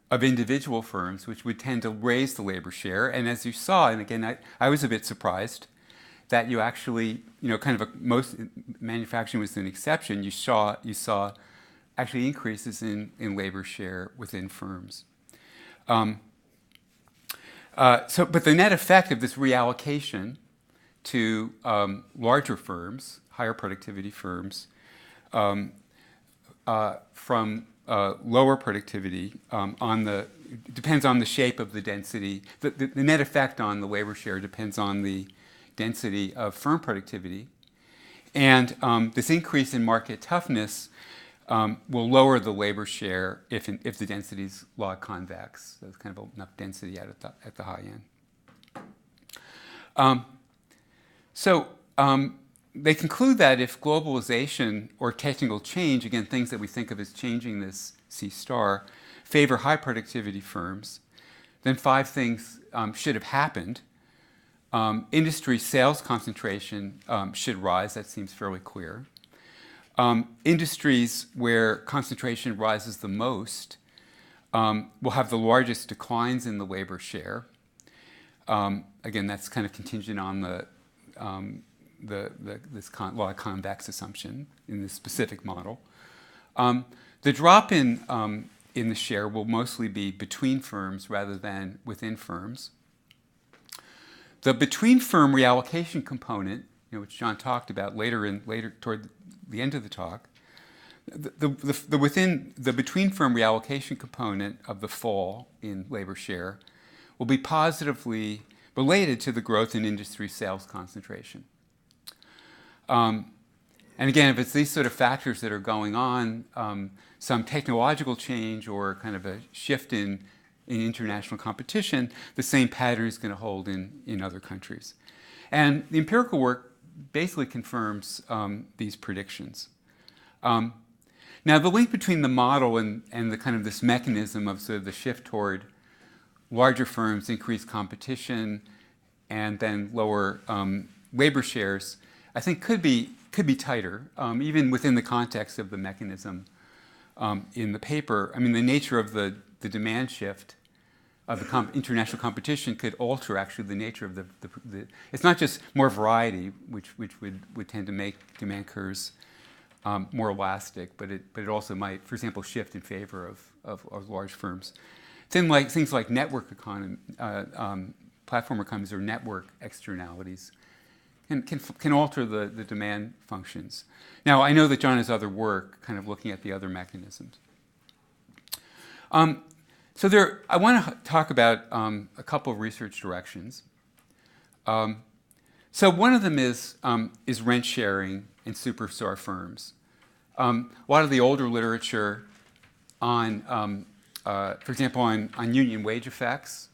of individual firms, which would tend to raise the labor share. And as you saw, and again, I was a bit surprised that you actually, most manufacturing was an exception. You saw actually increases in labor share within firms. But the net effect of this reallocation to larger firms, higher productivity firms, from lower productivity depends on the shape of the density. The net effect on the labor share depends on the density of firm productivity. And this increase in market toughness will lower the labor share if the density is log convex. So it's kind of enough density at the high end. They conclude that if globalization or technical change, again, things that we think of as changing this C star, favor high productivity firms, then 5 things should have happened. Industry sales concentration should rise. That seems fairly clear. Industries where concentration rises the most will have the largest declines in the labor share. Again, that's kind of contingent on this log convex assumption in this specific model. The drop in the share will mostly be between firms rather than within firms. The between firm reallocation component, which John talked about later toward the end of the talk, the between firm reallocation component of the fall in labor share will be positively related to the growth in industry sales concentration. And again, if it's these sort of factors that are going on, some technological change or kind of a shift in international competition, the same pattern is going to hold in other countries. And the empirical work basically confirms these predictions. Now, the link between the model and the kind of this mechanism of sort of the shift toward larger firms, increased competition, and then lower labor shares, I think could be tighter, even within the context of the mechanism in the paper. I mean, the nature of the demand shift of the international competition could alter actually the nature of the it's not just more variety, which would tend to make demand curves more elastic, but it also might, for example, shift in favor of large firms. Things like network economy, platform economies or network externalities can alter the demand functions. Now, I know that John has other work kind of looking at the other mechanisms. So I want to talk about a couple of research directions. So one of them is rent sharing in superstar firms. A lot of the older literature on, for example, on union wage effects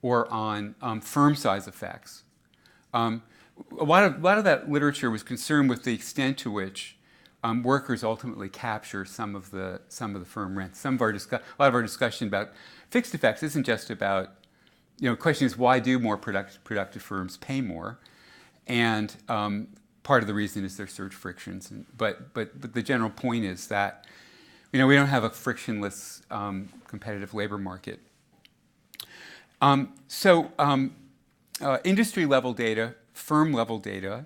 or on firm size effects. A lot of that literature was concerned with the extent to which workers ultimately capture some of the firm rents. A lot of our discussion about fixed effects isn't just about, the question is why do more productive firms pay more, and part of the reason is their surge frictions. But the general point is that we don't have a frictionless competitive labor market. Industry level data, firm level data,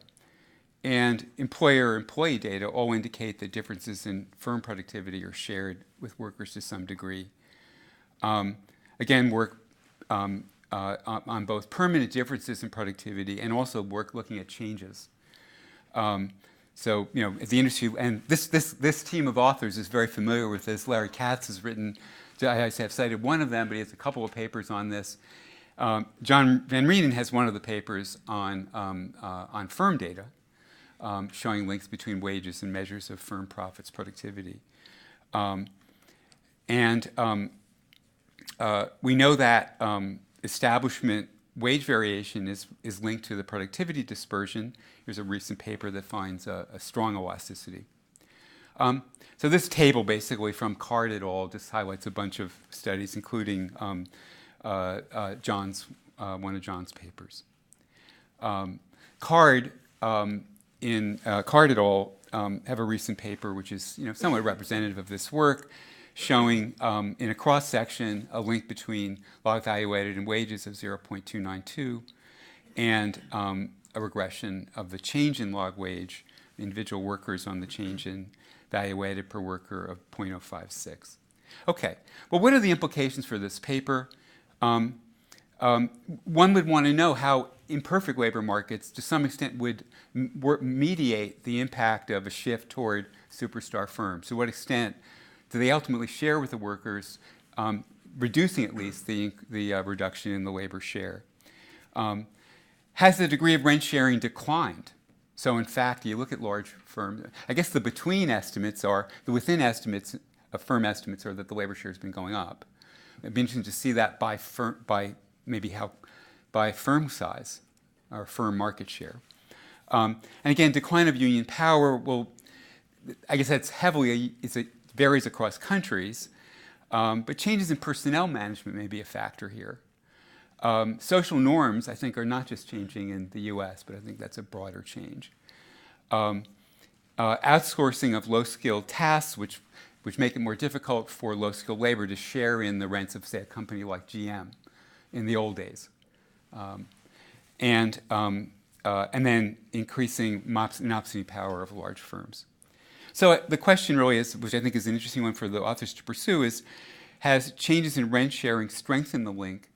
and employer-employee data all indicate that differences in firm productivity are shared with workers to some degree. Again, work on both permanent differences in productivity and also work looking at changes. At the industry, and this team of authors is very familiar with this. Larry Katz has written, I have cited one of them, but he has a couple of papers on this. John Van Reenen has one of the papers on firm data, showing links between wages and measures of firm profits productivity. We know that establishment wage variation is linked to the productivity dispersion. Here's a recent paper that finds a strong elasticity. So this table basically from Card et al. Just highlights a bunch of studies, including John's, one of John's papers. Card Card et al. Have a recent paper which is somewhat representative of this work, showing in a cross section a link between log value weighted and wages of 0.292 and a regression of the change in log wage individual workers on the change in value weighted per worker of 0.056. Okay, well, what are the implications for this paper? One would want to know how imperfect labor markets, to some extent, would mediate the impact of a shift toward superstar firms. To what extent do they ultimately share with the workers, reducing at least the reduction in the labor share? Has the degree of rent sharing declined? So in fact, you look at large firms, I guess the between estimates are, the within estimates, firm estimates are that the labor share has been going up. It'd be interesting to see that by firm size or firm market share. And again, decline of union power, well, I guess that's heavily, it varies across countries, but changes in personnel management may be a factor here. Social norms, I think, are not just changing in the US, but I think that's a broader change. Outsourcing of low-skilled tasks, which make it more difficult for low-skilled labor to share in the rents of, say, a company like GM in the old days. And then increasing monopsony power of large firms. So the question really is, which I think is an interesting one for the authors to pursue, is has changes in rent sharing strengthened the link,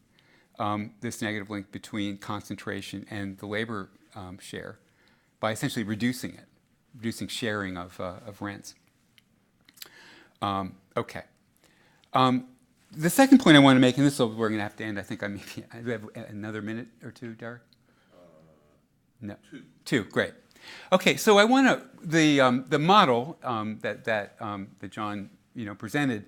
this negative link between concentration and the labor share, by essentially reducing it, reducing sharing of rents. Okay. The second point I want to make, and this is where we're going to have to end. I think do we have another minute or two, Derek? No. Two. Great. Okay. So I want to the model that John presented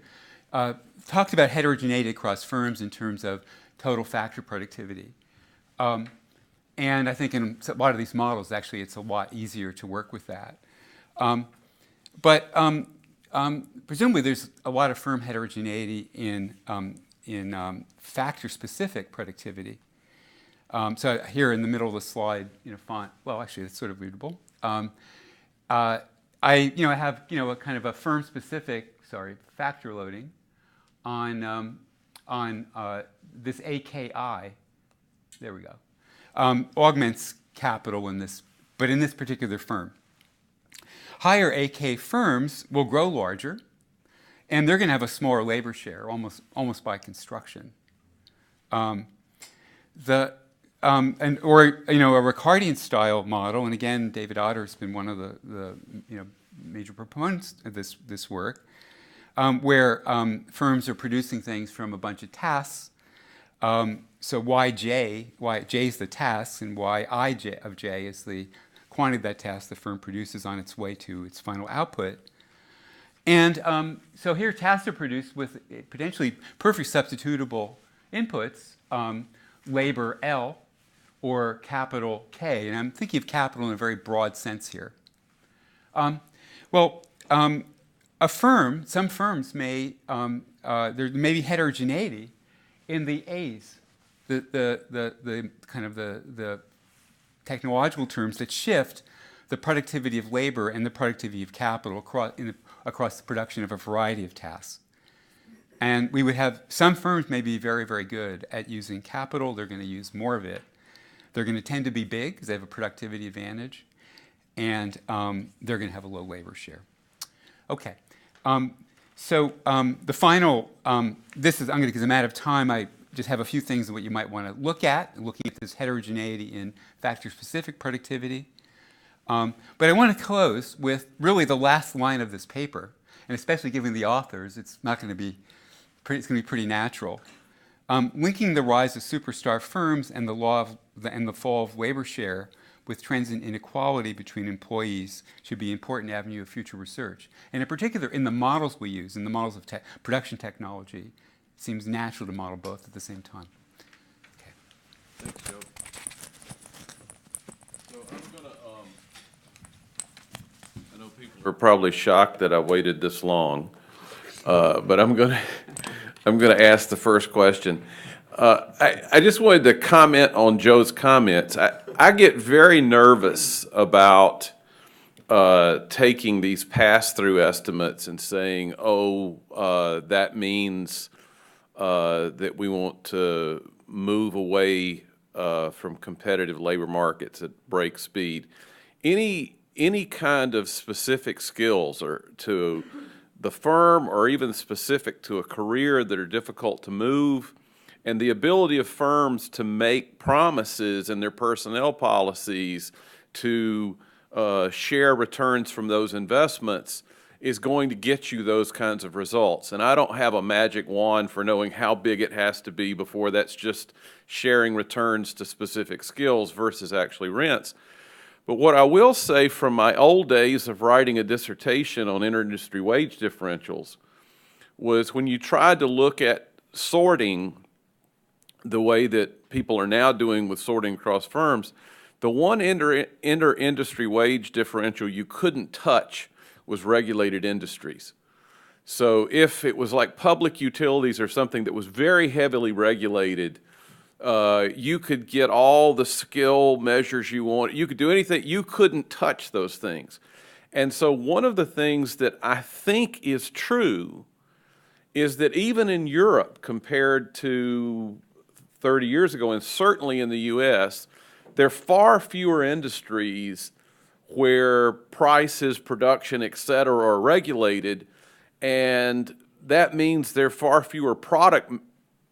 talked about heterogeneity across firms in terms of total factor productivity. And I think in a lot of these models, actually, it's a lot easier to work with that. But presumably, there's a lot of firm heterogeneity in factor-specific productivity. So here in the middle of the slide, font. Well, actually, it's sort of readable. I have a kind of a firm-specific, factor loading on this AKI. There we go. Augments capital in this, but in this particular firm. Higher AK firms will grow larger, and they're going to have a smaller labor share, almost by construction. A Ricardian style model, and again, David Otter has been one of the major proponents of this work, where firms are producing things from a bunch of tasks. So Yj is the task, and Yij of j is the quantity of that task the firm produces on its way to its final output. And so here tasks are produced with potentially perfectly substitutable inputs, labor L or capital K. And I'm thinking of capital in a very broad sense here. A firm, some firms may, there may be heterogeneity in the A's, the kind of the technological terms that shift the productivity of labor and the productivity of capital across the production of a variety of tasks. And we would have, some firms may be very, very good at using capital. They're going to use more of it. They're going to tend to be big because they have a productivity advantage. And they're going to have a low labor share. Okay. The final, this is, because I'm out of time, I just have a few things that you might want to look at, looking at this heterogeneity in factor-specific productivity. But I want to close with really the last line of this paper, and especially given the authors, it's not going to be, it's going to be pretty natural. Linking the rise of superstar firms and the fall of labor share with trends in inequality between employees should be an important avenue of future research. And in particular, in the models we use, in the models of production technology, it seems natural to model both at the same time. Okay. Thanks, Joe. So I'm going to, I know people are probably shocked that I waited this long, but I'm going to ask the first question. I just wanted to comment on Joe's comments. I get very nervous about taking these pass-through estimates and saying, oh, that means that we want to move away from competitive labor markets at break speed. Any kind of specific skills or to the firm or even specific to a career that are difficult to move, and the ability of firms to make promises in their personnel policies to share returns from those investments is going to get you those kinds of results. And I don't have a magic wand for knowing how big it has to be before that's just sharing returns to specific skills versus actually rents. But what I will say from my old days of writing a dissertation on inter-industry wage differentials was when you tried to look at sorting the way that people are now doing with sorting across firms, the one inter-industry wage differential you couldn't touch was regulated industries. So if it was like public utilities or something that was very heavily regulated, you could get all the skill measures you want. You could do anything. You couldn't touch those things. And so one of the things that I think is true is that even in Europe, compared to 30 years ago, and certainly in the U.S., there are far fewer industries where prices, production, et cetera, are regulated, and that means there are far fewer product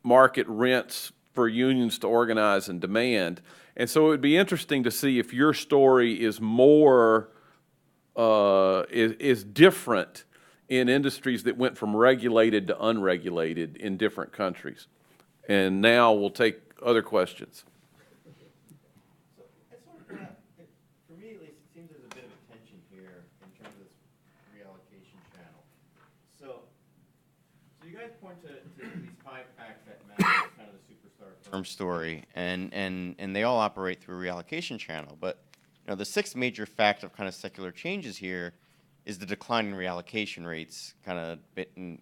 market rents for unions to organize and demand. And so it would be interesting to see if your story is more, is different in industries that went from regulated to unregulated in different countries. And now we'll take other questions. For me, at least, it seems there's a bit of a tension here in terms of this reallocation channel. So you guys point to these 5 facts that matter, kind of the superstar firm story, and they all operate through a reallocation channel. But the 6th major fact of kind of secular changes here is the decline in reallocation rates, kind of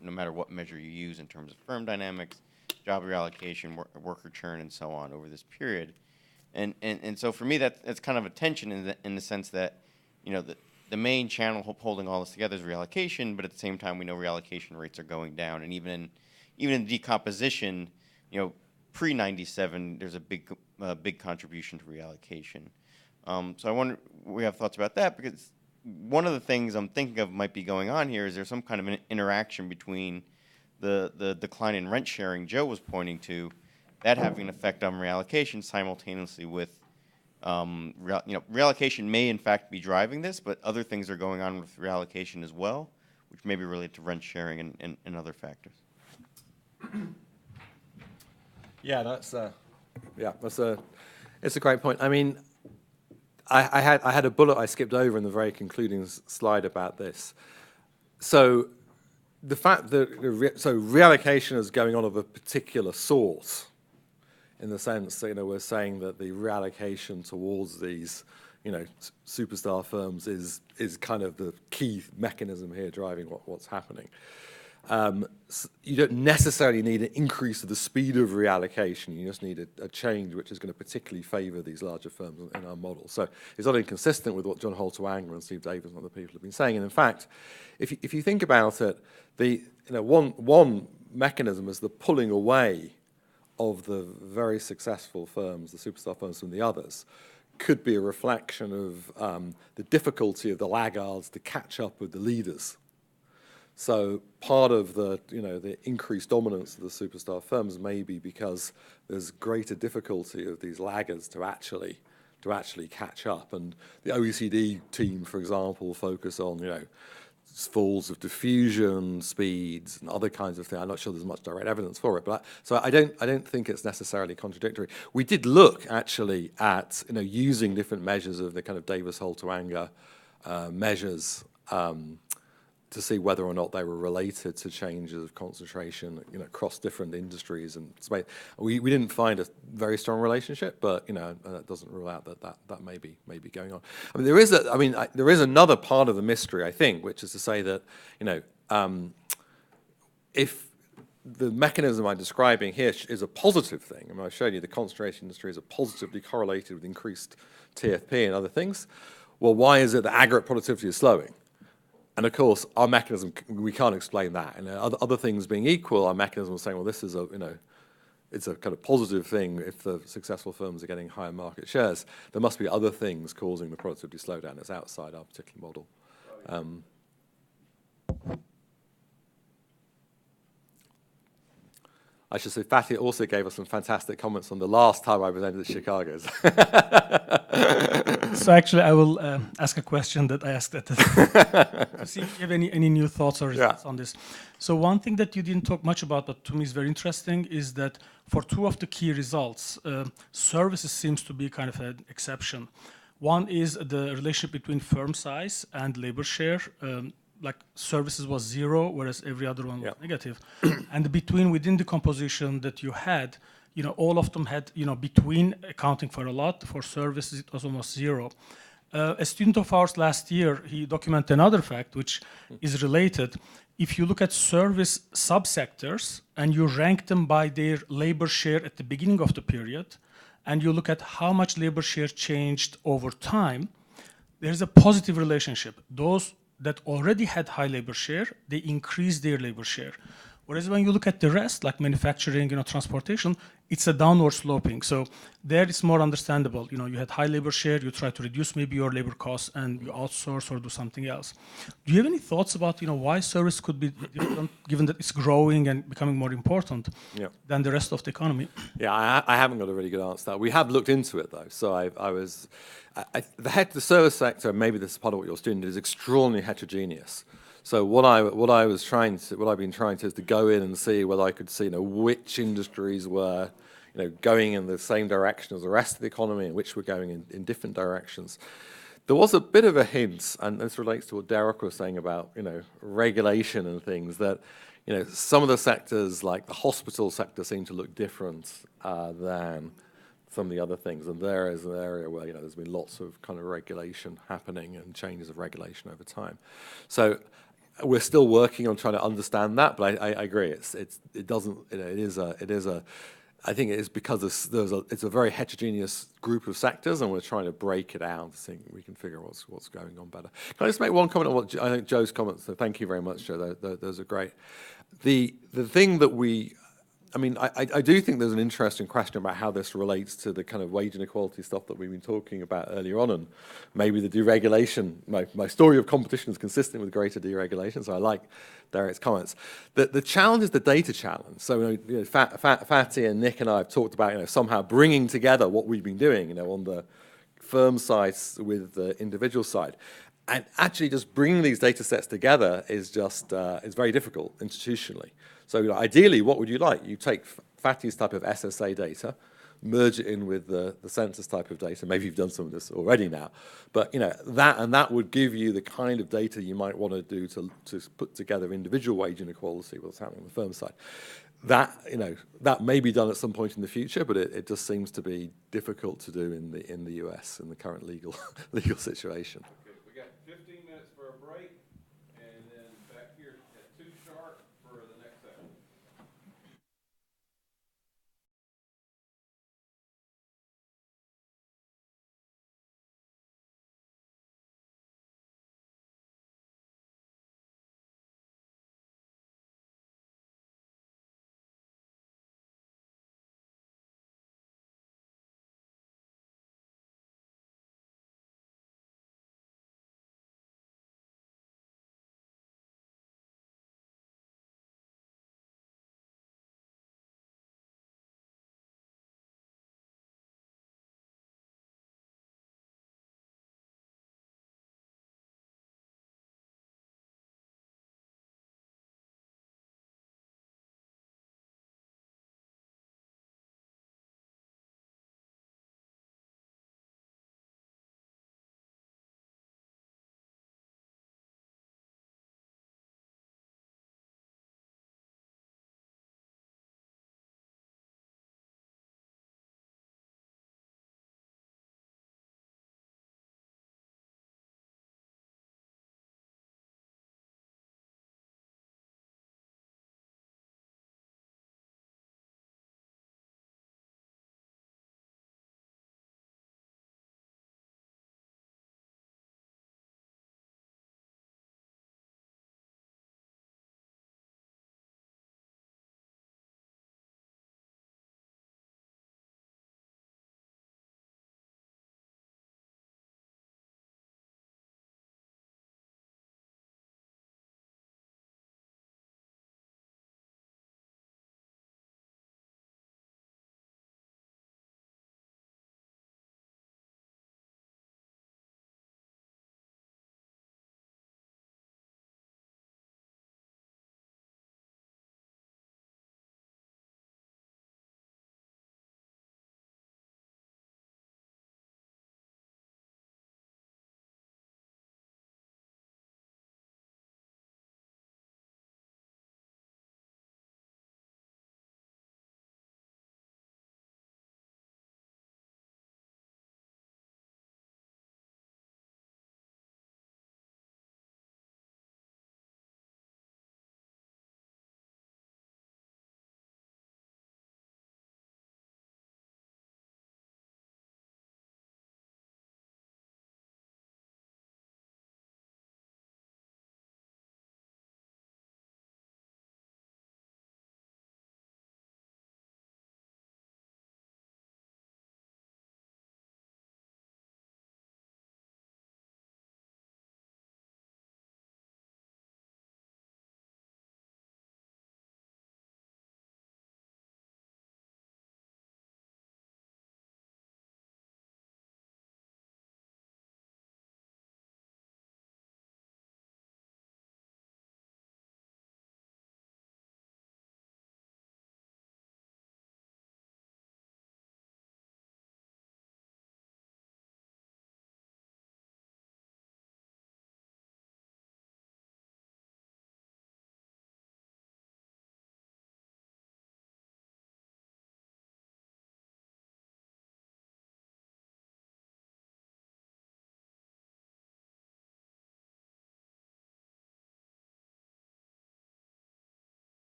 no matter what measure you use in terms of firm dynamics, job reallocation, worker churn, and so on over this period. And so for me, that's kind of a tension in the sense that, the main channel holding all this together is reallocation, but at the same time, we know reallocation rates are going down. And even in decomposition, pre-97, there's a big contribution to reallocation. So I wonder, we have thoughts about that, because one of the things I'm thinking of might be going on here is there's some kind of an interaction between the decline in rent sharing Joe was pointing to, that having an effect on reallocation simultaneously with, reallocation may in fact be driving this, but other things are going on with reallocation as well, which may be related to rent sharing and other factors. Yeah, it's a great point. I mean, I had a bullet I skipped over in the very concluding slide about this. So the fact that reallocation is going on of a particular sort, in the sense that we're saying that the reallocation towards these superstar firms is kind of the key mechanism here driving what's happening. You don't necessarily need an increase of the speed of reallocation. You just need a change which is going to particularly favor these larger firms in our model. So it's not inconsistent with what John Holter-Wanger and Steve Davis and other people have been saying. And in fact, if you think about it, one mechanism is the pulling away of the very successful firms, the superstar firms, from the others, could be a reflection of the difficulty of the laggards to catch up with the leaders. So part of the increased dominance of the superstar firms may be because there's greater difficulty of these laggards to actually catch up. And the OECD team, for example, focus on falls of diffusion speeds and other kinds of things. I'm not sure there's much direct evidence for it, but so I don't think it's necessarily contradictory. We did look actually at using different measures of the kind of Davis-Holter-Wanger measures to see whether or not they were related to changes of concentration, across different industries and space. We didn't find a very strong relationship, but that doesn't rule out that may be going on. I mean, there is another part of the mystery, I think, which is to say that if the mechanism I'm describing here is a positive thing. I mean, I showed you the concentration industry is a positively correlated with increased TFP and other things. Well, why is it that aggregate productivity is slowing? And of course, our mechanism, we can't explain that. And other things being equal, our mechanism is saying, well, this is a, it's a kind of positive thing if the successful firms are getting higher market shares. There must be other things causing the productivity slowdown that's outside our particular model. I should say, Fatih also gave us some fantastic comments on the last time I presented at Chicago's. So actually, I will ask a question that I asked at the to see if you have any new thoughts or results on this. So one thing that you didn't talk much about, but to me is very interesting, is that for two of the key results, services seems to be kind of an exception. One is the relationship between firm size and labor share. Like services was 0, whereas every other one was negative. And within the composition that you had, all of them had, between accounting for a lot, for services it was almost 0. A student of ours last year, he documented another fact which is related. If you look at service subsectors and you rank them by their labor share at the beginning of the period, and you look at how much labor share changed over time, there's a positive relationship. Those that already had high labor share, they increased their labor share. Whereas when you look at the rest, like manufacturing, transportation, it's a downward sloping. So there it's more understandable. You had high labor share, you try to reduce maybe your labor costs and you outsource or do something else. Do you have any thoughts about, why service could be different, given that it's growing and becoming more important than the rest of the economy? Yeah, I haven't got a really good answer to that. We have looked into it though. So the service sector, maybe this is part of what you're doing, is extraordinarily heterogeneous. So what I've been trying to is to go in and see whether I could see, which industries were, going in the same direction as the rest of the economy and which were going in different directions. There was a bit of a hint, and this relates to what Derek was saying about, regulation and things, that, some of the sectors, like the hospital sector, seem to look different than some of the other things. And there is an area where, there's been lots of kind of regulation happening and changes of regulation over time. So we're still working on trying to understand that, but I agree. I think it is because it's a very heterogeneous group of sectors, and we're trying to break it out to see we can figure out what's going on better. Can I just make one comment on what I think Joe's comments? So thank you very much, Joe. Those are great. The thing that I do think there's an interesting question about how this relates to the kind of wage inequality stuff that we've been talking about earlier on, and maybe the deregulation. My story of competition is consistent with greater deregulation, so I like Derek's comments. The challenge is the data challenge. So Fatih and Nick and I have talked about somehow bringing together what we've been doing, on the firm side with the individual side. And actually just bringing these data sets together is very difficult institutionally. So ideally, what would you like? You take Fatih's type of SSA data, merge it in with the census type of data. Maybe you've done some of this already now. But that would give you the kind of data you might want to do to put together individual wage inequality, what's happening on the firm side. That may be done at some point in the future, but it just seems to be difficult to do in the US in the current legal situation.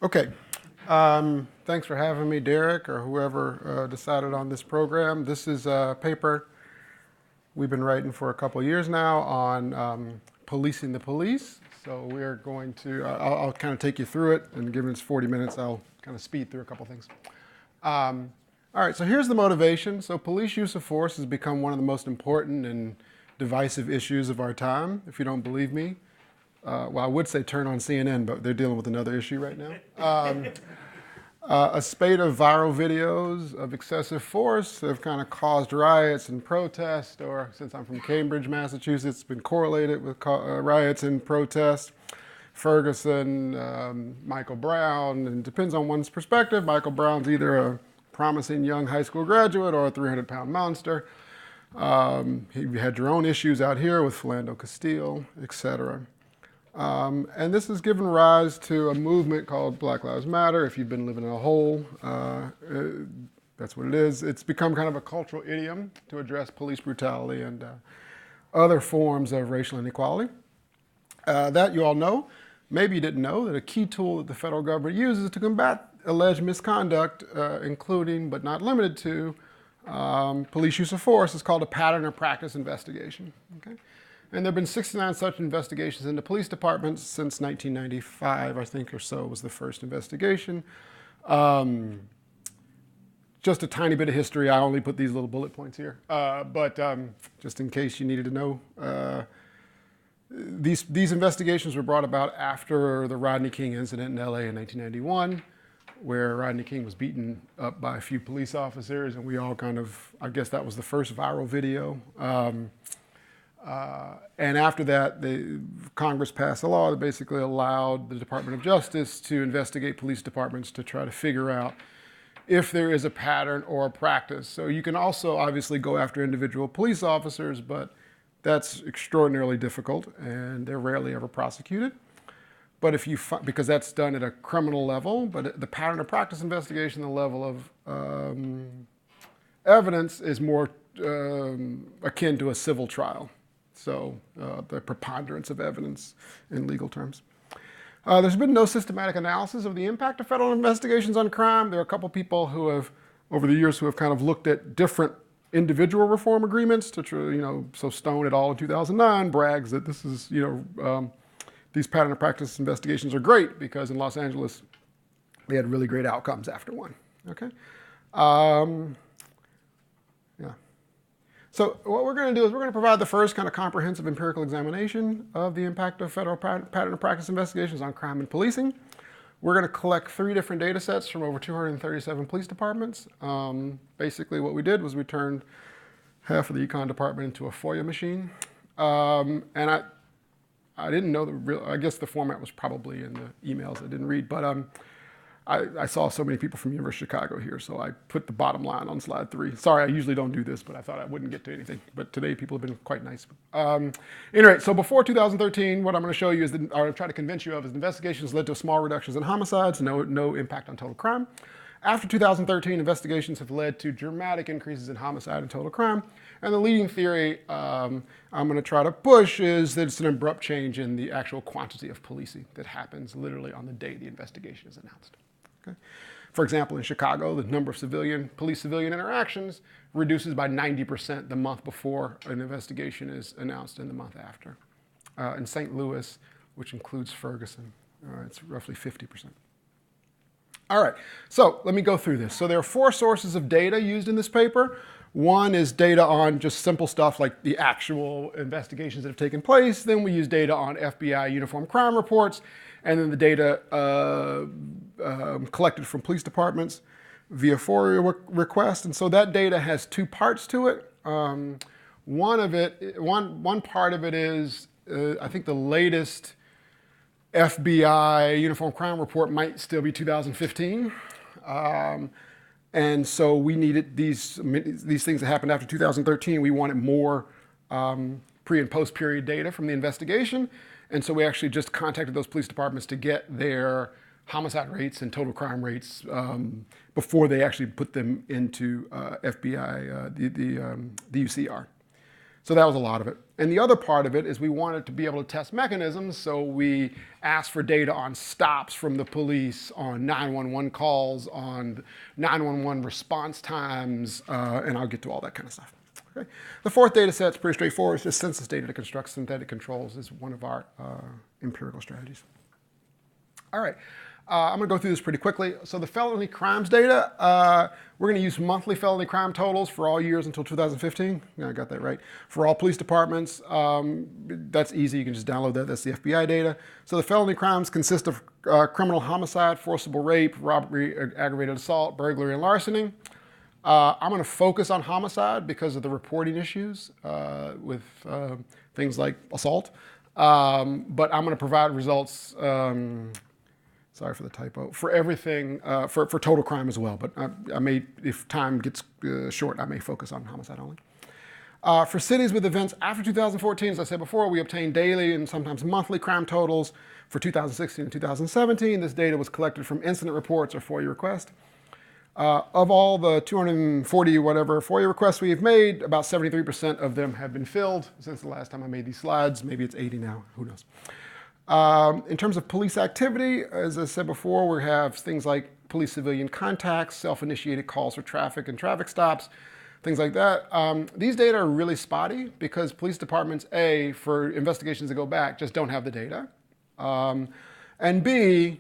Okay. Thanks for having me, Derek, or whoever decided on this program. This is a paper we've been writing for a couple of years now on policing the police. So we're going to, I'll kind of take you through it, and given it's 40 minutes, I'll kind of speed through a couple things. All right, so here's the motivation. So police use of force has become one of the most important and divisive issues of our time, if you don't believe me. Well, I would say turn on CNN, but they're dealing with another issue right now. A spate of viral videos of excessive force have kind of caused riots and protests, or since I'm from Cambridge, Massachusetts, been correlated with riots and protests. Ferguson, Michael Brown, and it depends on one's perspective. Michael Brown's either a promising young high school graduate or a 300-pound monster. He had your own issues out here with Philando Castile, etc. And this has given rise to a movement called Black Lives Matter. If you've been living in a hole, that's what it is. It's become kind of a cultural idiom to address police brutality and other forms of racial inequality. That you all know. Maybe you didn't know that a key tool that the federal government uses to combat alleged misconduct, including but not limited to police use of force, is called a pattern or practice investigation. Okay? And there have been 69 such investigations into police departments since 1995, I think, or so was the first investigation. Just a tiny bit of history. I only put these little bullet points here. But just in case you needed to know, these investigations were brought about after the Rodney King incident in LA in 1991, where Rodney King was beaten up by a few police officers, and we all kind of, I guess that was the first viral video. And after that, Congress passed a law that basically allowed the Department of Justice to investigate police departments to try to figure out if there is a pattern or a practice. So you can also obviously go after individual police officers, but that's extraordinarily difficult, and they're rarely ever prosecuted. But if you, because that's done at a criminal level, but the pattern or practice investigation, the level of evidence is more akin to a civil trial. So the preponderance of evidence in legal terms. There's been no systematic analysis of the impact of federal investigations on crime. There are a couple people who have, over the years, who have kind of looked at different individual reform agreements to, so Stone et al. In 2009 brags that this is, these pattern of practice investigations are great because in Los Angeles, they had really great outcomes after one, okay? Yeah. So what we're going to do is we're going to provide the first kind of comprehensive empirical examination of the impact of federal pattern of practice investigations on crime and policing. We're going to collect 3 different data sets from over 237 police departments. Basically what we did was we turned half of the econ department into a FOIA machine. And I didn't know I guess the format was probably in the emails I didn't read, but I saw so many people from University of Chicago here, so I put the bottom line on slide 3. Sorry, I usually don't do this, but I thought I wouldn't get to anything. But today, people have been quite nice. Anyway, so before 2013, what I'm going to show you is, or try to convince you of, is the investigations led to small reductions in homicides, no impact on total crime. After 2013, investigations have led to dramatic increases in homicide and total crime. And the leading theory I'm going to try to push is that it's an abrupt change in the actual quantity of policing that happens literally on the day the investigation is announced. Okay? For example, in Chicago, the number of police-civilian interactions reduces by 90% the month before an investigation is announced and the month after. In St. Louis, which includes Ferguson, it's roughly 50%. All right, so let me go through this. So there are 4 sources of data used in this paper. One is data on just simple stuff like the actual investigations that have taken place. Then we use data on FBI uniform crime reports, and then the data collected from police departments via FOIA request. And so that data has 2 parts to it. One part of it is, I think the latest FBI uniform crime report might still be 2015. And so we needed these things that happened after 2013. We wanted more pre and post period data from the investigation. And so we actually just contacted those police departments to get their homicide rates and total crime rates before they actually put them into FBI, the UCR. So that was a lot of it. And the other part of it is we wanted to be able to test mechanisms, so we asked for data on stops from the police, on 911 calls, on 911 response times, and I'll get to all that kind of stuff. Okay. The fourth data set is pretty straightforward. It's just census data to construct synthetic controls is one of our empirical strategies. All right. I'm going to go through this pretty quickly. So the felony crimes data, we're going to use monthly felony crime totals for all years until 2015. Yeah, I got that right. For all police departments, that's easy. You can just download that. That's the FBI data. So the felony crimes consist of criminal homicide, forcible rape, robbery, aggravated assault, burglary, and larceny. I'm going to focus on homicide because of the reporting issues with things like assault. But I'm going to provide results, sorry for the typo, for everything, for total crime as well. But I may, if time gets short, I may focus on homicide only. For cities with events after 2014, as I said before, we obtain daily and sometimes monthly crime totals for 2016 and 2017. This data was collected from incident reports or FOIA requests. Of all the 240 whatever FOIA requests we have made, about 73% of them have been filled since the last time I made these slides. Maybe it's 80 now, who knows. In terms of police activity, as I said before, we have things like police-civilian contacts, self-initiated calls for traffic and traffic stops, things like that. These data are really spotty because police departments, A, for investigations that go back, just don't have the data. And B,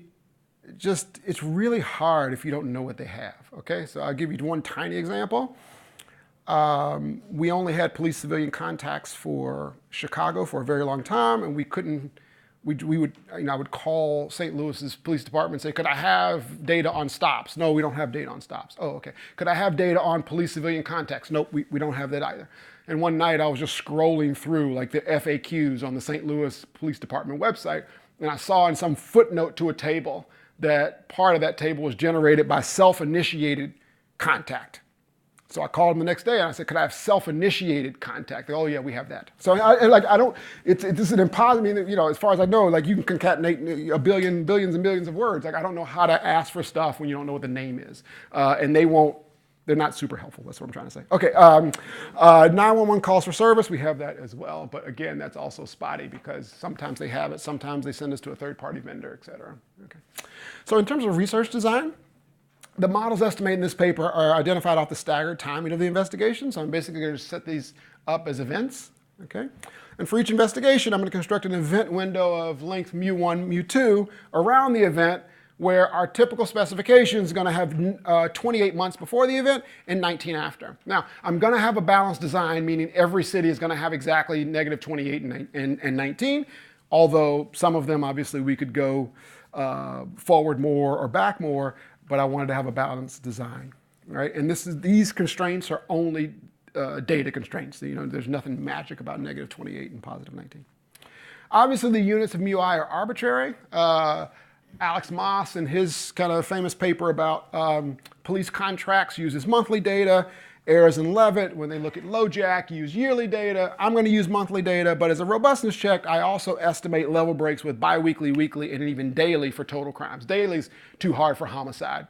it's really hard if you don't know what they have, okay? So I'll give you one tiny example. We only had police-civilian contacts for Chicago for a very long time, and we couldn't, I would call St. Louis's police department and say, could I have data on stops? No, we don't have data on stops. Oh, okay. Could I have data on police-civilian contacts? Nope, we don't have that either. And one night I was just scrolling through like the FAQs on the St. Louis Police Department website, and I saw in some footnote to a table that part of that table was generated by self-initiated contact. So I called them the next day and I said, could I have self-initiated contact? They, oh yeah, we have that. So this is an impossible, I mean, you know, as far as I know, like you can concatenate billions and billions of words. Like I don't know how to ask for stuff when you don't know what the name is. And they're not super helpful, that's what I'm trying to say. Okay, 911 calls for service, we have that as well. But again, that's also spotty because sometimes they have it, sometimes they send us to a third-party vendor, et cetera. Okay. So in terms of research design, the models estimated in this paper are identified off the staggered timing of the investigation. So I'm basically going to set these up as events, okay? And for each investigation, I'm going to construct an event window of length mu1, mu2 around the event where our typical specification is going to have 28 months before the event and 19 after. Now, I'm going to have a balanced design, meaning every city is going to have exactly negative 28 and 19, although some of them, obviously, we could go forward more or back more, but I wanted to have a balanced design, right? And these constraints are only data constraints. You know, there's nothing magic about negative 28 and positive 19. Obviously, the units of mu I are arbitrary. Alex Moss, in his kind of famous paper about police contracts, uses monthly data. Ayers and Levitt, when they look at LoJack, use yearly data. I'm going to use monthly data, but as a robustness check, I also estimate level breaks with biweekly, weekly, and even daily for total crimes. Daily's too hard for homicide.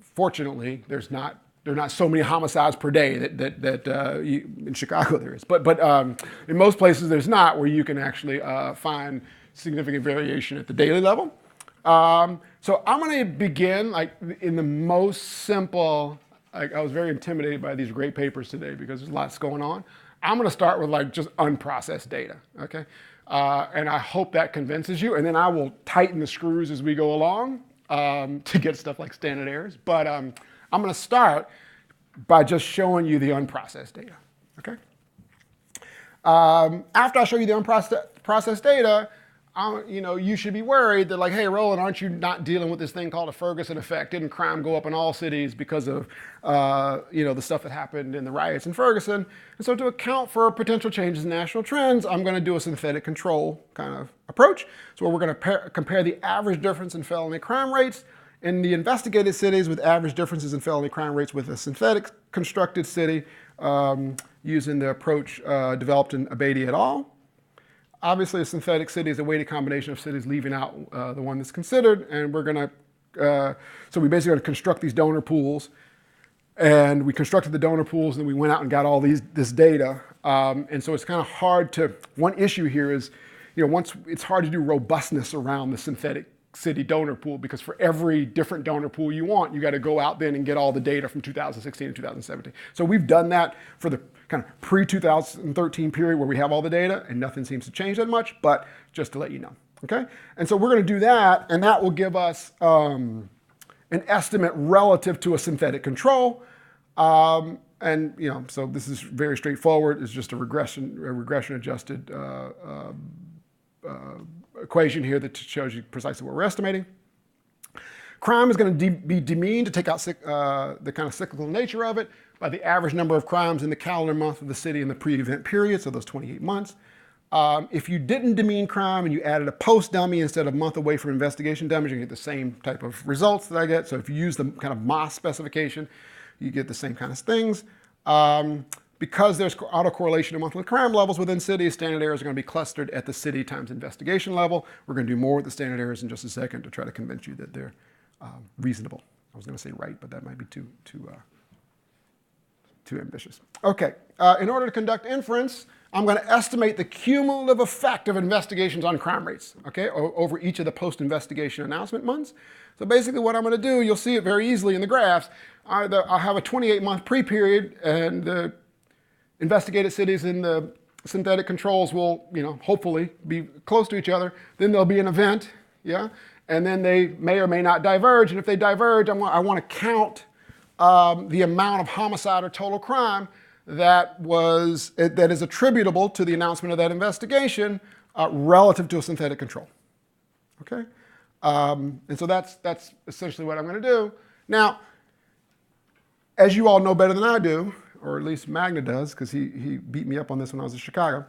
Fortunately, there are not so many homicides per day that in Chicago there is. But in most places there's not, where you can actually find significant variation at the daily level. So I'm going to begin like in the most simple. I was very intimidated by these great papers today because there's lots going on. I'm going to start with like just unprocessed data, okay? And I hope that convinces you. And then I will tighten the screws as we go along to get stuff like standard errors. But I'm going to start by just showing you the unprocessed data, okay? After I show you the unprocessed data, you should be worried that like, hey, Roland, aren't you not dealing with this thing called a Ferguson effect? Didn't crime go up in all cities because of, the stuff that happened in the riots in Ferguson? And so to account for potential changes in national trends, I'm going to do a synthetic control kind of approach. So we're going to compare the average difference in felony crime rates in the investigated cities with average differences in felony crime rates with a synthetic constructed city using the approach developed in Abedi et al. Obviously, a synthetic city is a weighted combination of cities leaving out the one that's considered, and we're going to, so we basically going to construct these donor pools. And we constructed the donor pools, and we went out and got all this data. And so it's kind of hard to, one issue here is, it's hard to do robustness around the synthetic city donor pool, because for every different donor pool you want, you got to go out then and get all the data from 2016 and 2017. So we've done that for the kind of pre-2013 period where we have all the data, and nothing seems to change that much, but just to let you know, okay? And so we're going to do that, and that will give us an estimate relative to a synthetic control. And so this is very straightforward. It's just a regression adjusted equation here that shows you precisely what we're estimating. Crime is going to be demeaned to take out the kind of cyclical nature of it by the average number of crimes in the calendar month of the city in the pre-event period, so those 28 months. If you didn't demean crime and you added a post dummy instead of month away from investigation dummies, you get the same type of results that I get. So if you use the kind of MOS specification, you get the same kind of things. Because there's autocorrelation of monthly crime levels within cities, standard errors are going to be clustered at the city times investigation level. We're going to do more with the standard errors in just a second to try to convince you that they're reasonable. I was going to say right, but that might be too ambitious. Okay, in order to conduct inference, I'm going to estimate the cumulative effect of investigations on crime rates, okay, over each of the post-investigation announcement months. So basically what I'm going to do, you'll see it very easily in the graphs. I'll have a 28-month pre-period, and the investigated cities and the synthetic controls will, hopefully be close to each other. Then there'll be an event, yeah? And then they may or may not diverge. And if they diverge, I want to count the amount of homicide or total crime that is attributable to the announcement of that investigation relative to a synthetic control, okay? And so that's essentially what I'm going to do. Now, as you all know better than I do, or at least Magna does, because he beat me up on this when I was in Chicago,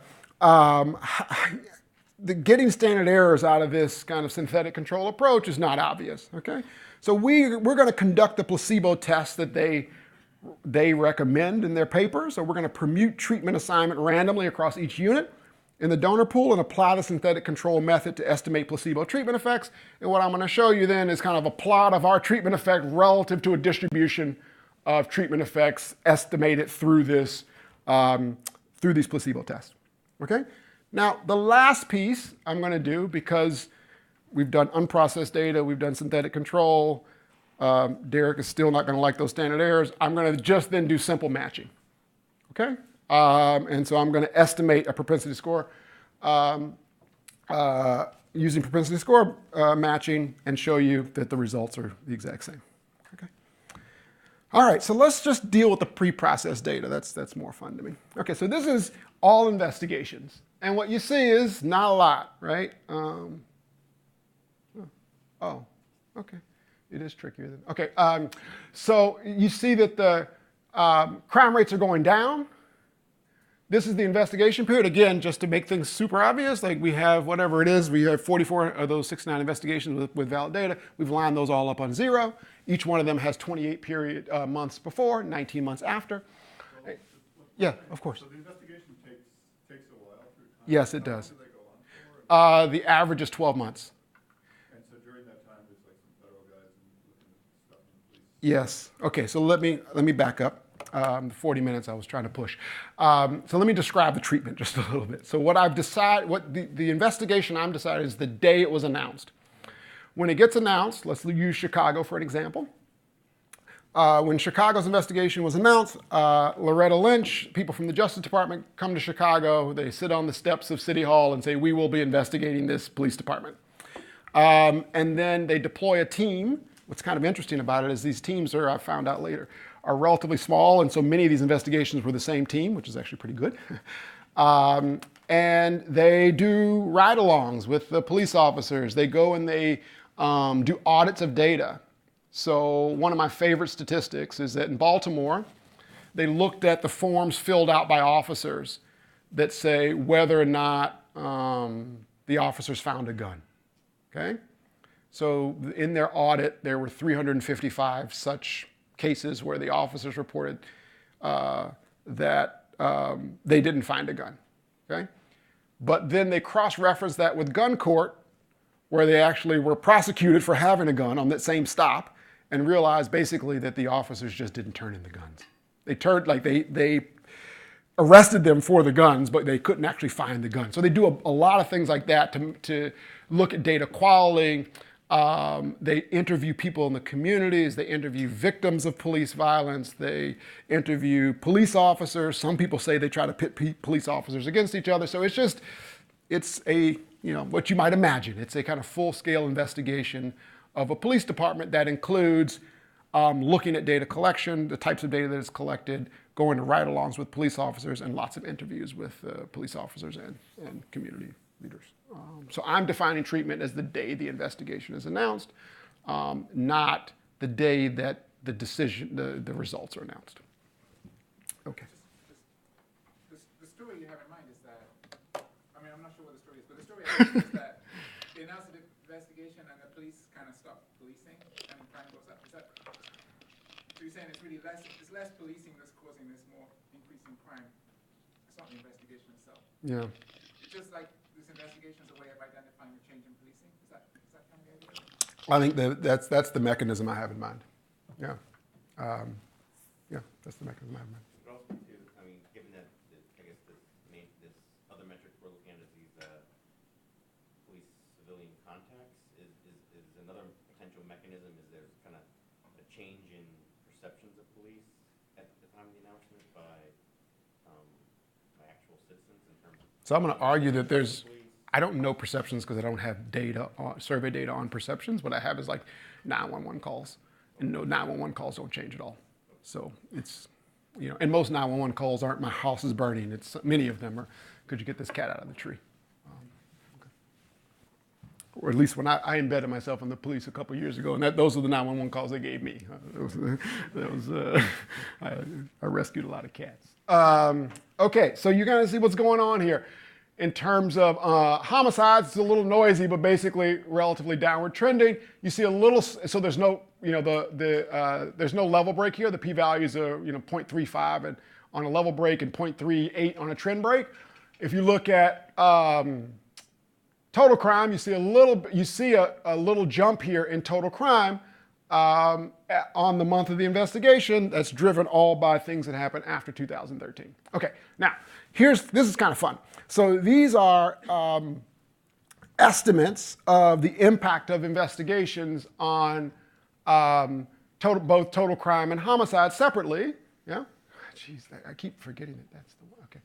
getting standard errors out of this kind of synthetic control approach is not obvious, okay? So we're going to conduct the placebo test that they recommend in their paper. So we're going to permute treatment assignment randomly across each unit in the donor pool and apply the synthetic control method to estimate placebo treatment effects. And what I'm going to show you then is kind of a plot of our treatment effect relative to a distribution of treatment effects estimated through this through these placebo tests. Okay? Now, the last piece I'm going to do, because we've done unprocessed data, we've done synthetic control, Derek is still not going to like those standard errors, I'm going to just then do simple matching. Okay? And so I'm going to estimate a propensity score using propensity score matching and show you that the results are the exact same. Okay? All right, so let's just deal with the pre-processed data. That's more fun to me. Okay, so this is all investigations. And what you see is not a lot, right? Oh, okay. It is trickier than, okay. So you see that the crime rates are going down. This is the investigation period. Again, just to make things super obvious, like we have whatever it is, we have 44 of those 69 investigations with valid data. We've lined those all up on 0. Each one of them has 28 months before, 19 months after. Yeah, of course. So the investigation takes a while through time? Yes, it does. How long do they go on for? The average is 12 months. And so during that time, there's like some federal guys and looking at stuff in the police? Yes. Okay, so let me back up. The 40 minutes I was trying to push. So let me describe the treatment just a little bit. So what I've decided, what the investigation I'm deciding is the day it was announced. When it gets announced, let's use Chicago for an example. When Chicago's investigation was announced, Loretta Lynch, people from the Justice Department come to Chicago. They sit on the steps of City Hall and say, we will be investigating this police department. And then they deploy a team. What's kind of interesting about it is these teams are, I found out later, are relatively small, and so many of these investigations were the same team, which is actually pretty good. And they do ride-alongs with the police officers. They go and they do audits of data. So one of my favorite statistics is that in Baltimore, they looked at the forms filled out by officers that say whether or not the officers found a gun, okay? So in their audit, there were 355 such cases where the officers reported that they didn't find a gun, okay? But then they cross-referenced that with gun court, where they actually were prosecuted for having a gun on that same stop, and realized basically that the officers just didn't turn in the guns. They arrested them for the guns, but they couldn't actually find the gun. So they do a lot of things like that to look at data quality. They interview people in the communities. They interview victims of police violence. They interview police officers. Some people say they try to pit police officers against each other. So it's a, what you might imagine. It's a kind of full-scale investigation of a police department that includes looking at data collection, the types of data that is collected, going to ride-alongs with police officers, and lots of interviews with police officers and community leaders. So I'm defining treatment as the day the investigation is announced, not the day that the decision, the results are announced. Okay. The story you have in mind is that, I mean, I'm not sure what the story is, but the story I have is that they announced the investigation and the police kind of stopped policing and crime goes up. Is that, so you're saying it's really less policing that's causing this more increase in crime? It's not the investigation itself. Yeah. It's just like this investigation is a way of identifying a change in policing? Is that kind of the idea? I think that's the mechanism I have in mind. Yeah. Yeah, that's the mechanism I have in mind. But also, too, I mean, given that, I guess this other metric we're looking at is these police-civilian contacts, is another potential mechanism, is there kind of a change in perceptions of police at the time of the announcement by actual citizens in terms of... So I'm going to argue that I don't know perceptions because I don't have survey data on perceptions. What I have is like 911 calls, and no 911 calls don't change at all. So it's, and most 911 calls aren't my house is burning. It's many of them are, could you get this cat out of the tree? Okay. Or at least when I embedded myself in the police a couple years ago, and those are the 911 calls they gave me. I rescued a lot of cats. Okay, so you're going to see what's going on here. In terms of homicides, it's a little noisy, but basically relatively downward trending. You see a little, so there's no, there's no level break here. The p-values are, 0.35 and on a level break and 0.38 on a trend break. If you look at total crime, you see a little jump here in total crime on the month of the investigation. That's driven all by things that happened after 2013. Okay, now this is kind of fun. So these are estimates of the impact of investigations on both total crime and homicide separately. Yeah, jeez, I keep forgetting that that's the one. Okay,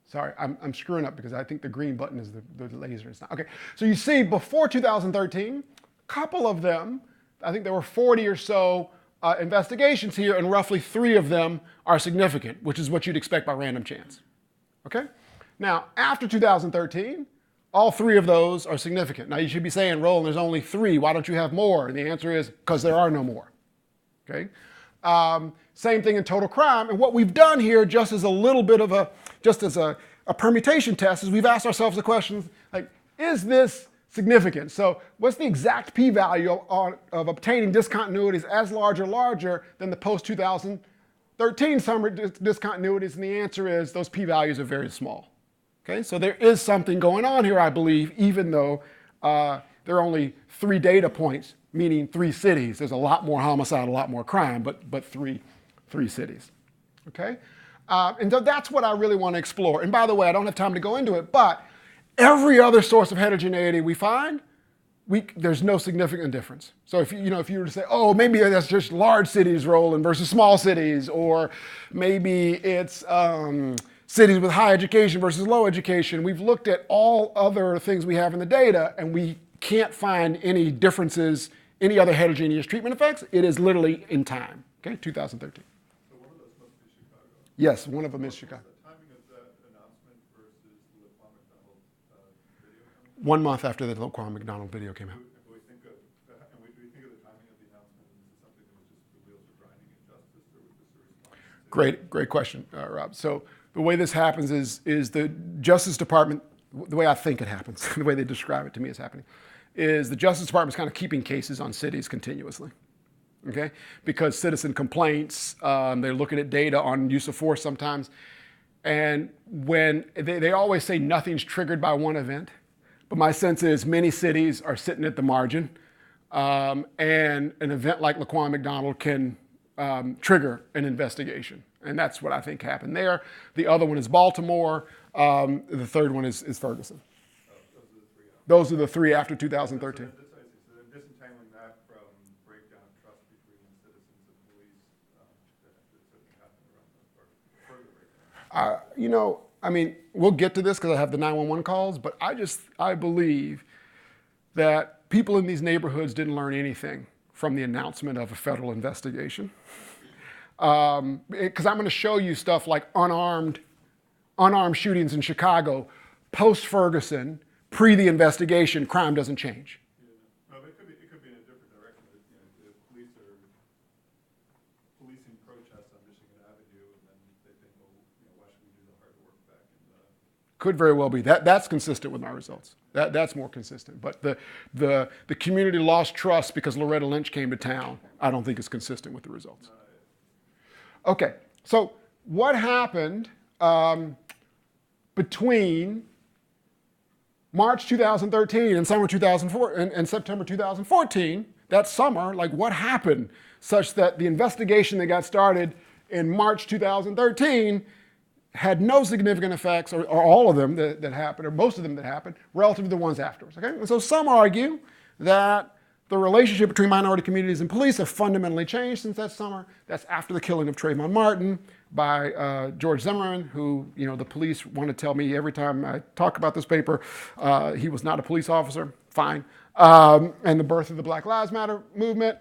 sorry, I'm screwing up because I think the green button is the laser. It's not. Okay, so you see before 2013, a couple of them, I think there were 40 or so investigations here, and roughly 3 of them are significant, which is what you'd expect by random chance. Okay. Now, after 2013, all 3 of those are significant. Now, you should be saying, Roland, there's only 3. Why don't you have more? And the answer is, because there are no more. Okay? Same thing in total crime. And what we've done here, just as a little bit of a permutation test, is we've asked ourselves the question, like, is this significant? So what's the exact p-value of obtaining discontinuities as large or larger than the post-2013 summary discontinuities? And the answer is those p-values are very small. Okay, so there is something going on here, I believe, even though there are only 3 data points, meaning 3 cities. There's a lot more homicide, a lot more crime, but 3 cities. Okay, and so that's what I really want to explore. And by the way, I don't have time to go into it, but every other source of heterogeneity we find, there's no significant difference. So if you were to say, oh, maybe that's just large cities rolling versus small cities, or maybe it's cities with high education versus low education. We've looked at all other things we have in the data, and we can't find any differences, any other heterogeneous treatment effects. It is literally in time, okay, 2013. So one of those must be Chicago. Yes, one of them is Chicago. The timing of that announcement versus the Laquan McDonald video coming out? 1 month after the Laquan McDonald video came out. Do we think of the timing of the announcement? Is it something that was just the wheels were grinding in justice, or was this a response? Great question, Rob. So the way this happens is the Justice Department, the way I think it happens, the way they describe it to me as happening, is the Justice Department is kind of keeping cases on cities continuously, okay? Because citizen complaints, they're looking at data on use of force sometimes, and when they always say nothing's triggered by one event, but my sense is many cities are sitting at the margin and an event like Laquan McDonald can trigger an investigation. And that's what I think happened there. The other one is Baltimore. The third one is Ferguson. Those are the three after 2013. So they're disentangling that from breakdown of trust between citizens and police that happened around the further breakdown. I mean, we'll get to this because I have the 911 calls, but I believe that people in these neighborhoods didn't learn anything from the announcement of a federal investigation. Because I'm going to show you stuff like unarmed shootings in Chicago, post-Ferguson, pre the investigation, crime doesn't change. No, but it could be in a different direction. The police are policing protests on Michigan Avenue, and then they think, well, why should we do the hard work back in the... Could very well be. That's consistent with my results. That's more consistent. But the community lost trust because Loretta Lynch came to town, I don't think is consistent with the results. Okay, so what happened between March 2013 and summer 2004 and September 2014? That summer, like what happened such that the investigation that got started in March 2013 had no significant effects, or all of them that happened, or most of them that happened, relative to the ones afterwards. Okay? And so some argue that the relationship between minority communities and police have fundamentally changed since that summer. That's after the killing of Trayvon Martin by George Zimmerman, who the police want to tell me every time I talk about this paper, he was not a police officer. Fine. And the birth of the Black Lives Matter movement.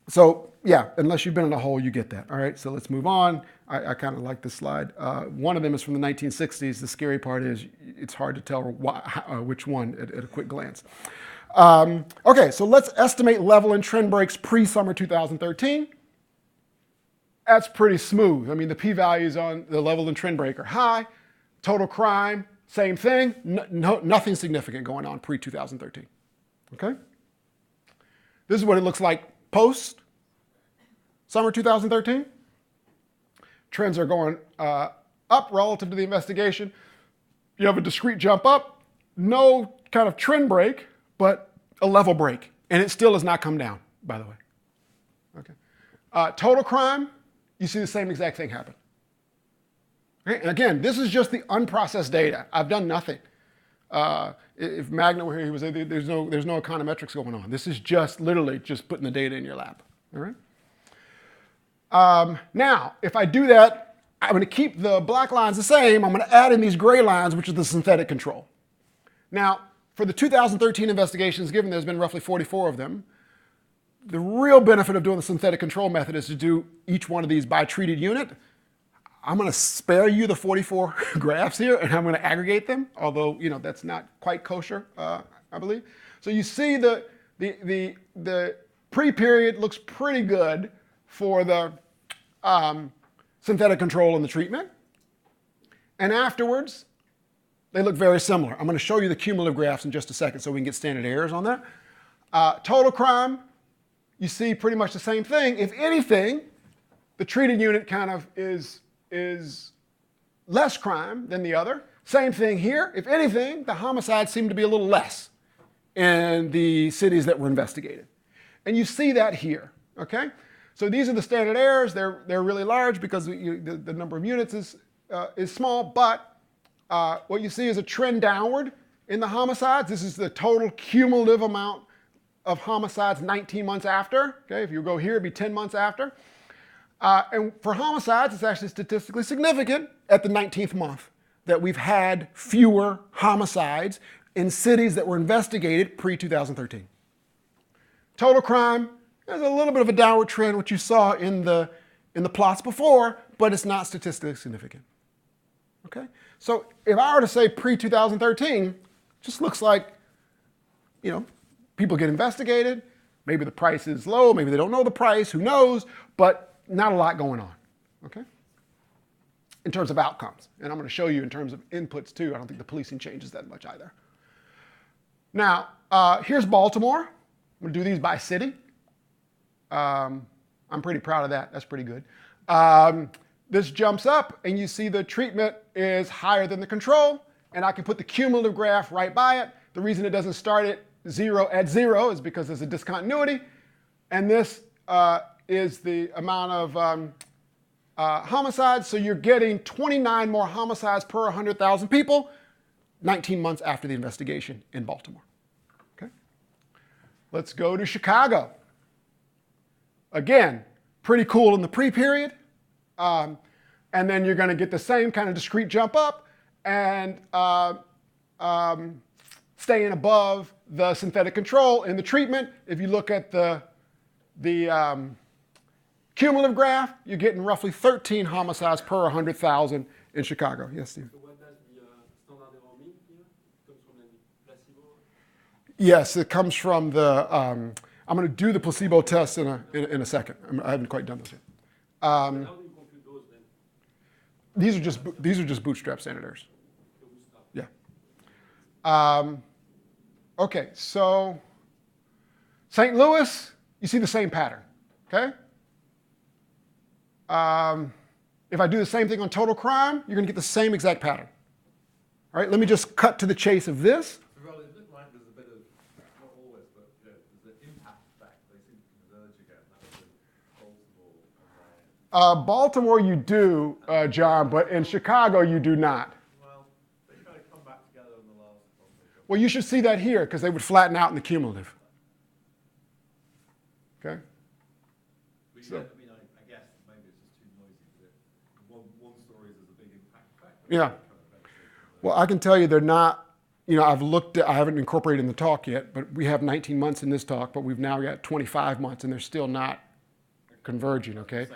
So yeah, unless you've been in a hole, you get that. All right, so let's move on. I kind of like this slide. One of them is from the 1960s. The scary part is it's hard to tell which one at a quick glance. Okay, so let's estimate level and trend breaks pre-summer 2013. That's pretty smooth. I mean, the p-values on the level and trend break are high. Total crime, same thing. Nothing significant going on pre-2013. Okay? This is what it looks like post summer 2013. Trends are going up relative to the investigation. You have a discrete jump up, no kind of trend break, but a level break. And it still has not come down, by the way. Okay. Total crime, you see the same exact thing happen. Okay? And again, this is just the unprocessed data. I've done nothing. If Magna were here, he would say there's no econometrics going on. This is just literally just putting the data in your lap. All right? Now, if I do that, I'm going to keep the black lines the same. I'm going to add in these gray lines, which is the synthetic control. Now, for the 2013 investigations, given there's been roughly 44 of them, the real benefit of doing the synthetic control method is to do each one of these by treated unit. I'm going to spare you the 44 graphs here, and I'm going to aggregate them, although that's not quite kosher, I believe. So you see the pre-period looks pretty good for the synthetic control and the treatment. And afterwards, they look very similar. I'm going to show you the cumulative graphs in just a second so we can get standard errors on that. Total crime, you see pretty much the same thing. If anything, the treated unit kind of is less crime than the other. Same thing here. If anything, the homicides seem to be a little less in the cities that were investigated. And you see that here, okay? So these are the standard errors. They're really large because the number of units is small, but what you see is a trend downward in the homicides. This is the total cumulative amount of homicides 19 months after. Okay, if you go here, it'd be 10 months after. And for homicides, it's actually statistically significant at the 19th month that we've had fewer homicides in cities that were investigated pre-2013. Total crime, there's a little bit of a downward trend, which you saw in the plots before, but it's not statistically significant. Okay? So if I were to say pre-2013, it just looks like, people get investigated, maybe the price is low, maybe they don't know the price, who knows, but not a lot going on, okay? In terms of outcomes. And I'm going to show you in terms of inputs too. I don't think the policing changes that much either. Now, here's Baltimore. I'm going to do these by city. I'm pretty proud of that. That's pretty good. This jumps up, and you see the treatment is higher than the control, and I can put the cumulative graph right by it. The reason it doesn't start it 0 at 0 is because there's a discontinuity. And this is the amount of homicides. So you're getting 29 more homicides per 100,000 people 19 months after the investigation in Baltimore. Okay? Let's go to Chicago. Again, pretty cool in the pre-period. And then you're going to get the same kind of discrete jump up and staying above the synthetic control in the treatment. If you look at the cumulative graph, you're getting roughly 13 homicides per 100,000 in Chicago. Yes, Steve? So what does the standard error mean here? It comes from the placebo? Yes, it comes from the, I'm going to do the placebo test in a second. I haven't quite done those yet. How do you compute those then? These are just bootstrap standard errors. Yeah. Okay, so St. Louis, you see the same pattern, okay? If I do the same thing on total crime, you're going to get the same exact pattern. All right, let me just cut to the chase of this. Well, it looked like there's a bit of, not always, but there's an impact effect. They seem to converge again. That was in Baltimore. Baltimore you do, John, but in Chicago you do not. Well, they kind of come back together in the last one. Well, you should see that here because they would flatten out in the cumulative. Okay? So. I mean, I guess maybe it's just too noisy. One story is a big impact effect. Yeah. Well, I can tell you they're not, I haven't incorporated in the talk yet, but we have 19 months in this talk, but we've now got 25 months and they're still not converging, okay?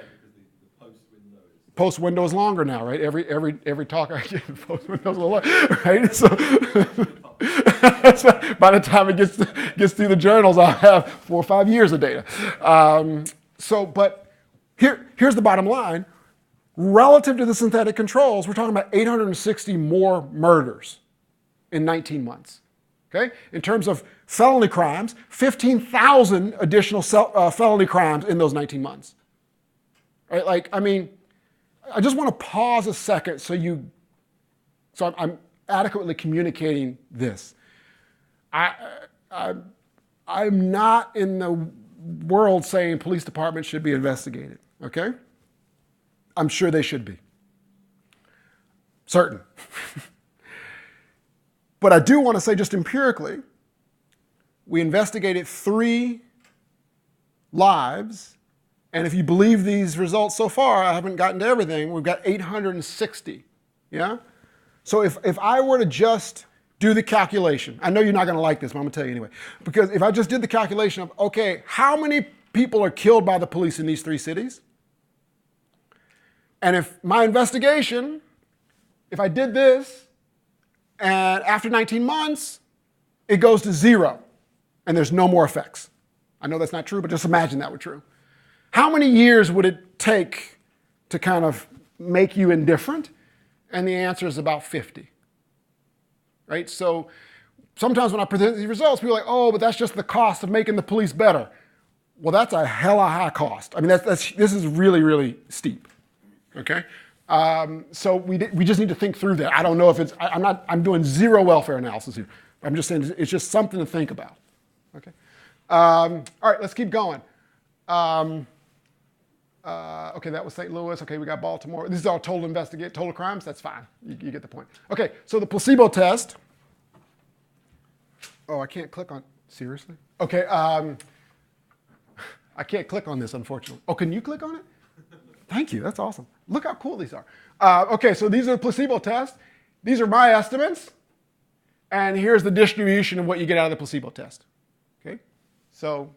Post window is longer now, right? Every talk I give, post window is a little longer, right? So by the time it gets through the journals, I'll have 4 or 5 years of data. But here's the bottom line. Relative to the synthetic controls, we're talking about 860 more murders in 19 months. Okay? In terms of felony crimes, 15,000 additional felony crimes in those 19 months. Right? I just want to pause a second so I'm adequately communicating this. I'm not in the world saying police departments should be investigated, okay? I'm sure they should be. Certain. But I do want to say just empirically, we investigated 3 lives, and if you believe these results so far, I haven't gotten to everything, we've got 860, yeah? So if I were to just do the calculation, I know you're not going to like this, but I'm going to tell you anyway, because if I just did the calculation of, okay, how many people are killed by the police in these 3 cities? And if my investigation, if I did this, and after 19 months, it goes to 0, and there's no more effects. I know that's not true, but just imagine that were true. How many years would it take to kind of make you indifferent? And the answer is about 50. Right? So sometimes when I present these results, people are like, oh, but that's just the cost of making the police better. Well, that's a hella high cost. I mean, this is really, really steep. Okay? So we just need to think through that. I don't know if it's, I'm doing zero welfare analysis here. I'm just saying it's just something to think about. Okay? All right, let's keep going. Okay, that was St. Louis. Okay, we got Baltimore. This is our total crimes. That's fine. You get the point. Okay, so the placebo test. Oh, I can't click on, seriously? Okay, I can't click on this, unfortunately. Oh, can you click on it? Thank you, that's awesome. Look how cool these are. Okay, so these are the placebo tests. These are my estimates. And here's the distribution of what you get out of the placebo test. Okay, so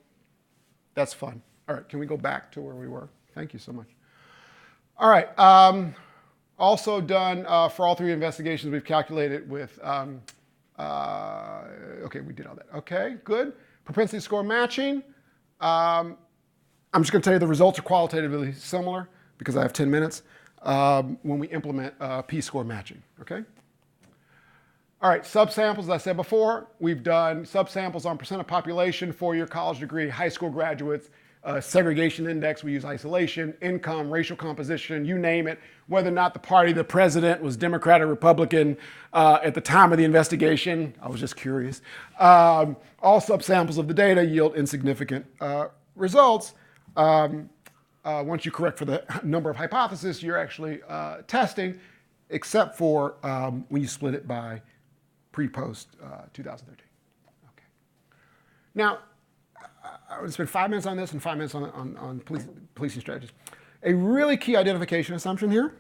that's fun. All right, can we go back to where we were? Thank you so much. All right, also done for all 3 investigations, we've calculated with, okay, we did all that. Okay, good. Propensity score matching. I'm just going to tell you the results are qualitatively similar because I have 10 minutes when we implement p-score matching, okay? All right, subsamples, as I said before, we've done subsamples on percent of population, 4-year college degree, high school graduates, segregation index, we use isolation, income, racial composition, you name it, whether or not the party of the president was Democrat or Republican at the time of the investigation. I was just curious. All subsamples of the data yield insignificant results. Once you correct for the number of hypotheses you're actually testing, except for when you split it by pre-post 2013. Okay. Now, I'm going to spend 5 minutes on this and 5 minutes on policing strategies. A really key identification assumption here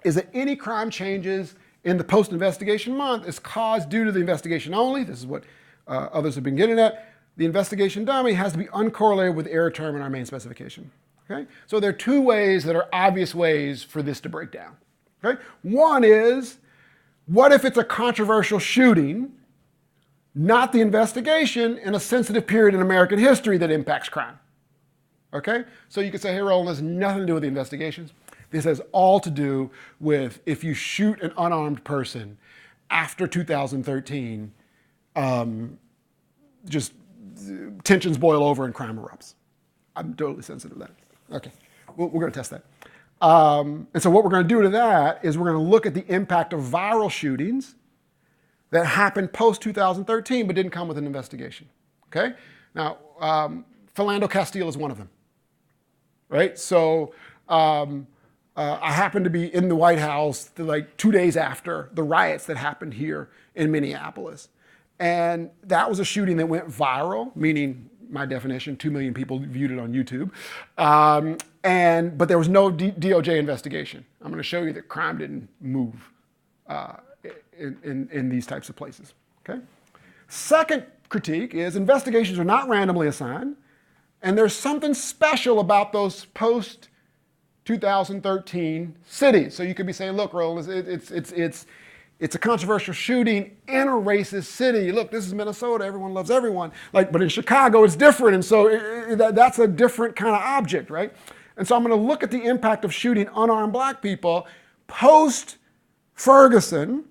is that any crime changes in the post-investigation month is caused due to the investigation only. This is what others have been getting at. The investigation dummy has to be uncorrelated with the error term in our main specification. Okay? So there are two ways that are obvious ways for this to break down. Okay? One is, what if it's a controversial shooting, not the investigation, in a sensitive period in American history that impacts crime? Okay? So you could say, hey, Roland, this has nothing to do with the investigations. This has all to do with if you shoot an unarmed person after 2013, just tensions boil over and crime erupts. I'm totally sensitive to that. Okay, we're going to test that. And so what we're going to do to that is we're going to look at the impact of viral shootings that happened post-2013 but didn't come with an investigation. Okay? Now, Philando Castile is one of them. Right? So I happened to be in the White House like 2 days after the riots that happened here in Minneapolis. And that was a shooting that went viral, meaning my definition, 2 million people viewed it on YouTube. But there was no DOJ investigation. I'm going to show you that crime didn't move in these types of places. Okay? Second critique is investigations are not randomly assigned, and there's something special about those post-2013 cities. So you could be saying, look, Roland, it's a controversial shooting in a racist city. Look, this is Minnesota. Everyone loves everyone. But in Chicago, it's different. And so that's a different kind of object, right? And so I'm going to look at the impact of shooting unarmed black people post-Ferguson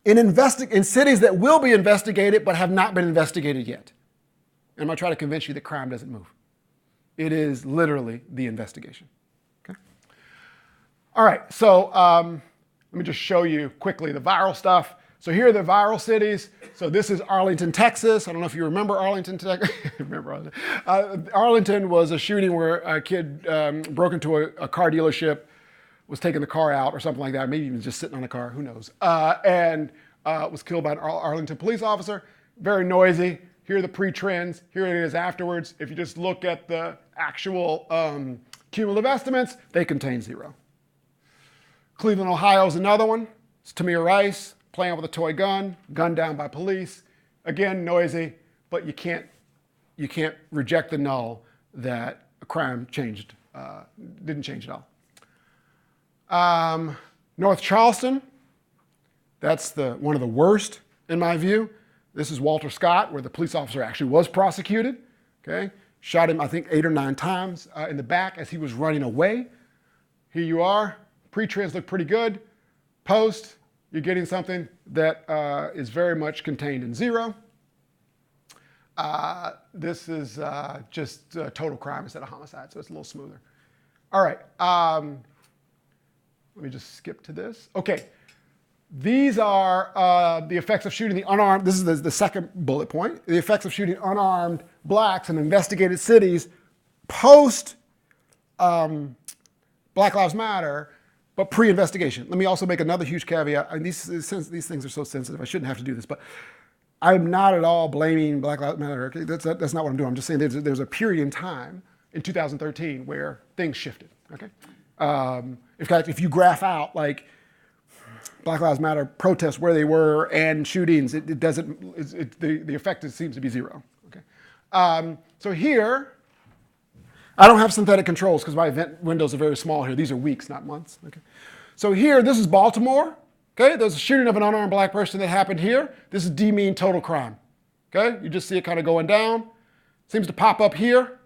in cities that will be investigated but have not been investigated yet. And I'm going to try to convince you that crime doesn't move. It is literally the investigation. Okay? All right, so let me just show you quickly the viral stuff. So here are the viral cities. So this is Arlington, Texas. I don't know if you remember Arlington, Texas. Remember Arlington? Arlington was a shooting where a kid broke into a car dealership, was taking the car out or something like that, maybe even just sitting on the car, who knows, and was killed by an Arlington police officer. Very noisy. Here are the pre-trends. Here it is afterwards. If you just look at the actual cumulative estimates, they contain 0. Cleveland, Ohio is another one. It's Tamir Rice playing with a toy gun, gunned down by police. Again, noisy, but you can't reject the null that a crime changed, didn't change at all. North Charleston, that's one of the worst in my view. This is Walter Scott, where the police officer actually was prosecuted. Okay, shot him I think 8 or 9 times in the back as he was running away. Here you are. Pre-trans look pretty good. Post, you're getting something that is very much contained in 0. This is just total crime instead of homicide, so it's a little smoother. All right, let me just skip to this. Okay, these are the effects of shooting the unarmed, this is the second bullet point, the effects of shooting unarmed blacks in investigated cities post Black Lives Matter, but pre-investigation. Let me also make another huge caveat. And these things are so sensitive, I shouldn't have to do this, but I'm not at all blaming Black Lives Matter. Okay? That's not what I'm doing. I'm just saying there's a period in time in 2013 where things shifted. Okay. In fact, if you graph out like Black Lives Matter protests where they were and shootings, it doesn't. The effect seems to be 0. Okay. So here, I don't have synthetic controls because my event windows are very small here. These are weeks, not months. Okay. So here, this is Baltimore. Okay, there's a shooting of an unarmed black person that happened here. This is D-mean total crime. Okay, you just see it kind of going down. Seems to pop up here,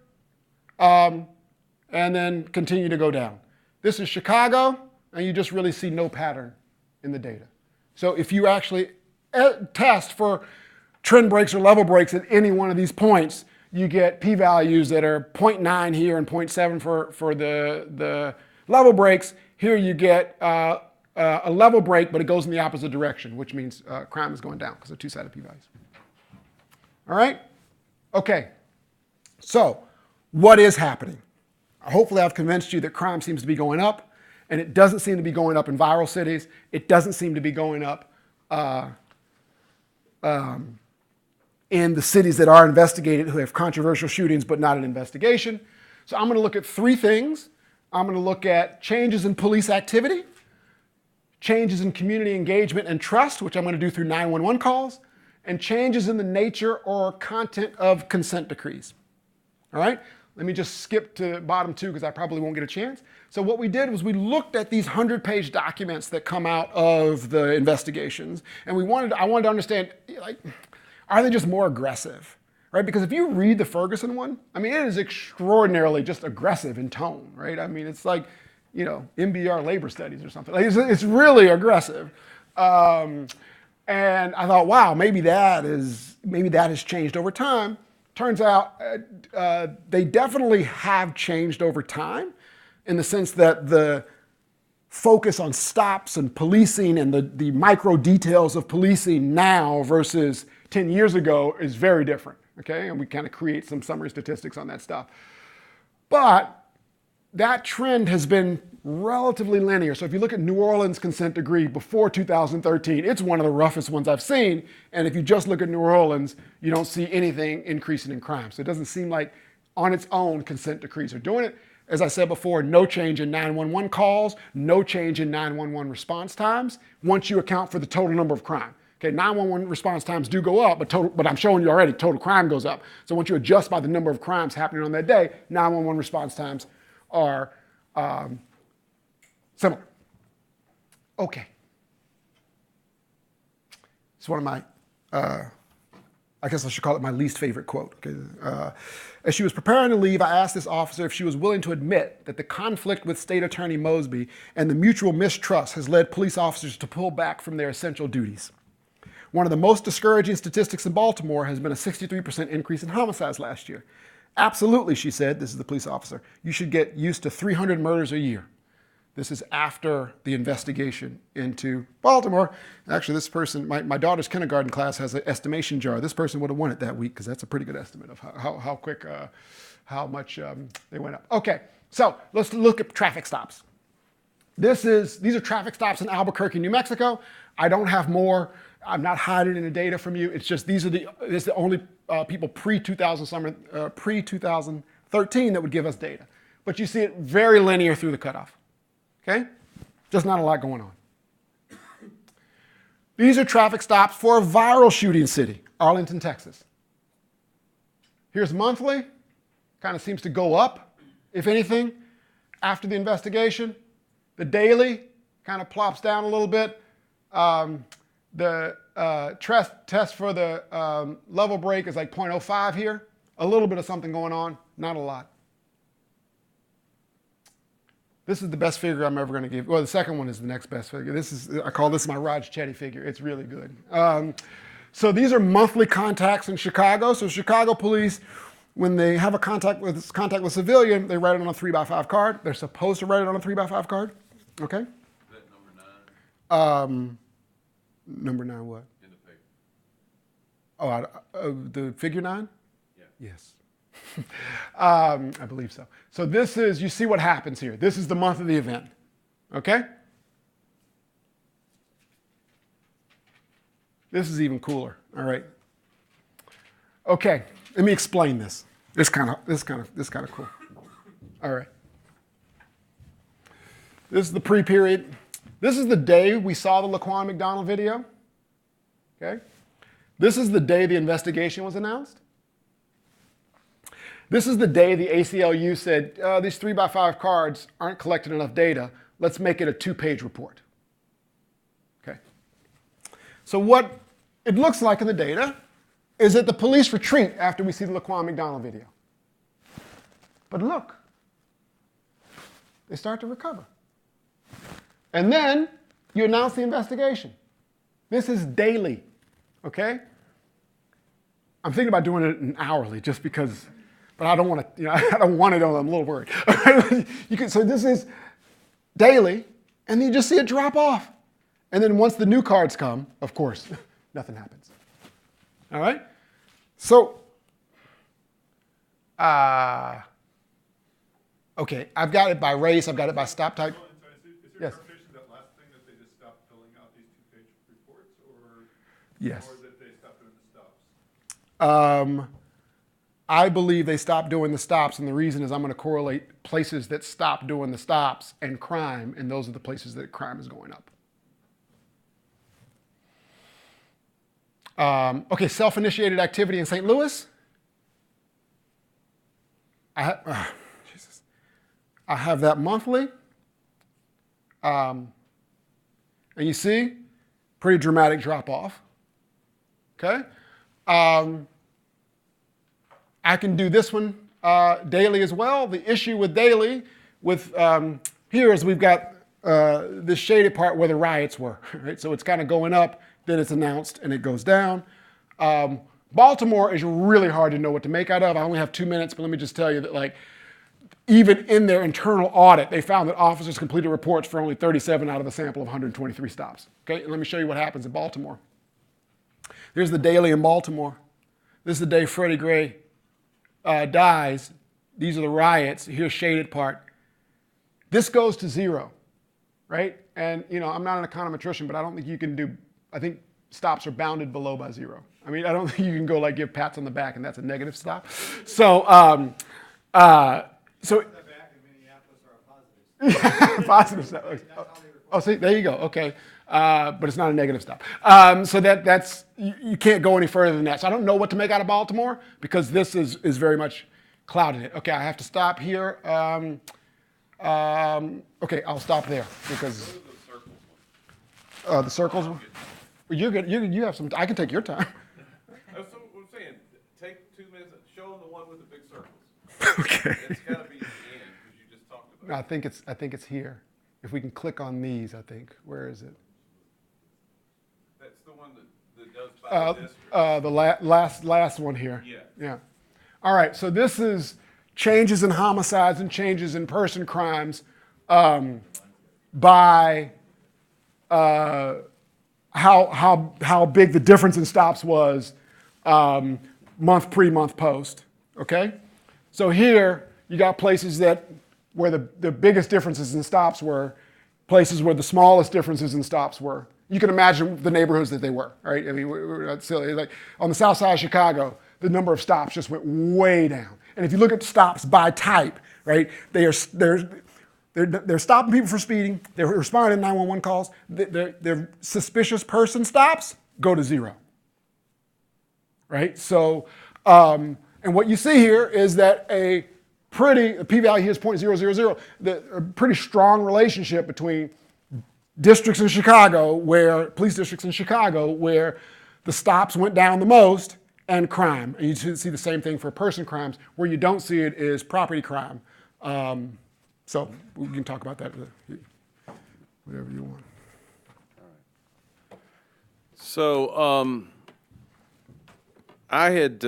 and then continue to go down. This is Chicago, and you just really see no pattern in the data. So if you actually test for trend breaks or level breaks at any one of these points, you get p-values that are 0.9 here and 0.7 for the level breaks. Here you get a level break, but it goes in the opposite direction, which means crime is going down because they're two-sided p-values. All right? Okay. So what is happening? Hopefully I've convinced you that crime seems to be going up, and it doesn't seem to be going up in viral cities. It doesn't seem to be going up in the cities that are investigated who have controversial shootings but not an investigation. So I'm going to look at three things. I'm going to look at changes in police activity, changes in community engagement and trust, which I'm going to do through 911 calls, and changes in the nature or content of consent decrees. All right? Let me just skip to the bottom two because I probably won't get a chance. So what we did was we looked at these 100-page documents that come out of the investigations, and I wanted to understand, like, are they just more aggressive? Right? Because if you read the Ferguson one, I mean, it is extraordinarily just aggressive in tone, right? I mean, it's like, you know, MBR labor studies or something. Like, it's really aggressive. And I thought, wow, maybe that has changed over time. Turns out they definitely have changed over time in the sense that the focus on stops and policing and the micro details of policing now versus 10 years ago is very different, okay? And we kind of create some summary statistics on that stuff. But that trend has been relatively linear. So if you look at New Orleans consent decree before 2013, it's one of the roughest ones I've seen. And if you just look at New Orleans, you don't see anything increasing in crime. So it doesn't seem like on its own consent decrees are doing it. As I said before, no change in 911 calls, no change in 911 response times once you account for the total number of crime. Okay, 911 response times do go up, but I'm showing you already total crime goes up. So once you adjust by the number of crimes happening on that day, 911 response times are similar. Okay. It's one of my, I guess I should call it my least favorite quote. Okay? As she was preparing to leave, I asked this officer if she was willing to admit that the conflict with State Attorney Mosby and the mutual mistrust has led police officers to pull back from their essential duties. One of the most discouraging statistics in Baltimore has been a 63% increase in homicides last year. Absolutely, she said, this is the police officer, you should get used to 300 murders a year. This is after the investigation into Baltimore. Actually, this person, my daughter's kindergarten class has an estimation jar. This person would have won it that week because that's a pretty good estimate of how quick, how much they went up. Okay, so let's look at traffic stops. These are traffic stops in Albuquerque, New Mexico. I don't have more. I'm not hiding any data from you. It's just this is the only people pre-2013 that would give us data. But you see it very linear through the cutoff. Okay? Just not a lot going on. These are traffic stops for a viral shooting city, Arlington, Texas. Here's monthly. Kind of seems to go up, if anything, after the investigation. The daily kind of plops down a little bit. The test for the level break is like 0.05 here. A little bit of something going on, not a lot. This is the best figure I'm ever going to give. Well, the second one is the next best figure. I call this my Raj Chetty figure. It's really good. So these are monthly contacts in Chicago. So Chicago police, when they have a contact with civilian, they write it on a 3x5 card. They're supposed to write it on a 3x5 card. Okay? Is that number 9? Number 9 what? In the paper. The figure 9? Yeah. Yes. I believe so. So this is, you see what happens here. This is the month of the event. Okay? This is even cooler. All right. Okay, let me explain this. This kind of cool. All right. This is the pre-period. This is the day we saw the Laquan McDonald video. Okay? This is the day the investigation was announced. This is the day the ACLU said, these 3x5 cards aren't collecting enough data. Let's make it a 2-page report. Okay. So what it looks like in the data is that the police retreat after we see the Laquan McDonald video. But look, they start to recover. And then you announce the investigation. This is daily, okay? I'm thinking about doing it in hourly just because, but I don't want to, you know, I don't want it on, I'm a little worried. So this is daily, and then you just see it drop off. And then once the new cards come, of course, nothing happens. All right? So, okay, I've got it by race, I've got it by stop type. Is there Yes. interpretation of that last thing that they just stopped filling out these two-page reports, or, Yes. or that they stopped doing the stops? I believe they stopped doing the stops, and the reason is I'm going to correlate places that stop doing the stops and crime, and those are the places that crime is going up. Okay, self-initiated activity in St. Louis. Jesus. I have that monthly. And you see, pretty dramatic drop off. Okay? I can do this one daily as well. The issue with daily, with here is we've got this shaded part where the riots were. Right? So it's kind of going up, then it's announced, and it goes down. Baltimore is really hard to know what to make out of. I only have 2 minutes, but let me just tell you that, like, even in their internal audit, they found that officers completed reports for only 37 out of a sample of 123 stops. Okay, and let me show you what happens in Baltimore. Here's the daily in Baltimore. This is the day Freddie Gray dies. These are the riots. Here's shaded part. This goes to 0, right? And, you know, I'm not an econometrician, but I don't think you can do, I think stops are bounded below by 0. I mean, I don't think you can go like give pats on the back and that's a negative stop. So, so The back in Minneapolis are a positive. positive stop. Oh, see, there you go. Okay, but it's not a negative stop. So that's you can't go any further than that. So I don't know what to make out of Baltimore because this is very much clouded it. Okay, I have to stop here. Okay, I'll stop there because the circles. Well, you're good. You have some. I can take your time. That's what I'm saying. Take 2 minutes. Show them the one with the big circles. Okay. It's got to be at the end because you just talked about. I think it's here. If we can click on these, I think. Where is it? That's the one that does by the district. The last one here. Yeah. Yeah. All right. So this is changes in homicides and changes in person crimes by how big the difference in stops was month pre, month post. Okay. So here you got places where the biggest differences in stops were, places where the smallest differences in stops were. You can imagine the neighborhoods that they were, right? I mean, we're not silly. Like on the south side of Chicago, the number of stops just went way down. And if you look at stops by type, right, they're stopping people for speeding. They're responding to 911 calls. Their suspicious person stops go to 0, right? So, and what you see here is that the p-value here is 0.000, a pretty strong relationship between districts in Chicago, police districts in Chicago, where the stops went down the most, and crime. And you see the same thing for person crimes. Where you don't see it is property crime. So we can talk about that, whatever you want. So I had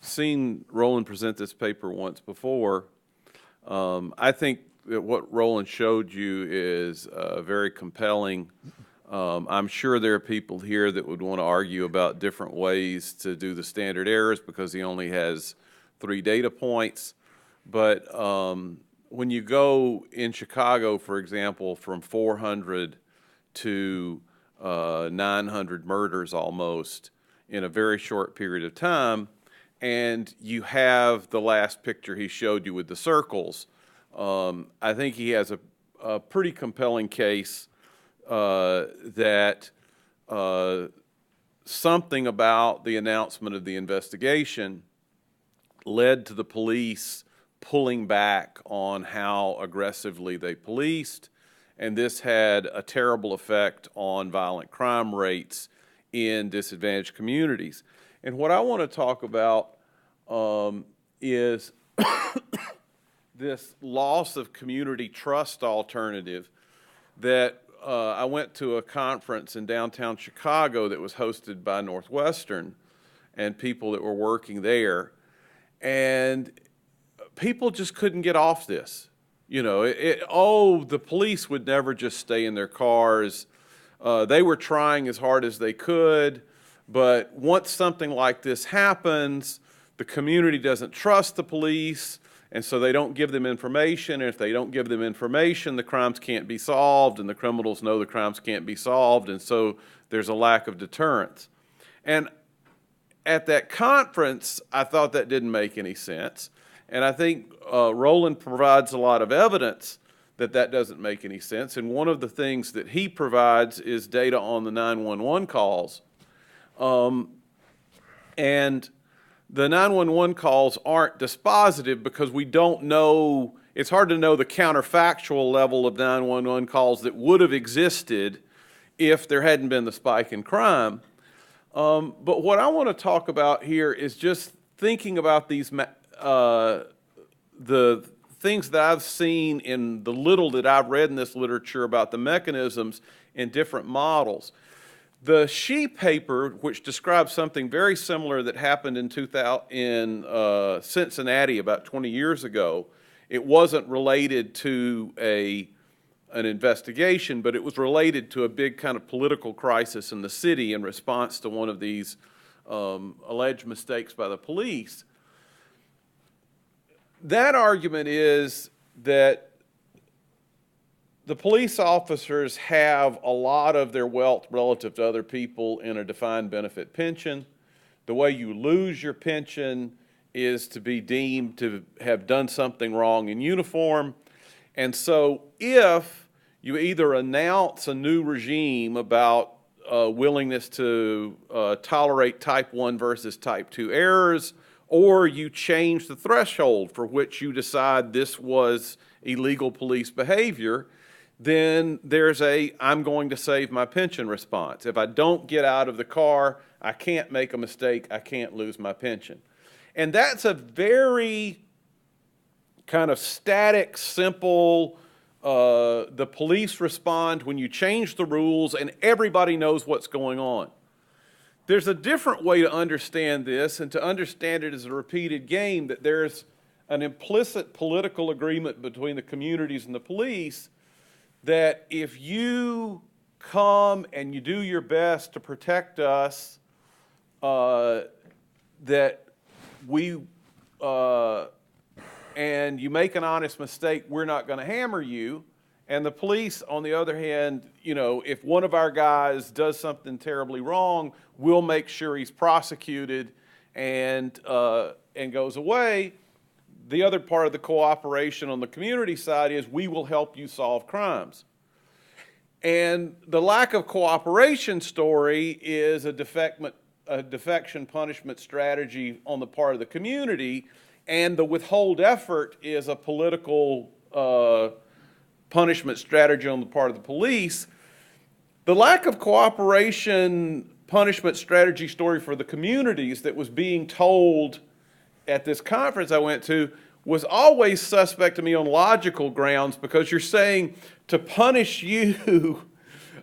seen Roland present this paper once before. I think that what Roland showed you is very compelling. I'm sure there are people here that would want to argue about different ways to do the standard errors because he only has 3 data points. But when you go in Chicago, for example, from 400 to 900 murders almost in a very short period of time, and you have the last picture he showed you with the circles, I think he has a pretty compelling case that something about the announcement of the investigation led to the police pulling back on how aggressively they policed, and this had a terrible effect on violent crime rates in disadvantaged communities. And what I want to talk about is this loss of community trust alternative that I went to a conference in downtown Chicago that was hosted by Northwestern and people that were working there, and people just couldn't get off this. You know, the police would never just stay in their cars. They were trying as hard as they could, but once something like this happens, the community doesn't trust the police, and so they don't give them information. And if they don't give them information, the crimes can't be solved, and the criminals know the crimes can't be solved, and so there's a lack of deterrence. And at that conference, I thought that didn't make any sense. And I think Roland provides a lot of evidence that that doesn't make any sense. And one of the things that he provides is data on the 911 calls. And the 911 calls aren't dispositive because we don't know, it's hard to know the counterfactual level of 911 calls that would have existed if there hadn't been the spike in crime. But what I want to talk about here is just thinking about these the things that I've seen in the little that I've read in this literature about the mechanisms in different models. The Shee paper, which describes something very similar that happened in Cincinnati about 20 years ago, it wasn't related to an investigation, but it was related to a big kind of political crisis in the city in response to one of these alleged mistakes by the police. That argument is that the police officers have a lot of their wealth relative to other people in a defined benefit pension. The way you lose your pension is to be deemed to have done something wrong in uniform. And so if you either announce a new regime about willingness to tolerate type 1 versus type 2 errors, or you change the threshold for which you decide this was illegal police behavior, then there's I'm going to save my pension response. If I don't get out of the car, I can't make a mistake, I can't lose my pension. And that's a very kind of static, simple, the police respond when you change the rules and everybody knows what's going on. There's a different way to understand this, and to understand it as a repeated game, that there's an implicit political agreement between the communities and the police that if you come and you do your best to protect us, that we, and you make an honest mistake, we're not going to hammer you. And the police, on the other hand, you know, if one of our guys does something terribly wrong, we'll make sure he's prosecuted and goes away. The other part of the cooperation on the community side is we will help you solve crimes. And the lack of cooperation story is a defection punishment strategy on the part of the community, and the withhold effort is a political punishment strategy on the part of the police. The lack of cooperation punishment strategy story for the communities that was being told at this conference I went to was always suspect to me on logical grounds, because you're saying, to punish you,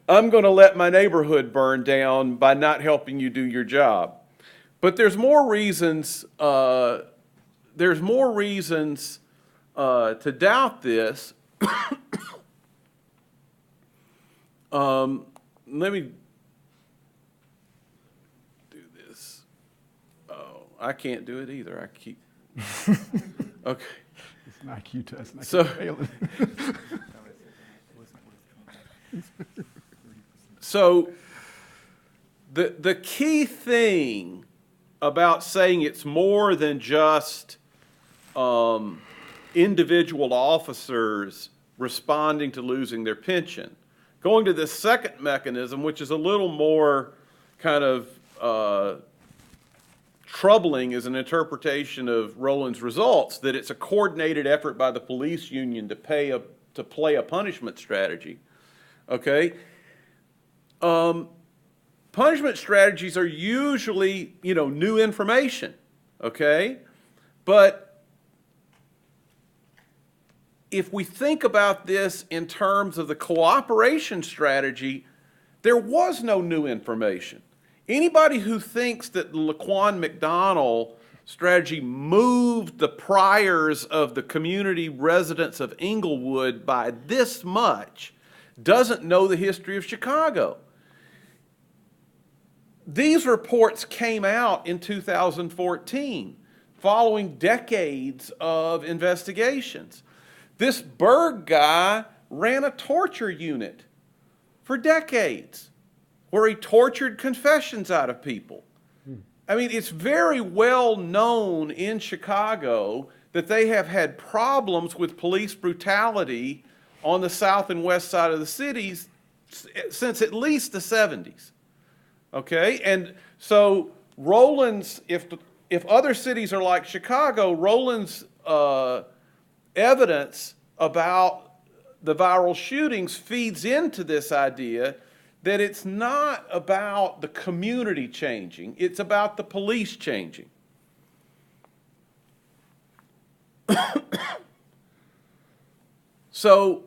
I'm going to let my neighborhood burn down by not helping you do your job. But there's more reasons to doubt this. Let me do this. Oh, I can't do it either. I keep. Okay. It's an IQ test. And I So, keep failing. So the key thing about saying it's more than just individual officers responding to losing their pension. Going to this second mechanism, which is a little more kind of troubling as an interpretation of Roland's results, that it's a coordinated effort by the police union to play a punishment strategy. Okay? Punishment strategies are usually, you know, new information. Okay? But if we think about this in terms of the cooperation strategy, there was no new information. Anybody who thinks that the Laquan McDonald strategy moved the priors of the community residents of Inglewood by this much doesn't know the history of Chicago. These reports came out in 2014, following decades of investigations. This Berg guy ran a torture unit for decades, where he tortured confessions out of people. I mean, it's very well known in Chicago that they have had problems with police brutality on the south and west side of the cities since at least the 70s. Okay? And so Rowland's, if other cities are like Chicago, Rowland's evidence about the viral shootings feeds into this idea that it's not about the community changing, it's about the police changing. So,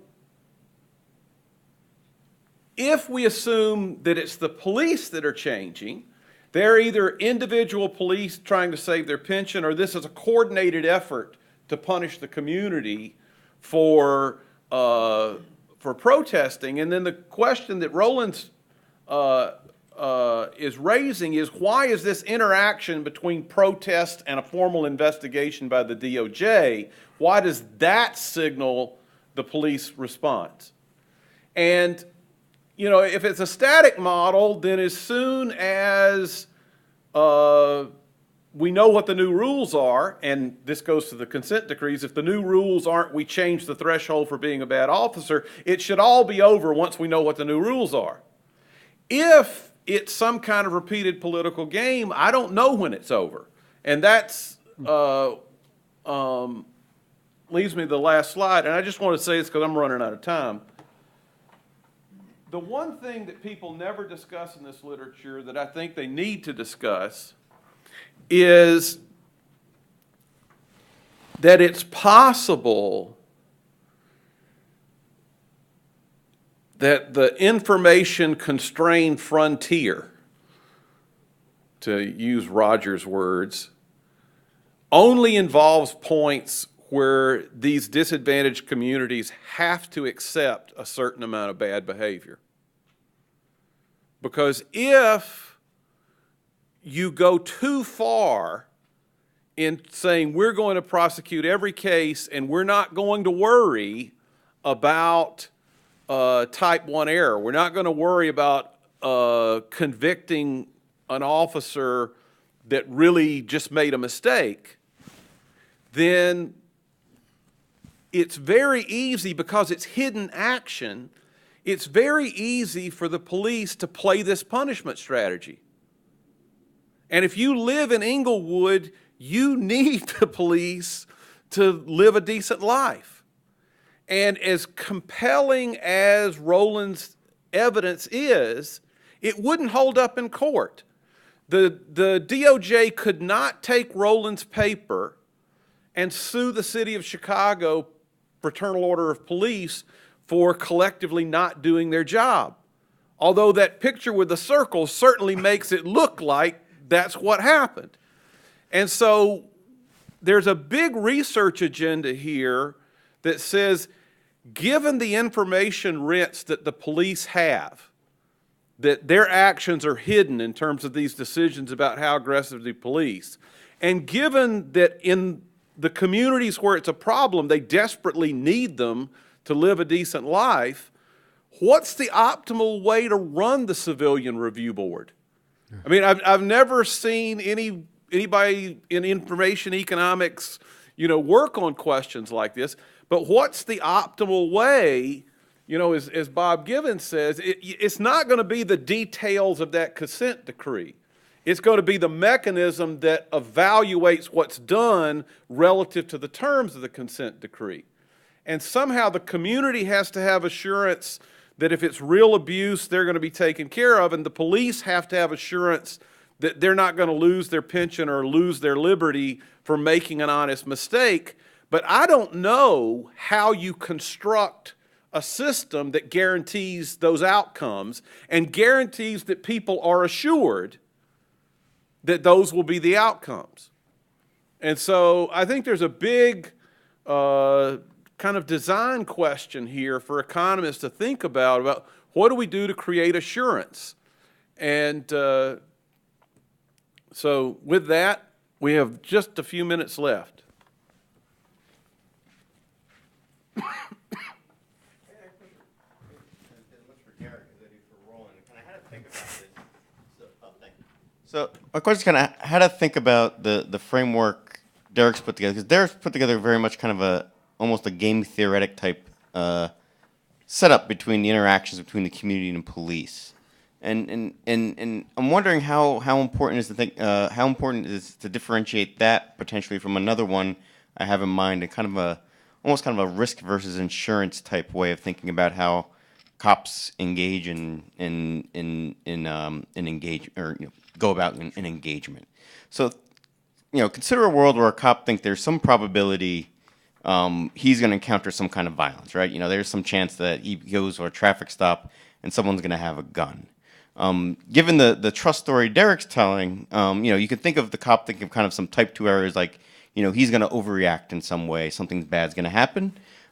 if we assume that it's the police that are changing, they're either individual police trying to save their pension, or this is a coordinated effort to punish the community for protesting. And then the question that Rowland's is raising is, why is this interaction between protest and a formal investigation by the DOJ, why does that signal the police response? And, you know, if it's a static model, then as soon as we know what the new rules are, and this goes to the consent decrees, if the new rules aren't we change the threshold for being a bad officer, it should all be over once we know what the new rules are. If it's some kind of repeated political game, I don't know when it's over. And that's leaves me to the last slide, and I just want to say this because I'm running out of time. The one thing that people never discuss in this literature that I think they need to discuss is that it's possible that the information-constrained frontier, to use Roger's words, only involves points where these disadvantaged communities have to accept a certain amount of bad behavior. Because if you go too far in saying we're going to prosecute every case and we're not going to worry about type 1 error, we're not going to worry about convicting an officer that really just made a mistake, then it's very easy, because it's hidden action, it's very easy for the police to play this punishment strategy. And if you live in Inglewood, you need the police to live a decent life. And as compelling as Rowland's evidence is, it wouldn't hold up in court. The DOJ could not take Rowland's paper and sue the city of Chicago Fraternal Order of Police for collectively not doing their job. Although that picture with the circle certainly makes it look like that's what happened. And so there's a big research agenda here that says, given the information rents that the police have, that their actions are hidden in terms of these decisions about how aggressive they police, and given that in the communities where it's a problem, they desperately need them to live a decent life, what's the optimal way to run the Civilian Review Board? I mean, I've never seen anybody in information economics, you know, work on questions like this, but what's the optimal way? You know, as Bob Givens says, it's not going to be the details of that consent decree. It's going to be the mechanism that evaluates what's done relative to the terms of the consent decree. And somehow the community has to have assurance that if it's real abuse, they're going to be taken care of, and the police have to have assurance that they're not going to lose their pension or lose their liberty for making an honest mistake. But I don't know how you construct a system that guarantees those outcomes and guarantees that people are assured that those will be the outcomes. And so I think there's a big kind of design question here for economists to think about what do we do to create assurance? And so with that, we have just a few minutes left. So my question is kind of how to think about the framework Derek's put together, because Derek's put together very much kind of almost a game theoretic type setup between the interactions between the community and police. And I'm wondering how important is to think how important it is to differentiate that potentially from another one I have in mind, and kind of almost kind of a risk versus insurance type way of thinking about how cops engage in engage, or go about in engagement. So consider a world where a cop thinks there's some probability he's going to encounter some kind of violence, right? There's some chance that he goes to a traffic stop and someone's going to have a gun. Given the trust story Derek's telling, you can think of the cop thinking of kind of some type 2 errors, like, he's going to overreact in some way, something bad's going to happen.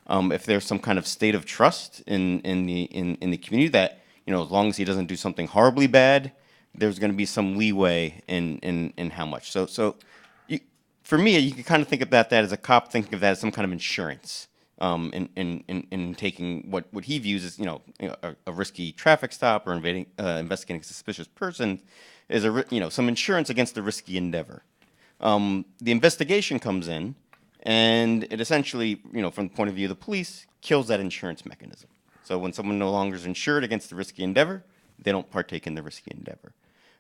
If there's some kind of state of trust in the community that, as long as he doesn't do something horribly bad, there's going to be some leeway in how much. So for me, you can kind of think about that as a cop thinking of that as some kind of insurance in taking what he views as a risky traffic stop or investigating a suspicious person is some insurance against the risky endeavor. The investigation comes in, and it essentially, from the point of view of the police, kills that insurance mechanism. So when someone no longer is insured against the risky endeavor, they don't partake in the risky endeavor.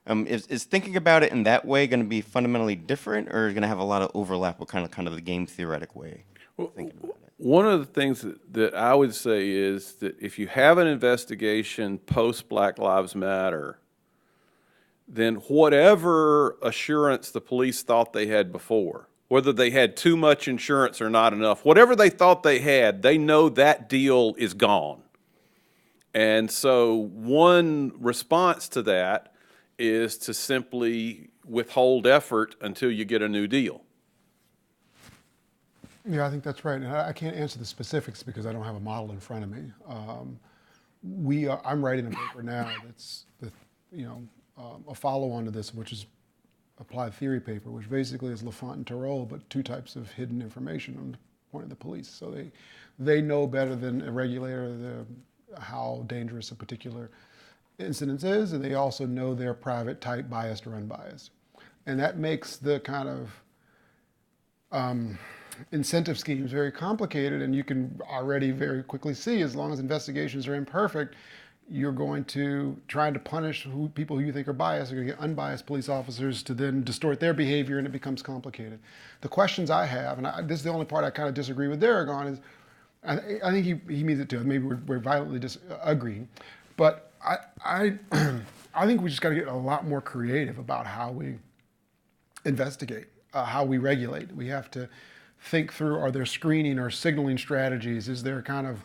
Is thinking about it in that way going to be fundamentally different, or is it going to have a lot of overlap with kind of the game theoretic way of thinking about it? One of the things that I would say is that if you have an investigation post Black Lives Matter, then whatever assurance the police thought they had before, whether they had too much insurance or not enough, whatever they thought they had, they know that deal is gone. And so one response to that is to simply withhold effort until you get a new deal. Yeah, I think that's right. And I can't answer the specifics because I don't have a model in front of me. I'm writing a paper now that's a follow-on to this, which is applied theory paper, which basically is Lafont and Tirole, but two types of hidden information on the point of the police. So they know better than a regulator how dangerous a particular incident is, and they also know their private type, biased or unbiased. And that makes the kind of incentive schemes very complicated, and you can already very quickly see, as long as investigations are imperfect, you're going to try to punish people who you think are biased. You're going to get unbiased police officers to then distort their behavior, and it becomes complicated. The questions I have, and this is the only part I kind of disagree with Derek on, is I think he means it too. Maybe we're violently disagreeing, but I think we just got to get a lot more creative about how we investigate, how we regulate. We have to think through, are there screening or signaling strategies? Is there kind of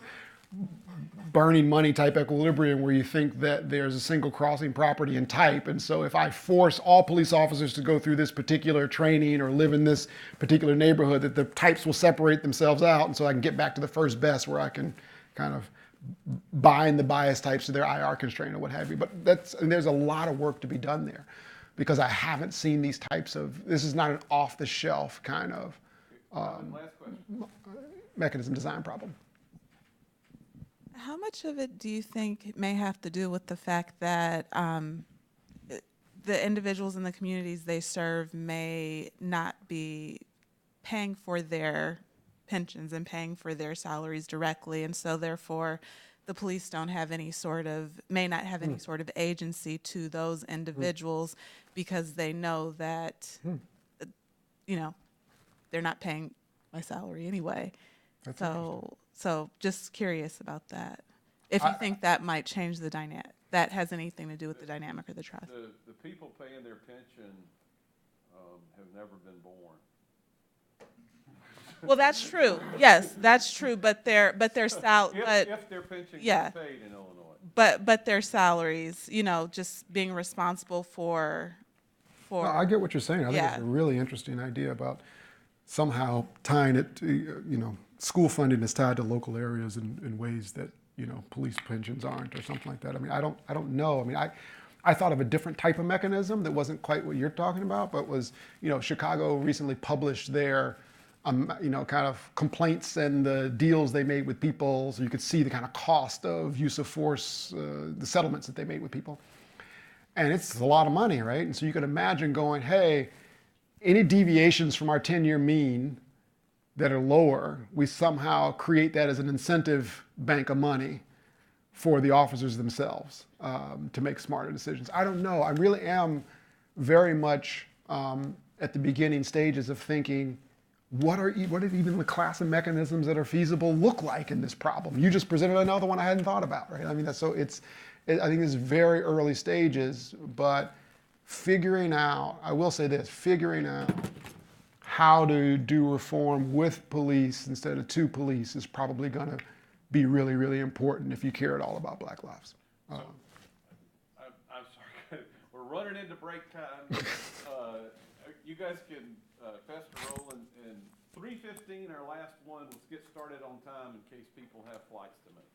burning money type equilibrium where you think that there's a single crossing property and type, and so if I force all police officers to go through this particular training or live in this particular neighborhood, that the types will separate themselves out, and so I can get back to the first best where I can kind of bind the bias types to their IR constraint or what have you. But there's a lot of work to be done there, because I haven't seen these types of, this is not an off-the-shelf kind of mechanism design problem. How much of it do you think may have to do with the fact that the individuals in the communities they serve may not be paying for their pensions and paying for their salaries directly, and so therefore the police don't have any sort of, may not have any sort of agency to those individuals because they know that, they're not paying my salary anyway. So just curious about that. If you think that might change the dynamic, that has anything to do with the dynamic or the trust. The people paying their pension have never been born. Well, that's true. Yes, that's true. But their If their pension yeah. gets paid in Illinois. But their salaries, you know, just being responsible for. No, I get what you're saying. I think yeah. it's a really interesting idea about somehow tying it to, you know, school funding is tied to local areas in ways that, you know, police pensions aren't or something like that. I mean, I don't know. I mean, I thought of a different type of mechanism that wasn't quite what you're talking about, but was, you know, Chicago recently published their, you know, kind of complaints and the deals they made with people, so you could see the kind of cost of use of force, the settlements that they made with people. And it's a lot of money, right? And so you can imagine going, hey, any deviations from our 10-year mean that are lower, we somehow create that as an incentive bank of money for the officers themselves to make smarter decisions. I don't know. I really am very much at the beginning stages of thinking, what do even the class of mechanisms that are feasible look like in this problem? You just presented another one I hadn't thought about, right? I mean, I think it's very early stages, but figuring out, I will say this, figuring out how to do reform with police instead of to police is probably going to be really, really important if you care at all about Black lives. I'm sorry, we're running into break time. You guys can fast roll in 3:15, our last one. Let's get started on time in case people have flights to make.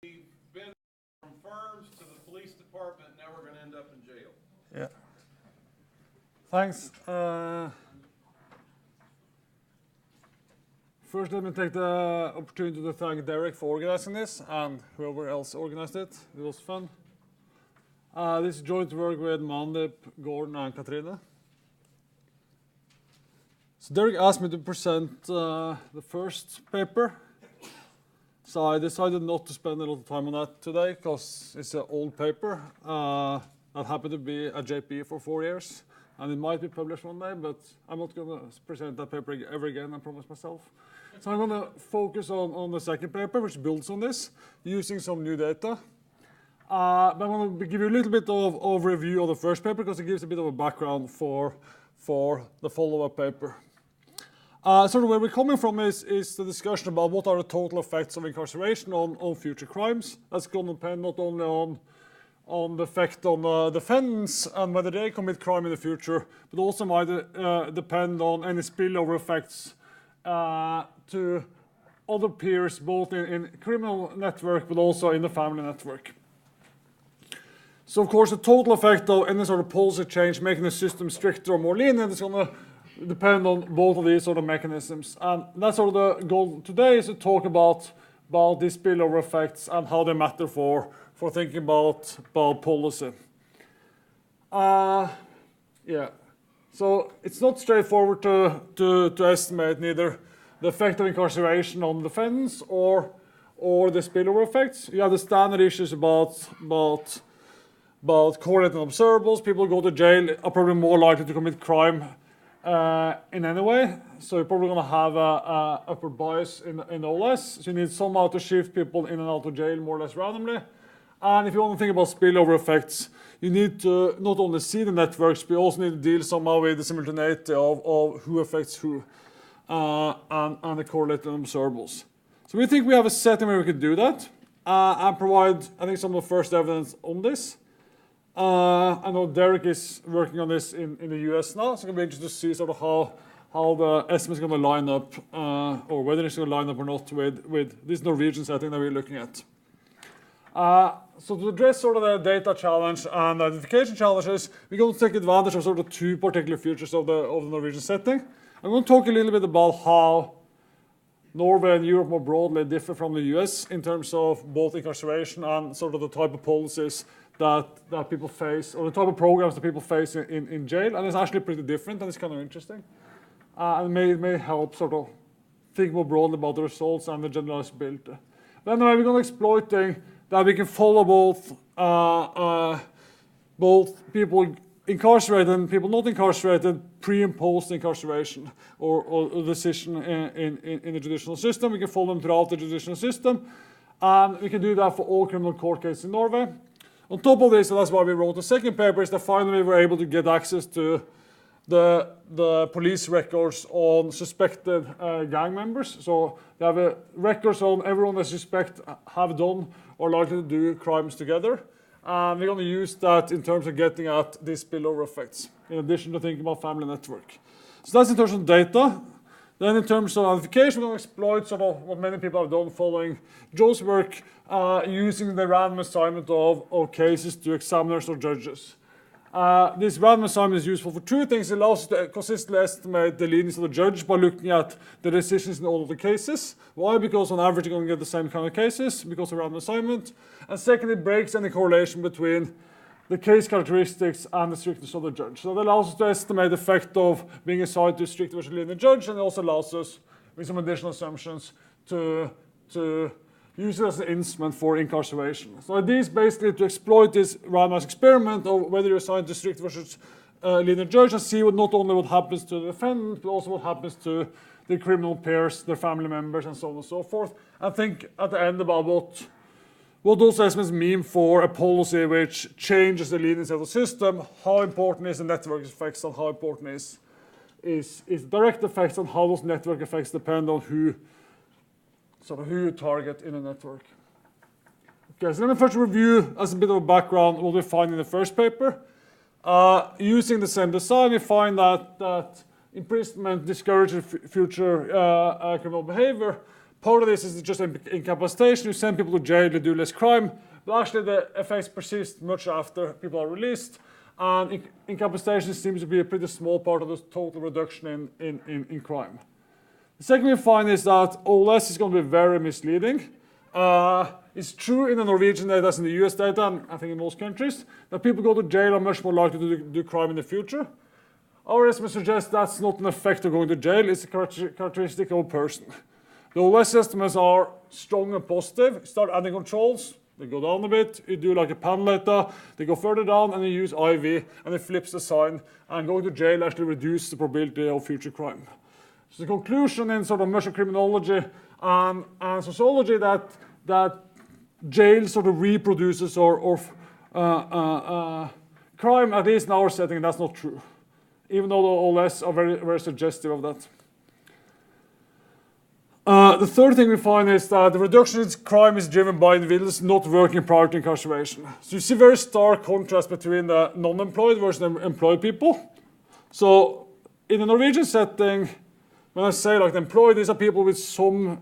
We've been from firms to the police department, now we're going to end up in jail. Yeah. Thanks. First, let me take the opportunity to thank Derek for organizing this and whoever else organized it. It was fun. This is joint work with Mandip, Gordon, and Katrine. So Derek asked me to present the first paper. So I decided not to spend a lot of time on that today because it's an old paper that happened to be at JP for 4 years. And it might be published one day, but I'm not going to present that paper ever again, I promise myself. So I'm going to focus on the second paper, which builds on this, using some new data. But I'm going to give you a little bit of overview of the first paper because it gives a bit of a background for the follow-up paper. So where we're coming from is the discussion about what are the total effects of incarceration on future crimes. That's going to depend not only on the effect on the defendants and whether they commit crime in the future, but also might depend on any spillover effects to other peers, both in criminal network, but also in the family network. So of course, the total effect of any sort of policy change, making the system stricter or more lenient, is going to depend on both of these sort of mechanisms. And that's sort of the goal today, is to talk about these spillover effects and how they matter for thinking about policy. Yeah. So it's not straightforward to estimate neither the effect of incarceration on defendants or the spillover effects. You have the standard issues about correlating observables. People who go to jail are probably more likely to commit crime in any way. So you're probably going to have a upward bias in OLS. So you need somehow to shift people in and out of jail more or less randomly. And if you want to think about spillover effects, you need to not only see the networks, but you also need to deal somehow with the simultaneity of who affects who and the correlated observables. So we think we have a setting where we can do that and provide, I think, some of the first evidence on this. I know Derek is working on this in the US now, so it's going to be interesting to see sort of how the estimate is going to line up, or whether it's going to line up or not with this Norwegian setting that we're looking at. So to address sort of the data challenge and the identification challenges, we're going to take advantage of sort of two particular features of the Norwegian setting. I'm going to talk a little bit about how Norway and Europe more broadly differ from the US in terms of both incarceration and sort of the type of policies that people face, or the type of programs that people face in jail. And it's actually pretty different, and it's kind of interesting. And it may help sort of think more broadly about the results and the generalizability. Then we're going to exploiting that we can follow both people incarcerated and people not incarcerated pre and post incarceration or decision in the judicial system. We can follow them throughout the judicial system, and we can do that for all criminal court cases in Norway. On top of this, and that's why we wrote the second paper, is that finally we were able to get access to the police records on suspected gang members. So they have records on everyone they suspect have done or likely to do crimes together. And we're going to use that in terms of getting at these spillover effects, in addition to thinking about family network. So that's in terms of data. Then in terms of identification, we're going to exploit sort of what many people have done following Joe's work, using the random assignment of cases to examiners or judges. This random assignment is useful for two things. It allows us to consistently estimate the leniency of the judge by looking at the decisions in all of the cases. Why? Because on average you're going to get the same kind of cases because of random assignment. And second, it breaks any correlation between the case characteristics and the strictness of the judge. So that allows us to estimate the effect of being assigned to a strict versus lenient judge, and it also allows us, with some additional assumptions, to use it as an instrument for incarceration. So the idea is basically to exploit this randomized experiment of whether you're assigned to strict versus lenient judge, and see not only what happens to the defendant, but also what happens to the criminal peers, their family members, and so on and so forth. And think at the end about what those estimates mean for a policy which changes the leniency of the system, how important is the network effects, and how important is direct effects, and how those network effects depend on who you target in a network. Okay, so let me first review, as a bit of a background, what we find in the first paper. Using the same design, we find that imprisonment discourages future criminal behavior, part of this is just incapacitation. You send people to jail, they do less crime, but actually the effects persist much after people are released. And incapacitation seems to be a pretty small part of the total reduction in crime. The second we find is that OLS is going to be very misleading. It's true in the Norwegian data as in the US data, and I think in most countries, that people go to jail are much more likely to do crime in the future. Our estimate suggests that's not an effect of going to jail, it's a characteristic of a person. The OLS estimates are strong and positive. You start adding controls, they go down a bit, you do like a panel data, they go further down and you use IV, and it flips the sign, and going to jail actually reduces the probability of future crime. So the conclusion in sort of much of criminology and sociology that jail sort of reproduces crime, at least in our setting, that's not true, even though the OLS are very, very suggestive of that. The third thing we find is that the reduction in crime is driven by individuals not working prior to incarceration. So you see very stark contrast between the non-employed versus the employed people. So in the Norwegian setting, when I say like the employed, these are people with some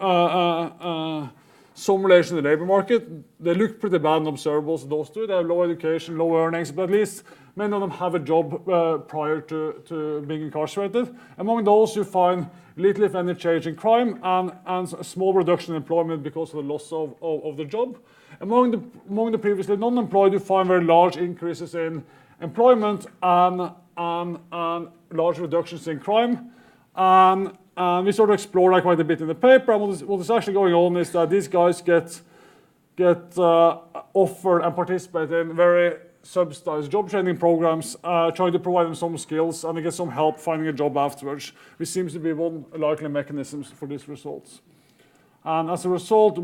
relation to the labor market. They look pretty bad and observable, so those two. They have low education, low earnings, but at least many of them have a job prior to being incarcerated. Among those, you find little if any change in crime and a small reduction in employment because of the loss of the job. Among the previously non-employed, you find very large increases in employment and large reductions in crime. And we sort of explore that quite a bit in the paper. And what is actually going on is that these guys get offered and participate in very subsidized job training programs, trying to provide them some skills, and they get some help finding a job afterwards, which seems to be one likely mechanism for these results. And as a result,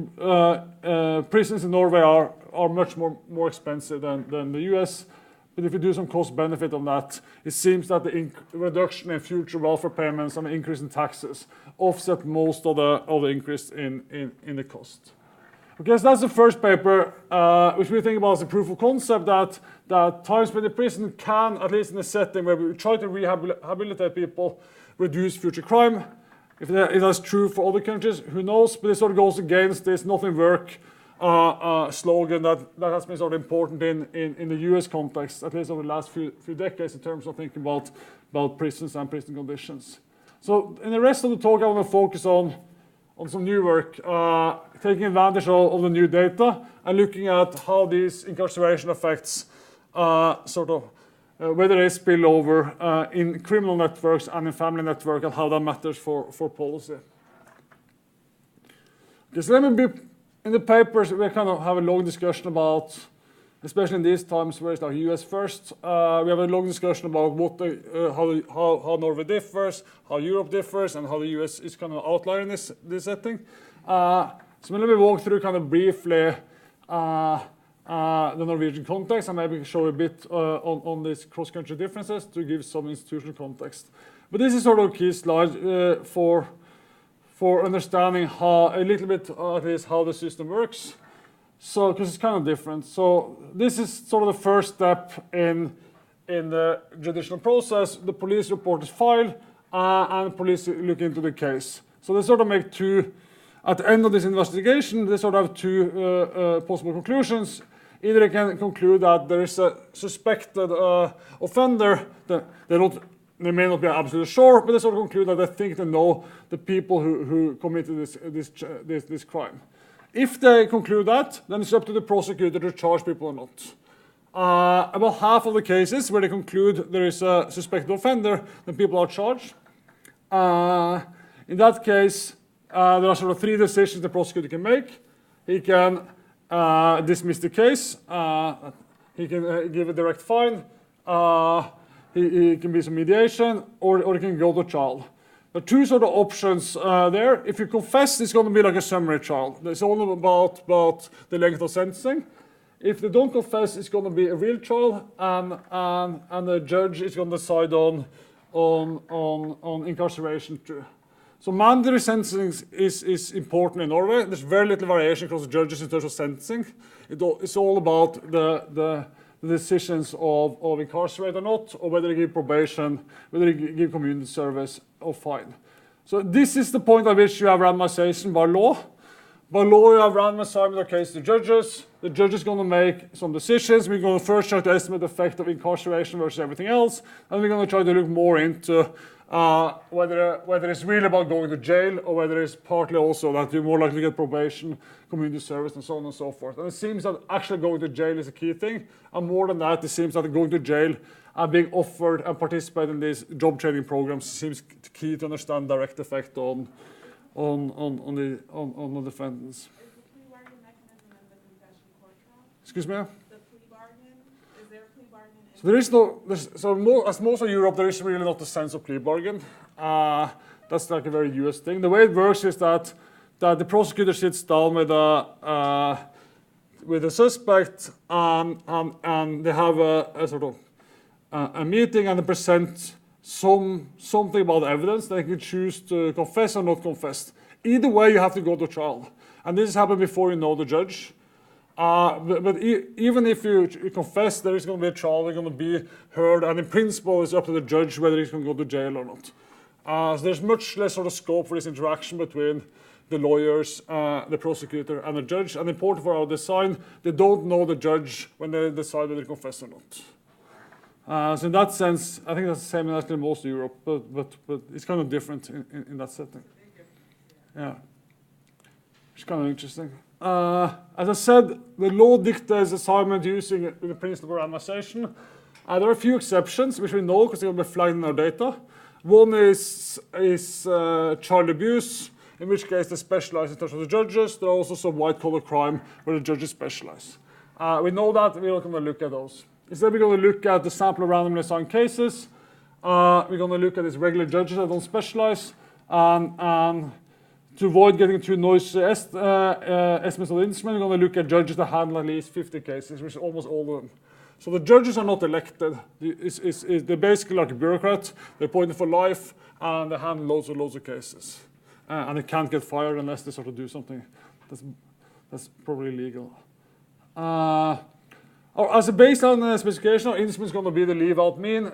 prisons in Norway are much more expensive than the US. But if you do some cost-benefit on that, it seems that the reduction in future welfare payments and the increase in taxes offset most of the increase in the cost. Okay, so that's the first paper, which we think about as a proof of concept that time spent in prison can, at least in a setting where we try to rehabilitate people, reduce future crime. If that's true for other countries, who knows? But it sort of goes against this nothing work slogan that has been sort of important in the US context, at least over the last few decades, in terms of thinking about prisons and prison conditions. So in the rest of the talk, I want to focus on some new work, taking advantage of the new data and looking at how these incarceration effects whether they spill over in criminal networks and in family networks, and how that matters for policy. Okay, so let me be in the papers, we kind of have a long discussion about, especially in these times where it's like US first, we have a long discussion about how Norway differs, how Europe differs, and how the US is kind of outlier in this setting. So let me walk through kind of briefly the Norwegian context, and maybe show a bit on these cross-country differences to give some institutional context. But this is sort of a key slide for understanding a little bit at least how the system works. So, because it's kind of different. So this is sort of the first step in the judicial process. The police report is filed, and the police look into the case. So they sort of make at the end of this investigation, they sort of have two possible conclusions. Either they can conclude that there is a suspected offender, they may not be absolutely sure, but they sort of conclude that they think they know the people who committed this crime. If they conclude that, then it's up to the prosecutor to charge people or not. About half of the cases where they conclude there is a suspected offender, then people are charged. In that case, there are sort of three decisions the prosecutor can make. He can dismiss the case. He can give a direct fine. He can be some mediation, or he can go to trial. There are two sort of options there. If you confess, it's going to be like a summary trial. It's all about the length of sentencing. If they don't confess, it's going to be a real trial, and the judge is going to decide on incarceration too. So mandatory sentencing is important in Norway. There's very little variation across judges in terms of sentencing. It's all about the decisions of incarcerate or not, or whether they give probation, whether they give community service or fine. So this is the point at which you have randomization by law. By law, you have random assignment of case to judges. The judge is going to make some decisions. We're going to first try to estimate the effect of incarceration versus everything else. And we're going to try to look more into whether it's really about going to jail or whether it's partly also that you're more likely to get probation, community service, and so on and so forth. And it seems that actually going to jail is a key thing. And more than that, it seems that going to jail and being offered and participating in these job training programs seems key to understand direct effect on the defendants. Is the plea bargain mechanism in the confession court trial? Excuse me? The plea bargain? Is there a plea bargain? So there is no, as most of Europe, there is really not a sense of plea bargain. That's like a very US thing. The way it works is that the prosecutor sits down with a suspect and they have a sort of a meeting and they present something about evidence. They can choose to confess or not confess. Either way, you have to go to trial. And this has happened before you know the judge. Even if you confess, there is going to be a trial, they're going to be heard, and in principle, it's up to the judge whether he's going to go to jail or not. So there's much less sort of scope for this interaction between the lawyers, the prosecutor, and the judge. And important for our design, they don't know the judge when they decide whether to confess or not. So in that sense, I think that's the same in actually most of Europe, but it's kind of different in that setting. Yeah, it's kind of interesting. As I said, the law dictates assignment using the principle of randomization. There are a few exceptions, which we know because they're going to be flagged in our data. One is child abuse, in which case they specialize in terms of the judges. There are also some white-collar crime where the judges specialize. We know that, we're not going to look at those. Instead, we're going to look at the sample of randomly assigned cases. We're going to look at these regular judges that don't specialize. And to avoid getting too noisy estimates of the instrument, we're going to look at judges that handle at least 50 cases, which is almost all of them. So the judges are not elected. They're basically like a bureaucrat. They're appointed for life, and they handle loads of cases. And they can't get fired unless they sort of do something that's probably illegal. As a baseline specification, our instrument is going to be the leave-out mean,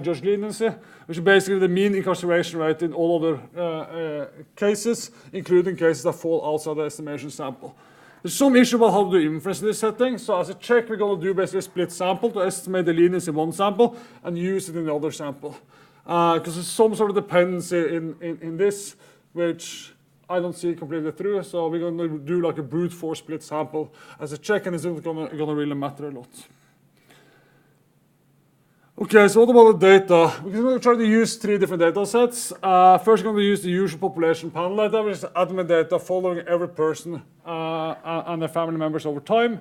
judge leniency, which is basically the mean incarceration rate in all other cases, including cases that fall outside the estimation sample. There's some issue about how to do inference in this setting. So as a check, we're going to do basically a split sample to estimate the leniency in one sample and use it in the other sample. Because there's some sort of dependency in this, which I don't see completely through, so we're going to do like a brute force split sample as a check, and it's going to really matter a lot. Okay, so what about the data? We're going to try to use 3 different data sets. First, we're going to use the usual population panel data, which is admin data following every person and their family members over time.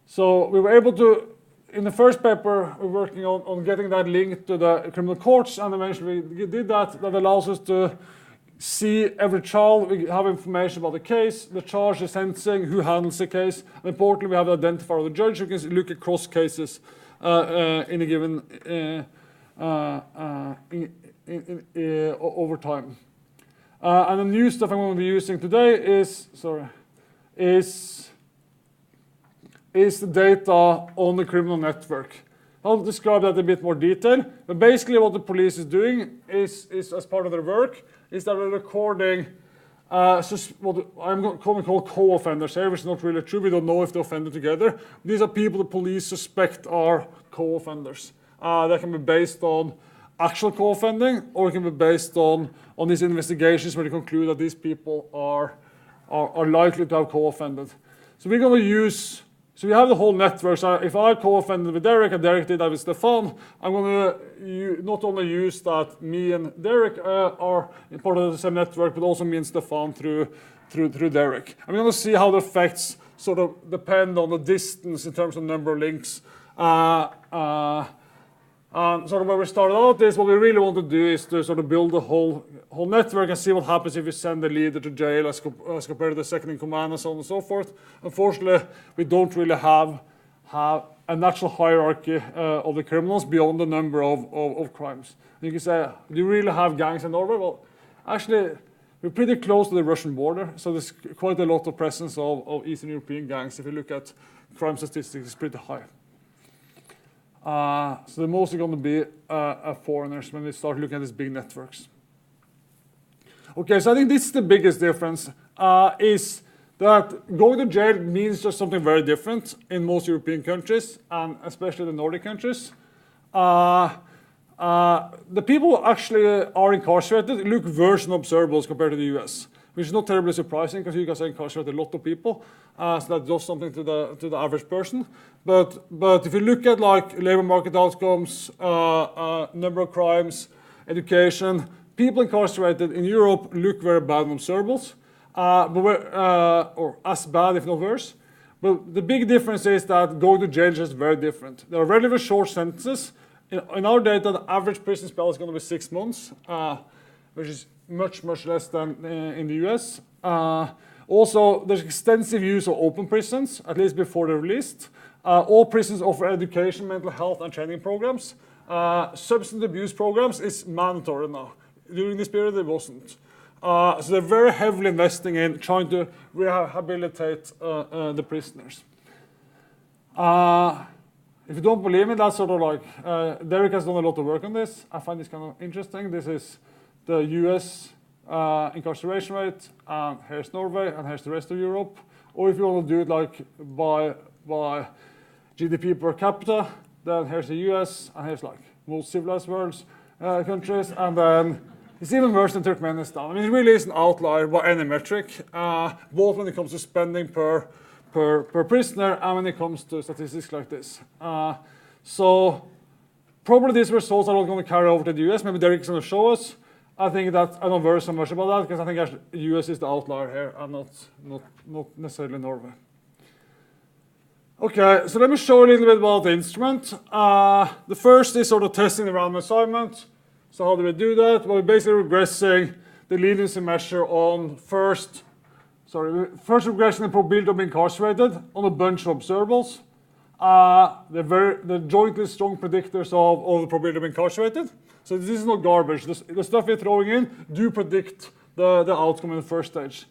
So we were able to, in the first paper, we're working on getting that linked to the criminal courts, and eventually we did that. That allows us to see every child, we have information about the case, the charge, the sentencing, who handles the case, and importantly, we have the identifier of the judge who can look across cases in a given over time. And the new stuff I'm going to be using today is the data on the criminal network. I'll describe that in a bit more detail, but basically what the police is doing is as part of their work, is that we're recording what I'm going to call co-offenders here, which is not really true. We don't know if they offended together. These are people the police suspect are co-offenders. They can be based on actual co-offending, or it can be based on these investigations where they conclude that these people are likely to have co-offended. So we're going to use, so we have the whole network. So if I co-offended with Derek and Derek did that with Stefan, I'm going to not only use that me and Derek are part of the same network, but also me and Stefan through Derek. I'm going to see how the effects sort of depend on the distance in terms of number of links. Sort of where we started out is what we really want to do is to sort of build a whole network and see what happens if we send the leader to jail as compared to the second in command and so on and so forth. Unfortunately, we don't really have a natural hierarchy of the criminals beyond the number of crimes. And you can say, do you really have gangs in Norway? Well, actually, we're pretty close to the Russian border, so there's quite a lot of presence of Eastern European gangs. If you look at crime statistics, it's pretty high. So they're mostly going to be foreigners when we start looking at these big networks. Okay, so I think this is the biggest difference, is that going to jail means just something very different in most European countries, and especially the Nordic countries. The people who actually are incarcerated look worse than observables compared to the US, which is not terribly surprising because you guys are incarcerated a lot of people, so that does something to the average person. But if you look at like labor market outcomes, number of crimes, education, people incarcerated in Europe look very bad on observables, or as bad if not worse. But the big difference is that going to jail is just very different. There are relatively short sentences. In our data, the average prison spell is going to be 6 months, which is much, much less than in the US. Also, there's extensive use of open prisons, at least before they're released. All prisons offer education, mental health, and training programs. Substance abuse programs is mandatory now. During this period, it wasn't. So they're very heavily investing in trying to rehabilitate the prisoners. If you don't believe me, that's sort of like, Derek has done a lot of work on this. I find this kind of interesting. This is the US incarceration rate, and here's Norway, and here's the rest of Europe. Or if you want to do it like by GDP per capita, then here's the US, and here's like most civilized world's countries, and then it's even worse than Turkmenistan. I mean, it really is an outlier by any metric, both when it comes to spending per prisoner and when it comes to statistics like this. So probably these results are not going to carry over to the US. Maybe Derek is going to show us. I think that I don't worry so much about that because I think actually the US is the outlier here and not necessarily Norway. Okay, so let me show you a little bit about the instrument. The first is sort of testing the random assignment. So how do we do that? Well, we're basically regressing the leniency measure on first regression the probability of being incarcerated on a bunch of observables. They're jointly strong predictors of the probability of being incarcerated. So this is not garbage. The stuff we're throwing in do predict the outcome in the first stage.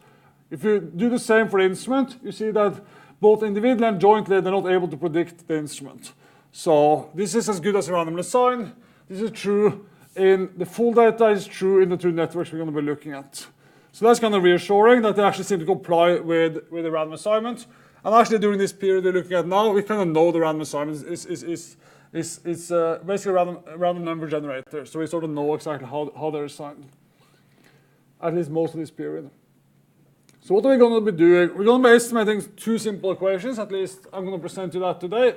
If you do the same for the instrument, you see that both individually and jointly, they're not able to predict the instrument. So this is as good as a random design. This is true in the full data, is true in the two networks we're going to be looking at. So that's kind of reassuring that they actually seem to comply with the random assignment. And actually during this period we're looking at now, we kind of know the random assignment is basically a random number generator. So we sort of know exactly how they're assigned, at least most of this period. So what are we going to be doing? We're going to be estimating two simple equations, at least I'm going to present you that today.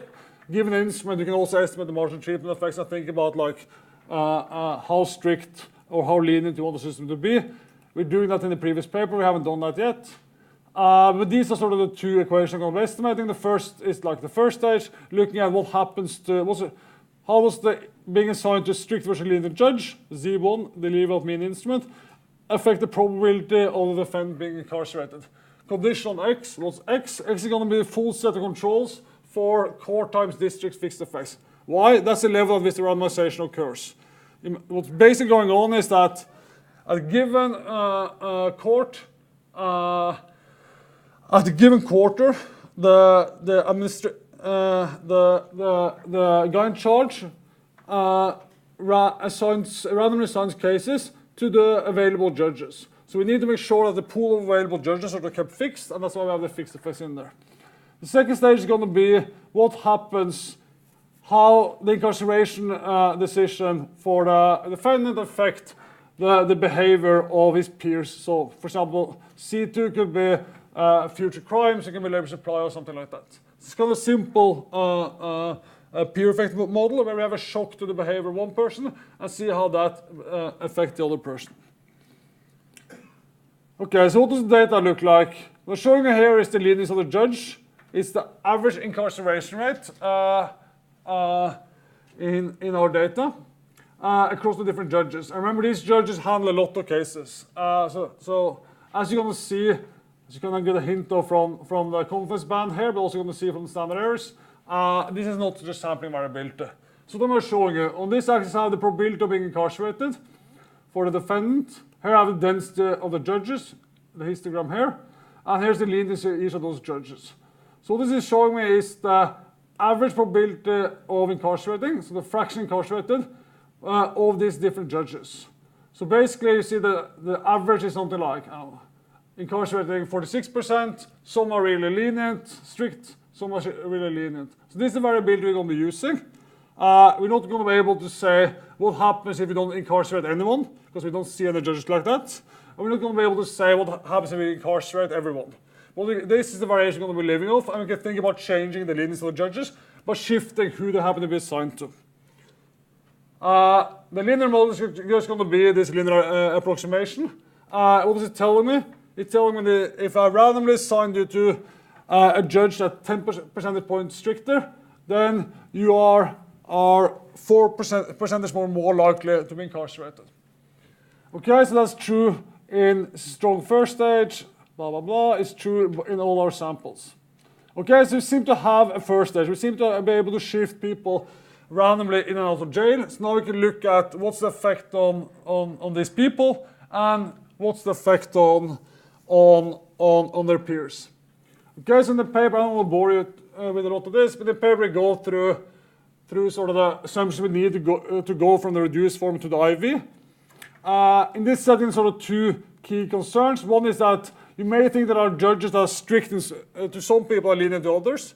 Given the instrument, you can also estimate the marginal treatment effects and think about like how strict or how lenient you want the system to be. We're doing that in the previous paper, we haven't done that yet. But these are sort of the two equations I'm going to be estimating. The first is like the first stage, looking at what happens to, how does the being assigned to a strict versus lenient judge, Z1, the level of mean instrument, affect the probability of the defendant being incarcerated. Condition on X, what's X? X is going to be the full set of controls for court times district fixed effects. Why? That's the level at which the randomization occurs. What's basically going on is that at a given court, at a given quarter, the guy in charge randomly assigns cases to the available judges. So we need to make sure that the pool of available judges are kept fixed, and that's why we have the fixed effects in there. The second stage is going to be what happens, how the incarceration decision for the defendant affect the behavior of his peers. So, for example, C2 could be future crimes, it can be labor supply or something like that. It's kind of a simple peer effect model where we have a shock to the behavior of one person and see how that affects the other person. Okay, so what does the data look like? What I'm showing you here is the leniency of the judge. It's the average incarceration rate in our data across the different judges. And remember, these judges handle a lot of cases. So as you're going to see, as you're going to get a hint of from the confidence band here, but also going to see from the standard errors, this is not just sampling variability. So what I'm showing you, on this axis I have the probability of being incarcerated for the defendant. Here I have the density of the judges, the histogram here, and here's the leniency of each of those judges. So what this is showing me is the average probability of incarcerating, so the fraction incarcerated, of these different judges. So basically, you see the average is something like, I don't know, incarcerating 46%, some are really lenient, strict, some are really lenient. So this is the variability we're going to be using. We're not going to be able to say what happens if we don't incarcerate anyone, because we don't see any judges like that. And we're not going to be able to say what happens if we incarcerate everyone. Well, this is the variation we're going to be living off, and we can think about changing the leniency of the judges by shifting who they happen to be assigned to. The linear model is just going to be this linear approximation. What is it telling me? It's telling me that if I randomly assign you to a judge that's 10 percentage points stricter, then you are 4% more likely to be incarcerated. Okay, so that's true in strong first stage, blah, blah, blah. It's true in all our samples. Okay, so we seem to have a first stage. We seem to be able to shift people randomly in and out of jail. So now we can look at what's the effect on these people and what's the effect on their peers. Okay, so in the paper, I don't want to bore you with a lot of this, but in the paper we go through sort of the assumptions we need to go from the reduced form to the IV. In this setting, sort of two key concerns. One is that you may think that our judges are strict to some people are lenient to others.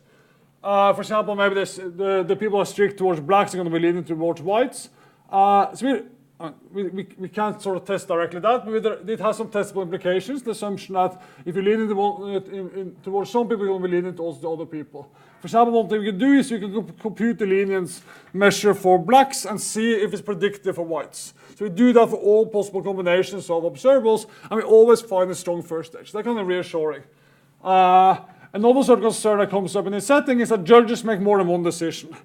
For example, maybe the people who are strict towards blacks are going to be lenient towards whites. So we can't sort of test directly that, but it has some testable implications. The assumption that if you lean towards some people, you're going to be lenient also to other people. For example, one thing you can do is you can compute the lenience measure for blacks and see if it's predictive for whites. So we do that for all possible combinations of observables, and we always find a strong first stage. That's kind of reassuring. Another sort of concern that comes up in this setting is that judges make more than one decision.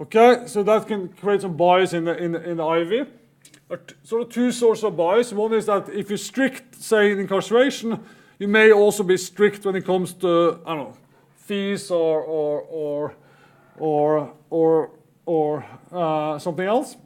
Okay, so that can create some bias in the IV. Sort of two sources of bias. One is that if you're strict, say, in incarceration, you may also be strict when it comes to, I don't know, fees or something else.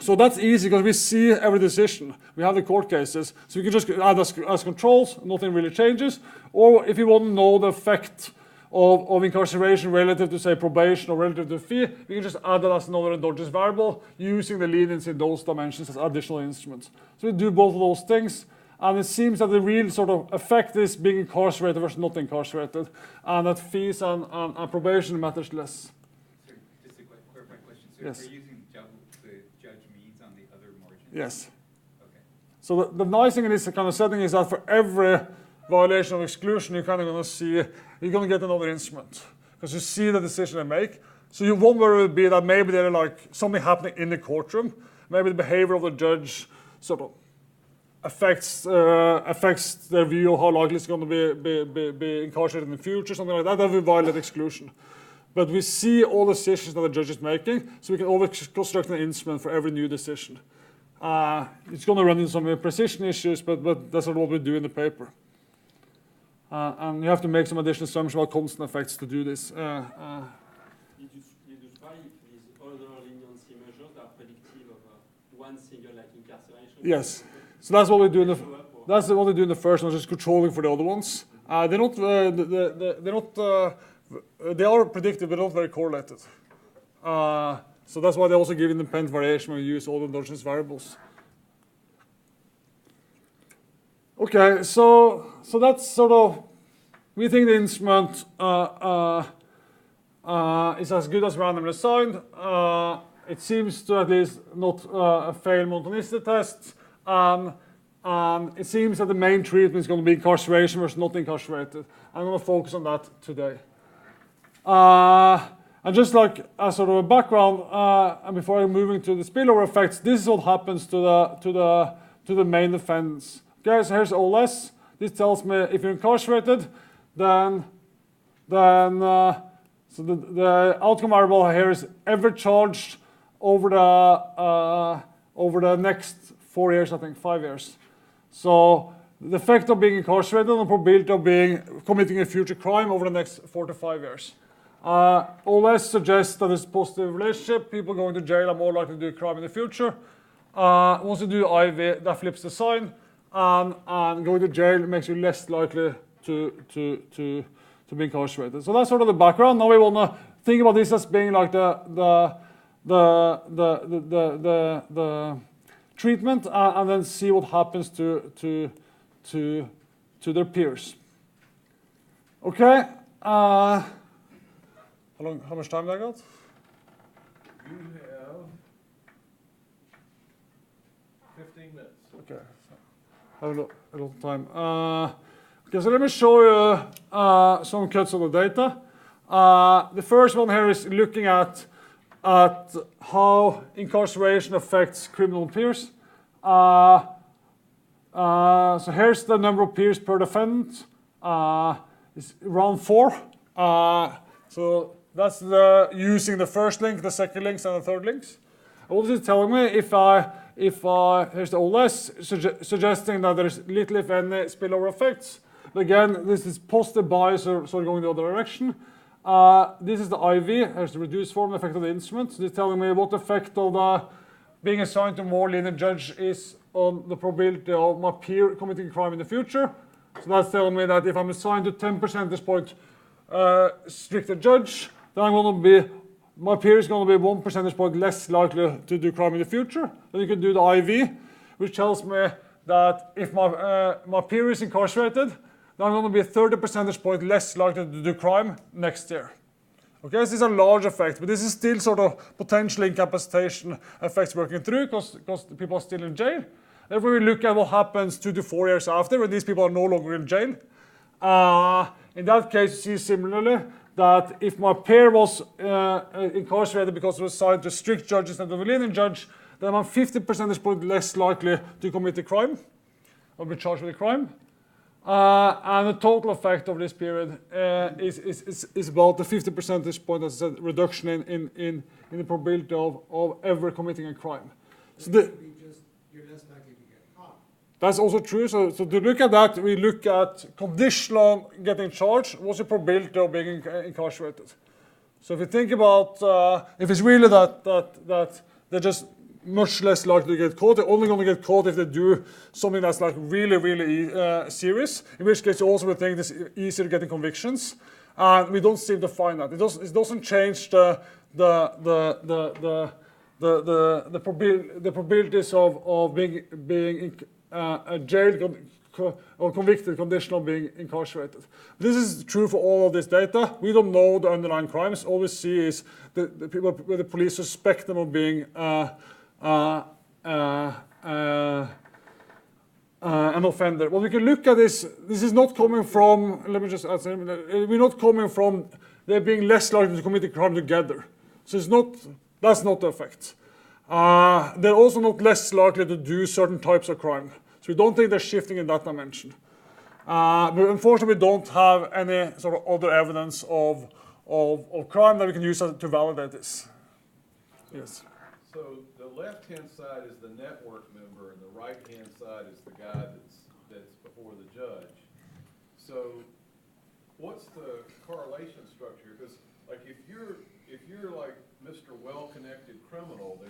So that's easy because we see every decision. We have the court cases, so we can just add as controls, nothing really changes. Or if you want to know the effect of incarceration relative to, say, probation or relative to fee, we can just add that as another endogenous variable using the leniency in those dimensions as additional instruments. So we do both of those things, and it seems that the real sort of effect is being incarcerated versus not incarcerated, and that fees and probation matters less. So just a clarifying question. So yes. Are you using the judge means on the other margins? Yes. Okay. So the nice thing in this kind of setting is that for every violation of exclusion, you're kind of going to see, you're going to get another instrument because you see the decision they make. So you one worry would be that maybe they're like something happening in the courtroom. Maybe the behavior of the judge sort of affects their view of how likely it's going to be incarcerated in the future, something like that. That would violate exclusion. But we see all the decisions that the judge is making, so we can always construct an instrument for every new decision. It's going to run into some precision issues, but that's what we do in the paper. And you have to make some additional assumptions about constant effects to do this. You describe these other leniency measures that are predictive of one single like incarceration? Yes. So that's what we do in the first one, just controlling for the other ones. They are predictive, but not very correlated. So that's why they also give independent variation when we use all the endogenous variables. Okay, so that's sort of, we think the instrument is as good as randomly assigned. It seems to at least not fail monotonicity tests, and it seems that the main treatment is going to be incarceration versus not incarcerated. I'm going to focus on that today. And just like as sort of a background, and before I'm moving to the spillover effects, this is what happens to the main defendants. Okay, so here's OLS. This tells me if you're incarcerated, then so the outcome variable here is ever charged over the next 4 years, I think 5 years. So the effect of being incarcerated and the probability of committing a future crime over the next 4 to 5 years. OLS suggests that there's a positive relationship. People going to jail are more likely to do a crime in the future. Once you do IV, that flips the sign. And going to jail makes you less likely to be incarcerated. So that's sort of the background. Now we want to think about this as being like the treatment and then see what happens to their peers. Okay. How much time have I got? You have 15 minutes. Okay. I have a lot of time. Okay, so let me show you some cuts of the data. The first one here is looking at how incarceration affects criminal peers. So here's the number of peers per defendant. It's around 4. So that's using the first link, the second links, and the third links. All this is telling me if here's the OLS suggesting that there's little if any spillover effects. But again, this is positive bias or sort of going the other direction. This is the IV, here's the reduced form effect of the instrument. So it's telling me what the effect of the being assigned to a more lenient judge is on the probability of my peer committing a crime in the future. So that's telling me that if I'm assigned to 10 percentage point stricter judge, then I'm going to be, my peer is going to be 1 percentage point less likely to do crime in the future. Then you can do the IV, which tells me that if my peer is incarcerated, then I'm going to be 30 percentage point less likely to do crime next year. Okay, so this is a large effect, but this is still sort of potential incapacitation effects working through because people are still in jail. Therefore, we look at what happens 2 to 4 years after when these people are no longer in jail. In that case, you see similarly that if my peer was incarcerated because it was assigned to strict judge instead of a lenient judge, then I'm 50 percentage point less likely to commit a crime or be charged with a crime. And the total effect of this period is about the 50 percentage point, as I said, reduction in the probability of ever committing a crime. So you're less likely to get caught. That's also true. So to look at that, we look at conditional getting charged. What's the probability of being incarcerated? So if you think about if it's really that they're just much less likely to get caught. They're only going to get caught if they do something that's like really, really serious, in which case you also would think it's easier getting convictions. And we don't seem to find that. It doesn't change the probabilities of being jailed or convicted conditional being incarcerated. This is true for all of this data. We don't know the underlying crimes. All we see is the people where the police suspect them of being an offender. Well, we can look at this. This is not coming from, let me just add something. We're not coming from they being less likely to commit a crime together. So that's not the effect. They're also not less likely to do certain types of crime. So we don't think they're shifting in that dimension. But unfortunately, we don't have any sort of other evidence of crime that we can use to validate this. Yes. So the left-hand side is the network member, and the right-hand side is the guy that's before the judge. So what's the correlation structure? Because like if you're like Mr. Well-Connected Criminal,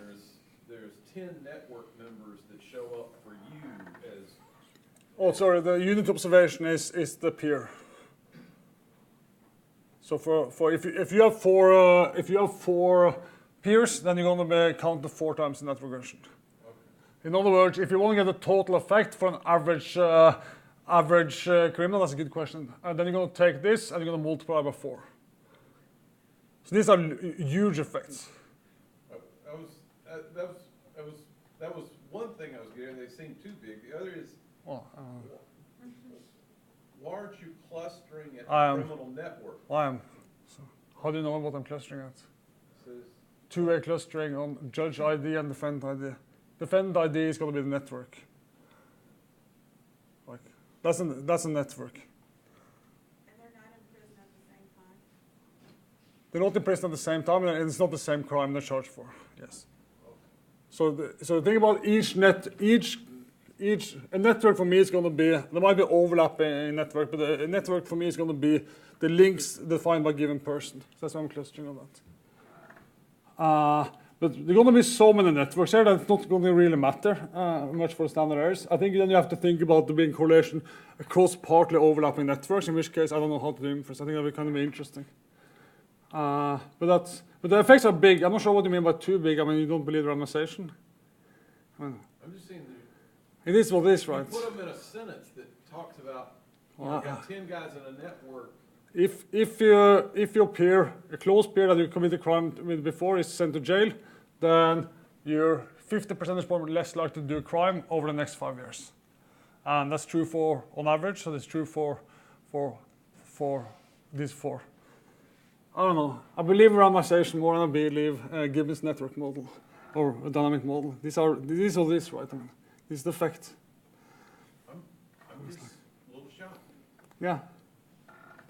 there's 10 network members that show up for you as. Oh, sorry. The unit observation is the peer. So if you have four peers, then you're going to be counted 4 times in that regression. Okay. In other words, if you want to get a total effect for an average criminal, that's a good question. And then you're going to take this and you're going to multiply by 4. So these are huge effects. That was one thing I was getting. They seem too big. The other is, why aren't you clustering at the criminal network? I am. So how do you know what I'm clustering at? Two-way clustering on judge ID and defendant ID. Defendant ID is going to be the network. Like that's a network. And they're not in prison at the same time? They're not in prison at the same time, and it's not the same crime they're charged for. Yes. So think about a network for me is going to be, there might be overlap in network, but a network for me is going to be the links defined by a given person. So that's why I'm clustering on that. But there are going to be so many networks here that it's not going to really matter much for standard errors. I think then you have to think about there being correlation across partly overlapping networks, in which case I don't know how to do inference. I think that would kind of be interesting. But the effects are big. I'm not sure what you mean by too big. I mean, you don't believe randomization? I'm just saying that. It is what it is, right? You put them in a sentence that talks about, you got 10 guys in a network. If your peer, a close peer that you committed a crime with before is sent to jail, then you're 50 percentage point less likely to do a crime over the next 5 years. And that's true for, on average, so it's true for these four. I don't know. I believe randomization more than I believe Gibbon's network model or a dynamic model. These are this, right? I mean, this is the fact. I'm just a little shocked. Yeah.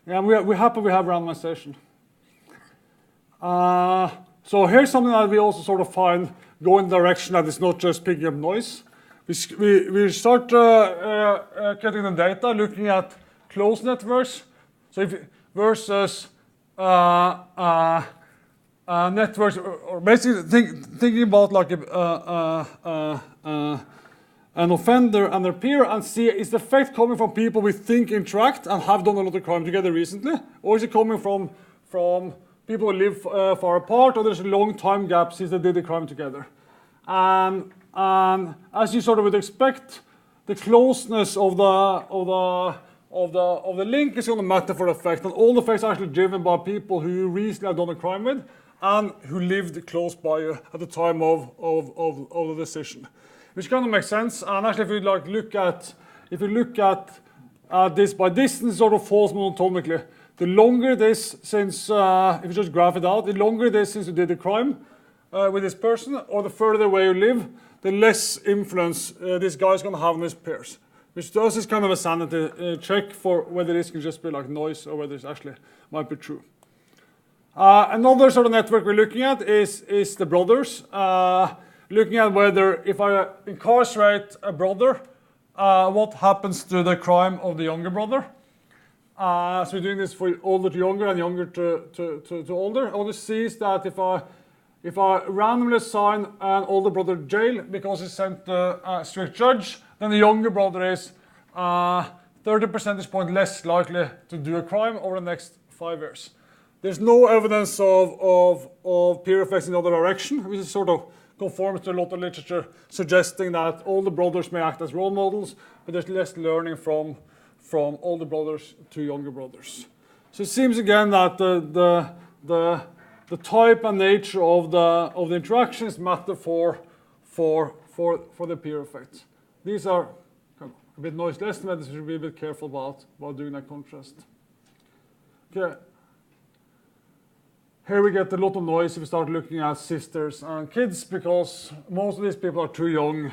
Yeah, we're happy we have randomization. So here's something that we also sort of find go in the direction that is not just picking up noise. We start getting the data, looking at closed networks. So if versus networks, or basically thinking about like an offender and their peer, and see is the effect coming from people we think interact and have done a lot of crime together recently, or is it coming from people who live far apart, or there's a long time gap since they did the crime together. And as you sort of would expect, the closeness of the link is going to matter for the effect, and all the effects are actually driven by people who you recently have done a crime with and who lived close by you at the time of the decision, which kind of makes sense. And actually, if you look at this by distance, sort of falls monotonically. The longer it is since, if you just graph it out, the longer it is since you did the crime with this person, or the further away you live, the less influence this guy is going to have on his peers. Which does is kind of a sanity check for whether this can just be like noise or whether it actually might be true. Another sort of network we're looking at is the brothers. Looking at whether if I incarcerate a brother, what happens to the crime of the younger brother. So we're doing this for older to younger and younger to older. All you see is that if I randomly assign an older brother to jail because he's sent to a strict judge, then the younger brother is 30 percentage point less likely to do a crime over the next 5 years. There's no evidence of peer effects in the other direction, which is sort of conforms to a lot of literature suggesting that older brothers may act as role models, but there's less learning from older brothers to younger brothers. So it seems again that the type and nature of the interactions matter for the peer effects. These are kind of a bit noisy estimates. You should be a bit careful about doing that contrast. Okay. Here we get a lot of noise if we start looking at sisters and kids, because most of these people are too young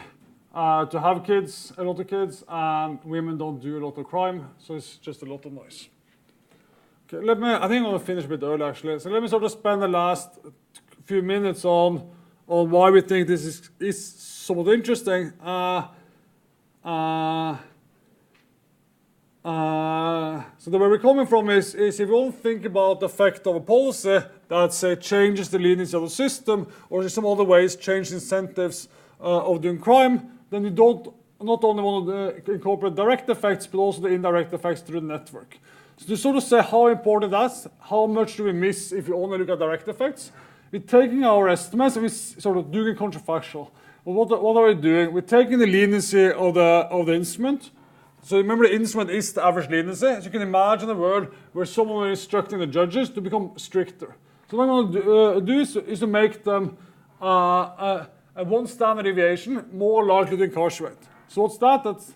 to have kids, a lot of kids, and women don't do a lot of crime, so it's just a lot of noise. Okay, I think I'm going to finish a bit early actually. So let me sort of spend the last few minutes on why we think this is somewhat interesting. So where we're coming from is if you don't think about the effect of a policy that, say, changes the leniency of the system, or in some other ways change incentives of doing crime, then you don't not only want to incorporate direct effects, but also the indirect effects through the network. So to sort of say how important that's, how much do we miss if you only look at direct effects, we're taking our estimates and we're sort of doing a counterfactual. Well, what are we doing? We're taking the leniency of the instrument. So remember, the instrument is the average leniency. So you can imagine a world where someone is instructing the judges to become stricter. So what I'm going to do is to make them a one standard deviation more likely to incarcerate. So what's that? That's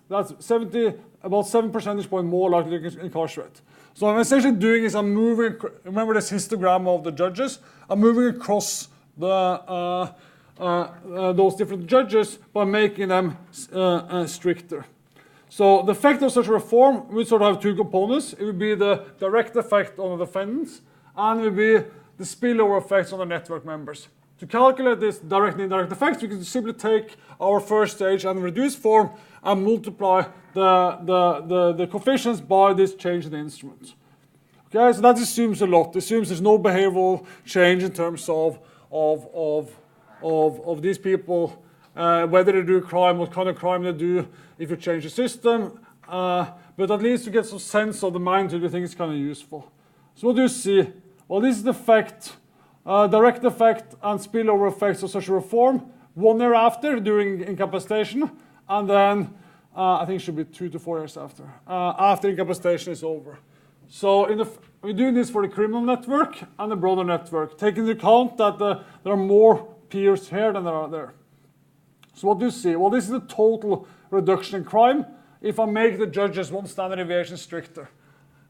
about 7 percentage point more likely to incarcerate. So what I'm essentially doing is I'm moving, remember this histogram of the judges, I'm moving across those different judges by making them stricter. So the effect of such a reform would sort of have two components. It would be the direct effect on the defendants, and it would be the spillover effects on the network members. To calculate this direct and indirect effects, we can simply take our first stage and reduced form and multiply the coefficients by this change in the instrument. Okay, so that assumes a lot. It assumes there's no behavioral change in terms of these people, whether they do a crime, what kind of crime they do, if you change the system. But at least to get some sense of the magnitude, we think it's kind of useful. So what do you see? Well, this is the effect, direct effect and spillover effects of such a reform 1 year after during incapacitation, and then I think it should be 2 to 4 years after incapacitation is over. So we're doing this for the criminal network and the broader network, taking into account that there are more peers here than there are there. So what do you see? Well, this is the total reduction in crime if I make the judges 1 standard deviation stricter.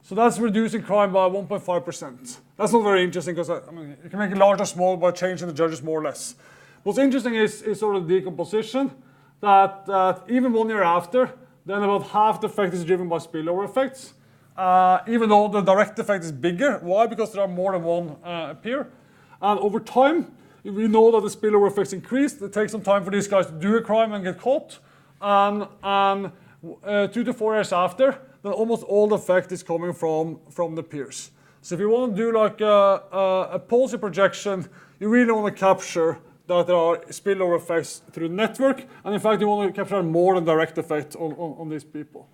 So that's reducing crime by 1.5%. That's not very interesting because you can make it large or small by changing the judges more or less. What's interesting is sort of the decomposition that even 1 year after, then about half the effect is driven by spillover effects, even though the direct effect is bigger. Why? Because there are more than one peer. And over time, we know that the spillover effects increase. It takes some time for these guys to do a crime and get caught. And 2 to 4 years after, then almost all the effect is coming from the peers. So if you want to do like a policy projection, you really want to capture that there are spillover effects through the network, and in fact you want to capture more than direct effect on these people.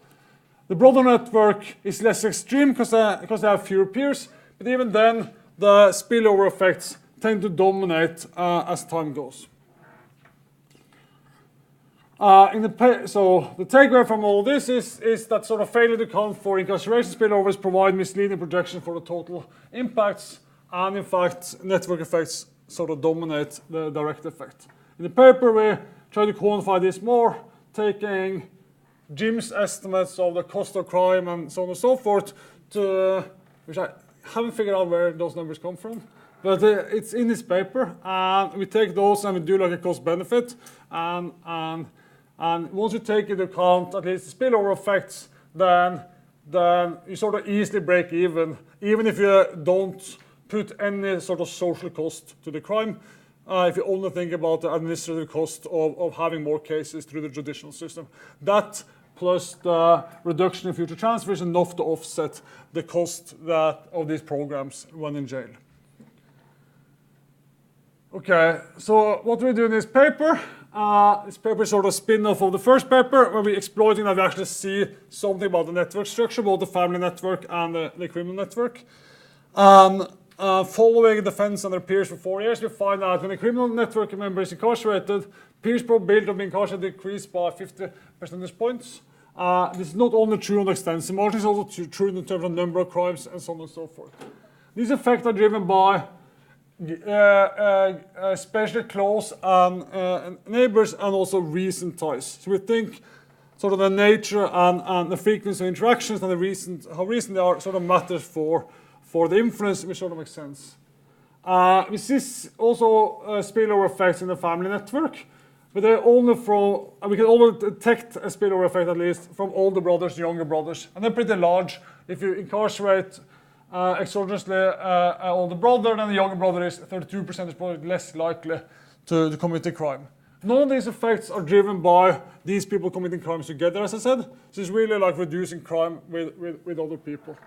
The broader network is less extreme because they have fewer peers, but even then the spillover effects tend to dominate as time goes. So the takeaway from all this is that sort of failure to account for incarceration spillovers provide misleading projection for the total impacts, and in fact network effects sort of dominate the direct effect. In the paper we try to quantify this more, taking Jim's estimates of the cost of crime and so on and so forth, which I haven't figured out where those numbers come from. But it's in this paper, and we take those and we do like a cost benefit, and once you take into account at least the spillover effects, then you sort of easily break even if you don't put any sort of social cost to the crime. If you only think about the administrative cost of having more cases through the judicial system. That plus the reduction in future transfers is enough to offset the cost of these programs when in jail. Okay, so what we do in this paper is sort of a spin-off of the first paper, where we're exploiting that we actually see something about the network structure, both the family network and the criminal network. Following defense and their peers for 4 years, we find out when a criminal network member is incarcerated, peers' probability of being incarcerated decreased by 50 percentage points. This is not only true on the extensive margin, it's also true in terms of number of crimes and so on and so forth. These effects are driven by especially close neighbors and also recent ties. So we think sort of the nature and the frequency of interactions and how recent they are sort of matters for the influence, which sort of makes sense. We see also spillover effects in the family network, but we can only detect a spillover effect at least from older brothers, younger brothers, and they're pretty large. If you incarcerate exogenously older brother, then the younger brother is 32% probably less likely to commit a crime. None of these effects are driven by these people committing crimes together, as I said. So it's really like reducing crime with other people.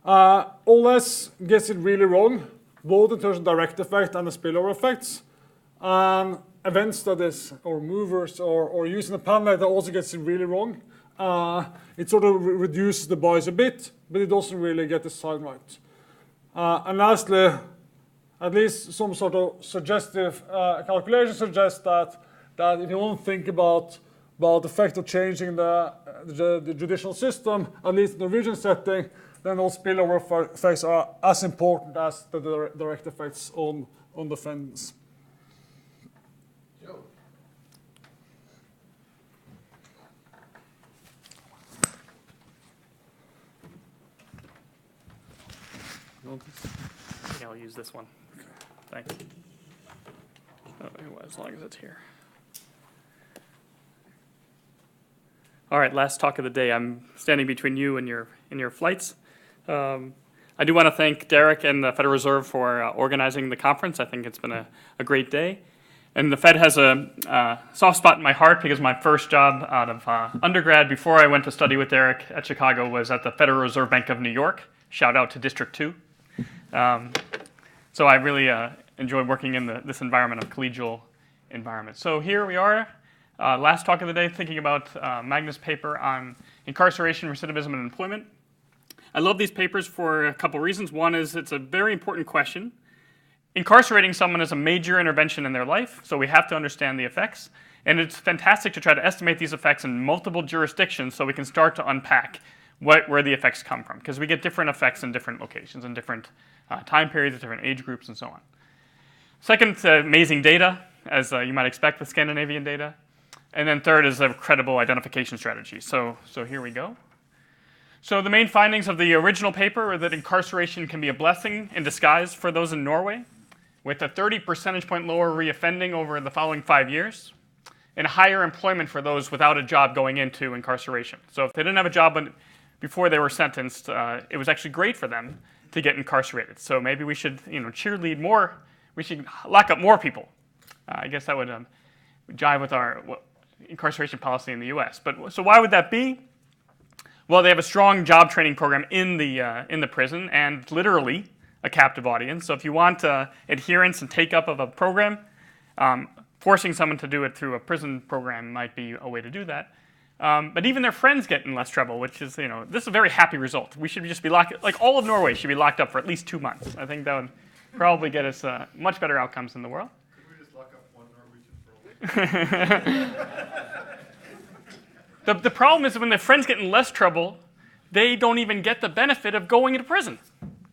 OLS gets it really wrong, both in terms of direct effect and the spillover effects. And event studies or movers or using a panel that also gets it really wrong. It sort of reduces the bias a bit, but it doesn't really get the sign right. And lastly, at least some sort of suggestive calculation suggests that if you want to think about the effect of changing the judicial system, at least in the Norwegian setting, then those spillover effects are as important as the direct effects on defendants. Yeah, I'll use this one. Thanks. Oh, as long as it's here. All right, last talk of the day. I'm standing between you and your flights. I do want to thank Derek and the Federal Reserve for organizing the conference. I think it's been a great day. And the Fed has a soft spot in my heart because my first job out of undergrad before I went to study with Derek at Chicago was at the Federal Reserve Bank of New York. Shout out to District 2. So I really enjoy working in this environment of collegial environment. So here we are, last talk of the day, thinking about Magnus' paper on incarceration, recidivism, and employment. I love these papers for a couple reasons. One is it's a very important question. incarcerating someone is a major intervention in their life, so we have to understand the effects. And it's fantastic to try to estimate these effects in multiple jurisdictions so we can start to unpack where the effects come from, because we get different effects in different locations and different time periods, different age groups, and so on. Second, amazing data, as you might expect with Scandinavian data. And then third is a credible identification strategy. So here we go. So the main findings of the original paper are that incarceration can be a blessing in disguise for those in Norway, with a 30 percentage point lower reoffending over the following 5 years, and higher employment for those without a job going into incarceration. So if they didn't have a job before they were sentenced, it was actually great for them to get incarcerated. So maybe we should, cheerlead more. We should lock up more people. I guess that would jive with our incarceration policy in the U.S. But so why would that be? Well, they have a strong job training program in the prison, and literally a captive audience. So if you want adherence and take-up of a program, forcing someone to do it through a prison program might be a way to do that. But even their friends get in less trouble, which is, this is a very happy result. We should just be all of Norway should be locked up for at least 2 months. I think that would probably get us much better outcomes in the world. Could we just lock up one Norwegian for The problem is when their friends get in less trouble, they don't even get the benefit of going into prison.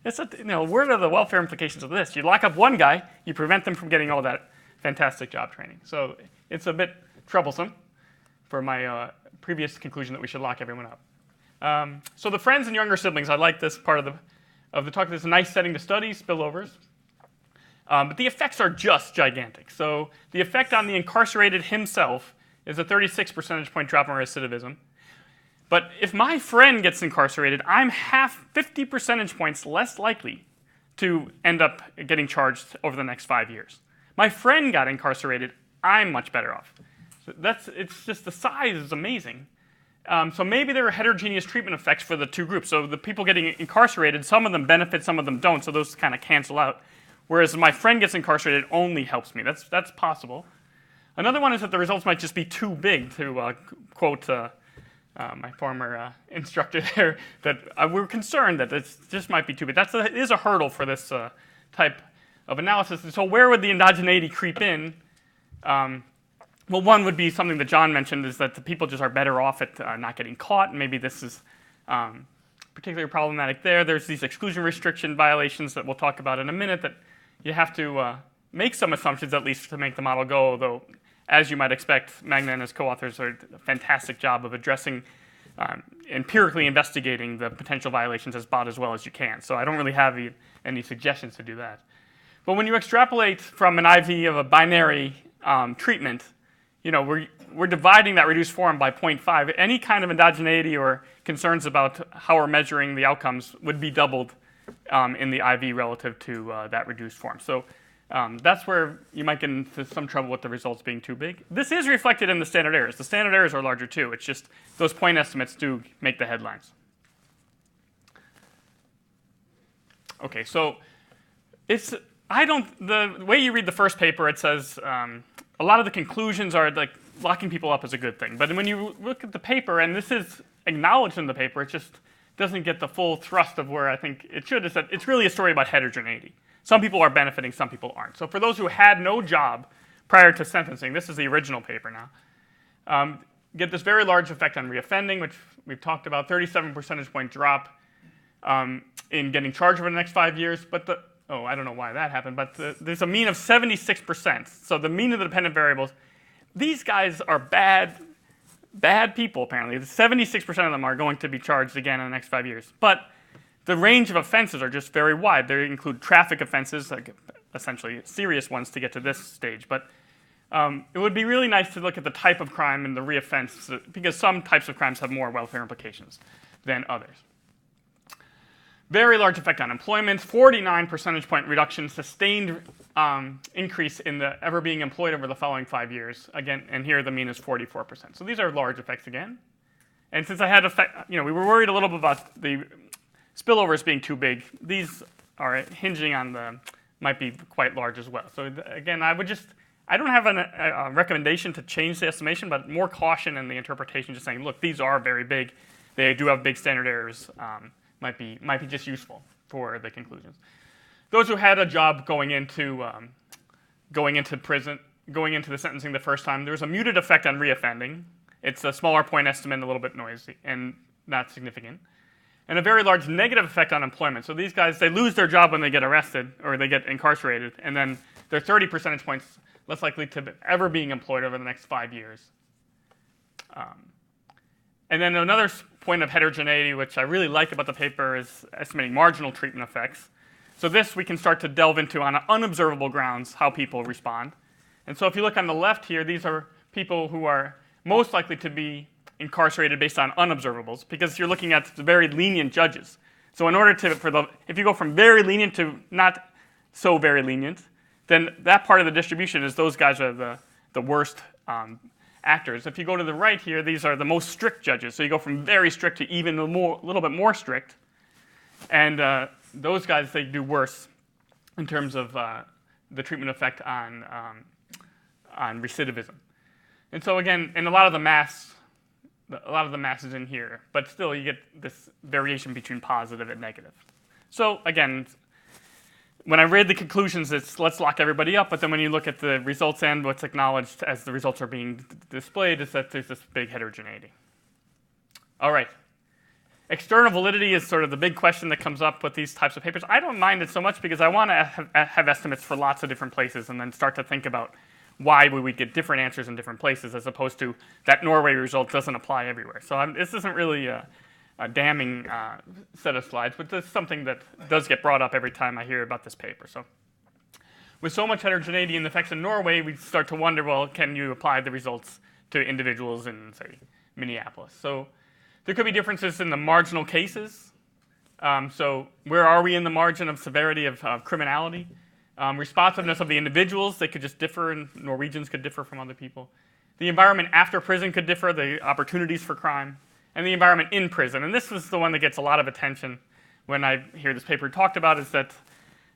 What are the welfare implications of this? You lock up one guy, you prevent them from getting all that fantastic job training. So it's a bit troublesome for my previous conclusion that we should lock everyone up. So the friends and younger siblings, I like this part of the talk. There's a nice setting to study spillovers. But the effects are just gigantic. So the effect on the incarcerated himself is a 36 percentage point drop in recidivism. But if my friend gets incarcerated, I'm 50 percentage points less likely to end up getting charged over the next 5 years. My friend got incarcerated, I'm much better off. So it's just the size is amazing. So maybe there are heterogeneous treatment effects for the two groups. So the people getting incarcerated, some of them benefit, some of them don't, so those kind of cancel out. Whereas my friend gets incarcerated only helps me. That's possible. Another one is that the results might just be too big, to quote my former instructor there, that we're concerned that this just might be too big. It is a hurdle for this type of analysis. And so where would the endogeneity creep in? Well, one would be something that John mentioned, is that the people just are better off at not getting caught. And maybe this is particularly problematic there. There's these exclusion restriction violations that we'll talk about in a minute that you have to make some assumptions at least to make the model go, although as you might expect, Magna and his co-authors are a fantastic job of addressing, empirically investigating the potential violations as well as you can. So I don't really have any suggestions to do that. But when you extrapolate from an IV of a binary treatment, we're dividing that reduced form by 0.5. Any kind of endogeneity or concerns about how we're measuring the outcomes would be doubled in the IV relative to that reduced form. So that's where you might get into some trouble with the results being too big. This is reflected in the standard errors. The standard errors are larger too. It's just those point estimates do make the headlines. Okay, so the way you read the first paper, it says a lot of the conclusions are like locking people up is a good thing. But when you look at the paper, and this is acknowledged in the paper, it just doesn't get the full thrust of where I think it should. Is that it's really a story about heterogeneity. Some people are benefiting, some people aren't. So for those who had no job prior to sentencing, this is the original paper now, get this very large effect on reoffending, which we've talked about, 37 percentage point drop in getting charged over the next 5 years. But I don't know why that happened, but there's a mean of 76%. So the mean of the dependent variables, these guys are bad people, apparently. 76% of them are going to be charged again in the next 5 years. But the range of offenses are just very wide. They include traffic offenses, like essentially serious ones to get to this stage. But it would be really nice to look at the type of crime and the reoffense, because some types of crimes have more welfare implications than others. Very large effect on employment, 49 percentage point reduction, sustained increase in the ever being employed over the following 5 years. Again, and here the mean is 44%. So these are large effects again. And since I had we were worried a little bit about the spillovers being too big, these are hinging on might be quite large as well. So again, I don't have a recommendation to change the estimation, but more caution in the interpretation, just saying, look, these are very big. They do have big standard errors. Might be just useful for the conclusions. those who had a job going into prison, going into the sentencing the first time, there was a muted effect on reoffending. It's a smaller point estimate, a little bit noisy, and not significant. And a very large negative effect on employment. So these guys, they lose their job when they get arrested or they get incarcerated, and then they're 30 percentage points less likely to ever being employed over the next 5 years. And then another point of heterogeneity, which I really like about the paper, is estimating marginal treatment effects. So this we can start to delve into on unobservable grounds how people respond. And so if you look on the left here, these are people who are most likely to be incarcerated based on unobservables, because you're looking at the very lenient judges. So in order to, if you go from very lenient to not so very lenient, then that part of the distribution is those guys are the worst actors. If you go to the right here, these are the most strict judges. So you go from very strict to even a little bit more strict. And those guys, they do worse in terms of the treatment effect on recidivism. And so again, and a lot of the mass is in here, but still you get this variation between positive and negative. So again, when I read the conclusions, it's let's lock everybody up, but then when you look at the results and what's acknowledged as the results are being displayed is that there's this big heterogeneity. All right. External validity is sort of the big question that comes up with these types of papers. I don't mind it so much because I want to have estimates for lots of different places and then start to think about why would we get different answers in different places as opposed to that Norway result doesn't apply everywhere. So this isn't really a damning set of slides, but this is something that does get brought up every time I hear about this paper. So with so much heterogeneity in the effects in Norway, we start to wonder, well, can you apply the results to individuals in, say, Minneapolis? So there could be differences in the marginal cases. So where are we in the margin of severity of criminality? Responsiveness of the individuals, they could just differ, and Norwegians could differ from other people. The environment after prison could differ, the opportunities for crime, and the environment in prison. And this is the one that gets a lot of attention when I hear this paper talked about, is that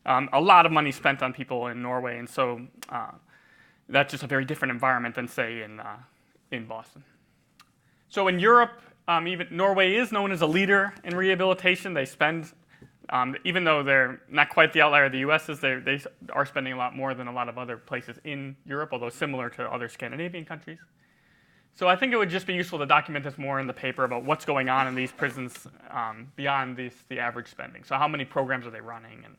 a lot of money spent on people in Norway, and so that's just a very different environment than, say, in Boston. So in Europe, even Norway is known as a leader in rehabilitation. They spend, even though they're not quite the outlier the US is, they are spending a lot more than a lot of other places in Europe, although similar to other Scandinavian countries. So I think it would just be useful to document this more in the paper about what's going on in these prisons beyond the average spending. So how many programs are they running? And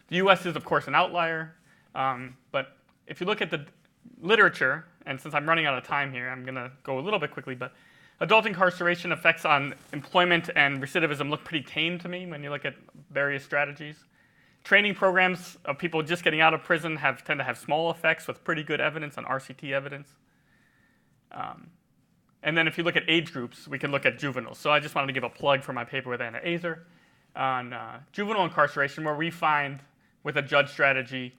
the US is, of course, an outlier. But if you look at the literature, and since I'm running out of time here, I'm going to go a little bit quickly, but adult incarceration effects on employment and recidivism look pretty tame to me when you look at various strategies. Training programs of people just getting out of prison tend to have small effects with pretty good evidence on RCT evidence. And then if you look at age groups, we can look at juveniles. So I just wanted to give a plug for my paper with Anna Azer on juvenile incarceration, where we find with a judge strategy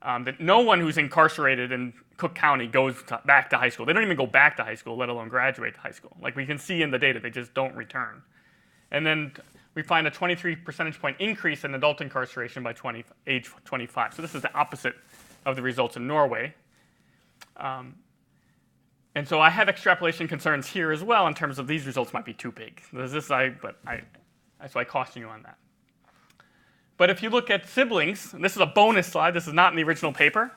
that no one who's incarcerated in Cook County goes back to high school. They don't even go back to high school, let alone graduate to high school. Like we can see in the data, they just don't return. And then we find a 23 percentage point increase in adult incarceration by age 25. So this is the opposite of the results in Norway. And so I have extrapolation concerns here as well in terms of these results might be too big. So I caution you on that. But if you look at siblings, and this is a bonus slide. This is not in the original paper.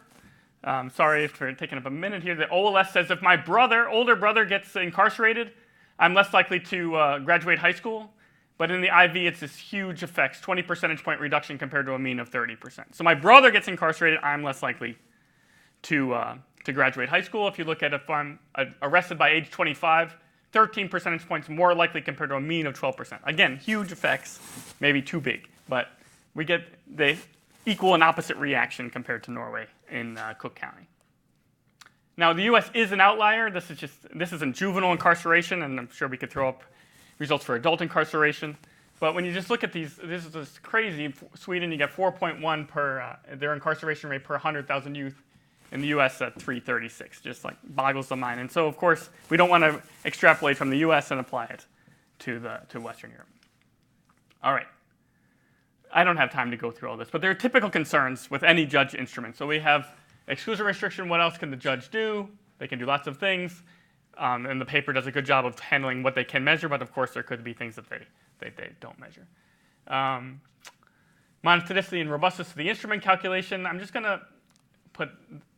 Sorry for taking up a minute here. The OLS says if my older brother gets incarcerated, I'm less likely to graduate high school. But in the IV, it's this huge effects, 20 percentage point reduction compared to a mean of 30%. So my brother gets incarcerated, I'm less likely to graduate high school. If you look at if I'm arrested by age 25, 13 percentage points more likely compared to a mean of 12%. Again, huge effects, maybe too big, but they equal and opposite reaction compared to Norway in Cook County. Now, the US is an outlier. This is in juvenile incarceration, and I'm sure we could throw up results for adult incarceration. But when you just look at these, this is just crazy. In Sweden, you get 4.1 per their incarceration rate per 100,000 youth. In the US at 336, just like boggles the mind. And so, of course, we don't want to extrapolate from the US and apply it to Western Europe. All right. I don't have time to go through all this, but there are typical concerns with any judge instrument. So we have exclusion restriction. What else can the judge do? They can do lots of things. And the paper does a good job of handling what they can measure, but of course there could be things that they don't measure. monadicity and robustness of the instrument calculation. I'm just going to put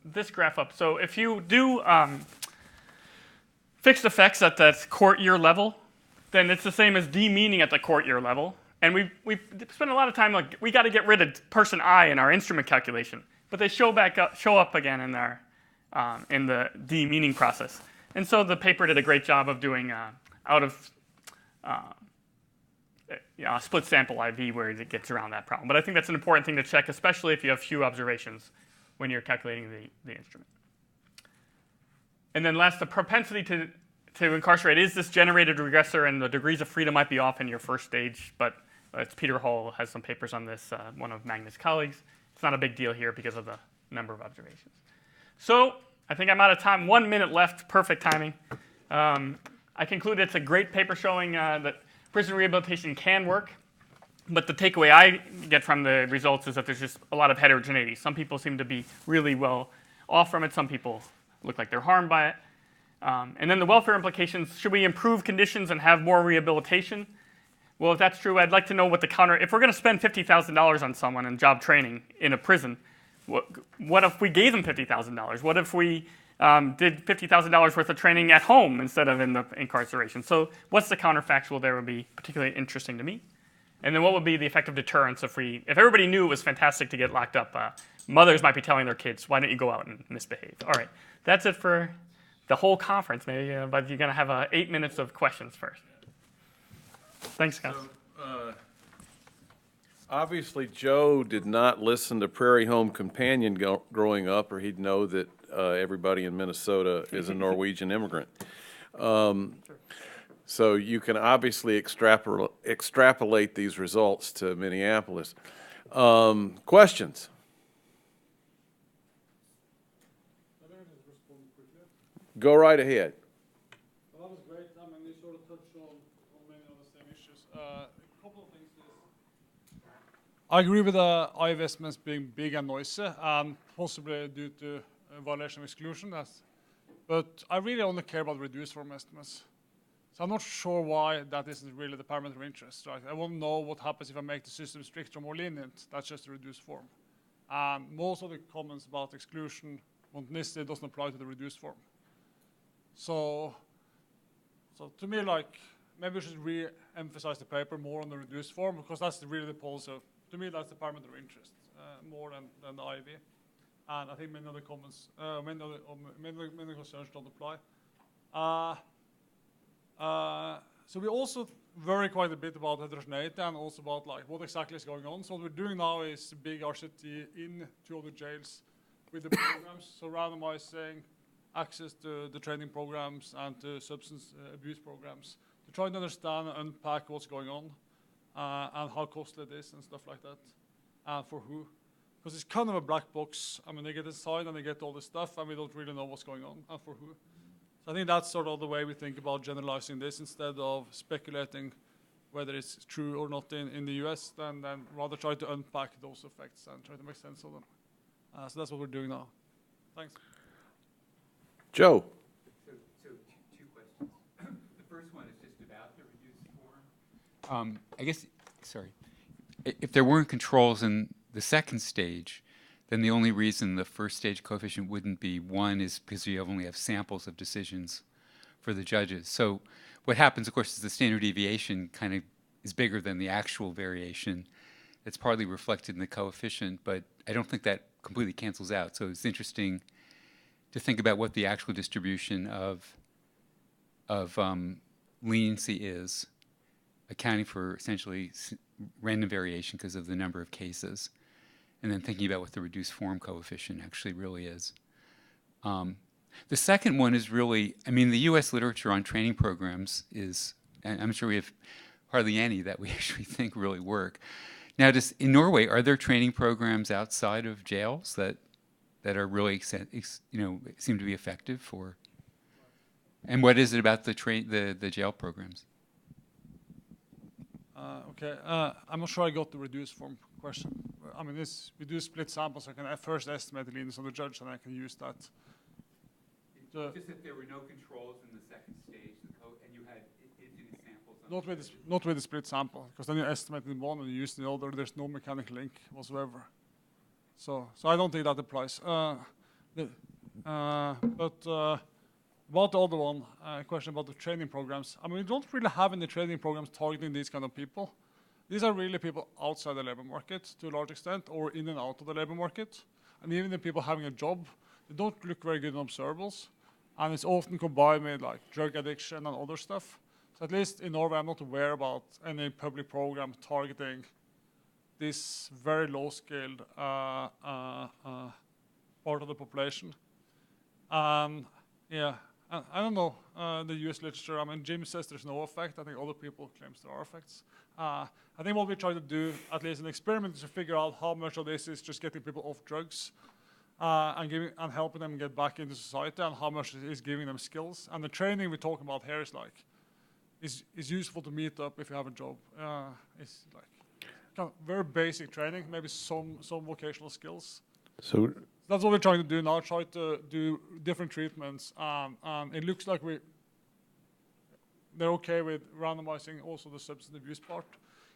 this graph up. So if you do fixed effects at the court year level, then it's the same as d-meaning at the court year level. And we spend a lot of time like, we got to get rid of person I in our instrument calculation. But they show up again in our in the d-meaning process. And so the paper did a great job of doing out of split sample IV where it gets around that problem. But I think that's an important thing to check, especially if you have few observations when you're calculating the instrument. And then last, the propensity to incarcerate. Is this generated regressor, and the degrees of freedom might be off in your first stage, but it's Peter Hall has some papers on this, one of Magnus' colleagues. It's not a big deal here because of the number of observations. So I think I'm out of time. 1 minute left, perfect timing. I conclude it's a great paper showing that prison rehabilitation can work, but the takeaway I get from the results is that there's just a lot of heterogeneity. Some people seem to be really well off from it. Some people look like they're harmed by it. And then the welfare implications, should we improve conditions and have more rehabilitation? Well, if that's true, I'd like to know what the counter, if we're going to spend $50,000 on someone in job training in a prison, what if we gave them $50,000? What if we did $50,000 worth of training at home instead of in the incarceration? So what's the counterfactual there would be particularly interesting to me. And then what would be the effect of deterrence if everybody knew it was fantastic to get locked up? Mothers might be telling their kids, why don't you go out and misbehave? All right, that's it for the whole conference, maybe, but you're going to have 8 minutes of questions first. Thanks, guys. So, obviously, Joe did not listen to Prairie Home Companion growing up, or he'd know that everybody in Minnesota is a Norwegian immigrant. So you can obviously extrapolate these results to Minneapolis. Questions? Go right ahead. Well, that was great. I mean, you sort of touched on many of the same issues. A couple of things is, I agree with the IV estimates being big and noisy, and possibly due to violation of exclusion. But I really only care about reduced form estimates. So I'm not sure why that isn't really the parameter of interest. Right? I want to know what happens if I make the system stricter or more lenient. That's just a reduced form. And most of the comments about exclusion, monotonicity doesn't apply to the reduced form. So to me, like, maybe we should re-emphasize the paper more on the reduced form, because that's really the policy. To me, that's the parameter of interest, more than the IV. And I think many other comments, many concerns don't apply. So we also worry quite a bit about heterogeneity and also about like what exactly is going on. So what we're doing now is a big RCT in 2 other jails with the programs, so randomizing access to the training programs and to substance abuse programs to try to understand and unpack what's going on and how costly it is and stuff like that, and for who. Because it's kind of a black box. I mean, they get inside and they get all this stuff, and we don't really know what's going on and for who. So I think that's sort of the way we think about generalizing this instead of speculating whether it's true or not in the US, then rather try to unpack those effects and try to make sense of them. So that's what we're doing now. Thanks. Joe. So two questions. The first one is just about the reduced form. I guess, sorry. If there weren't controls in the second stage, then the only reason the first stage coefficient wouldn't be 1 is because you only have samples of decisions for the judges. So what happens, of course, is the standard deviation kind of is bigger than the actual variation. It's partly reflected in the coefficient, but I don't think that completely cancels out. So it's interesting to think about what the actual distribution of leniency is, accounting for essentially random variation because of the number of cases, and then thinking about what the reduced form coefficient actually really is. The second one is really, I mean, the US literature on training programs is, and I'm sure we have hardly any that we actually think really work. Now, in Norway, are there training programs outside of jails that are really, seem to be effective for? And what is it about the jail programs? Okay, I'm not sure I got the reduced form question. I mean, we do split samples. I can first estimate the leniency of the judge, and I can use that. Just if there were no controls in the second stage, and you had infinite samples Not with the split sample, because then you estimate in one and you use the other. There's no mechanical link whatsoever. So I don't think that applies. About the other one, question about the training programs. I mean, we don't really have any training programs targeting these kind of people. These are really people outside the labor market to a large extent, or in and out of the labor market. And even the people having a job, they don't look very good in observables. And it's often combined with like drug addiction and other stuff. So at least in Norway, I'm not aware about any public program targeting this very low-skilled part of the population. Yeah, I don't know the US literature. I mean, Jim says there's no effect. I think other people claim there are effects. I think what we try to do, at least in experiment, is to figure out how much of this is just getting people off drugs and helping them get back into society, and how much is giving them skills. And the training we're talking about here is useful to meet up if you have a job. It's like kind of very basic training, maybe some vocational skills. So that's what we're trying to do now, try to do different treatments. It looks like they're okay with randomizing also the substance abuse part,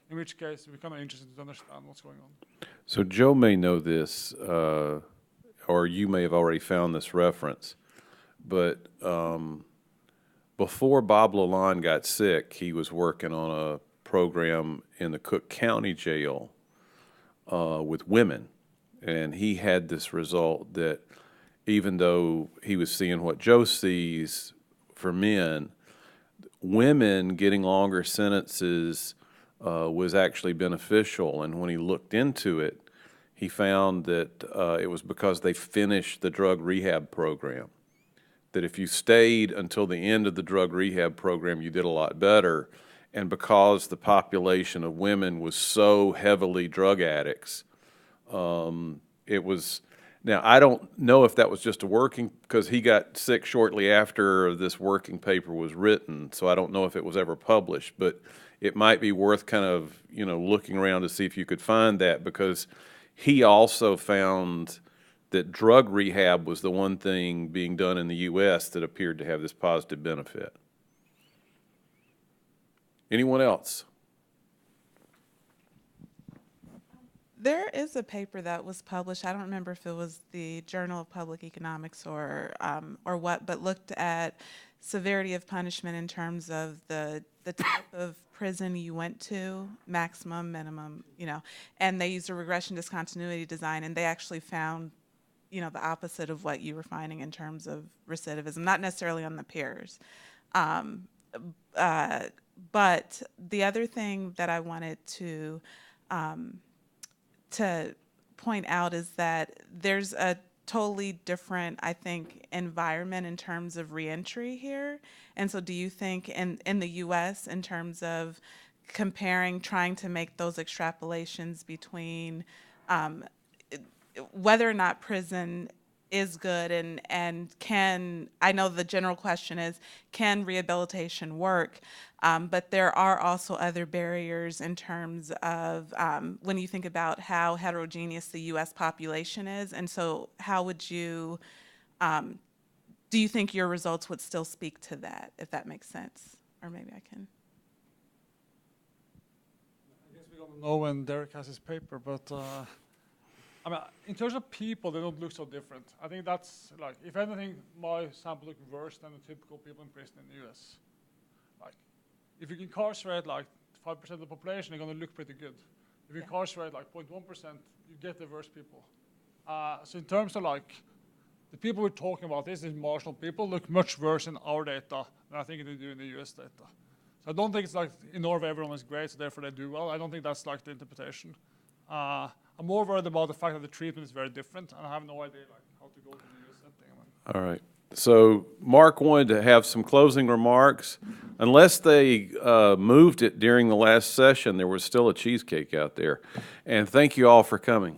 in which case we're kind of interested to understand what's going on. So Joe may know this, or you may have already found this reference, but before Bob Lalonde got sick, he was working on a program in the Cook County Jail with women. And he had this result that even though he was seeing what Joe sees for men, women getting longer sentences was actually beneficial. And when he looked into it, he found that it was because they finished the drug rehab program. That if you stayed until the end of the drug rehab program, you did a lot better. And because the population of women was so heavily drug addicts, it was, now I don't know if that was just a working, because he got sick shortly after this working paper was written, so I don't know if it was ever published, but it might be worth kind of, looking around to see if you could find that, because he also found that drug rehab was the one thing being done in the U.S. that appeared to have this positive benefit. Anyone else? There is a paper that was published. I don't remember if it was the Journal of Public Economics or what, but looked at severity of punishment in terms of the type of prison you went to, maximum, minimum, and they used a regression discontinuity design, and they actually found, the opposite of what you were finding in terms of recidivism, not necessarily on the peers. But the other thing that I wanted to point out is that there's a totally different, I think, environment in terms of reentry here. And so do you think in the US, in terms of comparing, trying to make those extrapolations between whether or not prison is good and can, I know the general question is, can rehabilitation work? But there are also other barriers in terms of when you think about how heterogeneous the US population is. And so how would you, do you think your results would still speak to that, if that makes sense? Or maybe I can. I guess we don't know when Derek has his paper, but I mean, in terms of people, they don't look so different. I think that's, like, if anything, my sample look worse than the typical people in prison in the US. Like, if you incarcerate like 5% of the population, you're going to look pretty good. If you incarcerate like 0.1%, you get the worst people. So in terms of like, the people we're talking about, these marginal people, look much worse in our data than I think they do in the US data. So I don't think it's like in Norway everyone is great, so therefore they do well. I don't think that's like the interpretation. I'm more worried about the fact that the treatment is very different, and I have no idea like how to go to the US setting. All right. So Mark wanted to have some closing remarks. Unless they moved it during the last session, there was still a cheesecake out there. And thank you all for coming.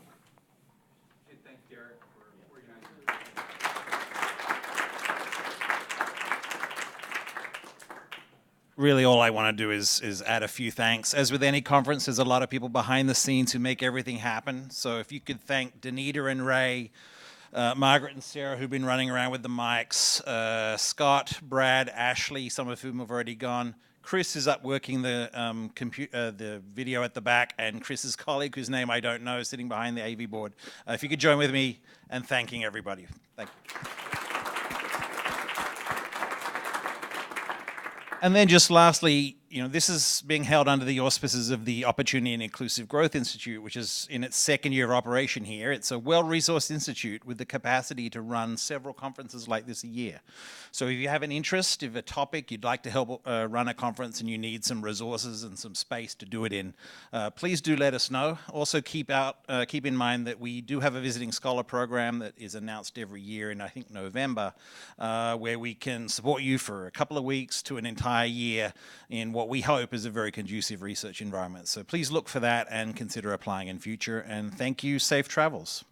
Thanks, Derek, for organizing. Really, all I want to do is add a few thanks. As with any conference, there's a lot of people behind the scenes who make everything happen. So if you could thank Danita and Ray, Margaret and Sarah, who've been running around with the mics, Scott, Brad, Ashley, some of whom have already gone, Chris is up working the video at the back, and Chris's colleague, whose name I don't know, sitting behind the AV board. If you could join with me in thanking everybody. Thank you. And then just lastly, this is being held under the auspices of the Opportunity and Inclusive Growth Institute, which is in its second year of operation here. It's a well-resourced institute with the capacity to run several conferences like this a year. So if you have an interest, if a topic you'd like to help run a conference and you need some resources and some space to do it in, please do let us know. Also keep in mind that we do have a visiting scholar program that is announced every year in, I think, November, where we can support you for a couple of weeks to an entire year in what we hope is a very conducive research environment. So please look for that and consider applying in future. And thank you. Safe travels.